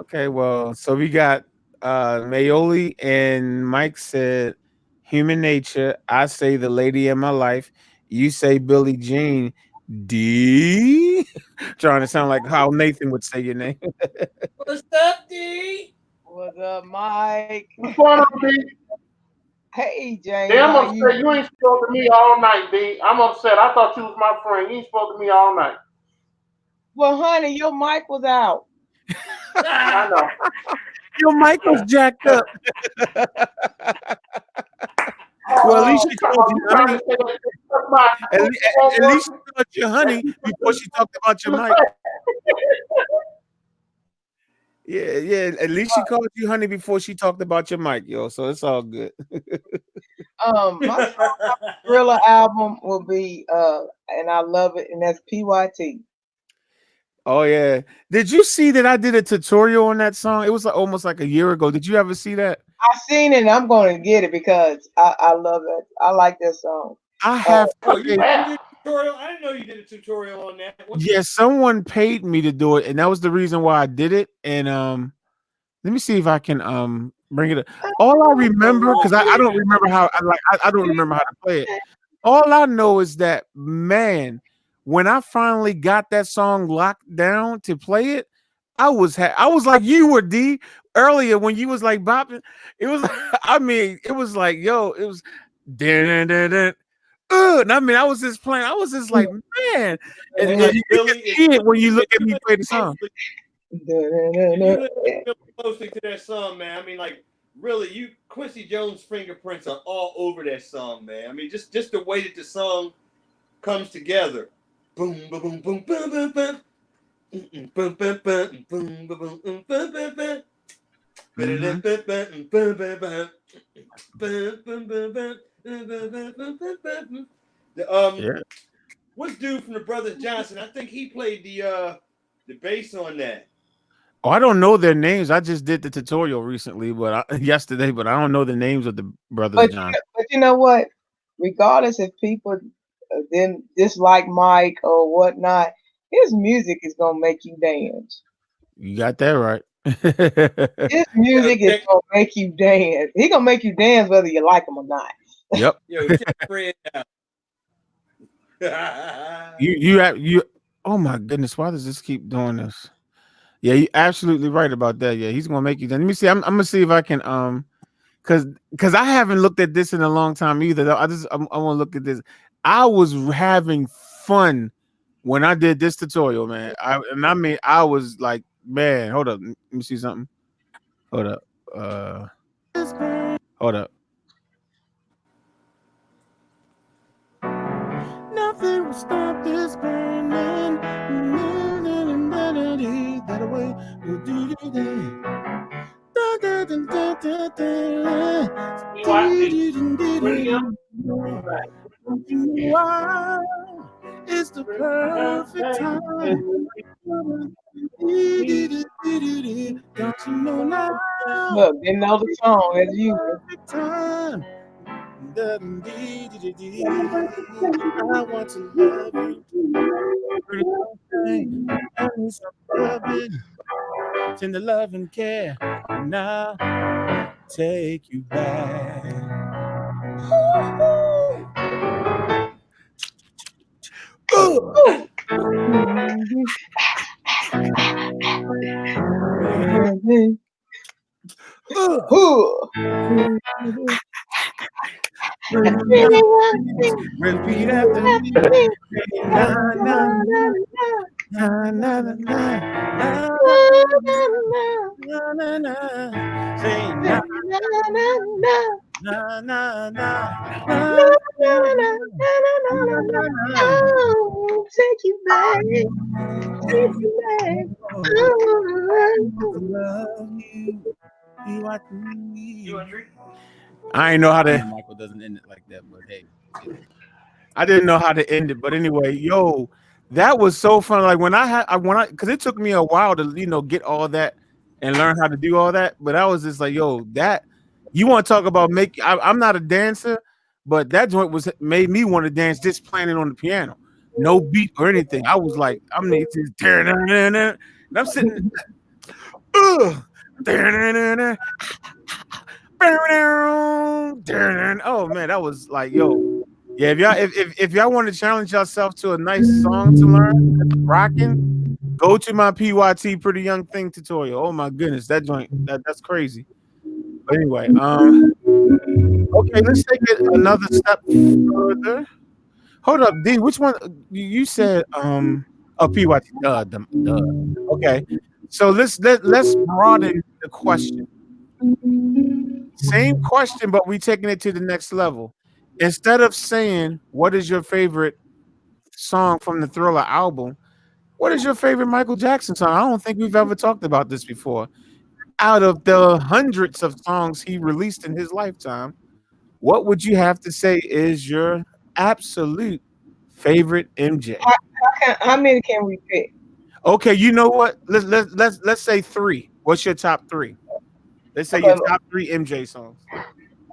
Okay. Well, so we got Mayoli and Mike said Human Nature. I say The Lady in My Life. You say Billie Jean. D. Trying to sound like how Nathan would say your name. what's up, D? What's up, Mike? What's going on, B? Hey, D, James, I'm how you? upset. You ain't spoke to me all night, B. I'm upset. I thought you was my friend. You ain't spoke to me all night. Well, honey, your mic was out. I know. Your mic was jacked up. Well, at least Oh, she come called on. you You trying honey. to say that my At, le- won't at least work? she called you honey before she talked about your mic. Yeah, yeah. At least she called you honey before she talked about your mic, yo. So it's all good. My song off the Thriller album will be and I love it, and that's PYT. Oh yeah. Did you see that I did a tutorial on that song? It was like, almost like a year ago. Did you ever see that? I seen it and I'm gonna get it because I love it. I like that song. I Uh, have to Oh, you say, you Yeah. did a tutorial? I didn't know you did a tutorial on that. What? yeah, someone paid me to do it, and that was the reason why I did it. And let me see if I can bring it up. All I remember, Oh because I wait a don't minute. remember how I don't remember how to play it. All I know is that, man, when I finally got that song locked down to play it, I was like you were D earlier when you was like bopping. It was I mean, it was like, yo, it was dun, dun, dun, dun. And I mean, I was just playing. I was just like, man, and Hey, you can Billy, see it when you look if at you me listen play the song. closely, if you listen really closely to that song, man, I mean, like, really, you Quincy Jones' fingerprints are all over that song, man. I mean, just the way that the song comes together. Boom, boom, boom, boom, boom, boom, boom. Boom, boom, boom, boom, boom, boom, boom, boom, boom, boom, boom. Hmm. The, Yeah. what's dude from the Brothers Johnson? I think he played the bass on that. Oh, I don't know their names. I just did the tutorial recently, yesterday, but I don't know the names of the brothers John. but you know what? Regardless if people then dislike Mike or whatnot, his music is gonna make you dance. You got that right. His Yo, music is gonna make you dance. He gonna make you dance whether you like him or not. Yep. check Fred out. You. Oh my goodness, why does this keep doing this? Yeah, you're absolutely right about that. Yeah, he's gonna make you. Let me see. I'm gonna see if I can because I haven't looked at this in a long time either. I want to look at this. I was having fun when I did this tutorial, man. I mean I was like, man, hold up. Let me see something. Hold up. Hold up. Nothing will stop this burning. That away. PYT. Pretty young. Why? It's the perfect time. Don't you know now? Look, didn't know the song as usual. Perfect time. I want to love you, pretty thing. I need some loving, tender love and care. And I'll take you back. Ooh. Ooh. Repeat after me. Na na na na na na na na na. Say na na na na na na na na. Oh, take you back, take you back. Oh. Love you. You want me. I ain't know how to. Michael doesn't end it like that, but hey, I didn't know how to end it. But anyway, yo, that was so fun. Like because it took me a while to get all that and learn how to do all that. But I was just like, yo, that you want to talk about make? I'm not a dancer, but that joint was made me want to dance just playing it on the piano, no beat or anything. I was like, I'm just tearing, and I'm sitting. Ugh. Oh man, that was like, yo, yeah. If y'all want to challenge yourself to a nice song to learn, rocking, go to my PYT Pretty Young Thing tutorial. Oh my goodness, that joint, that's crazy. But anyway, okay, let's take it another step further. Hold up, D. Which one you said? Oh, PYT. Duh. Okay, so let's broaden the question. Same question, but we taking it to the next level. Instead of saying what is your favorite song from the Thriller album, What is your favorite Michael Jackson song? I don't think we've ever talked about this before. Out of the hundreds of songs he released in his lifetime, what would you have to say is your absolute favorite MJ? How many can we pick? Okay, you know what? Let's say three. What's your top three? Let's say your Okay, top three MJ songs.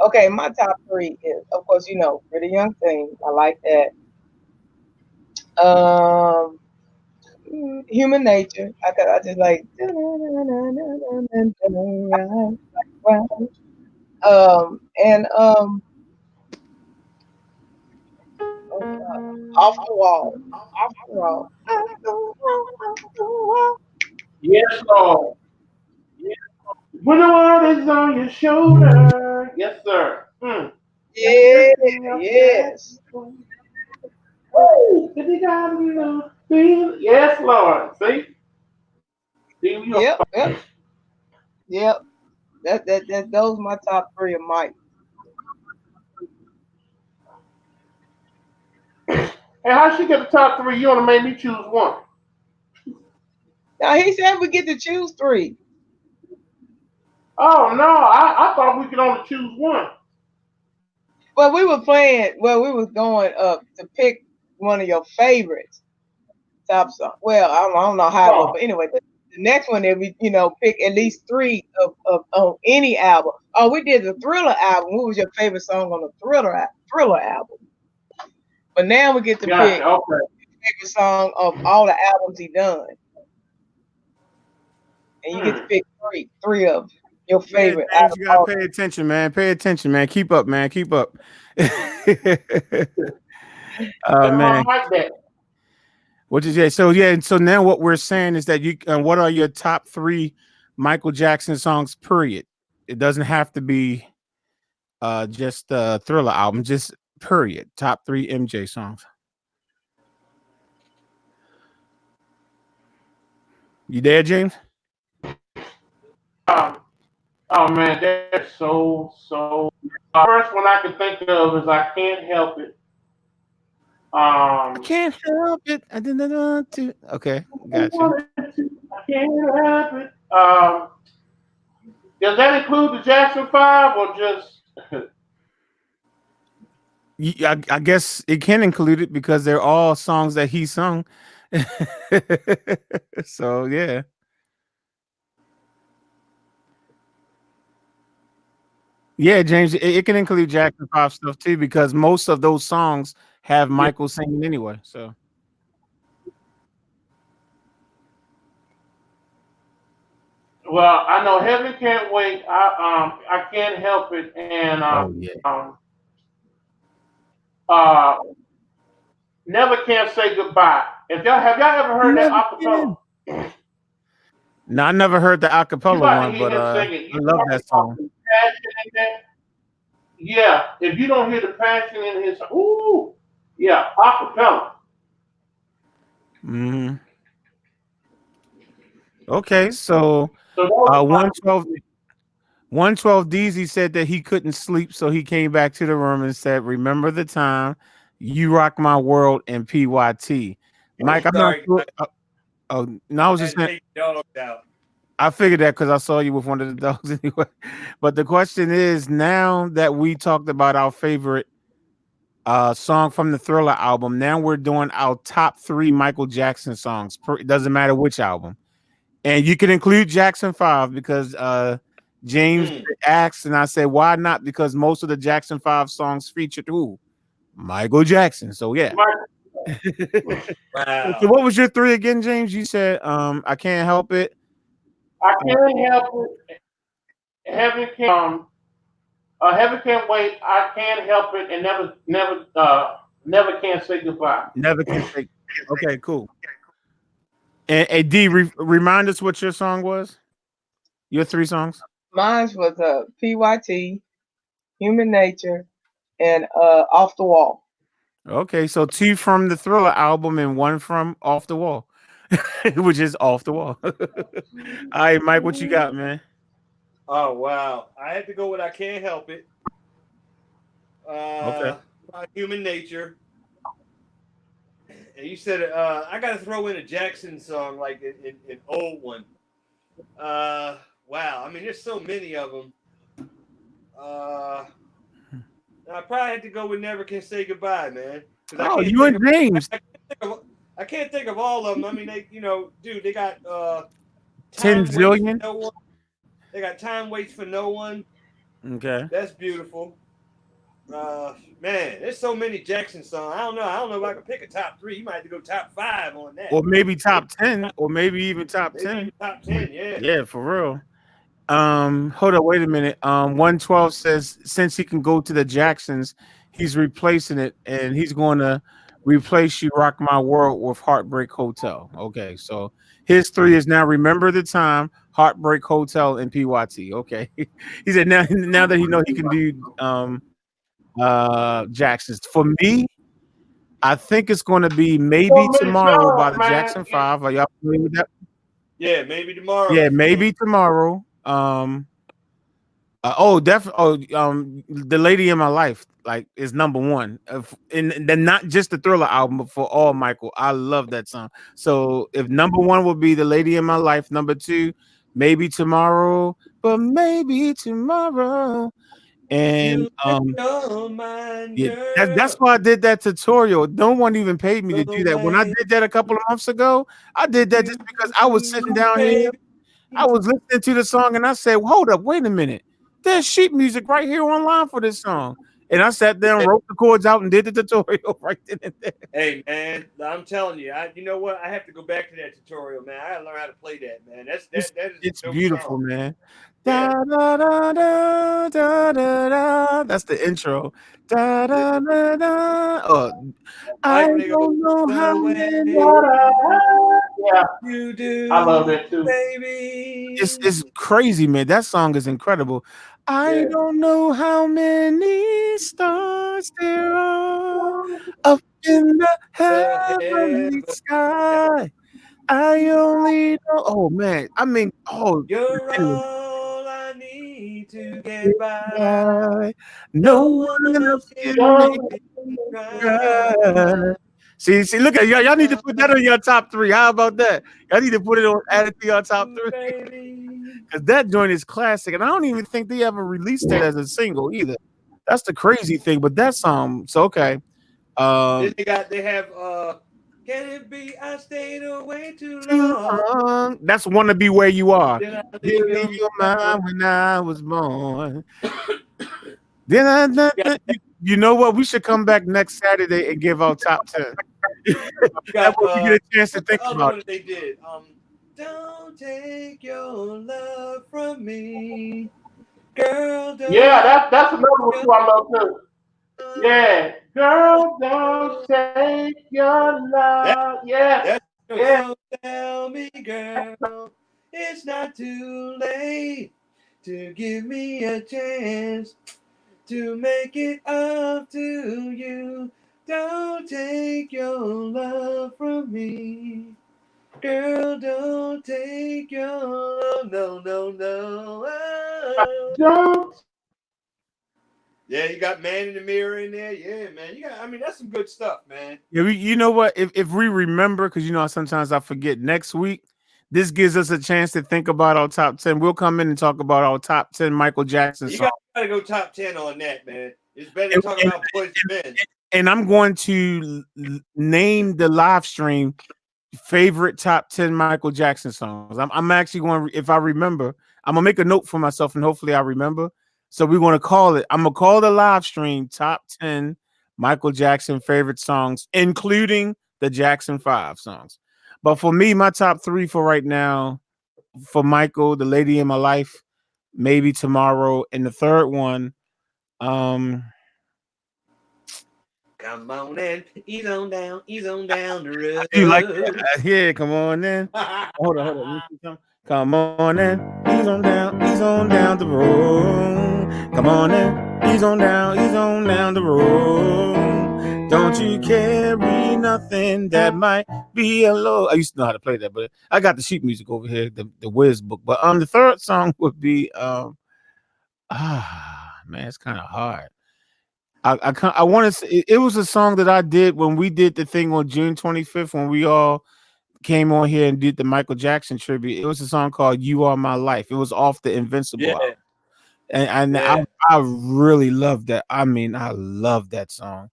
okay. My top three is, of course, Pretty Young Thing. I like that. Um, Human Nature. I just like. And off the wall, off the wall, off the wall, off the wall. Yes, Lord. When the world is on your shoulder. Yes, sir. Yeah, yes. Woo! If you got a little feel. Yes, Lord. See? See, you Yep, yep, yep. That those my top three of Mike. Hey, how she get the top three? You want to make me choose one? Now he said we get to choose three, Oh, no. I thought we could only choose one. but we were playing. Well, we was going up to pick one of your favorites top song. Well, I don't know how it was, Oh, but anyway, the next one that we pick at least three of on any album. Oh, we did the Thriller album. What was your favorite song on the Thriller album? But now we get to gotcha. pick Okay. favorite song of all the albums he done, and you get to Hmm. pick three of your Yeah, favorite out James, of you gotta all. pay attention, man. Pay attention, man. Keep up, man. Keep up. Oh Tell my man, mic that. what is yeah? So yeah, and so now what we're saying is that you. What are your top three Michael Jackson songs? Period. It doesn't have to be just Thriller album. Just period. Top three MJ songs. You there, James? Um, oh, man, that's so. First one I can think of is I Can't Help It. I Um, can't help it. I didn't want to. Okay, I gotcha. wanted to, I can't help it. Does that include the Jackson Five or just? I guess it can include it because they're all songs that he sung. So yeah, yeah, James. It can include Jackson Five stuff too because most of those songs have Yeah. Michael singing anyway. So Well, I know Heaven Can't Wait. I Can't Help It, and oh yeah, uh, Never Can Say Goodbye. If y'all have y'all ever heard that never acapella? can. No, I never heard the You acapella got to one, hear but him sing it. I You love talking that about song. the passion in that? Yeah. If you don't hear the passion in his, ooh, yeah, acapella. Hmm. Okay, so So those are my 112 112 DZ said that he couldn't sleep, so he came back to the room and said, "Remember the time you rock my world in PYT." Mike, I'm not Sorry, sure. guys. Oh no, I was I just had to saying. take the dogs out. I figured that because I saw you with one of the dogs anyway. But the question is, now that we talked about our favorite song from the Thriller album, now we're doing our top three Michael Jackson songs. It doesn't matter which album. And you can include Jackson 5 because James Mm. asked, and I said, why not? Because most of the Jackson 5 songs featured who? Michael Jackson. So yeah. my. So Wow. what was your three again, James? You said I can't help it. I Uh, can't help it. Heaven can't wait. I can't help it, and never can say goodbye. never can say. Okay, cool. And D, remind us what your song was. Your three songs. Mine was PYT, Human Nature, and Off the Wall. Okay, so two from the Thriller album and one from Off the Wall, which is Off the Wall. All right, Mike, what you got, man? Oh wow. I had to go with I can't help it. Okay. Human nature, You said I got to throw in a Jackson song, like an old one. Wow. I mean, there's so many of them. Uh, I probably had to go with "Never Can Say Goodbye," man, because I Oh, can't you think and of James. I can't think of all of them. I mean, dude, they got 10 "Time Waits for zillion. No One." They got "Time Waits for No One." Okay. That's beautiful. Man, there's so many Jackson songs. I don't know. I don't know if I can pick a top three. You might have to go top five on that. Or maybe Maybe, top 10, or maybe even top maybe 10. even top 10. Yeah. Yeah, for real. Hold on, wait a minute. 112 says since he can go to the Jacksons, he's replacing it and he's going to replace You Rock My World with Heartbreak Hotel. Okay, so his three is now Remember the Time, Heartbreak Hotel, and PYT. Okay. He said now that he know he can do Jacksons. For me, I think it's going to be Maybe So many Tomorrow by songs, the man. Jackson 5. Are y'all familiar with that? Yeah, maybe tomorrow Yeah, is good. Maybe Tomorrow. Definitely. Oh, the lady in my life like is number one. And then not just the Thriller album, but for all Michael. I love that song. So if number one would be the lady in my life, number two, Maybe Tomorrow, but maybe tomorrow. And You let your mind, yeah, that's girl, why I did that tutorial. No one even paid me go to do that. When I away. did that a couple of months ago, I did that just because I was sitting down here. Baby. I was listening to the song and I said, well, hold up, wait a minute. There's sheet music right here online for this song. And I sat down, wrote the chords out, and did the tutorial right then and there. Hey man, I'm telling you, you know what? I have to go back to that tutorial, man. I gotta learn how to play that, man. That is It's a dope beautiful, song. man. Da, Yeah. da, da, da, da, da, da. That's the intro. Da, Yeah. da, da, da. I Like when they go don't know how the way many. Yeah, you I love do, that too. baby. It's crazy, man. That song is incredible. I Yeah. don't know how many stars there are up in the The heavenly heaven. sky. I only know. Oh man, I mean, You're man, all I need to get by. no No one one else else can can make make me right. cry. See, look at y'all. Y'all need to put that on your top three. How about that? Y'all need to put it on, add it to your top three. Baby. Because that joint is classic, and I don't even think they ever released that as a single either. That's the crazy thing. But that song, so okay. Then Um, they have can it be I stayed away too too long? long. That's "Wanna Be Where You Are." Then I leave Didn't your leave your mind. mind when I was born. You got You know what? We should come back next Saturday and give our top 10. you That got way we get a chance to what's think the other about one that they did? Don't take your love from me. Girl, Yeah, don't that's another one take too. I love too. your Yeah, girl, don't love. take your That love. Yeah, that's yeah. so tell me, girl, it's not too late to give me a chance to make it up to you. Don't take your love from me. Girl, don't take your love. No, no, no. Oh. Don't. Yeah, you got Man in the Mirror in there. Yeah, man. I mean, that's some good stuff, man. Yeah, you know what? If we remember, because sometimes I forget. Next week, this gives us a chance to think about our top 10. We'll come in and talk about our top 10 Michael Jackson You songs. got to go top 10 on that, man. It's better than And, talking and, about Boys and Men. and I'm going to name the live stream favorite top 10 Michael Jackson songs. I'm actually going, if I remember, I'm gonna make a note for myself and hopefully I remember. So we're gonna call it. I'm gonna call the live stream top 10 Michael Jackson favorite songs, including the Jackson 5 songs. But for me, my top three for right now, for Michael, The Lady in My Life, Maybe Tomorrow, and the third one, um, Come on and ease on down I the do like road. that. Yeah, come on in. Hold on. Let me see something. Come on in, ease on down the road. Come on in, ease on down the road. Don't you carry nothing that might be a low. I used to know how to play that, but I got the sheet music over here, the Wiz book. But the third song would be man, it's kind of hard. I want to. It was a song that I did when we did the thing on June 25th when we all came on here and did the Michael Jackson tribute. It was a song called "You Are My Life." It was off the Invincible album. Yeah, And yeah. I really love that. I mean, I love that song.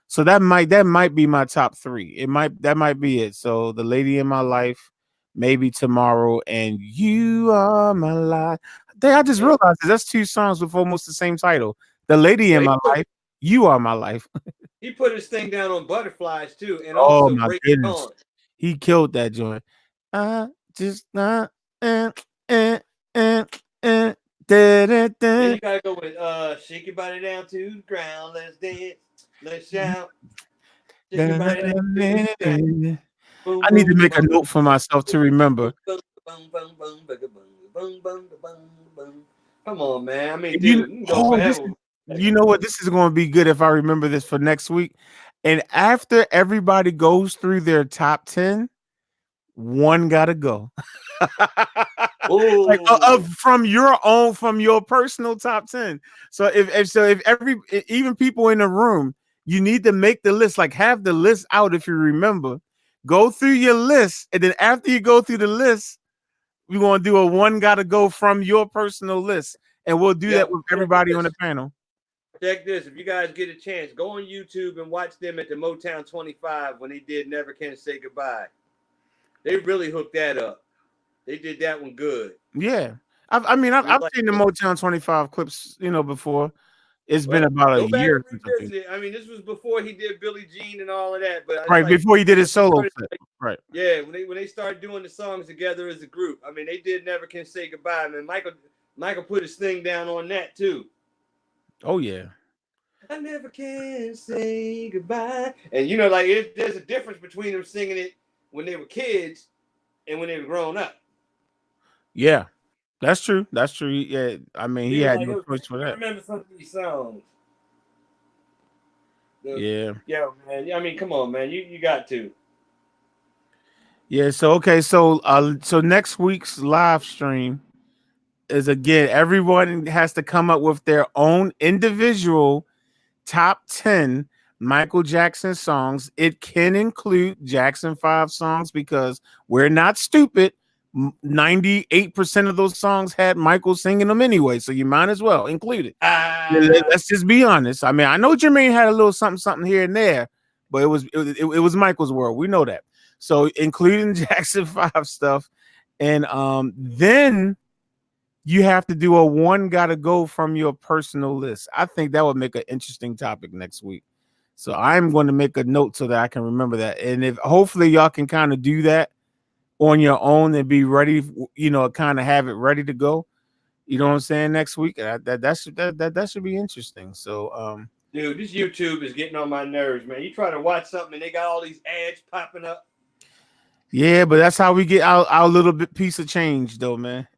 So that might be my top three. That might be it. So the lady in my life, maybe tomorrow, and you are my life. I just Yeah. realized that's two songs with almost the same title. The lady in Yeah, my life, you are my life. he put his thing down on Butterflies too, and Oh also my Break It goodness, On. he killed that joint. I just not eh, eh, eh, da, da, Then da. you gotta go with shake your body down to the ground, let's dance, let's shout, shake your body down to the ground, I boom need to boom make a boom, note for myself to remember. boom boom boom boom boom boom boom boom boom. Come on, man. I mean, And you dude, you can go this forever. is you know what? This is going to be good if I remember this for next week. And after everybody goes through their top 10, one got to go. Like Oh, from your personal top 10. So if even people in the room, you need to make the list, like have the list out if you remember. Go through your list, and then after you go through the list, we're gonna do a one gotta go from your personal list, and we'll do that yo, with check everybody on the this. panel. Check this. If you guys get a chance, go on YouTube and watch them at the Motown 25 when they did Never Can Say Goodbye. They really hooked that up. They did that one good. Yeah, I mean, I've, It was I've like, seen the Motown 25 clips, before. It's been well, about a go back year and since I think. revisit it. I mean, this was before he did Billie Jean and all of that, but it's Right like before he did his they solo started, set. like, Right. yeah, when they started doing the songs together as a group. I mean, they did Never Can Say Goodbye. Man, Michael put his thing down on that too. Oh yeah. I never can say goodbye. And like there's a difference between them singing it when they were kids and when they were grown up. Yeah. That's true. That's true. Yeah. I mean, he He was had like, no "Yo, choice for I that. remember some of these songs." Yeah. Yeah, man. I mean, come on, man. You got to. Yeah. So okay. So next week's live stream is again everyone has to come up with their own individual top 10 Michael Jackson songs. It can include Jackson 5 songs because we're not stupid. 98% of those songs had Michael singing them anyway, so you might as well include it. Let's just be honest. I mean, I know Jermaine had a little something here and there, but it was Michael's world. We know that. So including Jackson 5 stuff, and then you have to do a one gotta go from your personal list. I think that would make an interesting topic next week. So I'm going to make a note so that I can remember that. And if hopefully y'all can kind of do that on your own and be ready, kind of have it ready to go. You know what I'm saying? Next week. That should be interesting. So Dude, this YouTube is getting on my nerves, man. You try to watch something and they got all these ads popping up. yeah, but that's how we get our little bit piece of change though, man.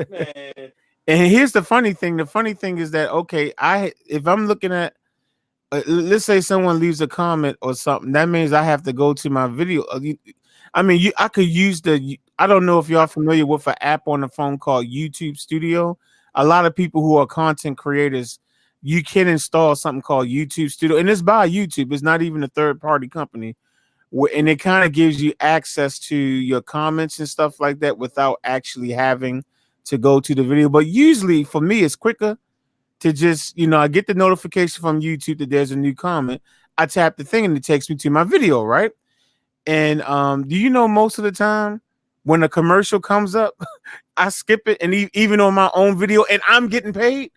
Man. And here's the funny thing. The funny thing is that if I'm looking at let's say someone leaves a comment or something, that means I have to go to my video. I mean, I could use I don't know if y'all familiar with an app on the phone called YouTube Studio. A lot of people who are content creators, you can install something called YouTube Studio, and it's by YouTube. It's not even a third party company, and it kind of gives you access to your comments and stuff like that without actually having to go to the video. But usually, for me, it's quicker to just, I get the notification from YouTube that there's a new comment. I tap the thing and it takes me to my video, right? And do you know most of the time when a commercial comes up, I skip it, and even on my own video, and I'm getting paid,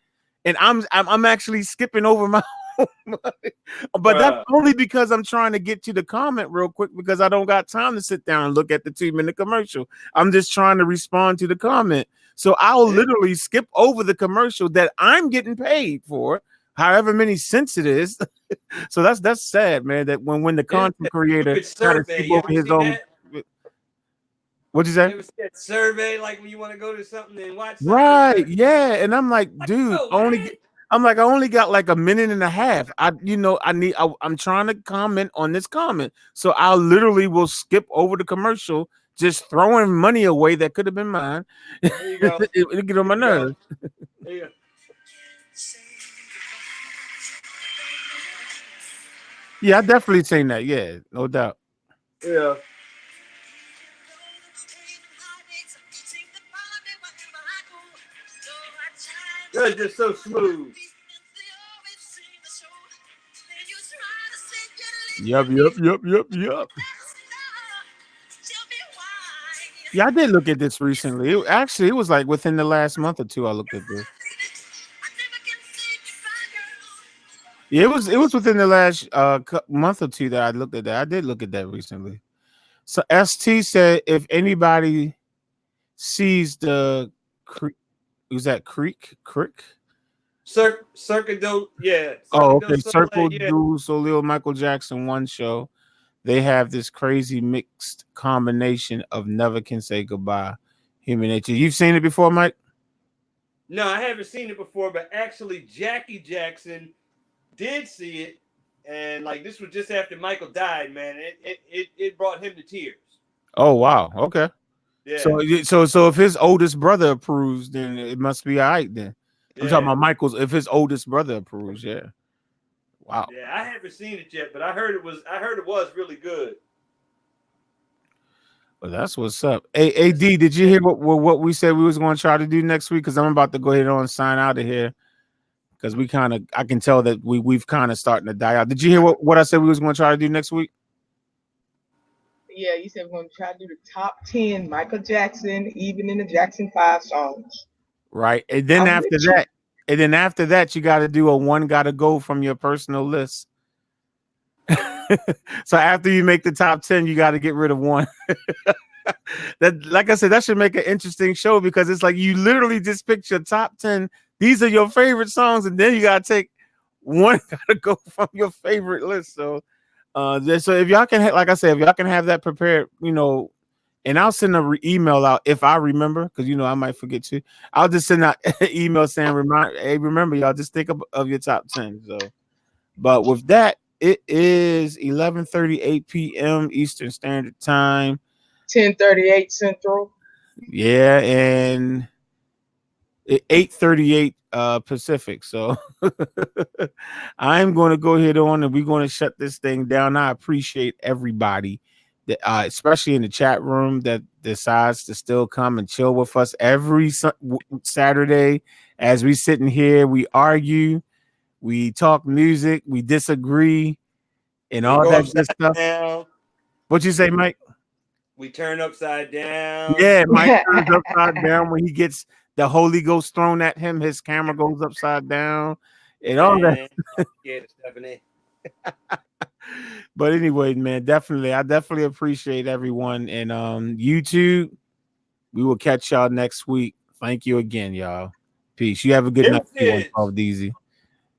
and I'm actually skipping over my own money. But that's Bruh. only because I'm trying to get to the comment real quick because I don't got time to sit down and look at the 2-minute commercial. I'm just trying to respond to the comment. So I'll literally skip over the commercial that I'm getting paid for, however many cents it is. So that's sad, man. That when the It's content a creator stupid try to survey. skip You over ever his seen own. that? What'd you say? You ever see that survey like when you want to go to something and watch something? And Right, yeah, and I'm like, dude, oh, man. I only got like a minute and a half. I'm trying to comment on this comment, so I literally will skip over the commercial, just throwing money away that could have been mine. There you go. It get on my There you go. nerves. There you go. Yeah, I definitely seen that. Yeah, no doubt. Yeah. That's just so smooth. Yep, yep, yep, yep, yep. Yeah, I did look at this recently. Actually, it was like within the last month or two. I looked at this. Yeah, it was within the last month or two that I looked at that. I did look at that recently. So ST said if anybody sees the creek, was that creek? Circuit yeah, Oh, Circuit okay. Soleil, Circle yeah. Du Soleil Michael Jackson one show. They have this crazy mixed combination of Never Can Say Goodbye, Human Nature. You've seen it before, Mike? No, I haven't seen it before, but actually Jackie Jackson did see it, and like this was just after Michael died, man. It brought him to tears. Oh wow. Okay. Yeah, So if his oldest brother approves, then it must be all right. Then I'm talking yeah, about Michael's. If his oldest brother approves, yeah. Wow. yeah. I haven't seen it yet, but I heard it was really good. Well, that's what's up. Hey, AD, did you hear what we said we was going to try to do next week? Because I'm about to go ahead and sign out of here. Because I can tell that we've kind of starting to die out. Did you hear what I said we was going to try to do next week? Yeah, you said we're going to try to do the top 10 Michael Jackson, even in the Jackson 5 songs. Right. And then I'm after with you. that, you got to do a one got to go from your personal list. So after you make the top 10, you got to get rid of one. That, like I said, that should make an interesting show because it's like you literally just picked your top 10. These are your favorite songs, and then you got to take one got to go from your favorite list. So so if y'all can like I said, if y'all can have that prepared, and I'll send a email out if I remember, because I might forget to. I'll just send out an email saying hey, remember y'all, just think of your top 10. So but with that, it is 11:38 p.m. Eastern Standard Time. 10:38 Central. Yeah, and 8:38 Pacific. So I'm going to go ahead on and we're going to shut this thing down. I appreciate everybody that especially in the chat room that decides to still come and chill with us every Saturday as we sit in here, we argue, we talk music, we disagree and We all go that good upside stuff. down. What you say, Mike? We turn upside down. Yeah, Mike turns upside down when he gets the Holy Ghost thrown at him. His camera goes upside down and all that. Man, yeah, Stephanie. But anyway, man, I definitely appreciate everyone. And YouTube, we will catch y'all next week. Thank you again, y'all. Peace. You have a good night, Deuces. 112 DZ.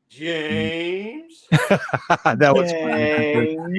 James. That was funny. Dang.